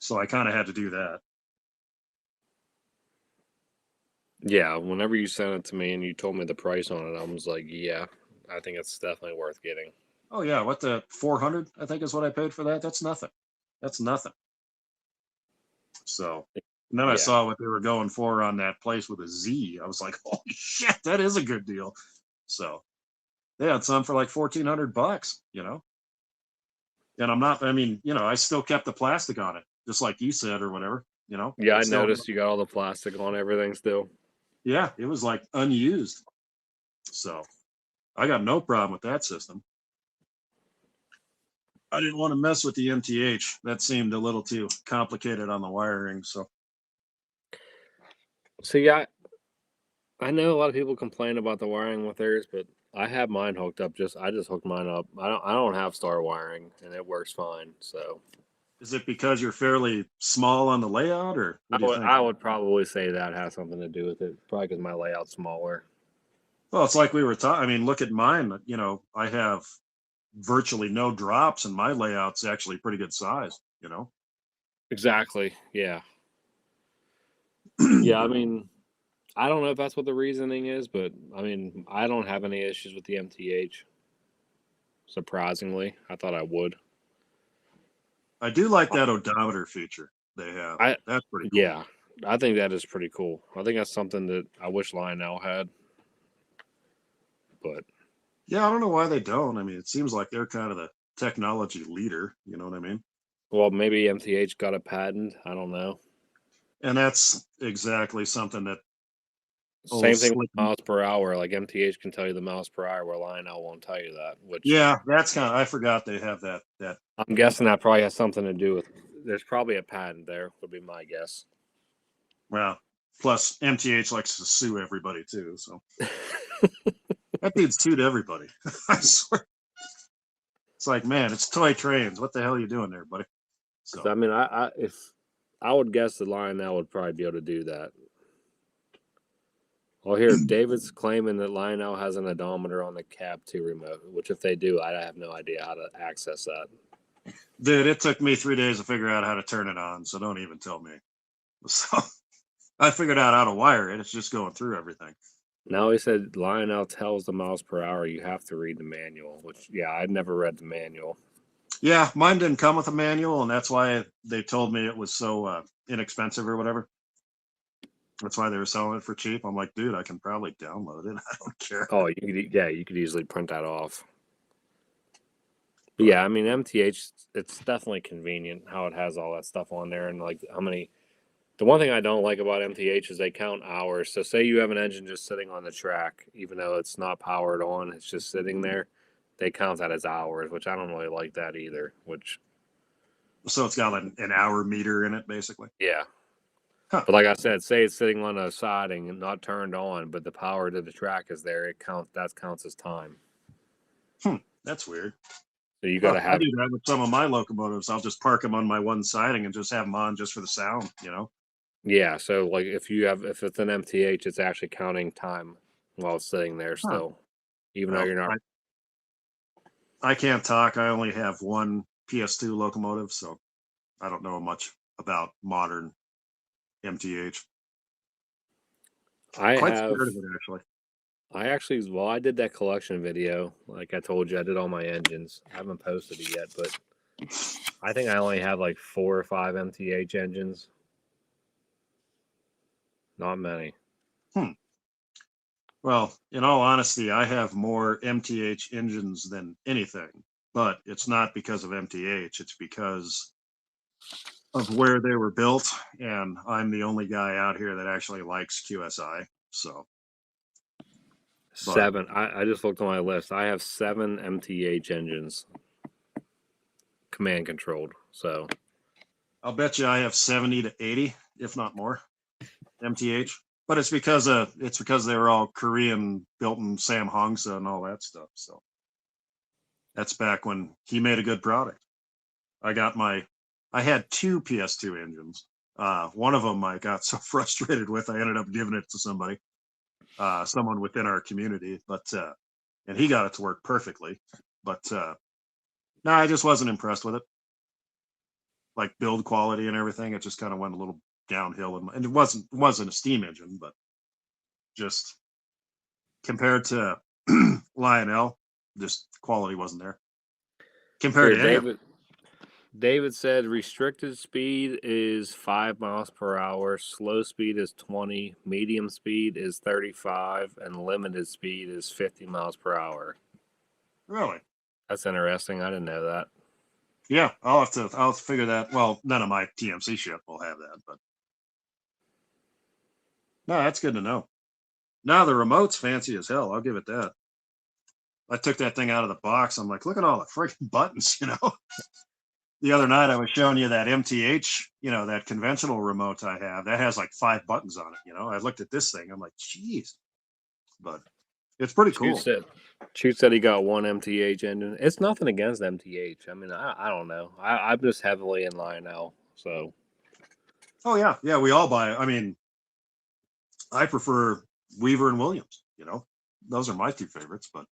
So I kind of had to do that. Yeah, whenever you sent it to me and you told me the price on it, I was like, yeah, I think it's definitely worth getting. Oh yeah, what the 400? I think is what I paid for that. That's nothing. That's nothing. So, and then I saw what they were going for on that place with a Z. I was like, holy shit, that is a good deal. So they had some for like $1,400, And I'm not. I mean, I still kept the plastic on it, just like you said or whatever. Yeah, I noticed you got all the plastic on everything still. Yeah, it was like unused. So I got no problem with that system. I didn't want to mess with the MTH. That seemed a little too complicated on the wiring. So See, I know a lot of people complain about the wiring with theirs, but I have mine hooked up. I just hooked mine up. I don't have star wiring, and it works fine. So Is it because you're fairly small on the layout, or what do you think? I would probably say that has something to do with it. Probably because my layout's smaller. Well, it's like we were talking. I mean, look at mine. I have virtually no drops, and my layout's actually pretty good size. Exactly. Yeah. Yeah. I mean, I don't know if that's what the reasoning is, but I mean, I don't have any issues with the MTH. Surprisingly, I thought I would. I do like that odometer feature they have. I That's pretty cool. Yeah, I think that is pretty cool. I think that's something that I wish Lionel had. But Yeah, I don't know why they don't. I mean, it seems like they're kind of the technology leader. You know what I mean? well, maybe MTH got a patent. I don't know. And that's exactly something that Same thing with slick. miles per hour. Like MTH can tell you the miles per hour, where Lionel won't tell you that. Which Yeah, that's kind of. I forgot they have that. I'm guessing that probably has something to do with. There's probably a patent there. Would be my guess. Well, plus MTH likes to sue everybody too. So that dude sued everybody. I swear. It's like, man, it's toy trains. What the hell are you doing there, buddy? So I mean, if I would guess that Lionel would probably be able to do that. Well, here David's claiming that Lionel has an odometer on the cab 2 remote, which if they do, I have no idea how to access that. dude, it took me 3 days to figure out how to turn it on. So don't even tell me. So I figured out how to wire it. It's just going through everything. Now he said Lionel tells the miles per hour. You have to read the manual, which yeah, I'd never read the manual. Yeah, mine didn't come with a manual, and that's why they told me it was so inexpensive or whatever. That's why they were selling it for cheap. I'm like, dude, I can probably download it. I don't care. Oh, you could easily print that off. But yeah, I mean MTH, it's definitely convenient how it has all that stuff on there, and like how many. The one thing I don't like about MTH is they count hours. So say you have an engine just sitting on the track, even though it's not powered on, it's just sitting there. They count that as hours, which I don't really like that either. Which So it's got an hour meter in it, basically. yeah. Huh. But like I said, say it's sitting on a siding and not turned on, but the power to the track is there. That counts as time. That's weird. So you got to I have. do that with some of my locomotives. I'll just park them on my one siding and just have them on just for the sound. Yeah. So like if it's an MTH, it's actually counting time while it's sitting there still, even though Well, you're not. I can't talk. I only have one PS2 locomotive, so I don't know much about modern MTH. I Quite have. scared of it, actually. I did that collection video. Like I told you, I did all my engines. I haven't posted it yet, but I think I only have like 4 or 5 MTH engines. Not many. Well, in all honesty, I have more MTH engines than anything, but it's not because of MTH. It's because of where they were built, and I'm the only guy out here that actually likes QSI. So 7. I just looked on my list. I have 7 MTH engines, command controlled. So I'll bet you I have 70 to 80, if not more, MTH. But it's because they were all Korean, built in Sam Hongsa and all that stuff. So that's back when he made a good product. I had 2 PS2 engines. One of them I got so frustrated with, I ended up giving it to somebody, someone within our community. But and he got it to work perfectly. But no, I just wasn't impressed with it. Like build quality and everything, it just kind of went a little downhill. And it wasn't a steam engine, but just compared to Lionel, just quality wasn't there. Compared to any of it. David said restricted speed is 5 miles per hour, slow speed is 20, medium speed is 35, and limited speed is 50 miles per hour. Really? That's interesting. I didn't know that. Yeah, I'll have to figure that. Well, none of my TMC ship will have that, but no, that's good to know. Now the remote's fancy as hell. I'll give it that. I took that thing out of the box. I'm like, look at all the freaking buttons, The other night I was showing you that MTH, that conventional remote I have that has like 5 buttons on it. I looked at this thing. I'm like, geez. But It's pretty cool. Chute said he got one MTH engine. It's nothing against MTH. I mean, I don't know. I'm just heavily in Lionel, so. Oh yeah, yeah. We all buy it. I mean, I prefer Weaver and Williams. Those are my two favorites. But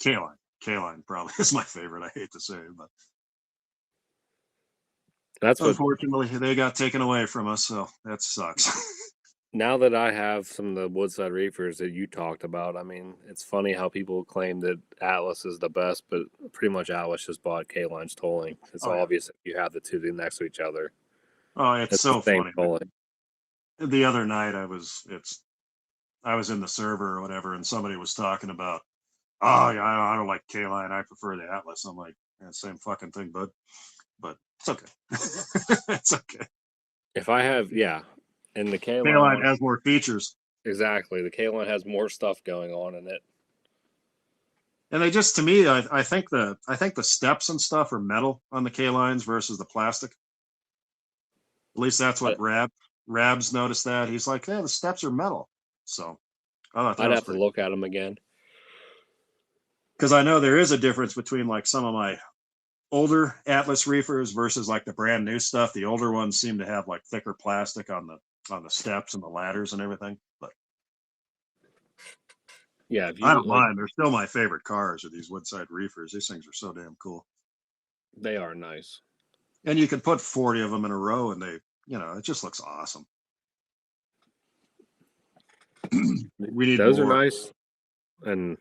K-Line probably is my favorite. I hate to say it, but that's unfortunately they got taken away from us, so that sucks. Now that I have some of the Woodside reefers that you talked about, I mean, it's funny how people claim that Atlas is the best, but pretty much Atlas just bought K-Line's tolling. It's obvious if you have the two next to each other. Oh, it's so funny. Tolling. The other night I was in the server or whatever, and somebody was talking about, oh yeah, I don't like K-Line, I prefer the Atlas. I'm like, yeah, same fucking thing, bud. But it's okay. It's okay. If I have, and the K-Line has more features. Exactly. The K-Line has more stuff going on in it. And they just, to me, I think the steps and stuff are metal on the K-Lines versus the plastic. At least that's what Rabs noticed that. He's like, yeah, the steps are metal. So I'd have to look at them again. Because I know there is a difference between like some of my older Atlas reefers versus like the brand new stuff. The older ones seem to have like thicker plastic on the steps and the ladders and everything. But yeah, I don't mind. They're still my favorite cars, are these Woodside reefers. These things are so damn cool. They are nice. And you can put 40 of them in a row and they, it just looks awesome. Those are nice. And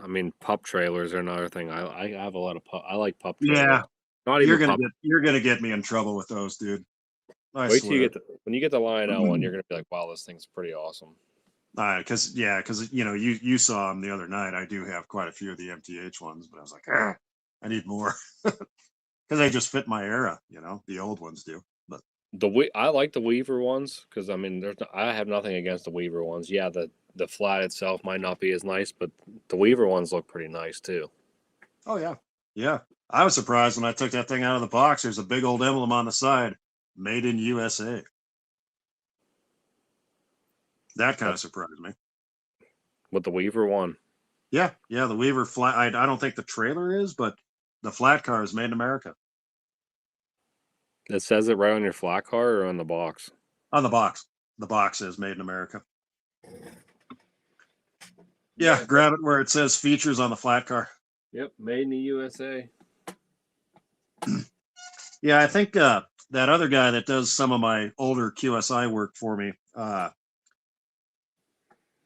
I mean, pup trailers are another thing. I have a lot of I like pup trailers. Yeah. Not even you're gonna get me in trouble with those, dude. Wait till you when you get the Lionel one, you're gonna be like, wow, this thing's pretty awesome. Because you saw them the other night. I do have quite a few of the MTH ones, but I was like, I need more because they just fit my era. The old ones do. But I like the Weaver ones because I mean, I have nothing against the Weaver ones. Yeah, the flat itself might not be as nice, but the Weaver ones look pretty nice too. Oh yeah, yeah. I was surprised when I took that thing out of the box. There's a big old emblem on the side, "Made in USA." That kind of surprised me. With the Weaver one. Yeah, the Weaver flat. I don't think the trailer is, but the flat car is made in America. It says it right on your flat car or on the box? On the box. The box says made in America. Yeah, grab it where it says features on the flat car. Yep, made in the USA. Yeah, I think that other guy that does some of my older QSI work for me,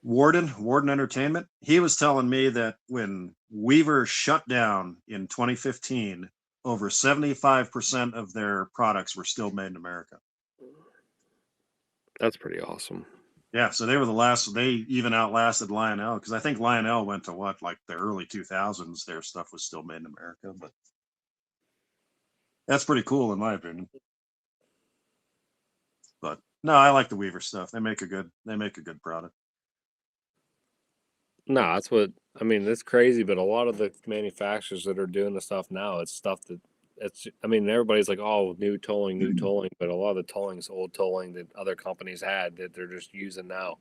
Warden Entertainment, he was telling me that when Weaver shut down in 2015, over 75% of their products were still made in America. That's pretty awesome. Yeah, so they were the last. They even outlasted Lionel because I think Lionel went to like the early 2000s. Their stuff was still made in America, but that's pretty cool in my opinion. But no, I like the Weaver stuff. They make a good product. No, that's what I mean. It's crazy, but a lot of the manufacturers that are doing the stuff now, it's stuff that I mean, everybody's like, oh, new tolling, but a lot of the tolling's old tolling that other companies had that they're just using now.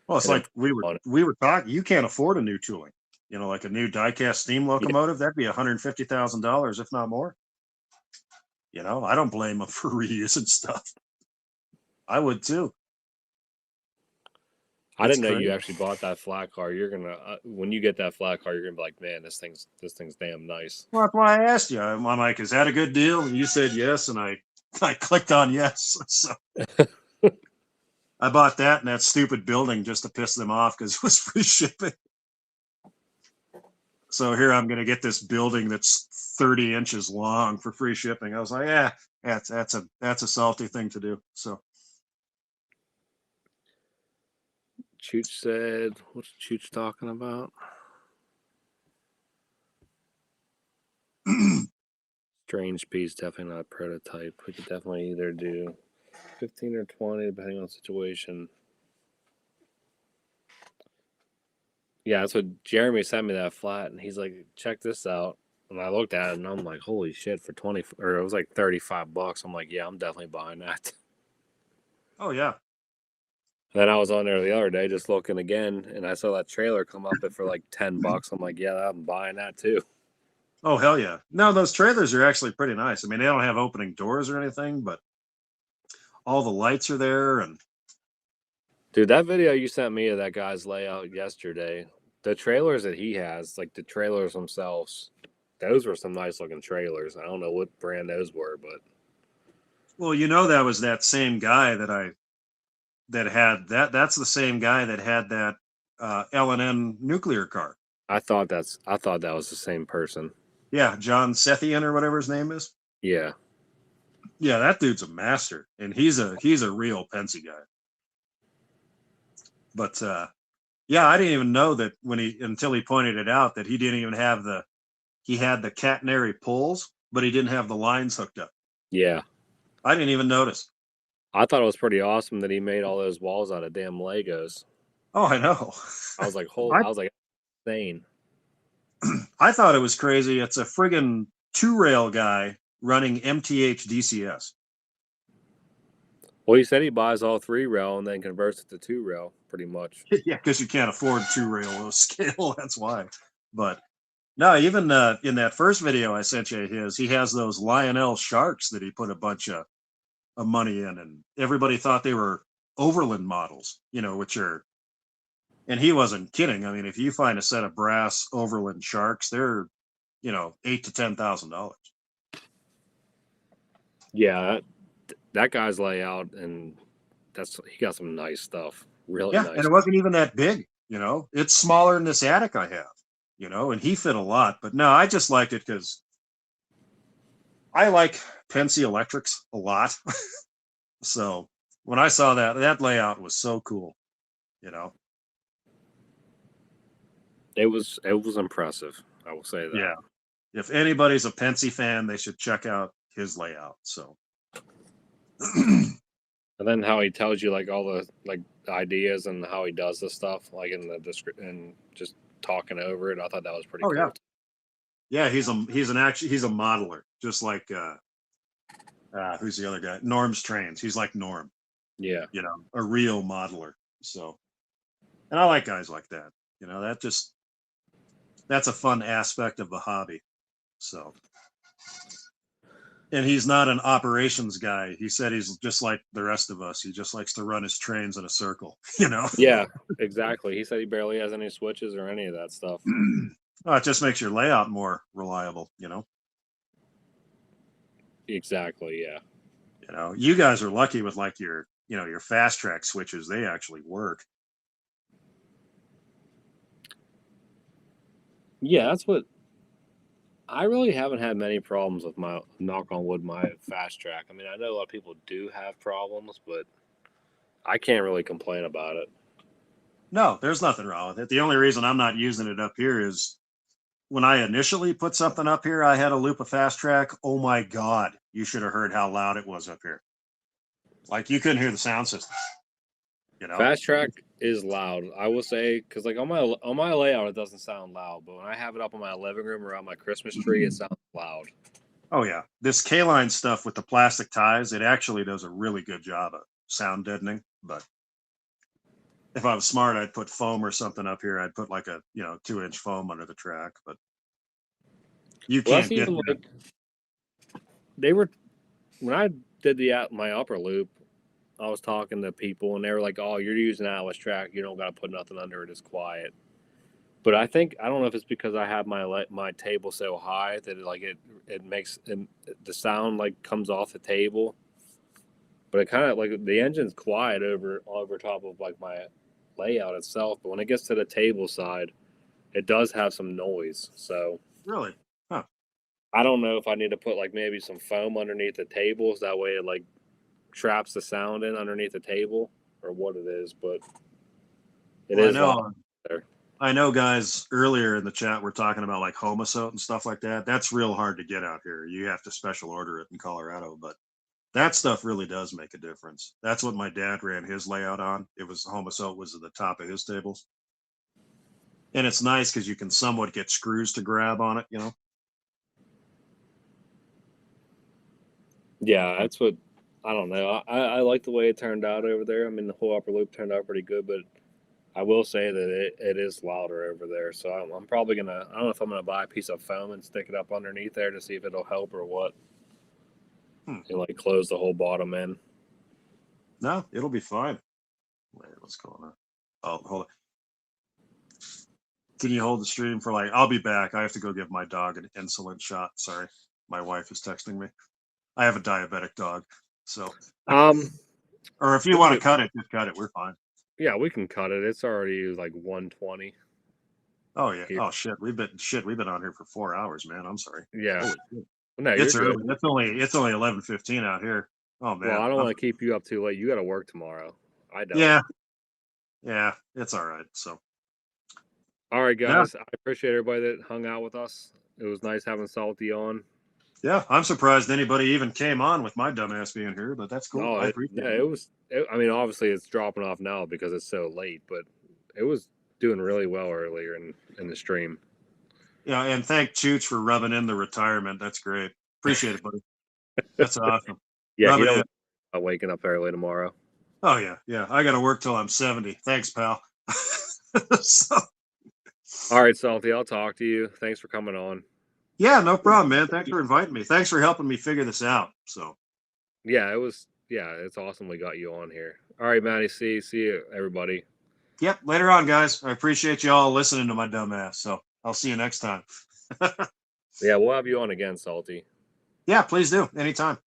Well, it's like we were talking. You can't afford a new tooling. Like a new die-cast steam locomotive, that'd be $150,000, if not more. I don't blame them for reusing stuff. I would too. I didn't know you actually bought that flat car. You're gonna when you get that flat car, you're gonna be like, man, this thing's damn nice. Well, that's why I asked you. I'm like, is that a good deal? And you said yes, and I clicked on yes. So I bought that and that stupid building just to piss them off because it was free shipping. So here I'm going to get this building that's 30 inches long for free shipping. I was like, yeah, that's a salty thing to do. So. Chooch said, what's Chooch talking about? Strange piece, definitely not a prototype. We could definitely either do 15 or 20, depending on the situation. Yeah, that's what Jeremy sent me that flat, and he's like, check this out. And I looked at it, and I'm like, holy shit, for 20, or it was like $35. I'm like, yeah, I'm definitely buying that. Oh, yeah. Then I was on there the other day just looking again, and I saw that trailer come up at for like $10. I'm like, yeah, I'm buying that too. Oh hell yeah! No, those trailers are actually pretty nice. I mean, they don't have opening doors or anything, but all the lights are there, and Dude, that video you sent me of that guy's layout yesterday, the trailers that he has, like the trailers themselves, those were some nice looking trailers. I don't know what brand those were, but well, you know that was that same guy that had that. That's the same guy that had that L&N nuclear car. I thought that was the same person. Yeah, John Sethian or whatever his name is. Yeah. Yeah, that dude's a master, and he's a real Pensy guy. But yeah, I didn't even know that until he pointed it out that he didn't even have he had the catenary pulls, but he didn't have the lines hooked up. Yeah. I didn't even notice. I thought it was pretty awesome that he made all those walls out of damn Legos. Oh, I know. I was like, insane. I thought it was crazy. It's a friggin' 2-rail guy running MTH DCS. Well, he said he buys all 3-rail and then converts it to 2-rail, pretty much. Yeah, because you can't afford 2-rail scale. That's why. But no, even in that first video I sent you he has those Lionel sharks that he put a bunch of money in, and everybody thought they were Overland models, which are, and he wasn't kidding. I mean, if you find a set of brass Overland sharks, they're, $8,000 to $10,000. Yeah, that guy's layout, and he got some nice stuff. Really Yeah, nice. and it wasn't even that big. It's smaller than this attic I have. And he fit a lot. But no, I just liked it because I like Pensy electrics a lot. So when I saw that layout was so cool. It was impressive. I will say that. Yeah. If anybody's a Pensy fan, they should check out his layout. So. And then how he tells you like all the like ideas and how he does the stuff, like in the description and just talking over it. I thought that was pretty cool. Yeah. Yeah, he's a modeler, just like who's the other guy? Norm's Trains. He's like Norm. Yeah. A real modeler. So, and I like guys like that. That's a fun aspect of the hobby. So, and he's not an operations guy. He said he's just like the rest of us. He just likes to run his trains in a circle, Yeah, exactly. He said he barely has any switches or any of that stuff. Oh, it just makes your layout more reliable, Exactly, yeah. You guys are lucky with like your fast track switches. They actually work. Yeah, that's what I really haven't had many problems with my, knock on wood, my fast track. I mean, I know a lot of people do have problems, but I can't really complain about it. No, there's nothing wrong with it. The only reason I'm not using it up here is when I initially put something up here, I had a loop of fast track. Oh my God, you should have heard how loud it was up here. Like you couldn't hear the sound system. Fast track is loud, I will say, because like on my layout it doesn't sound loud, but when I have it up on my living room around my Christmas tree, it sounds loud. Oh yeah, this K-line stuff with the plastic ties, it actually does a really good job of sound deadening. But if I was smart, I'd put foam or something up here. I'd put like a 2-inch foam under the track. But you can't get like, they were when I did my upper loop. I was talking to people and they were like, "Oh, you're using Atlas track. You don't got to put nothing under it. It's quiet." But I don't know if it's because I have my table so high that it makes the sound like comes off the table. But it kind of like the engine's quiet over top of like my layout itself. But when it gets to the table side, it does have some noise. So really, huh? I don't know if I need to put like maybe some foam underneath the tables. That way it like traps the sound in underneath the table or what it is, but it is loud there. I know guys earlier in the chat were talking about like Homosote and stuff like that. That's real hard to get out here. You have to special order it in Colorado, but that stuff really does make a difference. That's what my dad ran his layout on. It was Homosote was at the top of his tables. And it's nice because you can somewhat get screws to grab on it, Yeah, that's what I don't know. I like the way it turned out over there. I mean, the whole upper loop turned out pretty good, but I will say that it is louder over there. So I'm probably gonna. I don't know if I'm gonna buy a piece of foam and stick it up underneath there to see if it'll help or what. Hmm. And like close the whole bottom end. No, it'll be fine. Wait, what's going on? Oh, hold on. Can you hold the stream for like? I'll be back. I have to go give my dog an insulin shot. Sorry, my wife is texting me. I have a diabetic dog, so. Or if you want to cut it, just cut it. We're fine. Yeah, we can cut it. It's already like 120. Oh yeah. Here. Oh shit. We've been on here for 4 hours, man. I'm sorry. Yeah. Holy shit. No, It's you're early. good. It's only 11:15 out here. Oh man. Well, I don't want to keep you up too late. You got to work tomorrow. I don't. Yeah. Yeah. It's all right. So. All right, guys. I appreciate everybody that hung out with us. It was nice having Salty on. Yeah, I'm surprised anybody even came on with my dumbass being here, but that's cool. I appreciate it. It was. I mean, obviously it's dropping off now because it's so late, but it was doing really well earlier in the stream. Yeah, and thank Chooch for rubbing in the retirement. That's great. Appreciate it, buddy. That's awesome. Yeah, Rub you it know, in. waking up early tomorrow. Oh yeah, yeah. I got to work till I'm 70. Thanks, pal. So, All right, Salty. I'll talk to you. Thanks for coming on. yeah, no problem, man. Thanks for inviting me. Thanks for helping me figure this out. So. Yeah, it was. Yeah, it's awesome we got you on here. All right, Matty. See you, everybody. Yep. Later on, guys. I appreciate you all listening to my dumbass. So I'll see you next time. Yeah, we'll have you on again, Salty. Yeah, please do. Anytime.